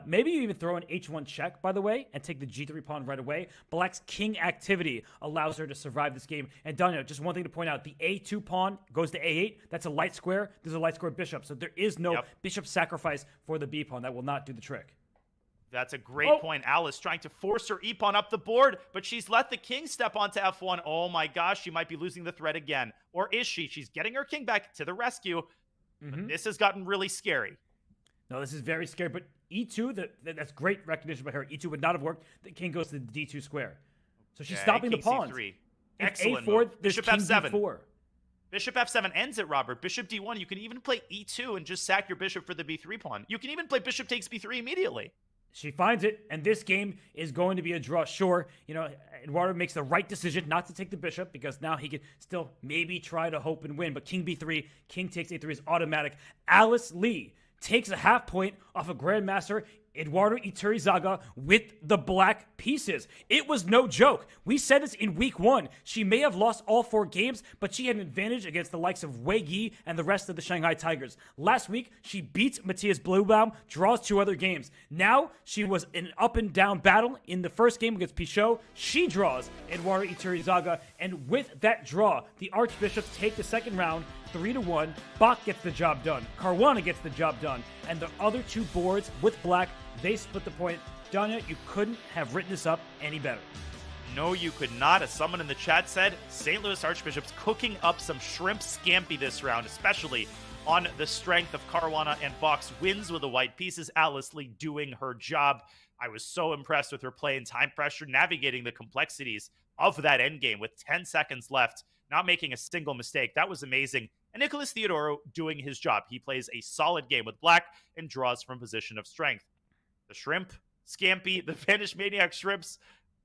maybe you even throw an h1 check, by the way, and take the g3 pawn right away. Black's king activity allows her to survive this game. And Daniel, just one thing to point out, the a2 pawn goes to a8. That's a light square. There's a light square bishop. So there is no bishop sacrifice for the b pawn. That will not do the trick. That's a great point. Alice trying to force her e-pawn up the board, but she's let the king step onto f1. Oh my gosh, she might be losing the thread again. Or is she? She's getting her king back to the rescue. But this has gotten really scary. No, this is very scary, but e2, that's great recognition by her. e2 would not have worked. The king goes to the d2 square. So she's stopping the pawns. C3. If Excellent a4, move. there's Bishop king f7. d4. Bishop f7 ends it, Robert. Bishop d1. You can even play e2 and just sack your bishop for the b3 pawn. You can even play bishop takes b3 immediately. She finds it, and this game is going to be a draw. Sure, Eduardo makes the right decision not to take the bishop because now he can still maybe try to hope and win. But king b3, king takes a3 is automatic. Alice Lee takes a half point off a grandmaster Eduardo Iturizaga with the black pieces. It was no joke. We said this in week 1. She may have lost all 4 games, but she had an advantage against the likes of Wei Yi and the rest of the Shanghai Tigers. Last week, she beats Matthias Blubaum, draws 2 other games. Now, she was in an up and down battle in the first game against Pichot. She draws Eduardo Iturizaga, and with that draw, the Archbishops take the second round 3-1. Bach gets the job done. Caruana gets the job done. And the other 2 boards with black, they split the point. Danya, you couldn't have written this up any better. No, you could not. As someone in the chat said, St. Louis Archbishops cooking up some shrimp scampi this round, especially on the strength of Caruana and Bach's wins with the white pieces. Alice Lee doing her job. I was so impressed with her play and time pressure, navigating the complexities of that endgame with 10 seconds left, not making a single mistake. That was amazing. And Nicholas Theodoro doing his job. He plays a solid game with black and draws from position of strength. The shrimp, scampi, the Vanished Maniac shrimps,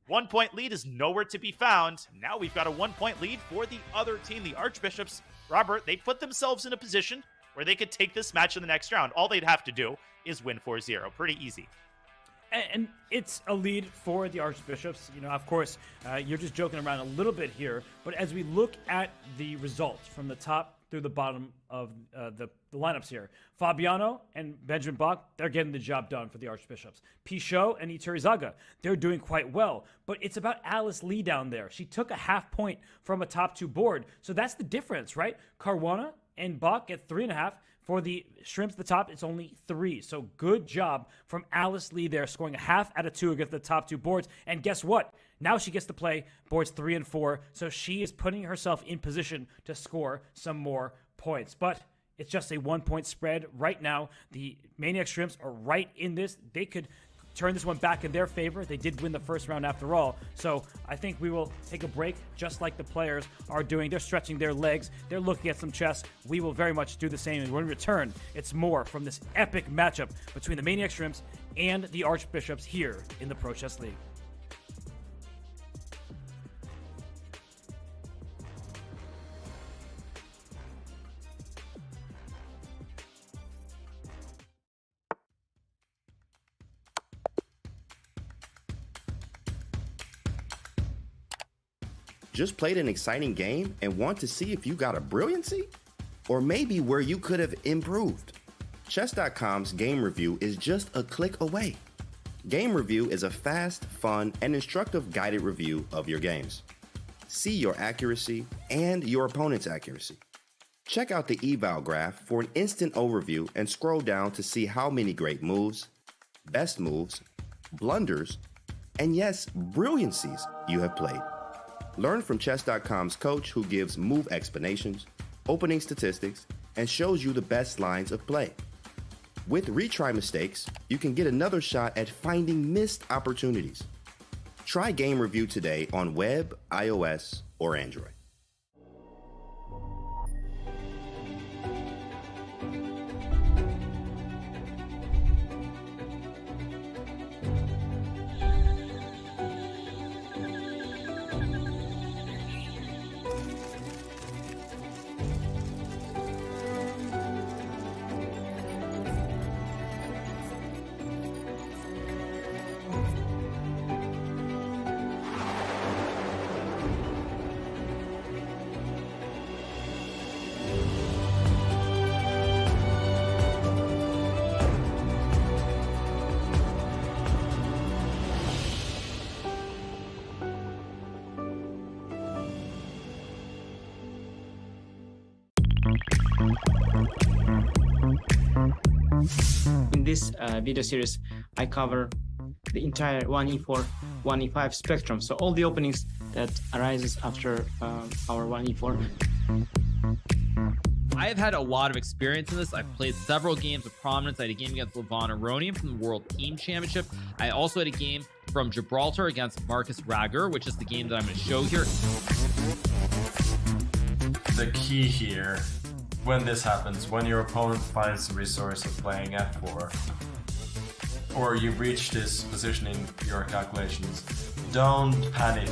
1-point lead is nowhere to be found. Now we've got a 1-point lead for the other team, the Archbishops. Robert, they put themselves in a position where they could take this match in the next round. All they'd have to do is win 4-0. Pretty easy. And it's a lead for the Archbishops. You know, of course, you're just joking around a little bit here. But as we look at the results from the top through the bottom of the lineups here, Fabiano and Benjamin Bach, they're getting the job done for the Archbishops. Pichot and Iturizaga, they're doing quite well. But it's about Alice Lee down there. She took a half point from a top 2 board. So that's the difference, right? Caruana and Bach get 3.5. For the shrimps at the top, it's only 3. So good job from Alice Lee there, scoring a half out of 2 against the top 2 boards. And guess what? Now she gets to play boards 3 and 4. So she is putting herself in position to score some more points. But it's just a 1-point spread right now. The Maniac Shrimps are right in this. They could turn this one back in their favor. They did win the first round after all. So I think we will take a break just like the players are doing. They're stretching their legs. They're looking at some chess. We will very much do the same. And when we return, it's more from this epic matchup between the Maniac Shrimps and the Archbishops here in the Pro Chess League. Just played an exciting game and want to see if you got a brilliancy? Or maybe where you could have improved? Chess.com's game review is just a click away. Game review is a fast, fun, and instructive guided review of your games. See your accuracy and your opponent's accuracy. Check out the eval graph for an instant overview and scroll down to see how many great moves, best moves, blunders, and yes, brilliancies you have played. Learn from Chess.com's coach who gives move explanations, opening statistics, and shows you the best lines of play. With retry mistakes, you can get another shot at finding missed opportunities. Try Game Review today on web, iOS, or Android. In this video series, I cover the entire 1e4, 1e5 spectrum. So all the openings that arises after our 1e4. I have had a lot of experience in this. I've played several games of prominence. I had a game against Levon Aronian from the World Team Championship. I also had a game from Gibraltar against Marcus Rager, which is the game that I'm going to show here. The key here, when this happens, when your opponent finds the resource of playing f4, or you reach this position in your calculations, don't panic.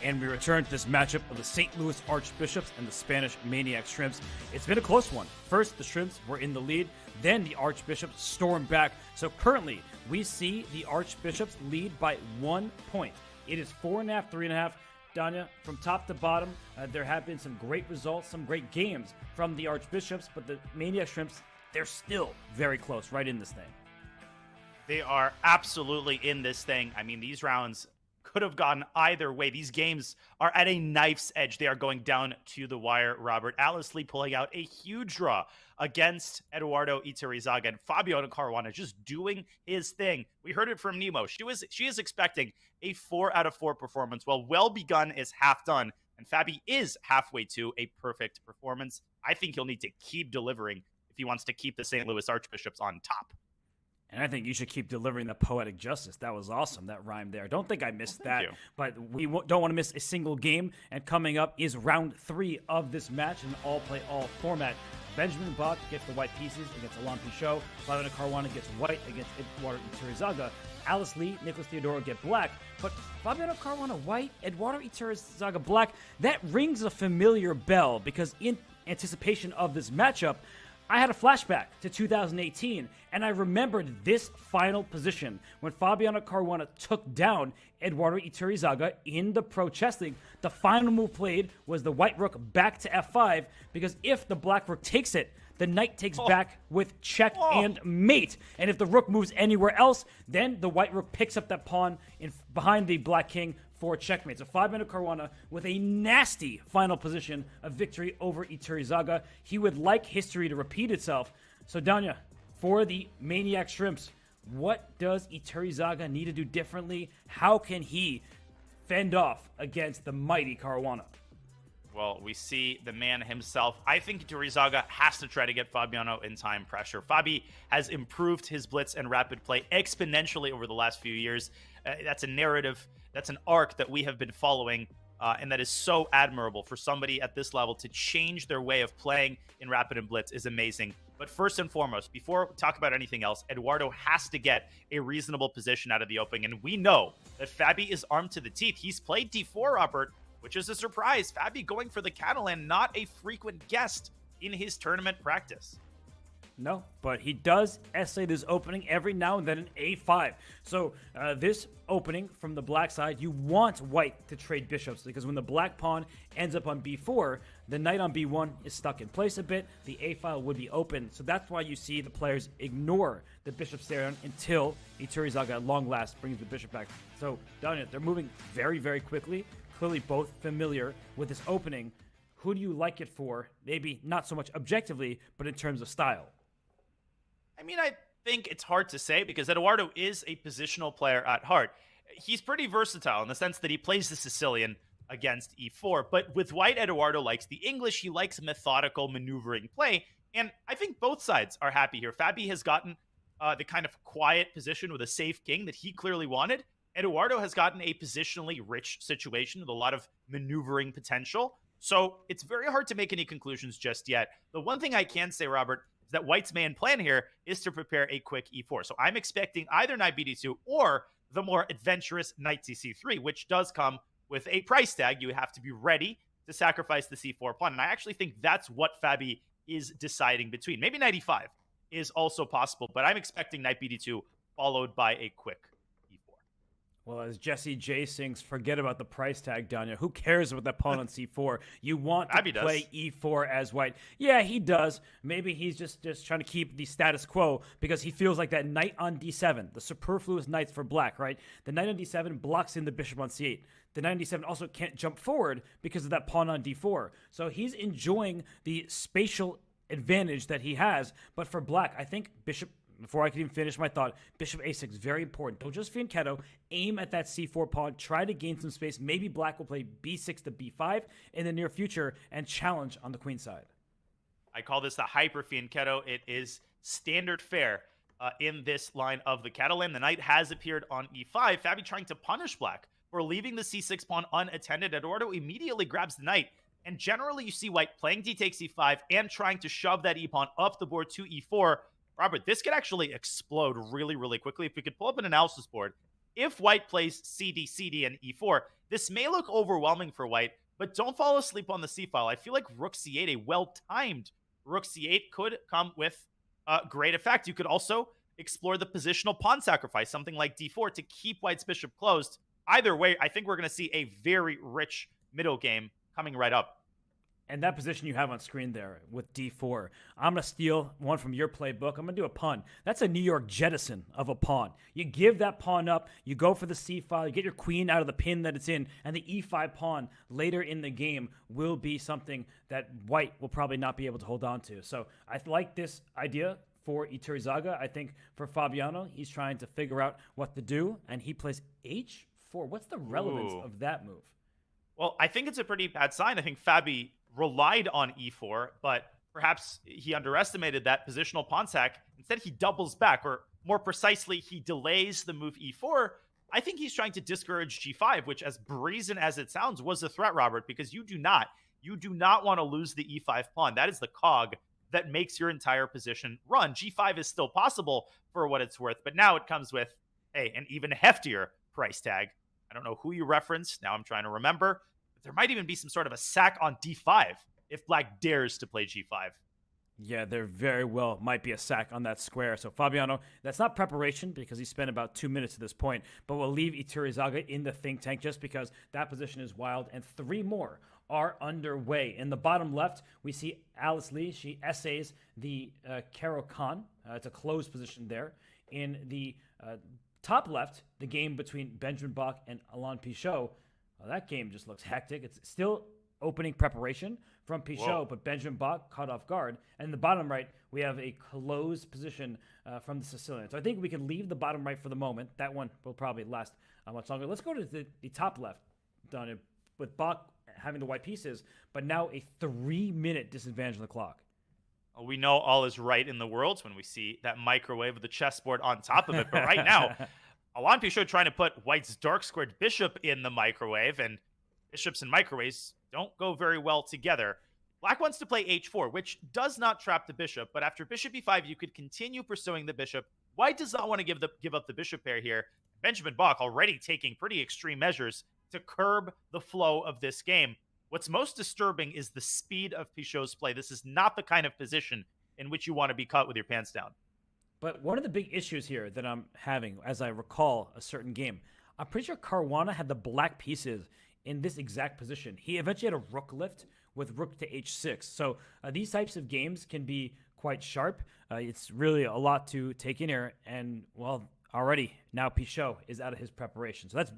And we return to this matchup of the St. Louis Archbishops and the Spanish Maniac Shrimps. It's been a close one. First, the Shrimps were in the lead. Then the Archbishops stormed back. So currently, we see the Archbishops lead by 1 point. It is 4.5, 3.5. Danya, from top to bottom, there have been some great results, some great games from the Archbishops, but the Maniac Shrimps, they're still very close, right in this thing. They are absolutely in this thing. I mean, these rounds could have gone either way. These games are at a knife's edge. They are going down to the wire, Robert. Alice Lee pulling out a huge draw against Eduardo Iturrizaga, and Fabiano Caruana just doing his thing. We heard it from Nemo. She is expecting a 4 out of 4 performance. Well begun is half done, and Fabi is halfway to a perfect performance. I think he'll need to keep delivering if he wants to keep the St. Louis Archbishops on top. And I think you should keep delivering the poetic justice. That was awesome, that rhyme there. Don't think I missed that. But we don't want to miss a single game. And coming up is round 3 of this match in an all-play-all format. Benjamin Bach gets the white pieces against Alain Pichot. Fabiano Caruana gets white against Eduardo Iturrizaga. Alice Lee, Nicholas Theodoro get black. But Fabiano Caruana white, Eduardo Iturrizaga black, that rings a familiar bell because in anticipation of this matchup, I had a flashback to 2018, and I remembered this final position when Fabiano Caruana took down Eduardo Iturrizaga in the Pro Chess League. The final move played was the white rook back to f5, because if the black rook takes it, the knight takes back with check and mate. And if the rook moves anywhere else, then the white rook picks up that pawn behind the black king for checkmate. So Fabiano Caruana with a nasty final position of victory over Iturrizaga. He would like history to repeat itself. So Danya, for the Maniac Shrimps, what does Iturrizaga need to do differently? How can he fend off against the mighty Caruana? Well, we see the man himself. I think Iturrizaga has to try to get Fabiano in time pressure. Fabi has improved his blitz and rapid play exponentially over the last few years. That's a narrative, that's an arc that we have been following, and that is so admirable for somebody at this level to change their way of playing in rapid and blitz is amazing. But first and foremost, before we talk about anything else, Eduardo has to get a reasonable position out of the opening, and we know that Fabi is armed to the teeth. He's played d4, Robert, which is a surprise. Fabi going for the Catalan, not a frequent guest in his tournament practice. No, but he does essay this opening every now and then in a5. So this opening from the black side, you want white to trade bishops, because when the black pawn ends up on b4, the knight on b1 is stuck in place a bit. The a file would be open. So that's why you see the players ignore the bishop stare until Iturrizaga at long last brings the bishop back. So Danya, they're moving very, very quickly. Clearly both familiar with this opening. Who do you like it for? Maybe not so much objectively, but in terms of style. I mean, I think it's hard to say because Eduardo is a positional player at heart. He's pretty versatile in the sense that he plays the Sicilian against e4, but with white, Eduardo likes the English. He likes methodical maneuvering play, and I think both sides are happy here. Fabi has gotten the kind of quiet position with a safe king that he clearly wanted. Eduardo has gotten a positionally rich situation with a lot of maneuvering potential. So it's very hard to make any conclusions just yet. The one thing I can say, Robert, is that white's main plan here is to prepare a quick e4. So I'm expecting either knight bd2 or the more adventurous knight cc3, which does come with a price tag. You have to be ready to sacrifice the c4 pawn. And I actually think that's what Fabi is deciding between. Maybe knight e5 is also possible, but I'm expecting knight bd2 followed by a quick. Well, as Jesse J sings, forget about the price tag, Danya. Who cares about that pawn on c4? You want to play e4 as white. Yeah, he does. Maybe he's just trying to keep the status quo because he feels like that knight on d7, the superfluous knights for black, right? The knight on d7 blocks in the bishop on c8. The knight on d7 also can't jump forward because of that pawn on d4. So he's enjoying the spatial advantage that he has. But for black, I think before I can even finish my thought, bishop a6 is very important. Don't just fianchetto. Aim at that c4 pawn. Try to gain some space. Maybe black will play b6 to b5 in the near future and challenge on the queen side. I call this the hyper fianchetto. It is standard fare in this line of the Catalan. The knight has appeared on e5. Fabi trying to punish black for leaving the c6 pawn unattended. Eduardo immediately grabs the knight. And generally, you see white playing d takes e5 and trying to shove that e-pawn up the board to e4. Robert, this could actually explode really, really quickly. If we could pull up an analysis board if white plays CD, CD, and e4, this may look overwhelming for white, but don't fall asleep on the c file. I feel like rook c8, a well-timed rook c8, could come with great effect. You could also explore the positional pawn sacrifice, something like d4 to keep white's bishop closed. Either way, I think we're going to see a very rich middle game coming right up. And that position you have on screen there with d4, I'm going to steal one from your playbook. I'm going to do a pun. That's a New York jettison of a pawn. You give that pawn up, you go for the c file, you get your queen out of the pin that it's in, and the e5 pawn later in the game will be something that white will probably not be able to hold on to. So I like this idea for Iturrizaga. I think for Fabiano, he's trying to figure out what to do, and he plays h4. What's the relevance of that move? Well, I think it's a pretty bad sign. I think Fabi relied on e4, but perhaps he underestimated that positional pawn sack. Instead, he doubles back, or more precisely, he delays the move e4. I think he's trying to discourage g5, which, as brazen as it sounds, was a threat, Robert, because you do not want to lose the e5 pawn. That is the cog that makes your entire position run. g5 is still possible for what it's worth, but now it comes with, hey, an even heftier price tag. I don't know who you referenced. Now I'm trying to remember. There might even be some sort of a sack on d5 if black dares to play g5. Yeah, there very well might be a sack on that square. So Fabiano, that's not preparation because he spent about 2 minutes at this point, but we'll leave Iturrizaga in the think tank just because that position is wild, and 3 more are underway. In the bottom left, we see Alice Lee. She essays the Caruana. It's a closed position there. In the top left, the game between Benjamin Bach and Alain Pichot. Well, that game just looks hectic. It's still opening preparation from Pichot, but Benjamin Bach caught off guard. And in the bottom right, we have a closed position from the Sicilian. So I think we can leave the bottom right for the moment. That one will probably last much longer. Let's go to the top left, Donna, with Bach having the white pieces, but now a 3-minute disadvantage on the clock. We know all is right in the world when we see that microwave of the chessboard on top of it. But right now, Alain Pichot trying to put white's dark squared bishop in the microwave, and bishops and microwaves don't go very well together. Black wants to play h4, which does not trap the bishop, but after bishop e5, you could continue pursuing the bishop. White does not want to give up the bishop pair here. Benjamin Bach already taking pretty extreme measures to curb the flow of this game. What's most disturbing is the speed of Pichot's play. This is not the kind of position in which you want to be caught with your pants down. But one of the big issues here that I'm having, as I recall a certain game, I'm pretty sure Caruana had the black pieces in this exact position. He eventually had a rook lift with rook to h6. So these types of games can be quite sharp. It's really a lot to take in here. And, well, already now Pichot is out of his preparation. So that's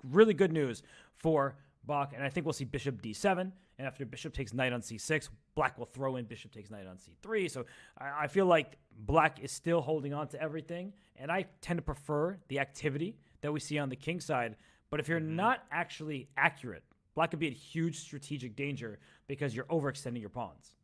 really good news for Bach. And I think we'll see bishop d7. And after bishop takes knight on c6, black will throw in bishop takes knight on c3. So I feel like black is still holding on to everything. And I tend to prefer the activity that we see on the king side. But if you're not actually accurate, black could be in huge strategic danger because you're overextending your pawns.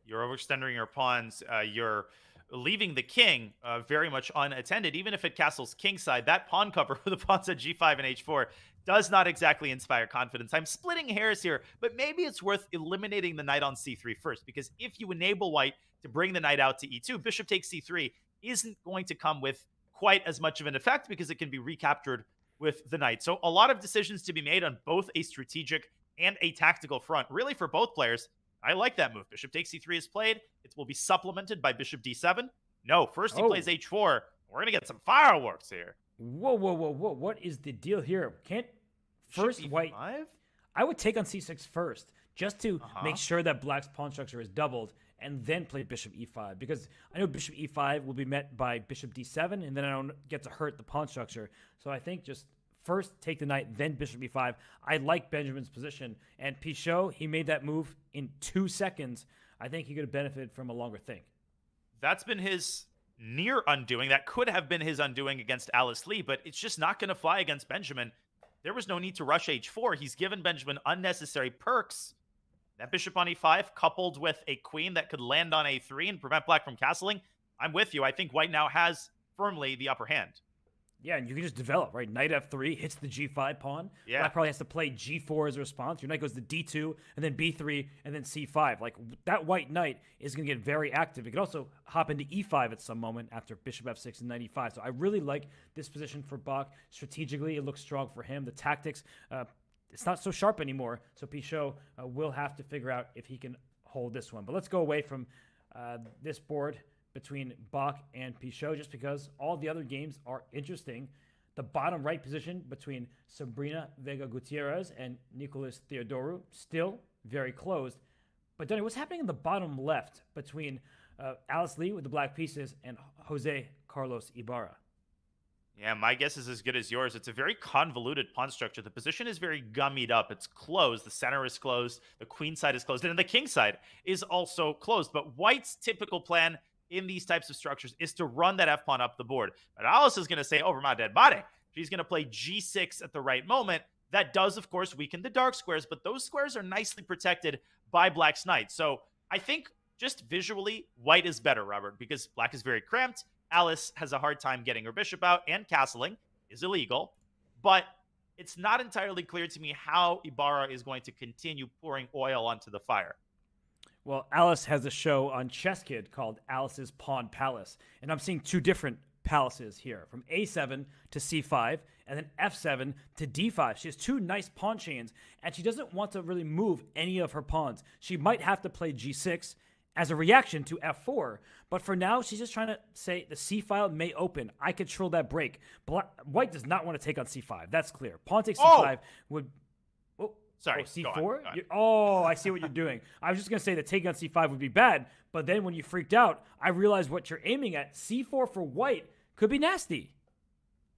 You're overextending your pawns. You're leaving the king very much unattended. Even if it castles kingside, that pawn cover with the pawns at g5 and h4 does not exactly inspire confidence. I'm splitting hairs here, but maybe it's worth eliminating the knight on c3 first, because if you enable white to bring the knight out to e2, bishop takes c3 isn't going to come with quite as much of an effect because it can be recaptured with the knight. So a lot of decisions to be made on both a strategic and a tactical front, really for both players. I like that move. Bishop takes c3 is played. It will be supplemented by bishop d7. No, first he plays h4. We're going to get some fireworks here. Whoa. What is the deal here? Can't first white... I would take on c6 first, just to make sure that black's pawn structure is doubled, and then play bishop e5, because I know bishop e5 will be met by bishop d7, and then I don't get to hurt the pawn structure. So I think just first take the knight, then bishop e5. I like Benjamin's position, and Pichot, he made that move in 2 seconds. I think he could have benefited from a longer think. That's been his near undoing. That could have been his undoing against Alice Lee, but it's just not going to fly against Benjamin. There was no need to rush h4. He's given Benjamin unnecessary perks. That bishop on e5, coupled with a queen that could land on a3 and prevent black from castling. I'm with you. I think white now has firmly the upper hand. Yeah, and you can just develop, right? Knight f3 hits the g5 pawn. Yeah. Black probably has to play g4 as a response. Your knight goes to d2, and then b3, and then c5. Like, that white knight is going to get very active. It could also hop into e5 at some moment after bishop f6 and knight e5. So I really like this position for Bach. Strategically, it looks strong for him. The tactics, it's not so sharp anymore. So Pichot will have to figure out if he can hold this one. But let's go away from this board between Bach and Pichot, just because all the other games are interesting. The bottom right position between Sabrina Vega Gutierrez and Nicolas Theodoru, still very closed. But Donnie, what's happening in the bottom left between Alice Lee with the black pieces and Jose Carlos Ibarra? Yeah, my guess is as good as yours. It's a very convoluted pawn structure. The position is very gummied up. It's closed. The center is closed. The queen side is closed. And the king side is also closed. But White's typical plan in these types of structures is to run that f-pawn up the board. But Alice is going to say, over my dead body. She's going to play g6 at the right moment. That does, of course, weaken the dark squares, but those squares are nicely protected by Black's knight. So I think just visually, White is better, Robert, because Black is very cramped. Alice has a hard time getting her bishop out, and castling is illegal. But it's not entirely clear to me how Ibarra is going to continue pouring oil onto the fire. Well, Alice has a show on Chess Kid called Alice's Pawn Palace. And I'm seeing two different palaces here, from a7 to c5, and then f7 to d5. She has two nice pawn chains, and she doesn't want to really move any of her pawns. She might have to play g6 as a reaction to f4, but for now, she's just trying to say the c file may open. I control that break. White does not want to take on c5. That's clear. Pawn takes c5 would... Sorry, C4? go on. Oh, I see what you're doing. I was just going to say that taking on C5 would be bad, but then when you freaked out, I realized what you're aiming at. C4 for White could be nasty.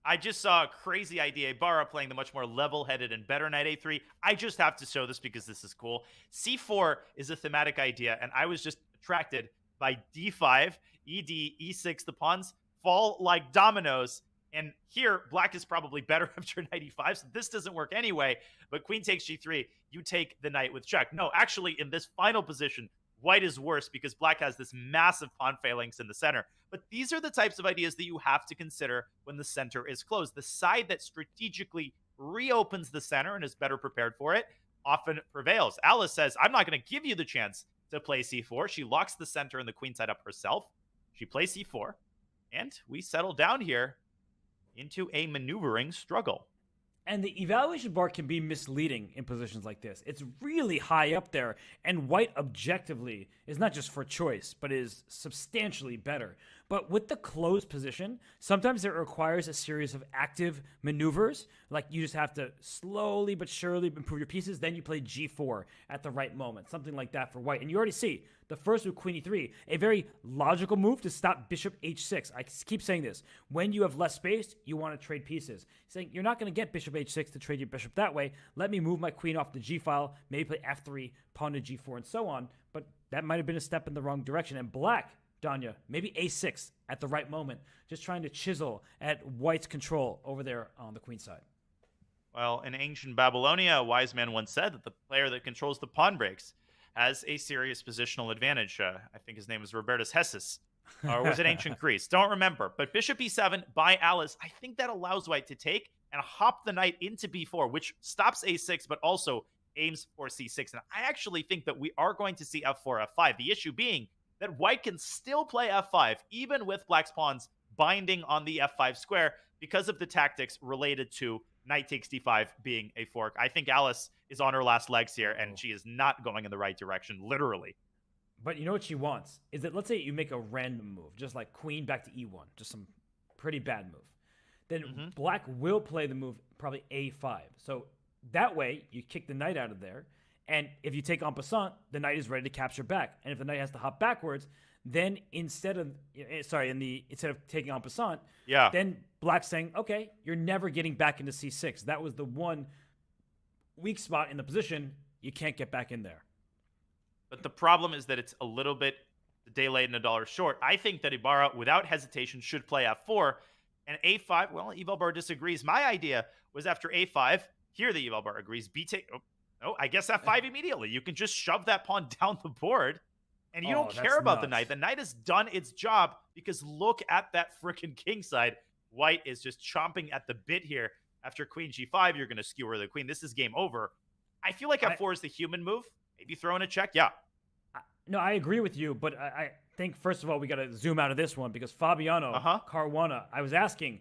I just saw a crazy idea. Ibarra playing the much more level-headed and better knight a3. I just have to show this because this is cool. C4 is a thematic idea, and I was just attracted by d5, ed, e6. The pawns fall like dominoes. And here, Black is probably better after knight e5, so this doesn't work anyway. But queen takes g3, you take the knight with check. No, actually, in this final position, White is worse because Black has this massive pawn phalanx in the center. But these are the types of ideas that you have to consider when the center is closed. The side that strategically reopens the center and is better prepared for it often prevails. Alice says, I'm not going to give you the chance to play c4. She locks the center and the queen side up herself. She plays c4, and we settle down here into a maneuvering struggle. And the evaluation bar can be misleading in positions like this. It's really high up there, and White objectively is not just for choice, but is substantially better. But with the closed position, sometimes it requires a series of active maneuvers, like you just have to slowly but surely improve your pieces, then you play g4 at the right moment, something like that for White. And you already see, the first with queen e3, a very logical move to stop bishop h6. I keep saying this. When you have less space, you want to trade pieces. Saying, you're not going to get bishop h6 to trade your bishop that way. Let me move my queen off the g file, maybe play f3, pawn to g4, and so on. But that might have been a step in the wrong direction. And Black, Danya, maybe a6 at the right moment, just trying to chisel at White's control over there on the queen side. Well, in ancient Babylonia, a wise man once said that the player that controls the pawn breaks has a serious positional advantage. I think his name was Robertus Hessus, or was it ancient Greece? Don't remember. But bishop e7 by Alice, I think that allows White to take and hop the knight into b4, which stops a6, but also aims for c6. And I actually think that we are going to see f4, f5. The issue being that White can still play f5, even with Black's pawns binding on the f5 square, because of the tactics related to knight takes d5 being a fork. I think Alice is on her last legs here, and she is not going in the right direction, literally. But you know what she wants? Is that, let's say you make a random move, just like queen back to e1, just some pretty bad move. Then Black will play the move probably a5. So that way, you kick the knight out of there, and if you take en passant, the knight is ready to capture back. And if the knight has to hop backwards, then instead of taking en passant, then Black's saying, okay, you're never getting back into c6. That was the one weak spot in the position. You can't get back in there. But the problem is that it's a little bit a day late and a dollar short. I think that Ibarra, without hesitation, should play f4. And a5, well, Evalbar disagrees. My idea was after a5, here the Evalbar agrees, I guess f5 immediately. You can just shove that pawn down the board, and you don't care about the knight. The knight has done its job, because look at that frickin' king side. White is just chomping at the bit here. After queen g5, you're going to skewer the queen. This is game over. I feel like f4 is the human move. Maybe throw in a check. Yeah. No, I agree with you, but I think, first of all, we got to zoom out of this one because Fabiano Caruana, I was asking,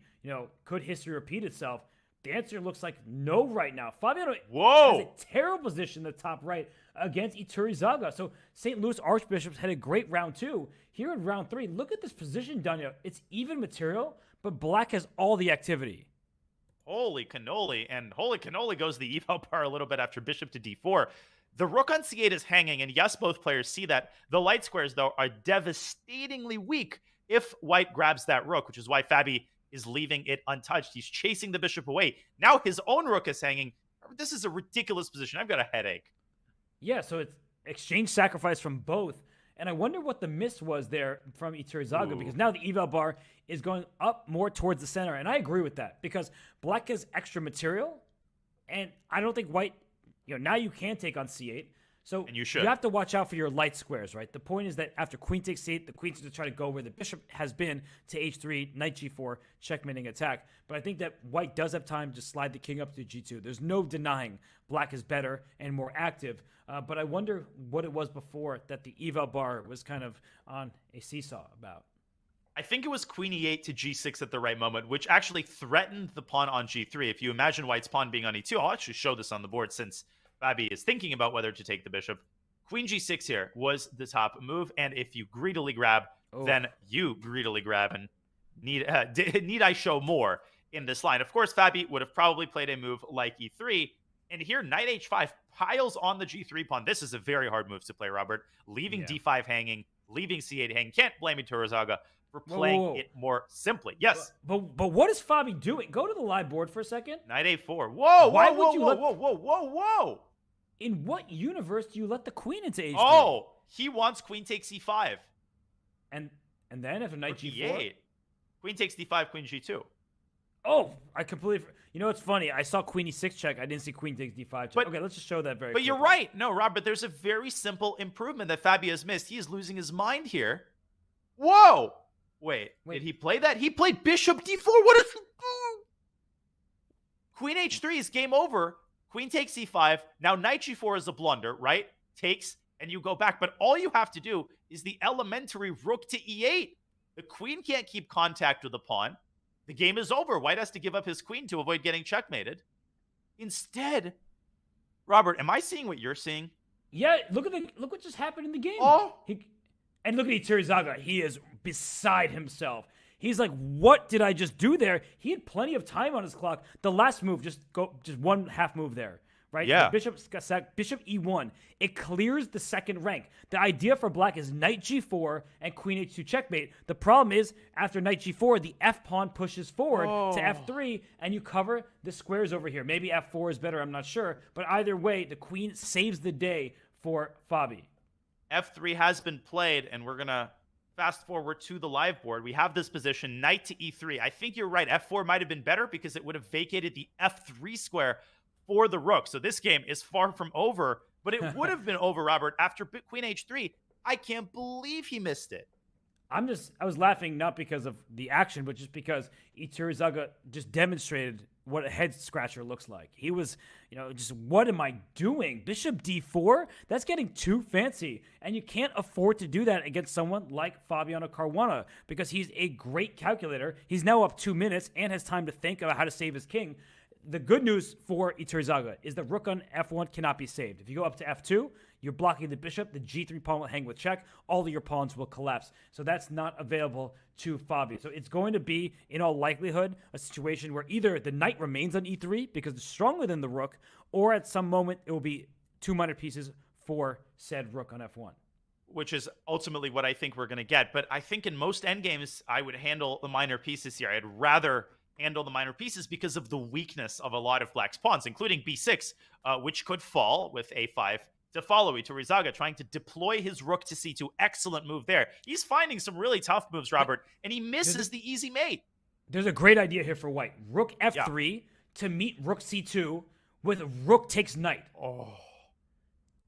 could history repeat itself? The answer looks like no right now. Fabiano has a terrible position in the top right against Iturrizaga. So St. Louis Archbishops had a great round 2. Here in round 3, look at this position, Danya. It's even material, but black has all the activity. Holy cannoli. And holy cannoli goes the eval bar a little bit after bishop to d4. The rook on c8 is hanging, and yes, both players see that. The light squares, though, are devastatingly weak if white grabs that rook, which is why Fabi is leaving it untouched. He's chasing the bishop away. Now his own rook is hanging. This is a ridiculous position. I've got a headache. Yeah, so it's exchange sacrifice from both. And I wonder what the miss was there from Iturrizaga, because now the eval bar is going up more towards the center. And I agree with that because black has extra material. And I don't think white, now you can take on c8. So and you have to watch out for your light squares, right? The point is that after queen takes c8, the queen's going to try to go where the bishop has been to h3, knight g4, checkmating attack. But I think that white does have time to slide the king up to g2. There's no denying black is better and more active. But I wonder what it was before that the eval bar was kind of on a seesaw about. I think it was queen e8 to g6 at the right moment, which actually threatened the pawn on g3. If you imagine white's pawn being on e2, I'll actually show this on the board since Fabi is thinking about whether to take the bishop. Queen g6 here was the top move, and if you greedily grab, then you greedily grab. And need I show more in this line? Of course, Fabi would have probably played a move like e3, and here knight h5 piles on the g3 pawn. This is a very hard move to play, Robert. Leaving d5 hanging, leaving c8 hanging. Can't blame Iturrizaga for playing it more simply. Yes. But what is Fabi doing? Go to the live board for a second. Knight a4. Whoa. In what universe do you let the queen into h3? Oh, he wants queen takes e5. And then after knight g4? e8. Queen takes d5, queen g2. Oh, I completely... it's funny. I saw queen e6 check. I didn't see queen takes d5 check. Okay, let's just show that very quickly. You're right. No, Robert, there's a very simple improvement that Fabi has missed. He is losing his mind here. Whoa! Wait, did he play that? He played bishop d4. What is he doing? Queen h3 is game over. Queen takes e5. Now knight g4 is a blunder, right? Takes, and you go back. But all you have to do is the elementary rook to e8. The queen can't keep contact with the pawn. The game is over. White has to give up his queen to avoid getting checkmated. Instead, Robert, am I seeing what you're seeing? Yeah, look what just happened in the game. And look at Iturrizaga. He is beside himself. He's like, what did I just do there? He had plenty of time on his clock. The last move, just one half move there, right? Yeah. Bishop e1. It clears the second rank. The idea for black is knight g4 and queen h2 checkmate. The problem is, after knight g4, the f pawn pushes forward to f3, and you cover the squares over here. Maybe f4 is better, I'm not sure. But either way, the queen saves the day for Fabi. f3 has been played, and we're going to fast forward to the live board. We have this position, knight to e3. I think you're right. f4 might have been better because it would have vacated the f3 square for the rook. So this game is far from over, but it would have been over, Robert, after queen h3. I can't believe he missed it. I was laughing not because of the action, but just because Iturrizaga just demonstrated what a head scratcher looks like. He was, just what am I doing? Bishop d4? That's getting too fancy. And you can't afford to do that against someone like Fabiano Caruana because he's a great calculator. He's now up 2 minutes and has time to think about how to save his king. The good news for Iturrizaga is the rook on f1 cannot be saved. If you go up to f2, you're blocking the bishop. The g3 pawn will hang with check. All of your pawns will collapse. So that's not available to Fabi. So it's going to be, in all likelihood, a situation where either the knight remains on e3 because it's stronger than the rook, or at some moment it will be 2 minor pieces for said rook on f1. Which is ultimately what I think we're going to get. But I think in most endgames, I would handle the minor pieces here. I'd rather handle the minor pieces because of the weakness of a lot of black's pawns, including b6, which could fall with a5 to follow. Iturrizaga trying to deploy his rook to c2. Excellent move there. He's finding some really tough moves, Robert, and he misses the easy mate. There's a great idea here for white. Rook f3 to meet rook c2 with rook takes knight. Oh.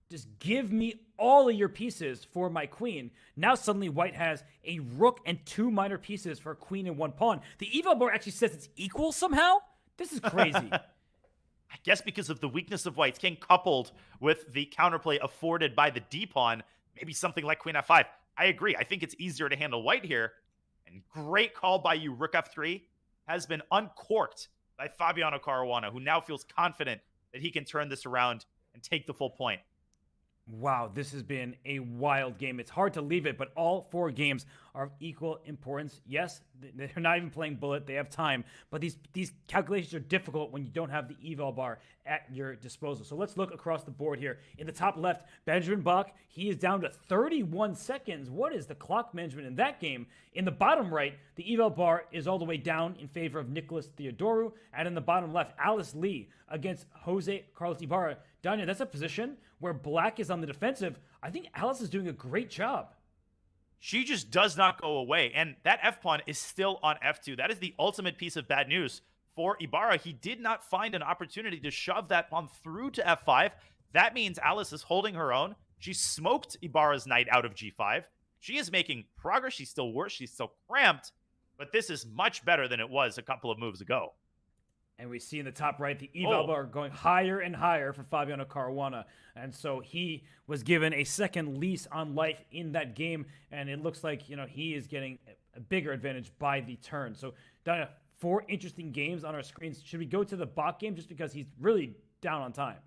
Just give me all of your pieces for my queen. Now suddenly white has a rook and 2 minor pieces for a queen and 1 pawn. The eval board actually says it's equal somehow? This is crazy. I guess because of the weakness of white's king coupled with the counterplay afforded by the d-pawn, maybe something like queen f5. I agree. I think it's easier to handle white here. And great call by you. Rook f3 has been uncorked by Fabiano Caruana, who now feels confident that he can turn this around and take the full point. Wow, this has been a wild game. It's hard to leave it, but all 4 games are of equal importance. Yes, they're not even playing bullet. They have time, but these calculations are difficult when you don't have the eval bar at your disposal. So let's look across the board here. In the top left, Benjamin Bach, he is down to 31 seconds. What is the clock management in that game? In the bottom right, the eval bar is all the way down in favor of Nicholas Theodoru. And in the bottom left, Alice Lee against Jose Carlos Ibarra. Danya, that's a position where black is on the defensive. I think Alice is doing a great job. She just does not go away. And that f-pawn is still on f2. That is the ultimate piece of bad news for Ibarra. He did not find an opportunity to shove that pawn through to f5. That means Alice is holding her own. She smoked Ibarra's knight out of g5. She is making progress. She's still worse. She's still cramped. But this is much better than it was a couple of moves ago. And we see in the top right, the eval bar going higher and higher for Fabiano Caruana. And so he was given a second lease on life in that game. And it looks like, he is getting a bigger advantage by the turn. So, Donna, 4 interesting games on our screens. Should we go to the Bach game just because he's really down on time?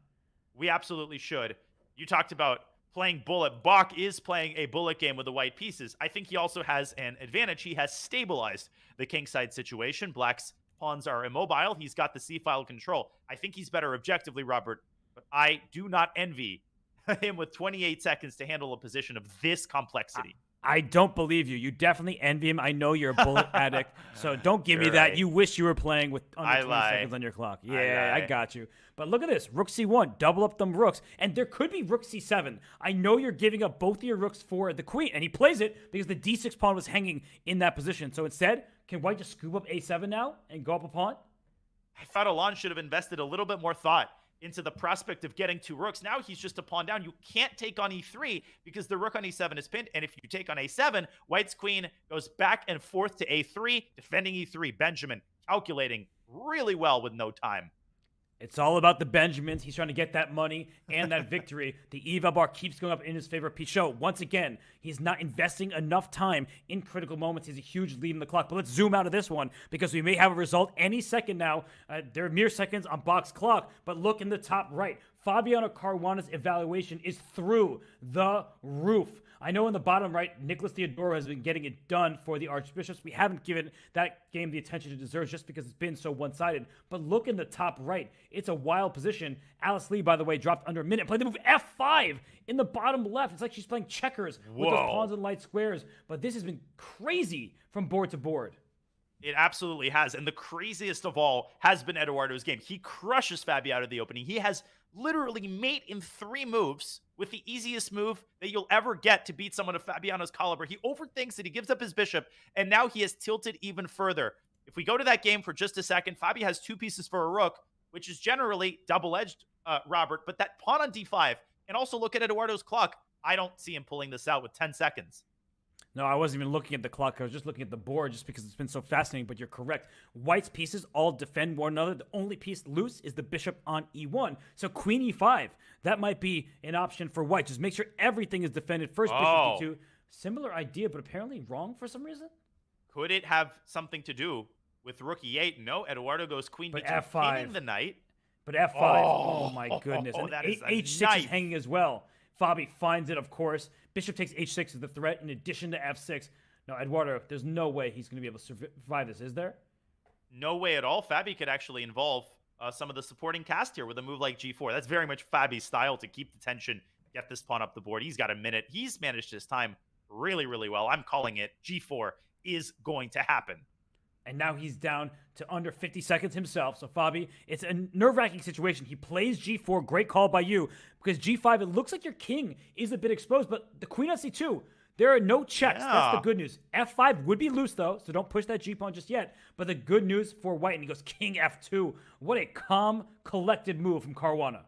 We absolutely should. You talked about playing bullet. Bach is playing a bullet game with the white pieces. I think he also has an advantage. He has stabilized the kingside situation. Black's pawns are immobile. He's got the c-file control. I think he's better objectively, Robert, but I do not envy him with 28 seconds to handle a position of this complexity. I don't believe you. You definitely envy him. I know you're a bullet addict, so don't give me that. Right. You wish you were playing with under 20 seconds on your clock. Yeah, I got you. But look at this. Rook c1, double up them rooks, and there could be rook c7. I know you're giving up both of your rooks for the queen, and he plays it because the d6 pawn was hanging in that position. So instead, can white just scoop up a7 now and go up a pawn? I thought Alon should have invested a little bit more thought into the prospect of getting 2 rooks. Now he's just a pawn down. You can't take on e3 because the rook on e7 is pinned. And if you take on a7, white's queen goes back and forth to a3, defending e3. Benjamin calculating really well with no time. It's all about the Benjamins. He's trying to get that money and that victory. The eval bar keeps going up in his favor. Pichot, once again, he's not investing enough time in critical moments. He's a huge lead in the clock. But let's zoom out of this one because we may have a result any second now. There are mere seconds on Bach's clock. But look in the top right. Fabiano Caruana's evaluation is through the roof. I know in the bottom right, Nicholas Theodoro has been getting it done for the Archbishops. We haven't given that game the attention it deserves just because it's been so one-sided. But look in the top right. It's a wild position. Alice Lee, by the way, dropped under a minute. Played the move F5 in the bottom left. It's like she's playing checkers with those pawns and light squares. But this has been crazy from board to board. It absolutely has. And the craziest of all has been Eduardo's game. He crushes Fabi out of the opening. He has literally mate in 3 moves with the easiest move that you'll ever get to beat someone of Fabiano's caliber. He overthinks it. He gives up his bishop, and now he has tilted even further. If we go to that game for just a second, Fabi has 2 pieces for a rook, which is generally double-edged, Robert, but that pawn on d5, and also look at Eduardo's clock. I don't see him pulling this out with 10 seconds. No, I wasn't even looking at the clock. I was just looking at the board just because it's been so fascinating, but you're correct. White's pieces all defend one another. The only piece loose is the bishop on e1. So queen e5, that might be an option for white. Just make sure everything is defended. First bishop d2. Similar idea, but apparently wrong for some reason. Could it have something to do with rook e8? No, Eduardo goes queen but d2, f5. pinning the knight. But f5, oh my goodness. And that is h6 is hanging as well. Fabi finds it, of course. Bishop takes h6 as the threat in addition to f6. No, Eduardo, there's no way he's going to be able to survive this, is there? No way at all. Fabi could actually involve some of the supporting cast here with a move like g4. That's very much Fabi's style to keep the tension, get this pawn up the board. He's got a minute. He's managed his time really, really well. I'm calling it. G4 is going to happen. And now he's down to under 50 seconds himself. So, Fabi, it's a nerve-wracking situation. He plays g4. Great call by you. Because g5, it looks like your king is a bit exposed. But the queen on c2, there are no checks. Yeah. That's the good news. f5 would be loose, though. So don't push that g-pawn just yet. But the good news for white, and he goes king f2. What a calm, collected move from Caruana.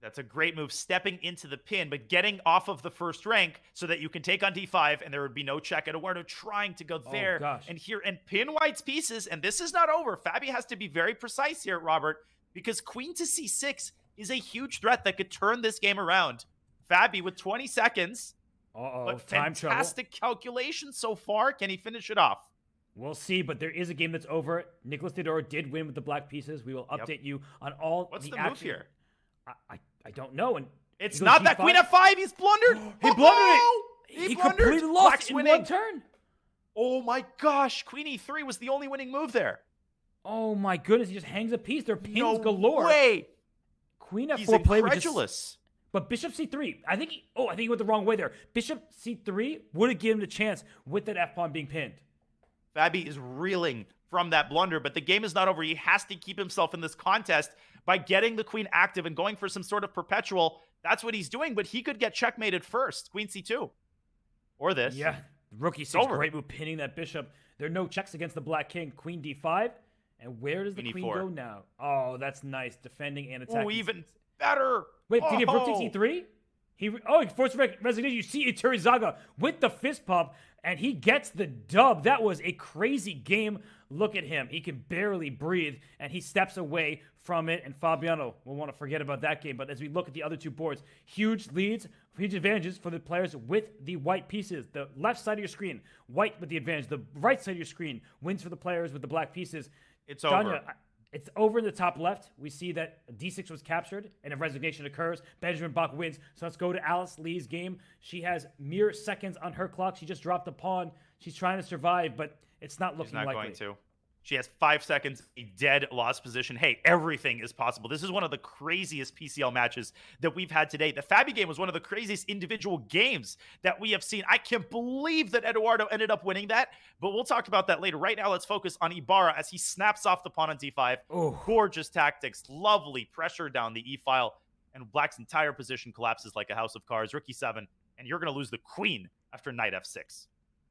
That's a great move, stepping into the pin, but getting off of the first rank so that you can take on d5 and there would be no check. Eduardo trying to go there and here and pin White's pieces. And this is not over. Fabi has to be very precise here, Robert, because queen to c6 is a huge threat that could turn this game around. Fabi with 20 seconds. But fantastic calculation so far. Can he finish it off? We'll see, but there is a game that's over. Nicholas Theodore did win with the black pieces. We will update you on all What's the action. move here? I don't know. And it's not that queen f5. He's blundered. He blundered it. He completely lost in one turn. Oh my gosh. Queen e3 was the only winning move there. Oh my goodness. He just hangs a piece. There are pins galore. Way. Queen f4 He's play incredulous. But bishop c3. I think he went the wrong way there. Bishop c3 would have given him the chance with that f-pawn being pinned. Fabi is reeling from that blunder, but the game is not over. He has to keep himself in this contest by getting the queen active and going for some sort of perpetual. That's what he's doing, but he could get checkmated first. Queen c2. Or this. Yeah. Rookie 6, great move, pinning that bishop. There are no checks against the black king. Queen d5. And where does the queen go now? Oh, that's nice. Defending and attacking. Oh, even better. Wait, did he have rook takes e3? He forced resignation. You see Iturrizaga with the fist pump, and he gets the dub. That was a crazy game. Look at him. He can barely breathe, and he steps away from it. And Fabiano will want to forget about that game. But as we look at the other two boards, huge leads, huge advantages for the players with the white pieces. The left side of your screen, white with the advantage. The right side of your screen wins for the players with the black pieces. It's over. It's over in the top left. We see that d6 was captured and a resignation occurs. Benjamin Bach wins. So let's go to Alice Lee's game. She has mere seconds on her clock. She just dropped a pawn. She's trying to survive, but it's not looking likely. She's not going to. She has 5 seconds, a dead lost position. Hey, everything is possible. This is one of the craziest PCL matches that we've had today. The Fabi game was one of the craziest individual games that we have seen. I can't believe that Eduardo ended up winning that, but we'll talk about that later. Right now, let's focus on Ibarra as he snaps off the pawn on d5. Oh. Gorgeous tactics, lovely pressure down the e-file, and Black's entire position collapses like a house of cards. Rook e7, and you're going to lose the queen after knight f6.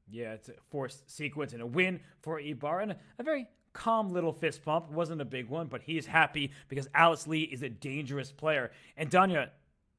Yeah, it's a forced sequence and a win for Ibarra. And a very calm little fist pump. It wasn't a big one, but he is happy because Alice Lee is a dangerous player. And Danya,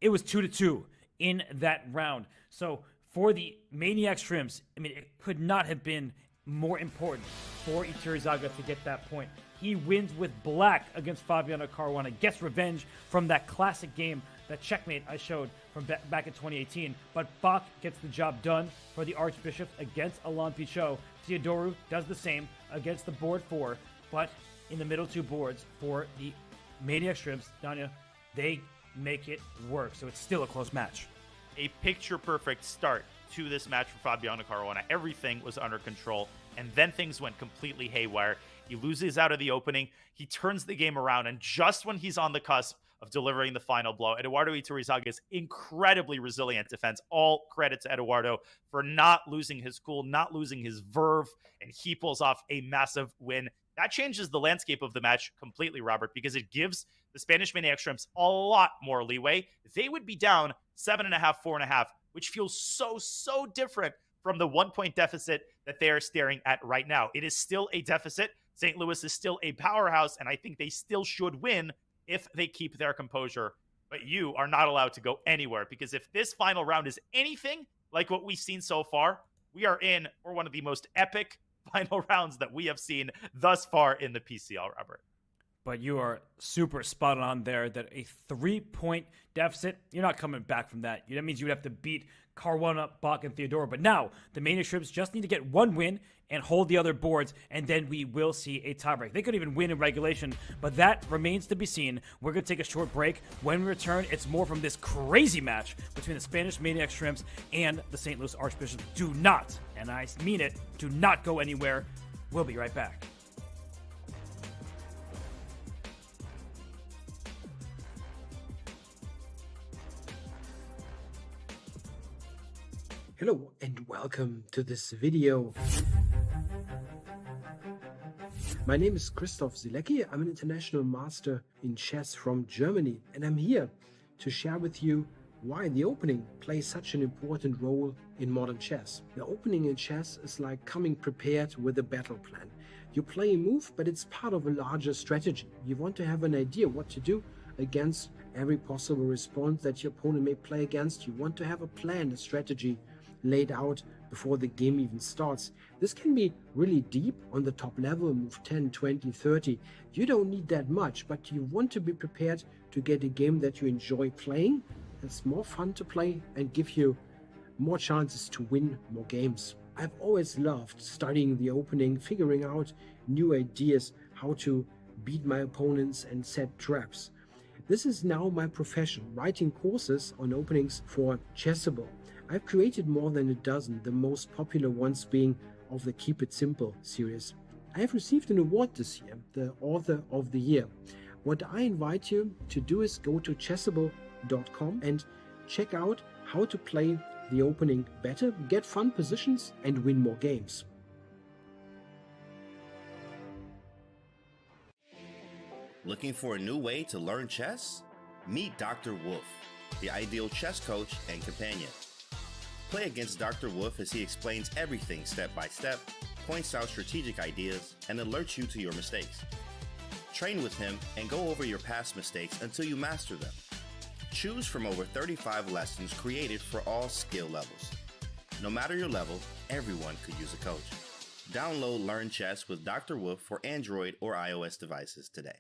it was 2-2 in that round. So for the Maniac Shrimps, I mean, it could not have been more important for Iturrizaga to get that point. He wins with black against Fabiano Caruana, gets revenge from that classic game, that checkmate I showed from back in 2018. But Bach gets the job done for the Archbishops against Alain Pichot. Theodoru does the same against the board 4, but in the middle two boards for the Maniac Shrimps, Danya, they make it work. So it's still a close match. A picture-perfect start to this match for Fabiano Caruana. Everything was under control, and then things went completely haywire. He loses out of the opening. He turns the game around, and just when he's on the cusp of delivering the final blow, Eduardo Iturrizaga's incredibly resilient defense. All credit to Eduardo for not losing his cool, not losing his verve, and he pulls off a massive win. That changes the landscape of the match completely, Robert, because it gives the Spanish Maniac Shrimps a lot more leeway. They would be down 7.5, 4.5, which feels so different from the 1-point deficit that they are staring at right now. It is still a deficit. St. Louis is still a powerhouse, and I think they still should win if they keep their composure. But you are not allowed to go anywhere, because if this final round is anything like what we've seen so far, we are in for one of the most epic final rounds that we have seen thus far in the PCL, Robert. But you are super spot on there that a 3-point deficit, you're not coming back from that. That means you would have to beat Caruana, Bach, and Theodore. But now the Maniac Shrimps just need to get one win and hold the other boards, and then we will see a tiebreak. They could even win in regulation, but that remains to be seen. We're going to take a short break. When we return, it's more from this crazy match between the Spanish Maniac Shrimps and the St. Louis Archbishops. Do not, and I mean it, do not go anywhere. We'll be right back. Hello and welcome to this video. My name is Christoph Silecki. I'm an international master in chess from Germany, and I'm here to share with you why the opening plays such an important role in modern chess. The opening in chess is like coming prepared with a battle plan. You play a move, but it's part of a larger strategy. You want to have an idea what to do against every possible response that your opponent may play against you. You want to have a plan, a strategy laid out before the game even starts. This can be really deep on the top level, move 10, 20, 30. You don't need that much, but you want to be prepared to get a game that you enjoy playing, that's more fun to play and give you more chances to win more games. I've always loved studying the opening, figuring out new ideas, how to beat my opponents and set traps. This is now my profession, writing courses on openings for Chessable. I've created more than a dozen, the most popular ones being of the Keep It Simple series. I have received an award this year, the Author of the Year. What I invite you to do is go to Chessable.com and check out how to play the opening better, get fun positions, and win more games. Looking for a new way to learn chess? Meet Dr. Wolf, the ideal chess coach and companion. Play against Dr. Wolf as he explains everything step by step, points out strategic ideas, and alerts you to your mistakes. Train with him and go over your past mistakes until you master them. Choose from over 35 lessons created for all skill levels. No matter your level, everyone could use a coach. Download Learn Chess with Dr. Wolf for Android or iOS devices today.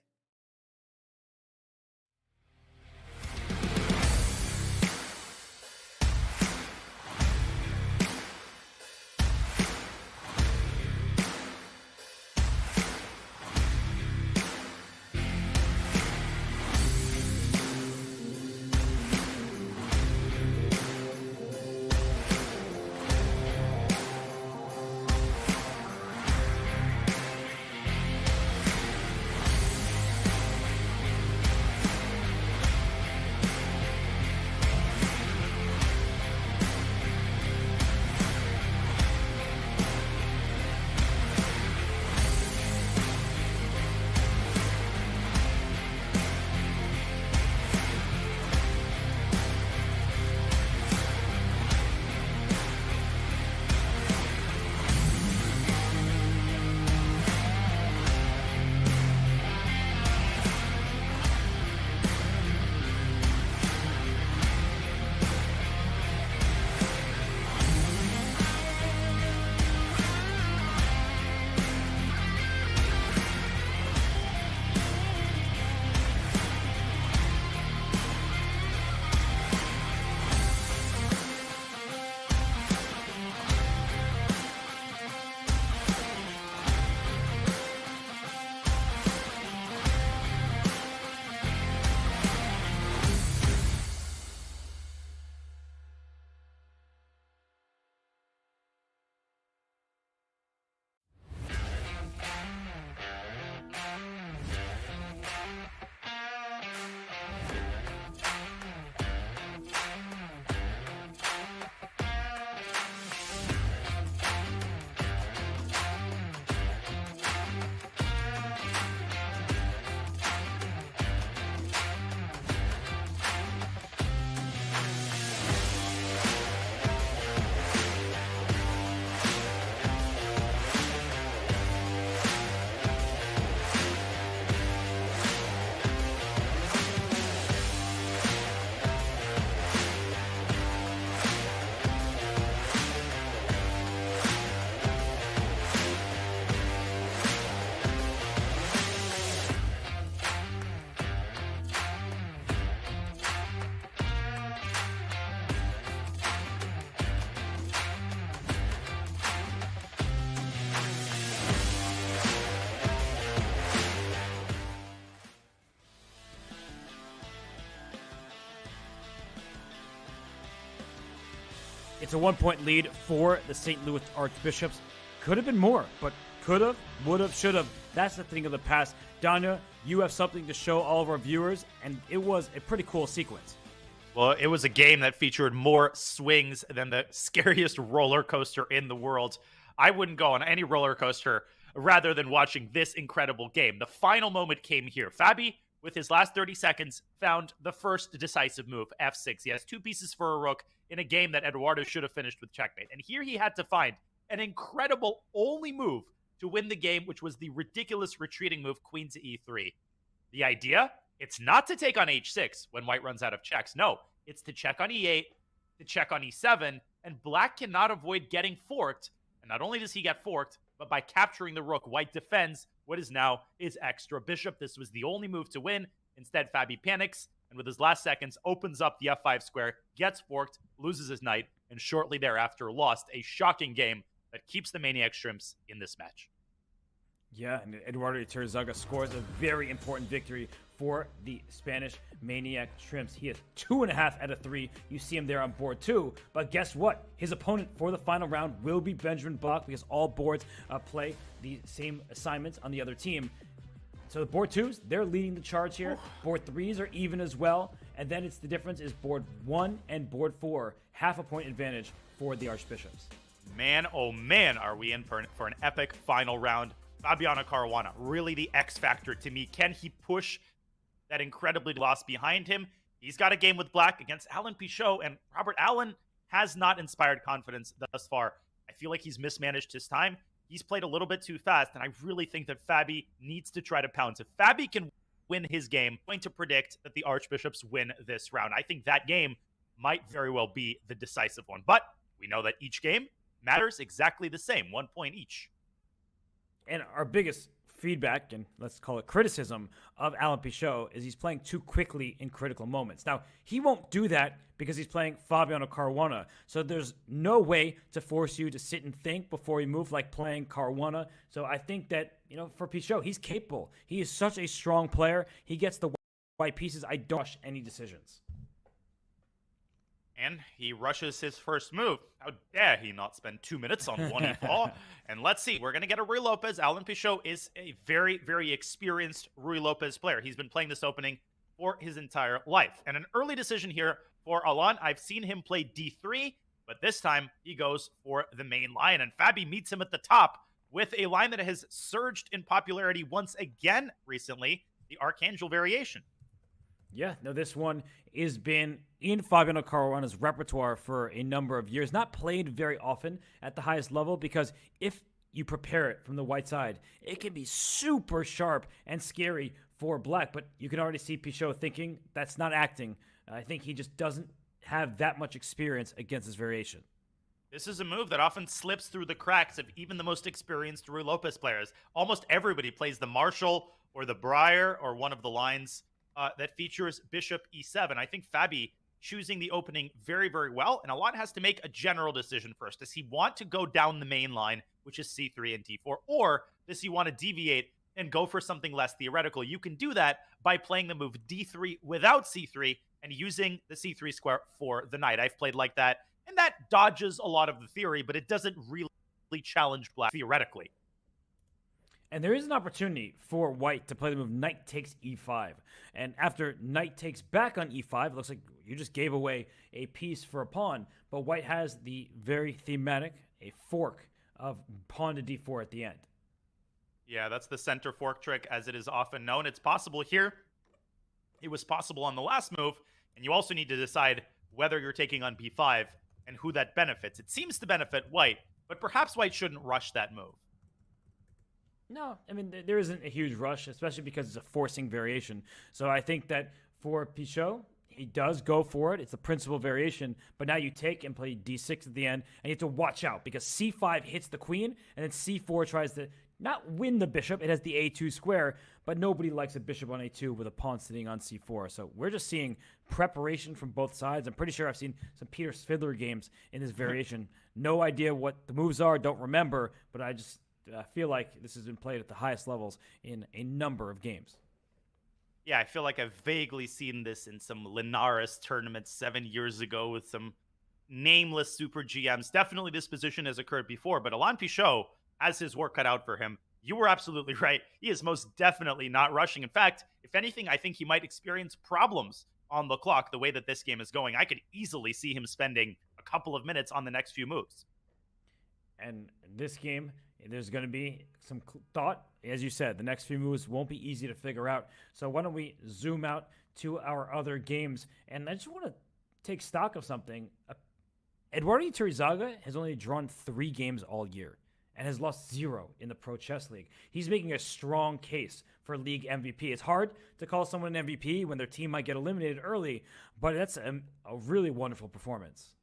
It's a 1-point lead for the St. Louis Archbishops. Could have been more, but could have, would have, should have. That's the thing of the past. Danya, you have something to show all of our viewers, and it was a pretty cool sequence. Well, it was a game that featured more swings than the scariest roller coaster in the world. I wouldn't go on any roller coaster rather than watching this incredible game. The final moment came here. Fabi, with his last 30 seconds, found the first decisive move, f6. He has 2 pieces for a rook in a game that Eduardo should have finished with checkmate. And here he had to find an incredible only move to win the game, which was the ridiculous retreating move, queen to e3. The idea? It's not to take on h6 when white runs out of checks. No, it's to check on e8, to check on e7, and black cannot avoid getting forked. And not only does he get forked, but by capturing the rook, white defends what is now his extra bishop. This was the only move to win. Instead, Fabi panics, and with his last seconds, opens up the f5 square, gets forked, loses his knight, and shortly thereafter lost a shocking game that keeps the Maniac Shrimps in this match. Yeah, and Eduardo Iturrizaga scores a very important victory for the Spanish Maniac Shrimps. He has 2.5 out of 3. You see him there on board 2. But guess what? His opponent for the final round will be Benjamin Bach, because all boards play the same assignments on the other team. So the board 2s, they're leading the charge here. Board 3s are even as well. And then it's the difference is board 1 and board 4. Half a point advantage for the Archbishops. Man, oh man, are we in for an epic final round. Fabiano Caruana, really the X factor to me. Can he push that incredibly loss behind him? He's got a game with black against Alan Pichot, and Robert Allen has not inspired confidence thus far. I feel like he's mismanaged his time. He's played a little bit too fast, and I really think that Fabi needs to try to pounce. If Fabi can win his game, I'm going to predict that the Archbishops win this round. I think that game might very well be the decisive one, but we know that each game matters exactly the same, 1 point each. And our biggest feedback, and let's call it criticism, of Alan Pichot is he's playing too quickly in critical moments. Now, he won't do that because he's playing Fabiano Caruana. So there's no way to force you to sit and think before you move, like playing Caruana. So I think that, for Pichot, he's capable. He is such a strong player. He gets the white pieces. I don't rush any decisions. And he rushes his first move. How dare he not spend 2 minutes on 1e4? And let's see, we're going to get a Rui Lopez. Alan Pichot is a very, very experienced Rui Lopez player. He's been playing this opening for his entire life. And an early decision here for Alan. I've seen him play d3, but this time he goes for the main line. And Fabi meets him at the top with a line that has surged in popularity once again recently, the Archangel variation. Yeah, no, this one has been in Fabiano Caruana's repertoire for a number of years. Not played very often at the highest level because if you prepare it from the white side, it can be super sharp and scary for black. But you can already see Pichot thinking that's not acting. I think he just doesn't have that much experience against this variation. This is a move that often slips through the cracks of even the most experienced Rui Lopez players. Almost everybody plays the Marshall or the Briar or one of the lines that features Bishop e7. I think Fabi choosing the opening very, very well, and Alan has to make a general decision first. Does he want to go down the main line, which is c3 and d4, or does he want to deviate and go for something less theoretical? You can do that by playing the move d3 without c3 and using the c3 square for the knight. I've played like that, and that dodges a lot of the theory, but it doesn't really challenge black theoretically. And there is an opportunity for white to play the move knight takes e5. And after knight takes back on e5, it looks like you just gave away a piece for a pawn. But white has the very thematic, a fork of pawn to d4 at the end. Yeah, that's the center fork trick, as it is often known. It's possible here. It was possible on the last move. And you also need to decide whether you're taking on b5 and who that benefits. It seems to benefit white, but perhaps white shouldn't rush that move. No, I mean, there isn't a huge rush, especially because it's a forcing variation. So I think that for Pichot, he does go for it. It's the principal variation, but now you take and play d6 at the end, and you have to watch out because c5 hits the queen, and then c4 tries to not win the bishop. It has the a2 square, but nobody likes a bishop on a2 with a pawn sitting on c4. So we're just seeing preparation from both sides. I'm pretty sure I've seen some Peter Svidler games in this variation. No idea what the moves are, don't remember, but I just... I feel like this has been played at the highest levels in a number of games. Yeah, I feel like I've vaguely seen this in some Linares tournaments 7 years ago with some nameless super GMs. Definitely this position has occurred before, but Alan Pichot has his work cut out for him. You were absolutely right. He is most definitely not rushing. In fact, if anything, I think he might experience problems on the clock the way that this game is going. I could easily see him spending a couple of minutes on the next few moves. And this game... there's going to be some thought. As you said, the next few moves won't be easy to figure out. So why don't we zoom out to our other games? And I just want to take stock of something. Eduardo Iturrizaga has only drawn 3 games all year. and has lost 0 in the Pro Chess League. He's making a strong case for league MVP. It's hard to call someone an MVP when their team might get eliminated early, but that's a really wonderful performance.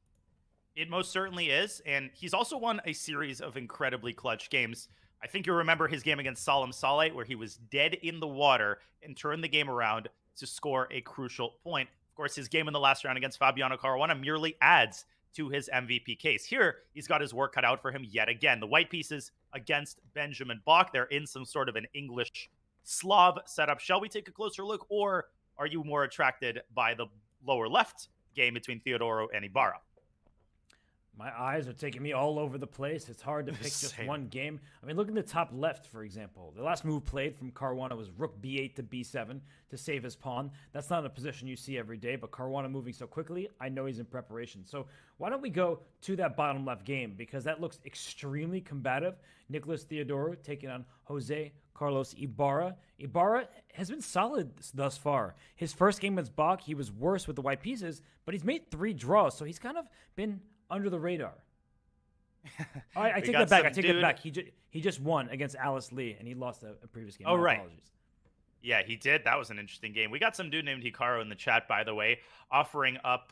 It most certainly is, and he's also won a series of incredibly clutch games. I think you'll remember his game against Solemn Saleh, where he was dead in the water and turned the game around to score a crucial point. Of course, his game in the last round against Fabiano Caruana merely adds to his MVP case. Here, he's got his work cut out for him yet again. The white pieces against Benjamin Bach. They're in some sort of an English Slav setup. Shall we take a closer look, or are you more attracted by the lower left game between Theodoro and Ibarra? My eyes are taking me all over the place. It's hard to pick just one game. I mean, look in the top left, for example. The last move played from Caruana was rook b8 to b7 to save his pawn. That's not a position you see every day, but Caruana moving so quickly, I know he's in preparation. So why don't we go to that bottom left game, because that looks extremely combative. Nicolas Theodoro taking on Jose Carlos Ibarra. Ibarra has been solid thus far. His first game against Bach, he was worse with the white pieces, but he's made 3 draws, so he's kind of been under the radar. I take that back. I take it back. He just won against Alice Lee, and he lost a previous game. Oh, My right. apologies. Yeah, he did. That was an interesting game. We got some dude named Hikaru in the chat, by the way, offering up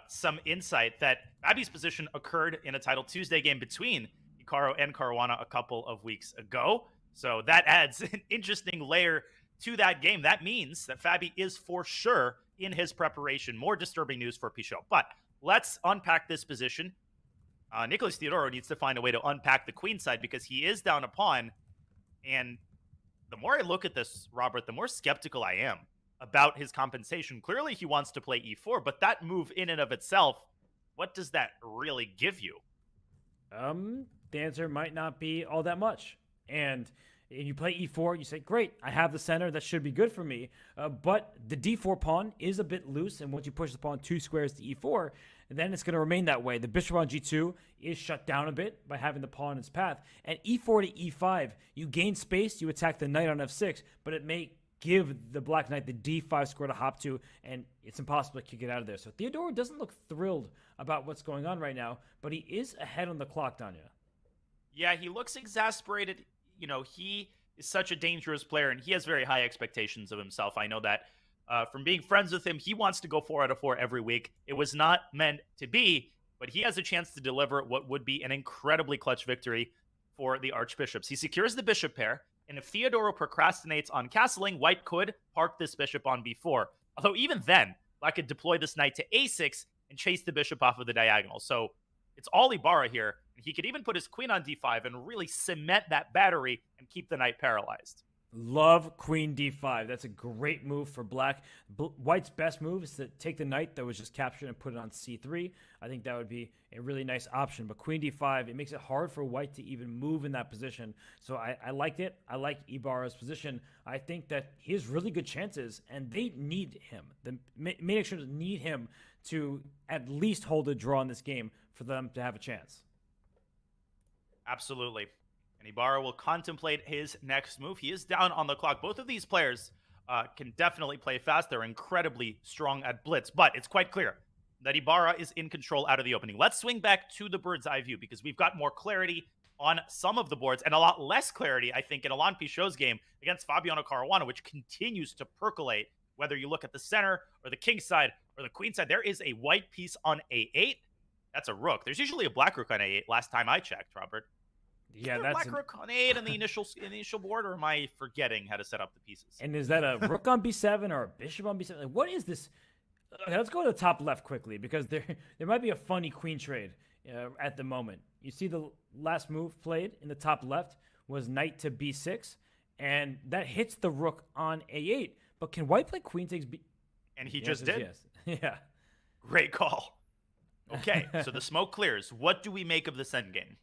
some insight that Abby's position occurred in a Title Tuesday game between Hikaru and Caruana a couple of weeks ago. So that adds an interesting layer to that game. That means that Fabi is for sure in his preparation. More disturbing news for Pichot. But let's unpack this position. Nicolas Theodoro needs to find a way to unpack the queen side because he is down a pawn. And the more I look at this, Robert, the more skeptical I am about his compensation. Clearly, he wants to play e4, but that move in and of itself, what does that really give you? The answer might not be all that much. And you play e4, you say, great, I have the center, that should be good for me. But the d4 pawn is a bit loose, and once you push the pawn 2 squares to e4, then it's going to remain that way. The bishop on g2 is shut down a bit by having the pawn in its path. And e4 to e5, you gain space, you attack the knight on f6, but it may give the black knight the d5 square to hop to, and it's impossible to kick it out of there. So Theodoro doesn't look thrilled about what's going on right now, but he is ahead on the clock, Danya. Yeah, he looks exasperated. You know, he is such a dangerous player, and he has very high expectations of himself. I know that from being friends with him, he wants to go 4 out of 4 every week. It was not meant to be, but he has a chance to deliver what would be an incredibly clutch victory for the Archbishops. He secures the bishop pair, and if Theodoro procrastinates on castling, White could park this bishop on b4. Although even then, Black could deploy this knight to a6 and chase the bishop off of the diagonal. So it's all Ibarra here. And he could even put his queen on d5 and really cement that battery and keep the knight paralyzed. Love queen d5. That's a great move for Black. White's best move is to take the knight that was just captured and put it on c3. I think that would be a really nice option. But queen d5, it makes it hard for White to even move in that position. So I liked it. I like Ibarra's position. I think that he has really good chances, and they need him. The Maniac need him to at least hold a draw in this game for them to have a chance. Absolutely. And Ibarra will contemplate his next move. He is down on the clock. Both of these players can definitely play fast. They're incredibly strong at blitz, but it's quite clear that Ibarra is in control out of the opening. Let's swing back to the bird's eye view because we've got more clarity on some of the boards and a lot less clarity, I think, in Alain Pichot's game against Fabiano Caruana, which continues to percolate. Whether you look at the center or the king side or the queen side, there is a white piece on a8. That's a rook. There's usually a black rook on a8 last time I checked, Robert. Yeah, that's black rook on a8 in the initial board, or am I forgetting how to set up the pieces? And is that a rook on b7 or a bishop on b7? Like, what is this? Okay, let's go to the top left quickly because there might be a funny queen trade at the moment. You see the last move played in the top left was knight to b6, and that hits the rook on a8. But can White play queen takes b? And he just did. Yes. Yeah. Great call. Okay, so the smoke clears. What do we make of this endgame?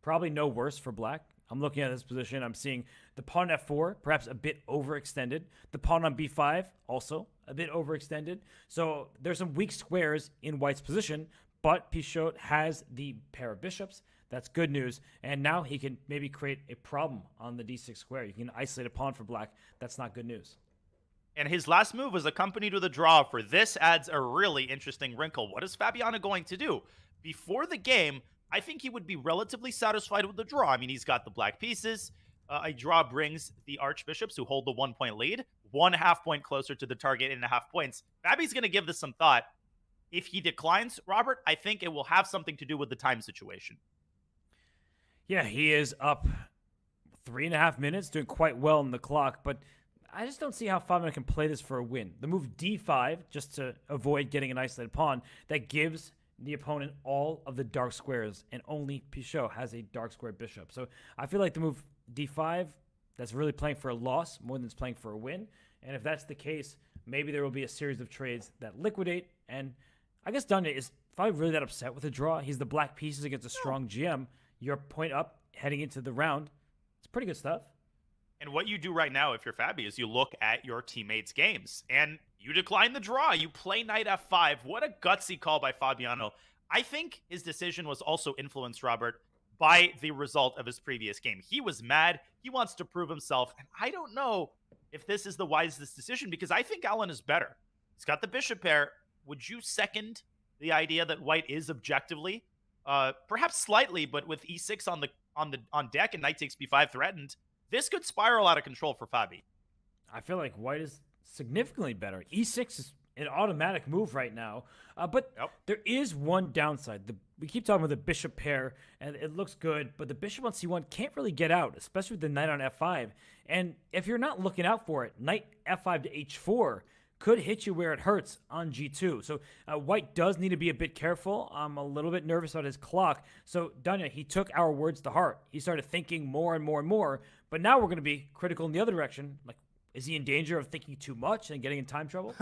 Probably no worse for Black. I'm looking at this position. I'm seeing the pawn f4, perhaps a bit overextended. The pawn on b5, also a bit overextended. So there's some weak squares in White's position, but Pichot has the pair of bishops. That's good news. And now he can maybe create a problem on the d6 square. You can isolate a pawn for Black. That's not good news. And his last move was accompanied with a draw. For this adds a really interesting wrinkle. What is Fabiano going to do? Before the game, I think he would be relatively satisfied with the draw. I mean, he's got the black pieces. A draw brings the Archbishops, who hold the 1-point lead, 1.5 point closer to the target, 8.5 points. Fabi's going to give this some thought. If he declines, Robert, I think it will have something to do with the time situation. Yeah, he is up 3.5 minutes, doing quite well on the clock, but I just don't see how Fabiano can play this for a win. The move d5, just to avoid getting an isolated pawn, that gives the opponent all of the dark squares, and only Pichot has a dark square bishop. So I feel like the move d5, that's really playing for a loss more than it's playing for a win. And if that's the case, maybe there will be a series of trades that liquidate. And I guess Danya is probably really that upset with the draw. He's the black pieces against a strong GM. You're point up heading into the round. It's pretty good stuff. And what you do right now, if you're Fabi, is you look at your teammates' games and you decline the draw. You play knight f5. What a gutsy call by Fabiano. I think his decision was also influenced, Robert, by the result of his previous game. He was mad. He wants to prove himself. And I don't know if this is the wisest decision, because I think Alan is better. He's got the bishop pair. Would you second the idea that white is objectively, perhaps slightly, but with e6 on deck and knight takes b5 threatened, this could spiral out of control for Fabi? I feel like white is significantly better. e6 is an automatic move right now. But there is one downside. We keep talking about the bishop pair, and it looks good, but the bishop on c1 can't really get out, especially with the knight on f5. And if you're not looking out for it, knight f5 to h4 could hit you where it hurts on g2. So white does need to be a bit careful. I'm a little bit nervous about his clock. So Danya, he took our words to heart. He started thinking more and more and more. But now we're going to be critical in the other direction. Like, is he in danger of thinking too much and getting in time trouble?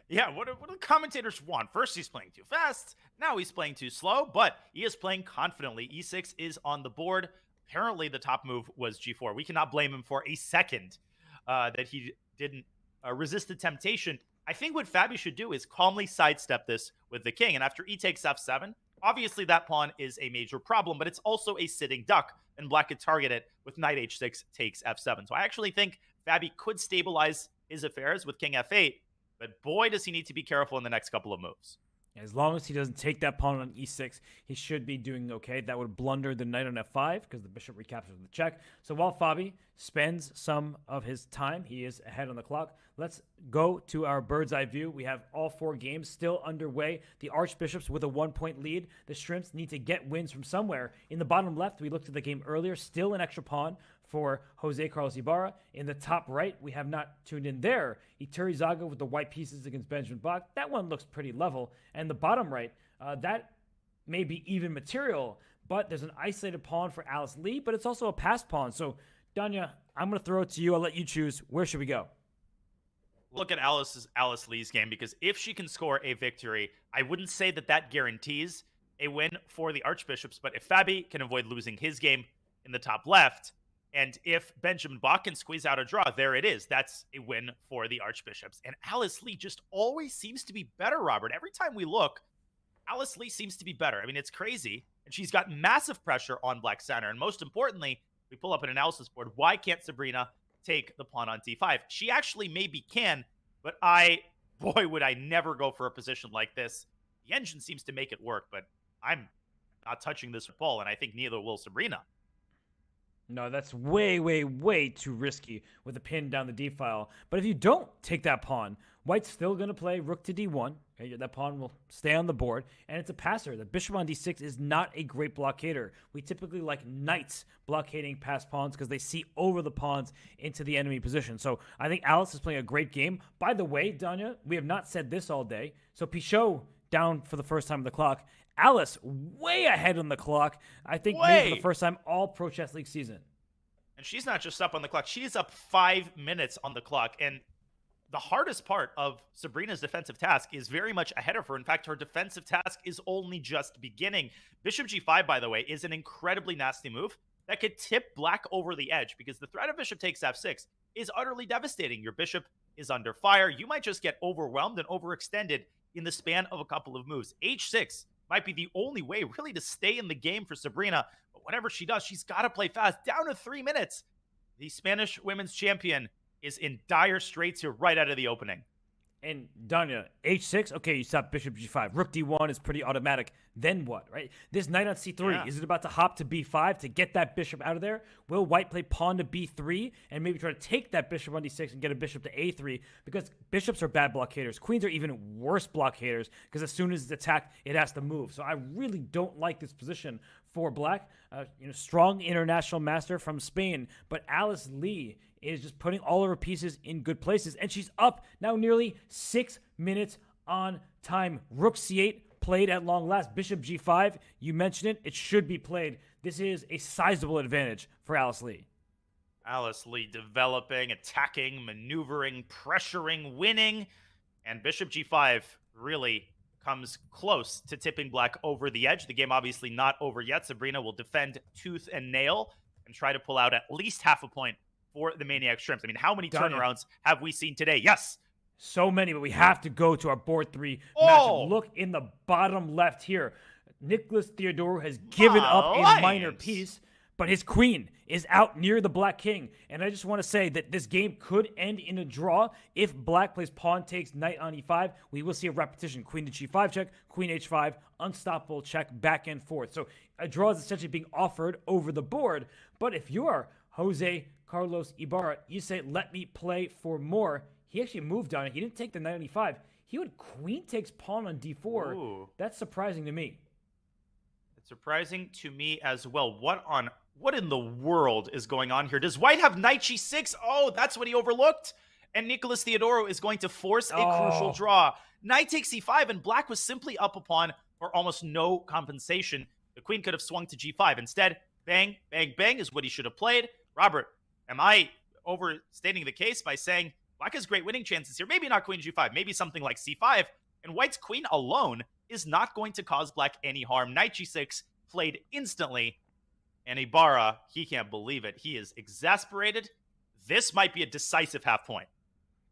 Yeah, what do the commentators want? First, he's playing too fast. Now he's playing too slow, but he is playing confidently. e6 is on the board. Apparently, the top move was g4. We cannot blame him for a second that he didn't resist the temptation. I think what Fabi should do is calmly sidestep this with the king. And after e takes f7, obviously that pawn is a major problem, but it's also a sitting duck, and black could target it with knight h6 takes f7. So I actually think Fabi could stabilize his affairs with king f8, but boy, does he need to be careful in the next couple of moves. As long as he doesn't take that pawn on e6, he should be doing okay. That would blunder the knight on f5 because the bishop recaptures the check. So while Fabi spends some of his time, he is ahead on the clock. Let's go to our bird's eye view. We have all 4 games still underway. The Archbishops with a 1-point lead. The Shrimps need to get wins from somewhere. In the bottom left, we looked at the game earlier. Still an extra pawn for Jose Carlos Ibarra. In the top right, we have not tuned in there. Iturizaga with the white pieces against Benjamin Bach. That one looks pretty level. And the bottom right, that may be even material, but there's an isolated pawn for Alice Lee, but it's also a pass pawn. So, Danya, I'm going to throw it to you. I'll let you choose. Where should we go? Look at Alice Lee's game, because if she can score a victory, I wouldn't say that guarantees a win for the Archbishops, but if Fabi can avoid losing his game in the top left, and if Benjamin Bach can squeeze out a draw, there it is. That's a win for the Archbishops. And Alice Lee just always seems to be better, Robert. Every time we look, Alice Lee seems to be better. I mean, it's crazy. And she's got massive pressure on black center. And most importantly, we pull up an analysis board. Why can't Sabrina take the pawn on d5? She actually maybe can, but boy, would I never go for a position like this. The engine seems to make it work, but I'm not touching this ball, and I think neither will Sabrina. No, that's way, way, way too risky with a pin down the d-file. But if you don't take that pawn, white's still going to play rook to d1. Okay, that pawn will stay on the board, and it's a passer. The bishop on d6 is not a great blockader. We typically like knights blockading past pawns because they see over the pawns into the enemy position. So I think Alice is playing a great game. By the way, Danya, we have not said this all day. So Pichot down for the first time on the clock. Alice way ahead on the clock. I think maybe for the first time all Pro Chess League season. And she's not just up on the clock. She's up 5 minutes on the clock. And the hardest part of Sabrina's defensive task is very much ahead of her. In fact, her defensive task is only just beginning. Bishop g5, by the way, is an incredibly nasty move that could tip black over the edge, because the threat of bishop takes f6 is utterly devastating. Your bishop is under fire. You might just get overwhelmed and overextended in the span of a couple of moves. h6 might be the only way really to stay in the game for Sabrina. But whatever she does, she's got to play fast. Down to 3 minutes. The Spanish women's champion is in dire straits here right out of the opening. And Danya, h6, okay, you stop bishop g5. Rook d1 is pretty automatic. Then what, right? This knight on c3, is it about to hop to b5 to get that bishop out of there? Will white play pawn to b3 and maybe try to take that bishop on d6 and get a bishop to a3? Because bishops are bad blockaders. Queens are even worse blockaders because as soon as it's attacked, it has to move. So I really don't like this position for black. Strong international master from Spain, but Alice Lee is just putting all of her pieces in good places, and she's up now nearly 6 minutes on time. Rook c8 played at long last. Bishop g5, you mentioned it. It should be played. This is a sizable advantage for Alice Lee. Alice Lee developing, attacking, maneuvering, pressuring, winning, and bishop g5 really comes close to tipping black over the edge. The game obviously not over yet. Sabrina will defend tooth and nail and try to pull out at least half a point for the Maniac Shrimps. I mean, how many turnarounds have we seen today? Yes. So many, but we have to go to our board 3 matchup. Look in the bottom left here. Nicholas Theodorou has given up a minor piece, but his queen is out near the black king. And I just want to say that this game could end in a draw if black plays pawn takes knight on e5. We will see a repetition. Queen to g5 check, queen h5, unstoppable check, back and forth. So a draw is essentially being offered over the board. But if you are Jose Carlos Ibarra, you say, let me play for more. He actually moved on it. He didn't take the knight on e5. He would queen takes pawn on d4. Ooh. That's surprising to me. It's surprising to me as well. What in the world is going on here? Does white have knight g6? Oh, that's what he overlooked. And Nicholas Theodorou is going to force a crucial draw. Knight takes e5, and black was simply up a pawn for almost no compensation. The queen could have swung to g5. Instead, bang, bang, bang is what he should have played. Robert, am I overstating the case by saying black has great winning chances here? Maybe not queen g5, maybe something like c5. And white's queen alone is not going to cause black any harm. Knight g6 played instantly. And Ibarra, he can't believe it. He is exasperated. This might be a decisive half point.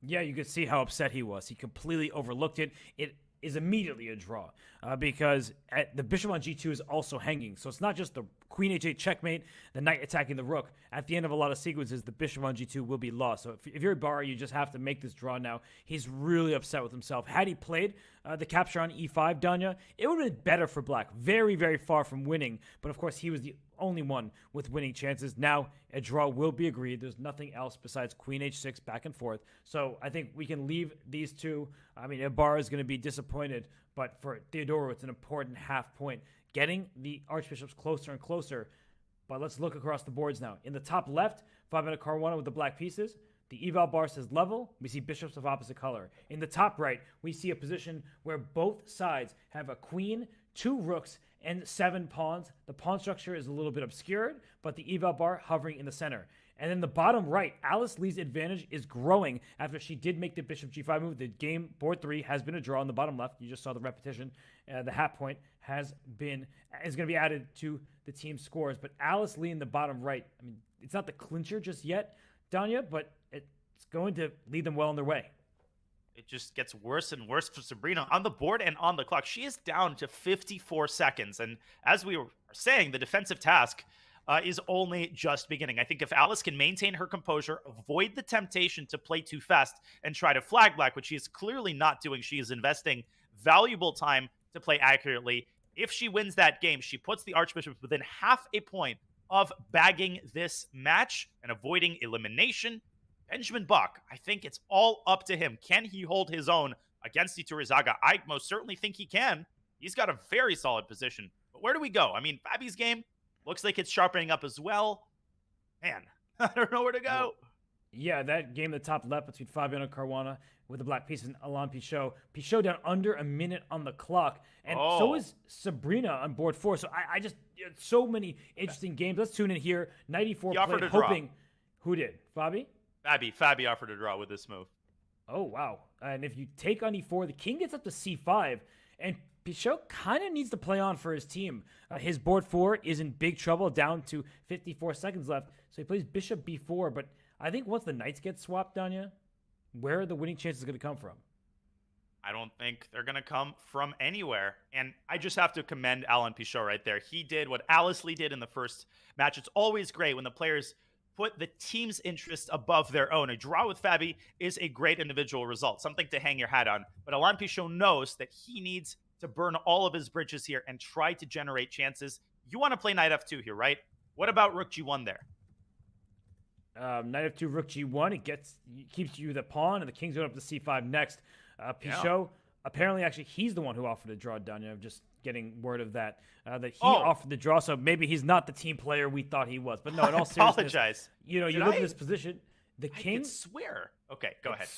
Yeah, you could see how upset he was. He completely overlooked it. It is immediately a draw because the bishop on g2 is also hanging. So it's not just the queen h8 checkmate, the knight attacking the rook. At the end of a lot of sequences, the bishop on g2 will be lost. So if you're Ibarra, you just have to make this draw now. He's really upset with himself. Had he played the capture on e5, Danya, it would have been better for black. Very, very far from winning. But of course, he was the only one with winning chances. Now, a draw will be agreed. There's nothing else besides queen h6 back and forth. So I think we can leave these two. I mean, Ibarra is going to be disappointed, but for Theodorou, it's an important half point. Getting the Archbishops closer and closer. But let's look across the boards now. In the top left, Fabiano Caruana with the black pieces. The eval bar says level. We see bishops of opposite color. In the top right, we see a position where both sides have a queen, 2 rooks, and 7 pawns. The pawn structure is a little bit obscured, but the eval bar hovering in the center. And in the bottom right, Alice Lee's advantage is growing after she did make the bishop g5 move. The game, board 3, has been a draw. On the bottom left, you just saw the repetition. The half point is going to be added to the team's scores. But Alice Lee in the bottom right, I mean, it's not the clincher just yet, Danya, but it's going to lead them well on their way. It just gets worse and worse for Sabrina on the board and on the clock. She is down to 54 seconds. And as we were saying, the defensive task is only just beginning. I think if Alice can maintain her composure, avoid the temptation to play too fast, and try to flag black, which she is clearly not doing, she is investing valuable time to play accurately. If she wins that game, she puts the Archbishops within half a point of bagging this match and avoiding elimination. Benjamin Buck, I think it's all up to him. Can he hold his own against Iturrizaga? I most certainly think he can. He's got a very solid position. But where do we go? I mean, Fabi's game looks like it's sharpening up as well. Man, I don't know where to go. Yeah, that game at the top left between Fabiano Caruana with the black piece and Alain Pichot. Pichot down under a minute on the clock. And so is Sabrina on board 4. So I just, so many interesting games. Let's tune in here. 94 played, hoping. Who did? Fabi? Fabi offered a draw with this move. Oh, wow. And if you take on e4, the king gets up to c5. And Pichot kind of needs to play on for his team. His board 4 is in big trouble, down to 54 seconds left. So he plays bishop b4. But I think once the knights get swapped, Danya, where are the winning chances going to come from? I don't think they're going to come from anywhere. And I just have to commend Alain Pichot right there. He did what Alice Lee did in the first match. It's always great when the players put the team's interest above their own. A draw with Fabi is a great individual result, something to hang your hat on. But Alain Pichot knows that he needs to burn all of his bridges here and try to generate chances. You want to play knight f2 here, right? What about rook g1 there? Knight f2, rook g1. It keeps you the pawn, and the king's going up to c5 next. Pichot, apparently, actually, he's the one who offered a draw, Danya. I'm just getting word of that. That he offered the draw, so maybe he's not the team player we thought he was. But no, in all seriousness, you look at this position. The king. I can swear. Okay, go ahead.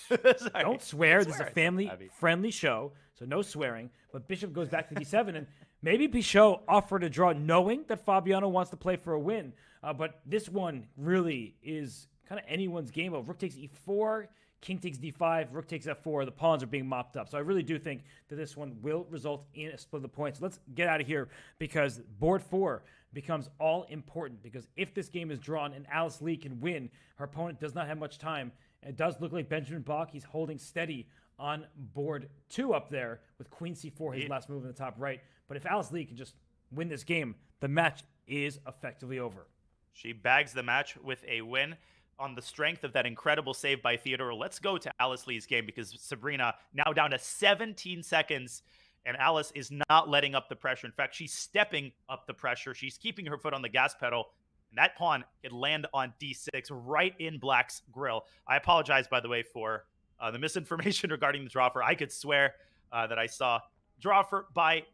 Don't swear. This is a family-friendly show, so no swearing. But bishop goes back to d7, and maybe Pichot offered a draw knowing that Fabiano wants to play for a win. But this one really is kind of anyone's game. Of rook takes e4, king takes d5, rook takes f4. The pawns are being mopped up. So I really do think that this one will result in a split of the points. Let's get out of here because board 4 becomes all important, because if this game is drawn and Alice Lee can win, her opponent does not have much time. It does look like Benjamin Bach, he's holding steady on board 2 up there with queen c4, his last move in the top right. But if Alice Lee can just win this game, the match is effectively over. She bags the match with a win on the strength of that incredible save by Theodore. Let's go to Alice Lee's game, because Sabrina now down to 17 seconds, and Alice is not letting up the pressure. In fact, she's stepping up the pressure. She's keeping her foot on the gas pedal, and that pawn could land on d6 right in Black's grill. I apologize, by the way, for the misinformation regarding the draw for. I could swear that I saw draw for by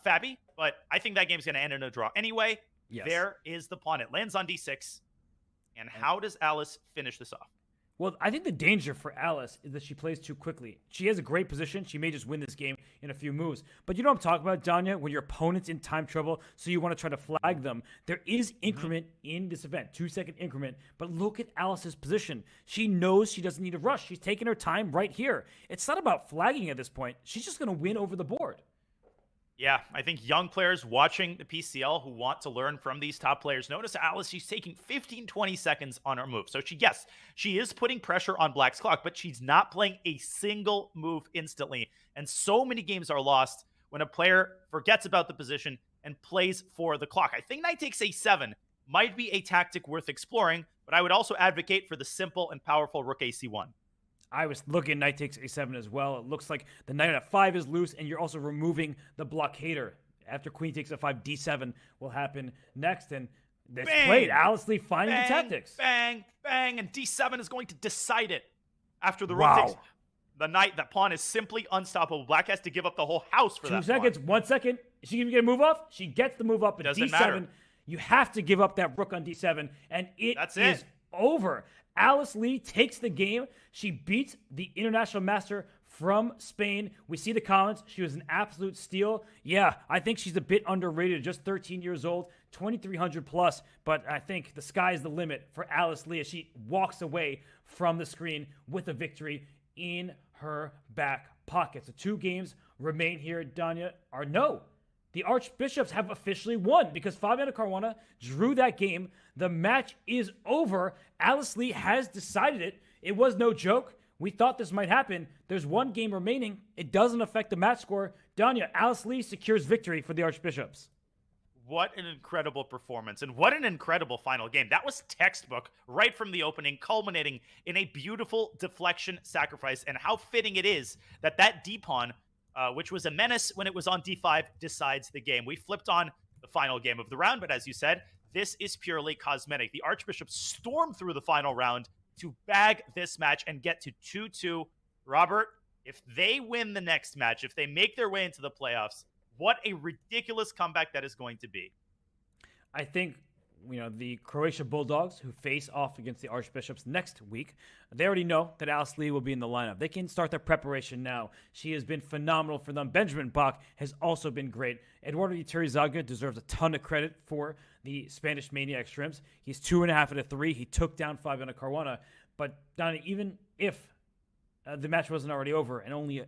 Fabi, but I think that game's going to end in a draw anyway. Yes. There is the pawn. It lands on d6. And how does Alice finish this off? Well, I think the danger for Alice is that she plays too quickly. She has a great position. She may just win this game in a few moves. But you know what I'm talking about, Danya? When your opponent's in time trouble, so you want to try to flag them. There is increment in this event, 2-second increment. But look at Alice's position. She knows she doesn't need to rush. She's taking her time right here. It's not about flagging at this point. She's just going to win over the board. Yeah, I think young players watching the PCL who want to learn from these top players notice Alice, she's taking 15, 20 seconds on her move. So she is putting pressure on Black's clock, but she's not playing a single move instantly. And so many games are lost when a player forgets about the position and plays for the clock. I think knight takes a7 might be a tactic worth exploring, but I would also advocate for the simple and powerful rook ac1. I was looking knight takes a7 as well. It looks like the knight at f5 is loose, and you're also removing the blockader. After queen takes f5, d7 will happen next, and this played Alice Lee finding the tactics. Bang, bang, and d7 is going to decide it. After the rook takes the knight, that pawn is simply unstoppable. Black has to give up the whole house for 2 that seconds, pawn. 1 second. Is she going to get a move off? She gets the move up, but Doesn't d7, matter. you have to give up that rook on d7, and That's is it. over. Alice Lee takes the game. She beats the international master from Spain. We see the comments. She was an absolute steal. Yeah, I think she's a bit underrated. Just 13 years old, 2,300 plus. But I think the sky's the limit for Alice Lee as she walks away from the screen with a victory in her back pocket. So 2 games remain here, Danya. The Archbishops have officially won because Fabiano Caruana drew that game. The match is over. Alice Lee has decided it. It was no joke. We thought this might happen. There's 1 game remaining. It doesn't affect the match score. Danya, Alice Lee secures victory for the Archbishops. What an incredible performance, and what an incredible final game. That was textbook right from the opening, culminating in a beautiful deflection sacrifice, and how fitting it is that d-pawn, which was a menace when it was on d5, decides the game. We flipped on the final game of the round, but as you said, this is purely cosmetic. The Archbishops stormed through the final round to bag this match and get to 2-2. Robert, if they win the next match, if they make their way into the playoffs, what a ridiculous comeback that is going to be. I think, the Croatia Bulldogs, who face off against the Archbishops next week, they already know that Alice Lee will be in the lineup. They can start their preparation now. She has been phenomenal for them. Benjamin Bach has also been great. Eduardo Iturrizaga deserves a ton of credit for the Spanish Maniac Shrimps. He's 2.5 out of 3. He took down Fabiano Caruana. But, Donnie, even if the match wasn't already over and only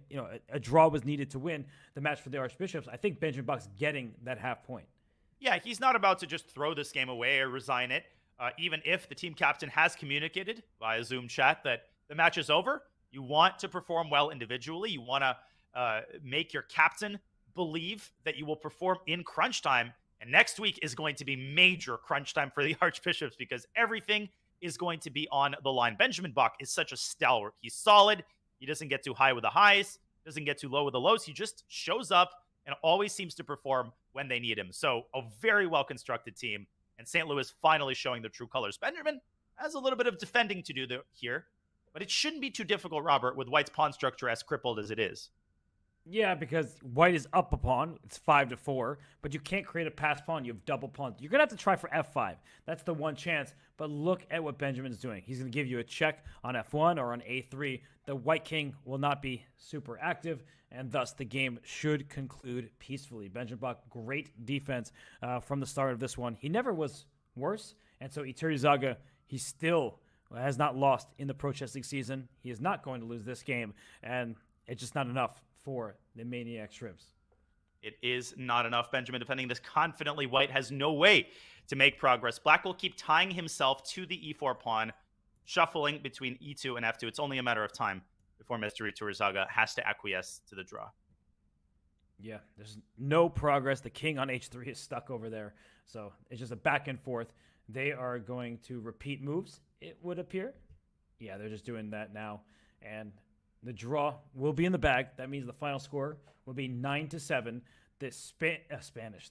a draw was needed to win the match for the Archbishops, I think Benjamin Bach's getting that half point. Yeah, he's not about to just throw this game away or resign it. Even if the team captain has communicated via Zoom chat that the match is over, you want to perform well individually. You want to make your captain believe that you will perform in crunch time. And next week is going to be major crunch time for the Archbishops because everything is going to be on the line. Benjamin Bach is such a stalwart. He's solid. He doesn't get too high with the highs, doesn't get too low with the lows. He just shows up and always seems to perform when they need him. So a very well-constructed team. And St. Louis finally showing their true colors. Benjamin has a little bit of defending to do here, but it shouldn't be too difficult, Robert, with White's pawn structure as crippled as it is. Yeah, because White is up a pawn. It's 5-4, but you can't create a pass pawn. You have double pawns. You're going to have to try for F5. That's the one chance. But look at what Benjamin's doing. He's going to give you a check on F1 or on A3. The White King will not be super active, and thus the game should conclude peacefully. Benjamin Bach, great defense from the start of this one. He never was worse, and so Iturrizaga, he still has not lost in the Pro Chess League season. He is not going to lose this game, and it's just not enough for the Maniac Shrimps. It is not enough. Benjamin defending this confidently. White has no way to make progress. Black will keep tying himself to the E4 pawn, shuffling between E2 and F2. It's only a matter of time before Mr. Iturrizaga has to acquiesce to the draw. Yeah, there's no progress. The king on H3 is stuck over there. So it's just a back and forth. They are going to repeat moves, it would appear. Yeah, they're just doing that now. And the draw will be in the bag. That means the final score will be 9-7. The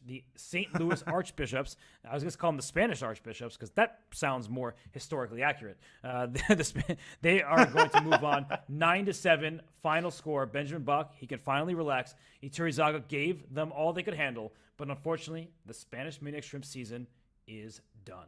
the St. Louis Archbishops. I was going to call them the Spanish Archbishops because that sounds more historically accurate. They are going to move on 9-7. Final score. Benjamin Bach, he can finally relax. Iturrizaga gave them all they could handle, but unfortunately, the Spanish Maniac Shrimp season is done.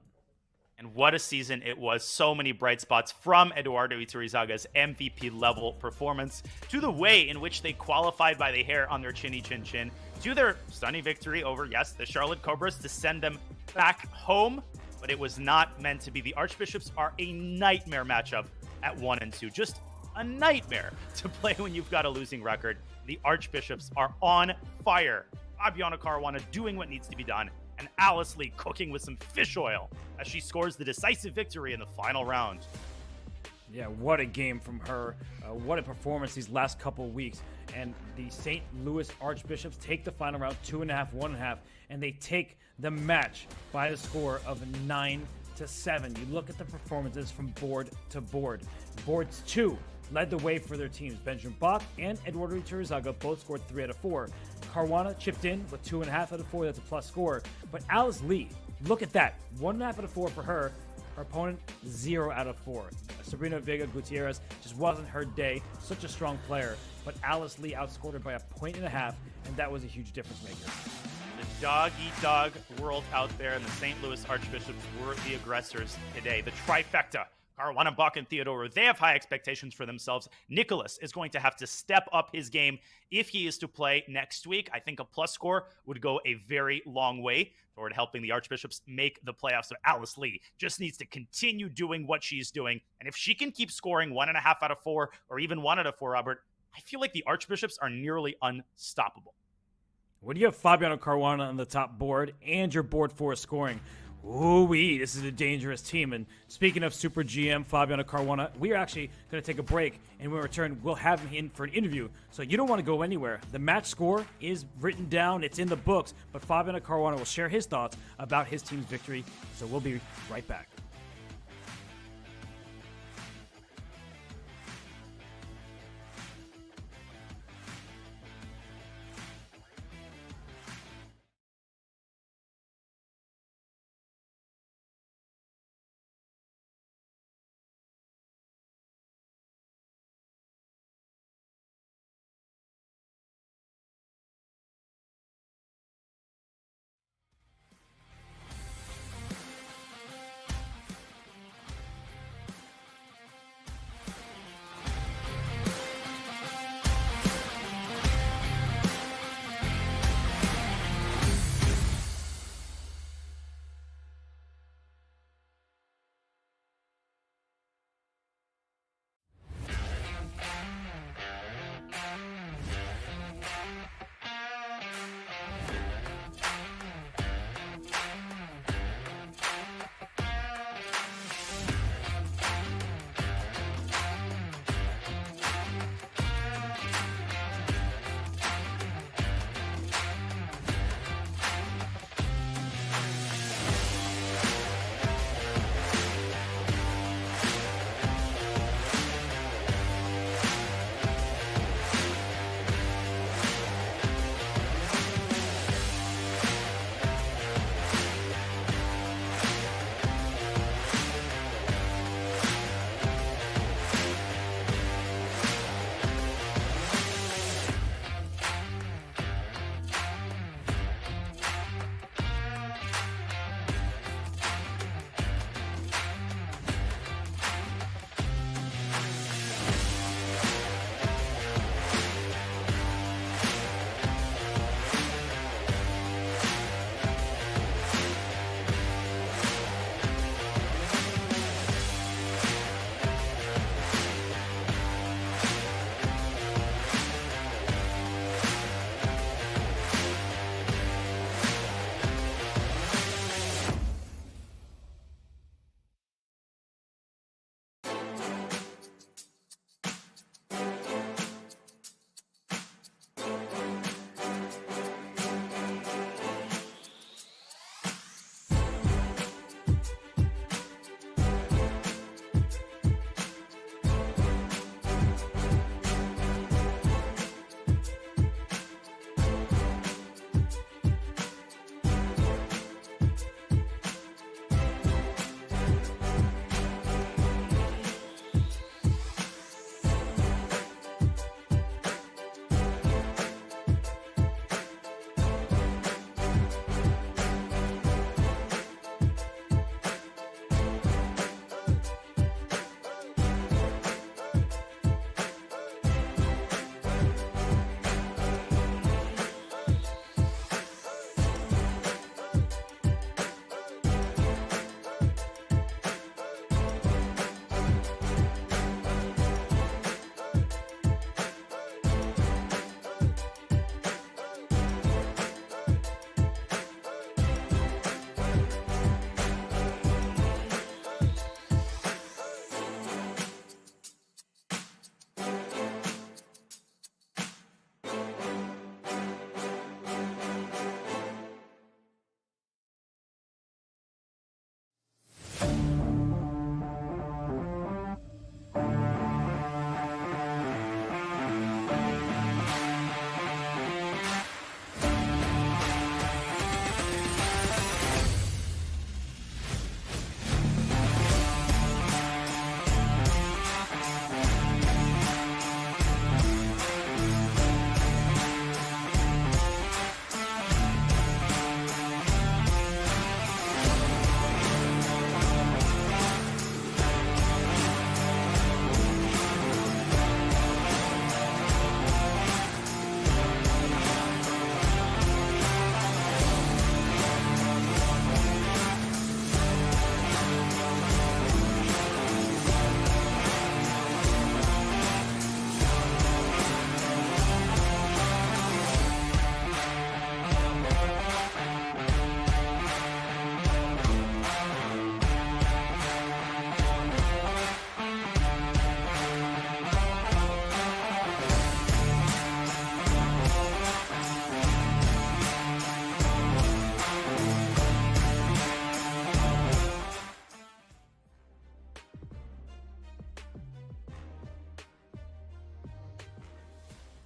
And what a season it was. So many bright spots from Eduardo Iturizaga's MVP level performance to the way in which they qualified by the hair on their chinny chin chin to their stunning victory over, yes, the Charlotte Cobras to send them back home. But it was not meant to be. The Archbishops are a nightmare matchup at 1 and 2. Just a nightmare to play when you've got a losing record. The Archbishops are on fire. Fabiana Caruana doing what needs to be done. And Alice Lee cooking with some fish oil as she scores the decisive victory in the final round. Yeah, what a game from her. What a performance these last couple weeks. And the St. Louis Archbishops take the final round 2.5, 1.5, and they take the match by the score of 9-7. You look at the performances from board to board. Boards 2 led the way for their teams. Benjamin Bach and Eduardo Iturrizaga both scored 3 out of 4. Caruana chipped in with 2.5 out of 4. That's a plus score. But Alice Lee, look at that. 1.5 out of 4 for her. Her opponent, 0 out of 4. Sabrina Vega Gutierrez just wasn't her day. Such a strong player. But Alice Lee outscored her by 1.5 points, and that was a huge difference maker. The dog-eat-dog world out there, and the St. Louis Archbishops were the aggressors today. The trifecta. Caruana, Bach, and Theodoro, they have high expectations for themselves. Nicholas is going to have to step up his game if he is to play next week. I think a plus score would go a very long way toward helping the Archbishops make the playoffs. So Alice Lee just needs to continue doing what she's doing. And if she can keep scoring 1.5 out of 4 or even 1 out of 4, Robert, I feel like the Archbishops are nearly unstoppable. When you have Fabiano Caruana on the top board and your board 4 scoring, ooh-wee, this is a dangerous team. And speaking of Super GM Fabiano Caruana, we are actually going to take a break. And when we return, we'll have him in for an interview. So you don't want to go anywhere. The match score is written down. It's in the books. But Fabiano Caruana will share his thoughts about his team's victory. So we'll be right back.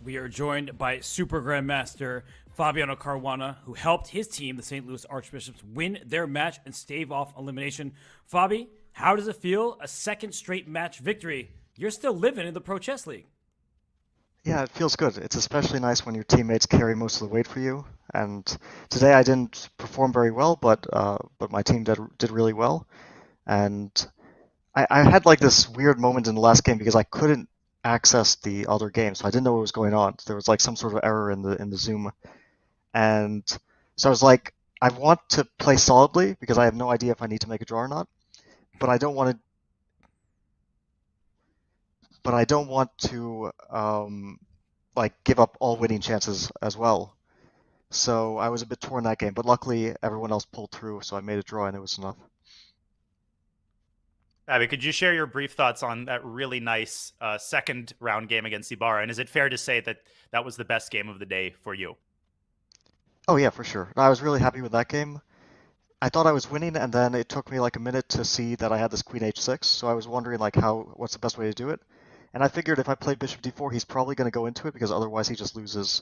We are joined by Super Grandmaster Fabiano Caruana, who helped his team, the St. Louis Archbishops, win their match and stave off elimination. Fabi, how does it feel? A second straight match victory. You're still living in the Pro Chess League. Yeah, it feels good. It's especially nice when your teammates carry most of the weight for you. And today I didn't perform very well, but my team did really well. And I had like this weird moment in the last game because I couldn't access the other game, so I didn't know what was going on. There was like some sort of error in the Zoom, and so I was like, I want to play solidly because I have no idea if I need to make a draw or not, but I don't want to like give up all winning chances as well. So I was a bit torn that game, but luckily everyone else pulled through, so I made a draw and it was enough. Abby, could you share your brief thoughts on that really nice second round game against Ibarra? And is it fair to say that that was the best game of the day for you? Oh yeah, for sure. I was really happy with that game. I thought I was winning, and then it took me like a minute to see that I had this queen h6, so I was wondering like what's the best way to do it. And I figured if I played bishop d4, he's probably going to go into it because otherwise he just loses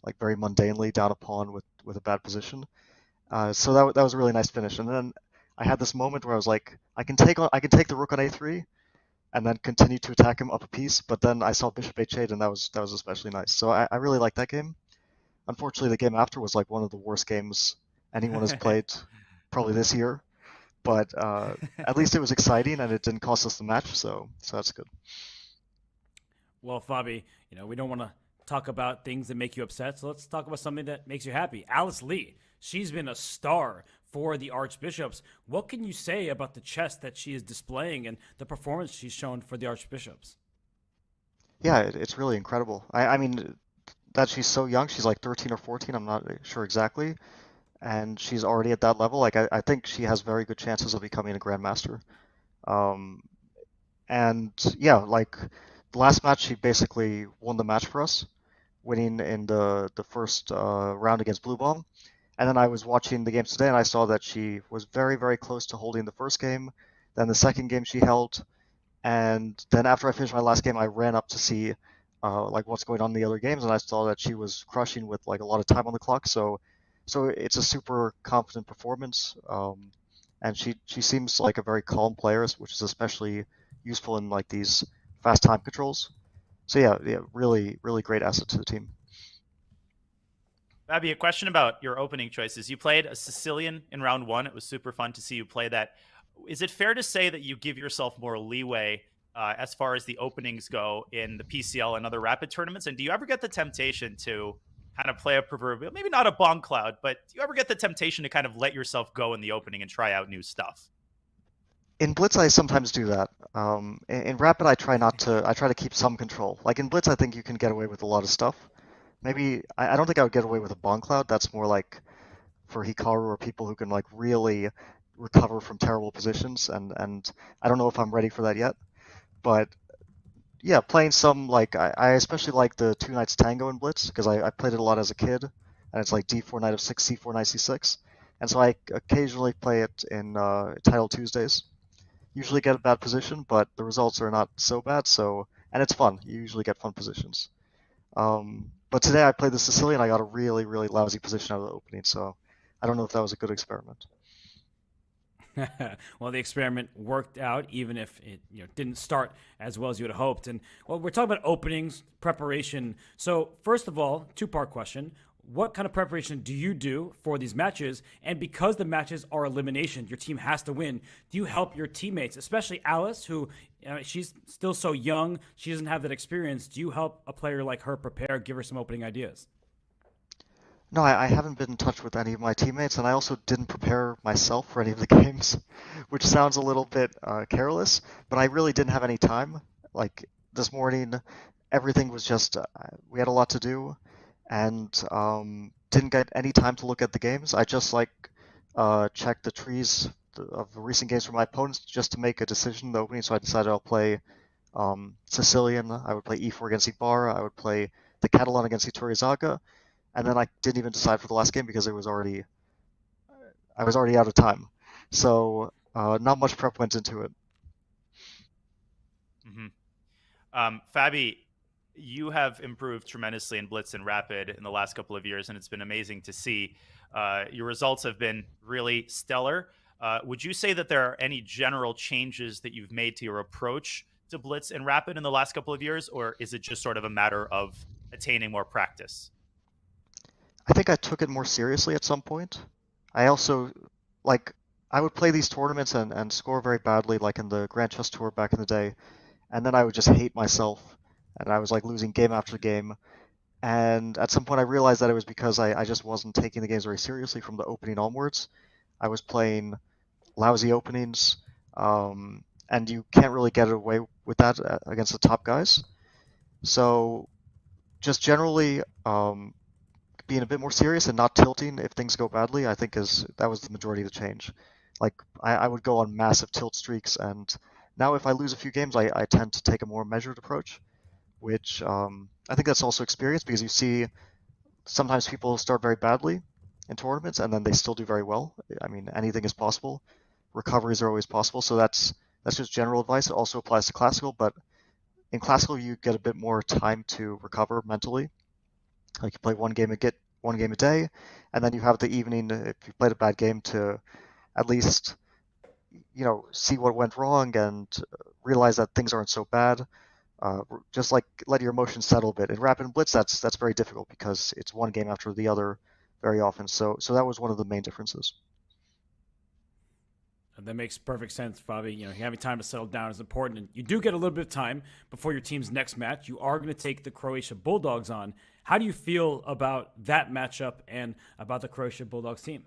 like very mundanely down a pawn with a bad position. So that was a really nice finish. And then I had this moment where I was like, I can take the rook on a3, and then continue to attack him up a piece. But then I saw bishop h8, and that was especially nice. So I really liked that game. Unfortunately, the game after was like one of the worst games anyone has played probably this year. But at least it was exciting, and it didn't cost us the match. So that's good. Well, Fabi, we don't want to talk about things that make you upset, so let's talk about something that makes you happy. Alice Lee, she's been a star for the Archbishops. What can you say about the chess that she is displaying and the performance she's shown for the Archbishops? Yeah, it's really incredible. I mean, that she's so young, she's like 13 or 14, I'm not sure exactly, and she's already at that level. Like, I think she has very good chances of becoming a Grandmaster. And yeah, like, the last match, she basically won the match for us, winning in the first round against Blue Bomb. And then I was watching the games today, and I saw that she was very, very close to holding the first game. Then the second game she held, and then after I finished my last game, I ran up to see like what's going on in the other games, and I saw that she was crushing with like a lot of time on the clock. So it's a super confident performance, and she seems like a very calm player, which is especially useful in like these fast time controls. So yeah, really, really great asset to the team. Abby, a question about your opening choices. You played a Sicilian in round one. It was super fun to see you play that. Is it fair to say that you give yourself more leeway as far as the openings go in the PCL and other rapid tournaments? And do you ever get the temptation to kind of play a proverbial, maybe not a bomb cloud, but do you ever get the temptation to kind of let yourself go in the opening and try out new stuff? In Blitz, I sometimes do that. In Rapid, I try to keep some control. Like in Blitz, I think you can get away with a lot of stuff. Maybe I don't think I would get away with a bomb cloud. That's more like for Hikaru or people who can like really recover from terrible positions, and I don't know if I'm ready for that yet. But yeah, playing some like I especially like the 2 knights tango in Blitz because I played it a lot as a kid, and it's like d4 knight f6, c4 knight c6, and so I occasionally play it in Title Tuesdays. Usually get a bad position, but the results are not so bad. And it's fun. You usually get fun positions. But today I played the Sicilian. I got a really, really lousy position out of the opening, so I don't know if that was a good experiment. Well, the experiment worked out, even if it didn't start as well as you had hoped. And well, we're talking about openings, preparation. So first of all, two-part question. What kind of preparation do you do for these matches? And because the matches are elimination, your team has to win. Do you help your teammates, especially Alice, who she's still so young, she doesn't have that experience. Do you help a player like her prepare, give her some opening ideas? No, I haven't been in touch with any of my teammates, and I also didn't prepare myself for any of the games, which sounds a little bit careless, but I really didn't have any time. Like this morning, everything was just, we had a lot to do, and didn't get any time to look at the games. I just checked the trees of the recent games from my opponents just to make a decision in the opening. So I decided I'll play Sicilian. I would play e4 against Ibarra. I would play the Catalan against Iturrizaga, and then I didn't even decide for the last game because I was already out of time. So not much prep went into it. Mm-hmm. Fabi, you have improved tremendously in Blitz and Rapid in the last couple of years, and it's been amazing to see. Your results have been really stellar. Would you say that there are any general changes that you've made to your approach to Blitz and Rapid in the last couple of years, or is it just sort of a matter of attaining more practice? I think I took it more seriously at some point. I also, like, I would play these tournaments and score very badly, like in the Grand Chess Tour back in the day, and then I would just hate myself, and I was like losing game after game. And at some point I realized that it was because I just wasn't taking the games very seriously from the opening onwards. I was playing lousy openings, and you can't really get away with that against the top guys. So just generally being a bit more serious and not tilting if things go badly, I think that was the majority of the change. Like I would go on massive tilt streaks, and now if I lose a few games, I tend to take a more measured approach, which I think that's also experience, because you see sometimes people start very badly in tournaments and then they still do very well. I mean, anything is possible. Recoveries are always possible, so that's just general advice. It also applies to Classical, but in Classical you get a bit more time to recover mentally. Like you play one game a day, and then you have the evening, if you played a bad game, to at least, see what went wrong and realize that things aren't so bad. Just like let your emotions settle a bit. In Rapid and Blitz, that's very difficult because it's one game after the other very often. So that was one of the main differences. That makes perfect sense, Fabi. Having time to settle down is important, and you do get a little bit of time before your team's next match. You are going to take the Croatia Bulldogs on. How do you feel about that matchup and about the Croatia Bulldogs team?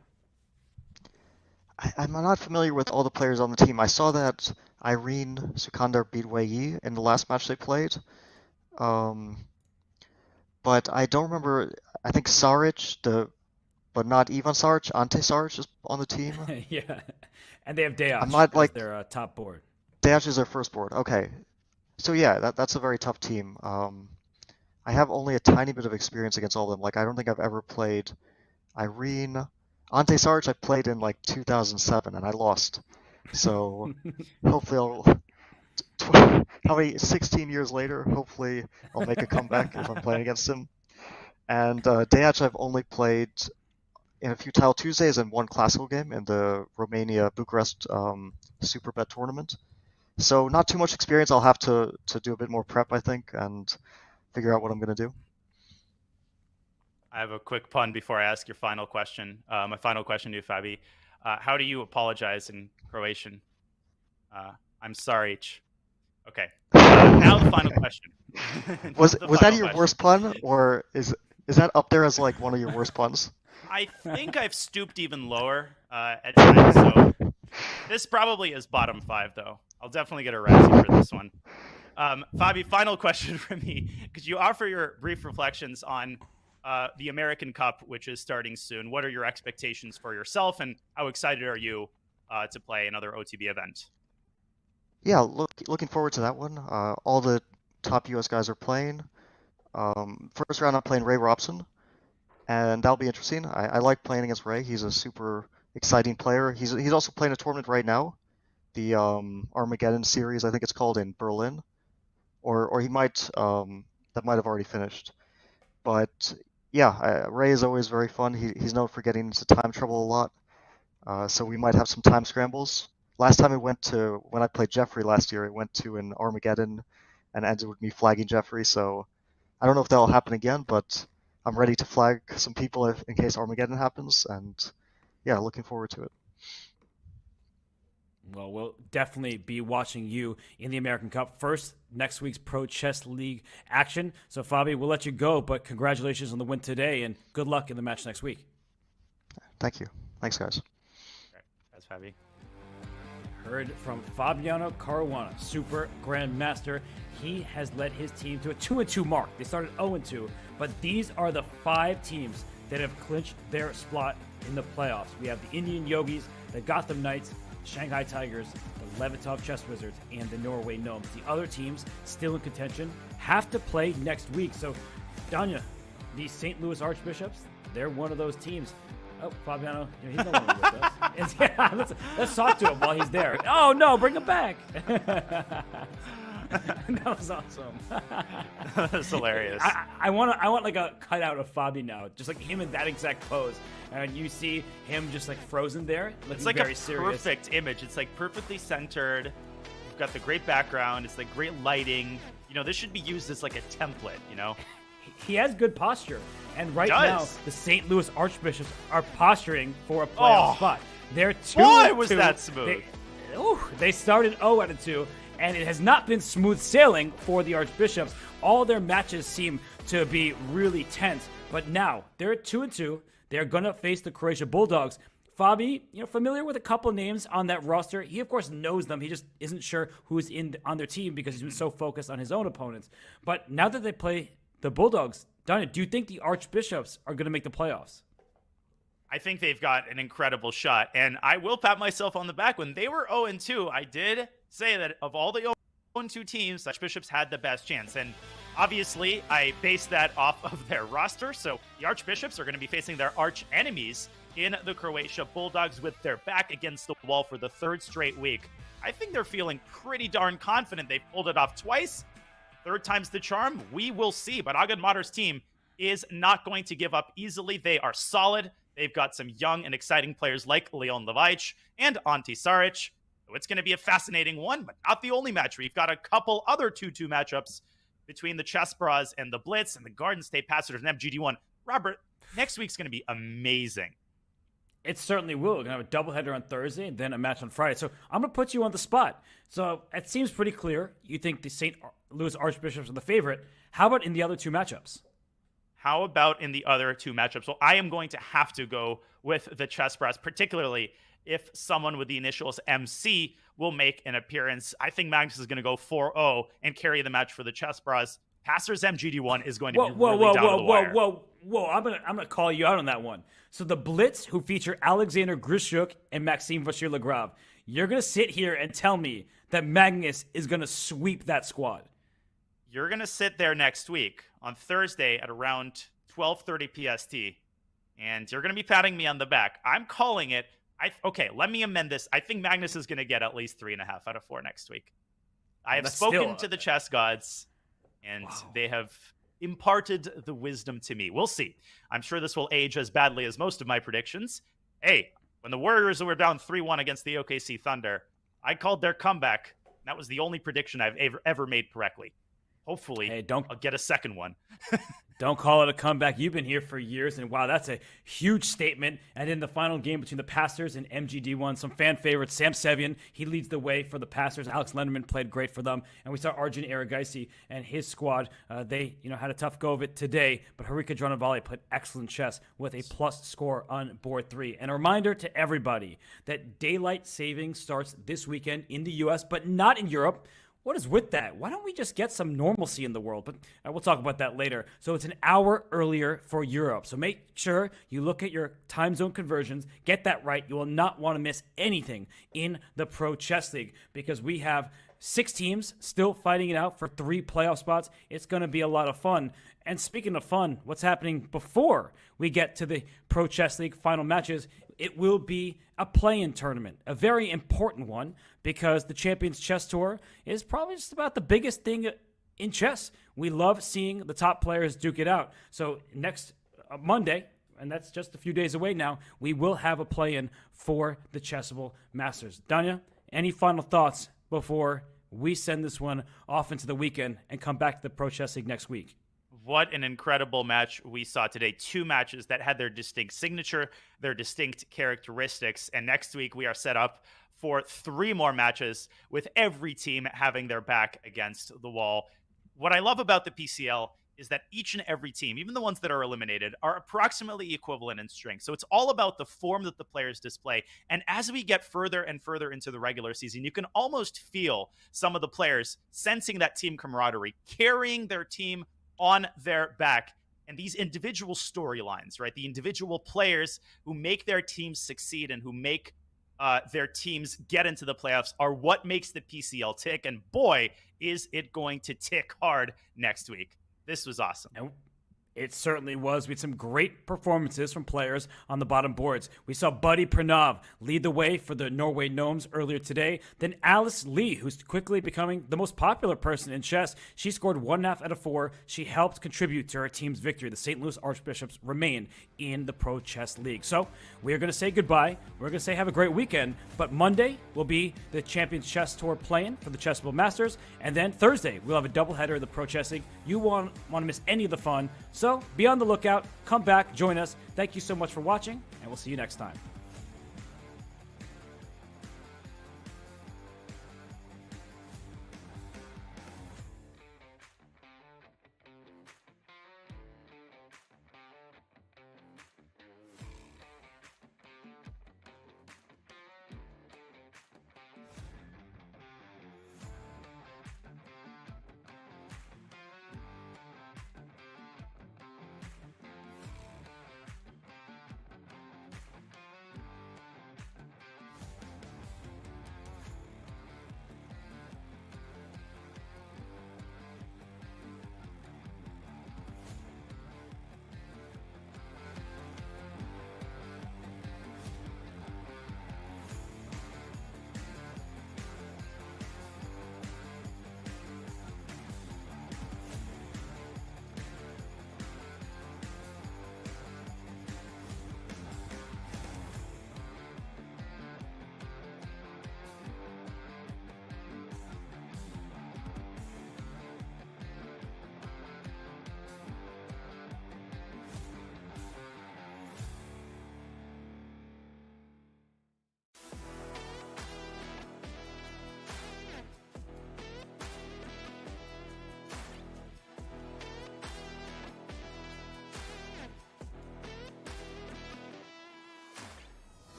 I'm not familiar with all the players on the team. I saw that Irene Sukandar beat Wei Yi in the last match they played. But I don't remember. I think Saric, but not Ivan Saric, Ante Saric is on the team. Yeah. And they have Deac as their top board. Deac is their first board. Okay. So yeah, that's a very tough team. I have only a tiny bit of experience against all of them. Like, I don't think I've ever played Irene. Ante Saric I played in like 2007 and I lost. So hopefully how many 16 years later, hopefully I'll make a comeback if I'm playing against him. And Deac I've only played in a few Tile Tuesdays and one Classical game in the Romania Bucharest Super Bet tournament. So not too much experience. I'll have to do a bit more prep, I think, and figure out what I'm going to do. I have a quick pun before I ask your final question. My final question to you, Fabi. How do you apologize in Croatian? I'm sorry. Okay. Now the final question. Was that your worst pun, or is that up there as like one of your worst puns? I think I've stooped even lower at times, so this probably is bottom 5, though. I'll definitely get a Razzie for this one. Fabi, final question for me. Could you offer your brief reflections on the American Cup, which is starting soon? What are your expectations for yourself, and how excited are you to play another OTB event? Yeah, looking forward to that one. All the top US guys are playing. First round I'm playing Ray Robson, and that'll be interesting. I like playing against Ray. He's a super exciting player. He's also playing a tournament right now, the Armageddon series, I think it's called, in Berlin, or he might that might have already finished. But yeah, Ray is always very fun. He's known for getting into time trouble a lot, so we might have some time scrambles. Last time when I played Jeffrey last year, it went to an Armageddon and ended with me flagging Jeffrey. So I don't know if that'll happen again, but I'm ready to flag some people in case Armageddon happens. And yeah, looking forward to it. Well, we'll definitely be watching you in the American Cup. First, next week's Pro Chess League action. So, Fabi, we'll let you go, but congratulations on the win today, and good luck in the match next week. Thank you. Thanks, guys. That's Fabi. Heard from Fabiano Caruana, Super Grandmaster. He has led his team to a 2-2 mark. They started 0-2, but these are the 5 teams that have clinched their spot in the playoffs. We have the Indian Yogis, the Gotham Knights, Shanghai Tigers, the Levitov Chess Wizards, and the Norway Gnomes. The other teams still in contention have to play next week. So, Danya, the St. Louis Archbishops, they're one of those teams. Oh, Fabiano, he's no longer with us. Let's talk to him while he's there. Oh, no, bring him back. That was awesome. That's hilarious. I want like a cutout of Fabi now, just like him in that exact pose, and you see him just like frozen there, looking It's like very a serious. perfect image. It's like perfectly centered. You've got the great background. It's like great lighting. You know, this should be used as like a template. You know, He has good posture, and right Does. now the St. Louis Archbishops are posturing for a playoff Oh. spot. They're 2-2. Boy, was that smooth. They started 0-2, and it has not been smooth sailing for the Archbishops. All their matches seem to be really tense, but now they're 2-2. They're going to face the Croatia Bulldogs. Fabi, familiar with a couple names on that roster. He, of course, knows them. He just isn't sure who's on their team because he's been so focused on his own opponents. But now that they play the Bulldogs, Donna, do you think the Archbishops are going to make the playoffs? I think they've got an incredible shot, and I will pat myself on the back. When they were 0-2, I did say that of all the 0-2 teams, Archbishops had the best chance. And obviously, I based that off of their roster. So the Archbishops are going to be facing their arch enemies in the Croatia Bulldogs with their back against the wall for the third straight week. I think they're feeling pretty darn confident. They've pulled it off twice. Third time's the charm. We will see. But Agad Matar's team is not going to give up easily. They are solid. They've got some young and exciting players like Leon Levic and Ante Saric. So it's going to be a fascinating one, but not the only match. We've got a couple other 2-2 matchups between the Chess Bras and the Blitz and the Garden State Passengers and MGD1. Robert, next week's going to be amazing. It certainly will. We're going to have a doubleheader on Thursday and then a match on Friday. So I'm going to put you on the spot. So it seems pretty clear. You think the St. Louis Archbishops are the favorite. How about in the other two matchups? How about in the other two matchups? Well, I am going to have to go with the Chess Brass, particularly if someone with the initials MC will make an appearance. I think Magnus is going to go 4-0 and carry the match for the Chess Brass. Passers MGD1 is going to be really down to the wire. Whoa. I'm gonna call you out on that one. So the Blitz, who feature Alexander Grishuk and Maxime Vachier-Lagrave, you're going to sit here and tell me that Magnus is going to sweep that squad. You're going to sit there next week on Thursday at around 12:30 PST, and you're going to be patting me on the back. I'm calling it. Okay, let me amend this. I think Magnus is going to get at least 3.5 out of 4 next week. I have spoken to the chess gods, and they have imparted the wisdom to me. We'll see. I'm sure this will age as badly as most of my predictions. Hey, when the Warriors were down 3-1 against the OKC Thunder, I called their comeback. That was the only prediction I've ever made correctly. Hopefully, I'll get a second one. Don't call it a comeback. You've been here for years, and wow, that's a huge statement. And in the final game between the Pastors and MGD1, some fan favorites, Sam Sevian, he leads the way for the Pastors. Alex Lenderman played great for them. And we saw Arjun Erigaisi and his squad. They had a tough go of it today, but Harika Dronavale played excellent chess with a plus score on board 3. And a reminder to everybody that daylight saving starts this weekend in the U.S., but not in Europe. What is with that? Why don't we just get some normalcy in the world? But we'll talk about that later. So it's an hour earlier for Europe. So make sure you look at your time zone conversions. Get that right. You will not want to miss anything in the Pro Chess League because we have 6 teams still fighting it out for 3 playoff spots. It's going to be a lot of fun. And speaking of fun, what's happening before we get to the Pro Chess League final matches? It will be a play-in tournament, a very important one because the Champions Chess Tour is probably just about the biggest thing in chess. We love seeing the top players duke it out. So next Monday, and that's just a few days away now, we will have a play-in for the Chessable Masters. Danya, any final thoughts before we send this one off into the weekend and come back to the Pro Chess League next week? What an incredible match we saw today. 2 matches that had their distinct signature, their distinct characteristics. And next week we are set up for 3 more matches with every team having their back against the wall. What I love about the PCL is that each and every team, even the ones that are eliminated, are approximately equivalent in strength. So it's all about the form that the players display. And as we get further and further into the regular season, you can almost feel some of the players sensing that team camaraderie, carrying their team on their back. And these individual storylines, right? The individual players who make their teams succeed and who make their teams get into the playoffs are what makes the PCL tick. And boy, is it going to tick hard next week. This was awesome. It certainly was. We had some great performances from players on the bottom boards. We saw Buddy Pranav lead the way for the Norway Gnomes earlier today. Then Alice Lee, who's quickly becoming the most popular person in chess. She scored 1.5 out of 4. She helped contribute to her team's victory. The St. Louis Archbishops remain in the Pro Chess League. So we are going to say goodbye. We're going to say have a great weekend. But Monday will be the Champions Chess Tour playing for the Chessable Masters. And then Thursday, we'll have a doubleheader of the Pro Chess League. You won't want to miss any of the fun. So be on the lookout. Come back. Join us. Thank you so much for watching, and we'll see you next time.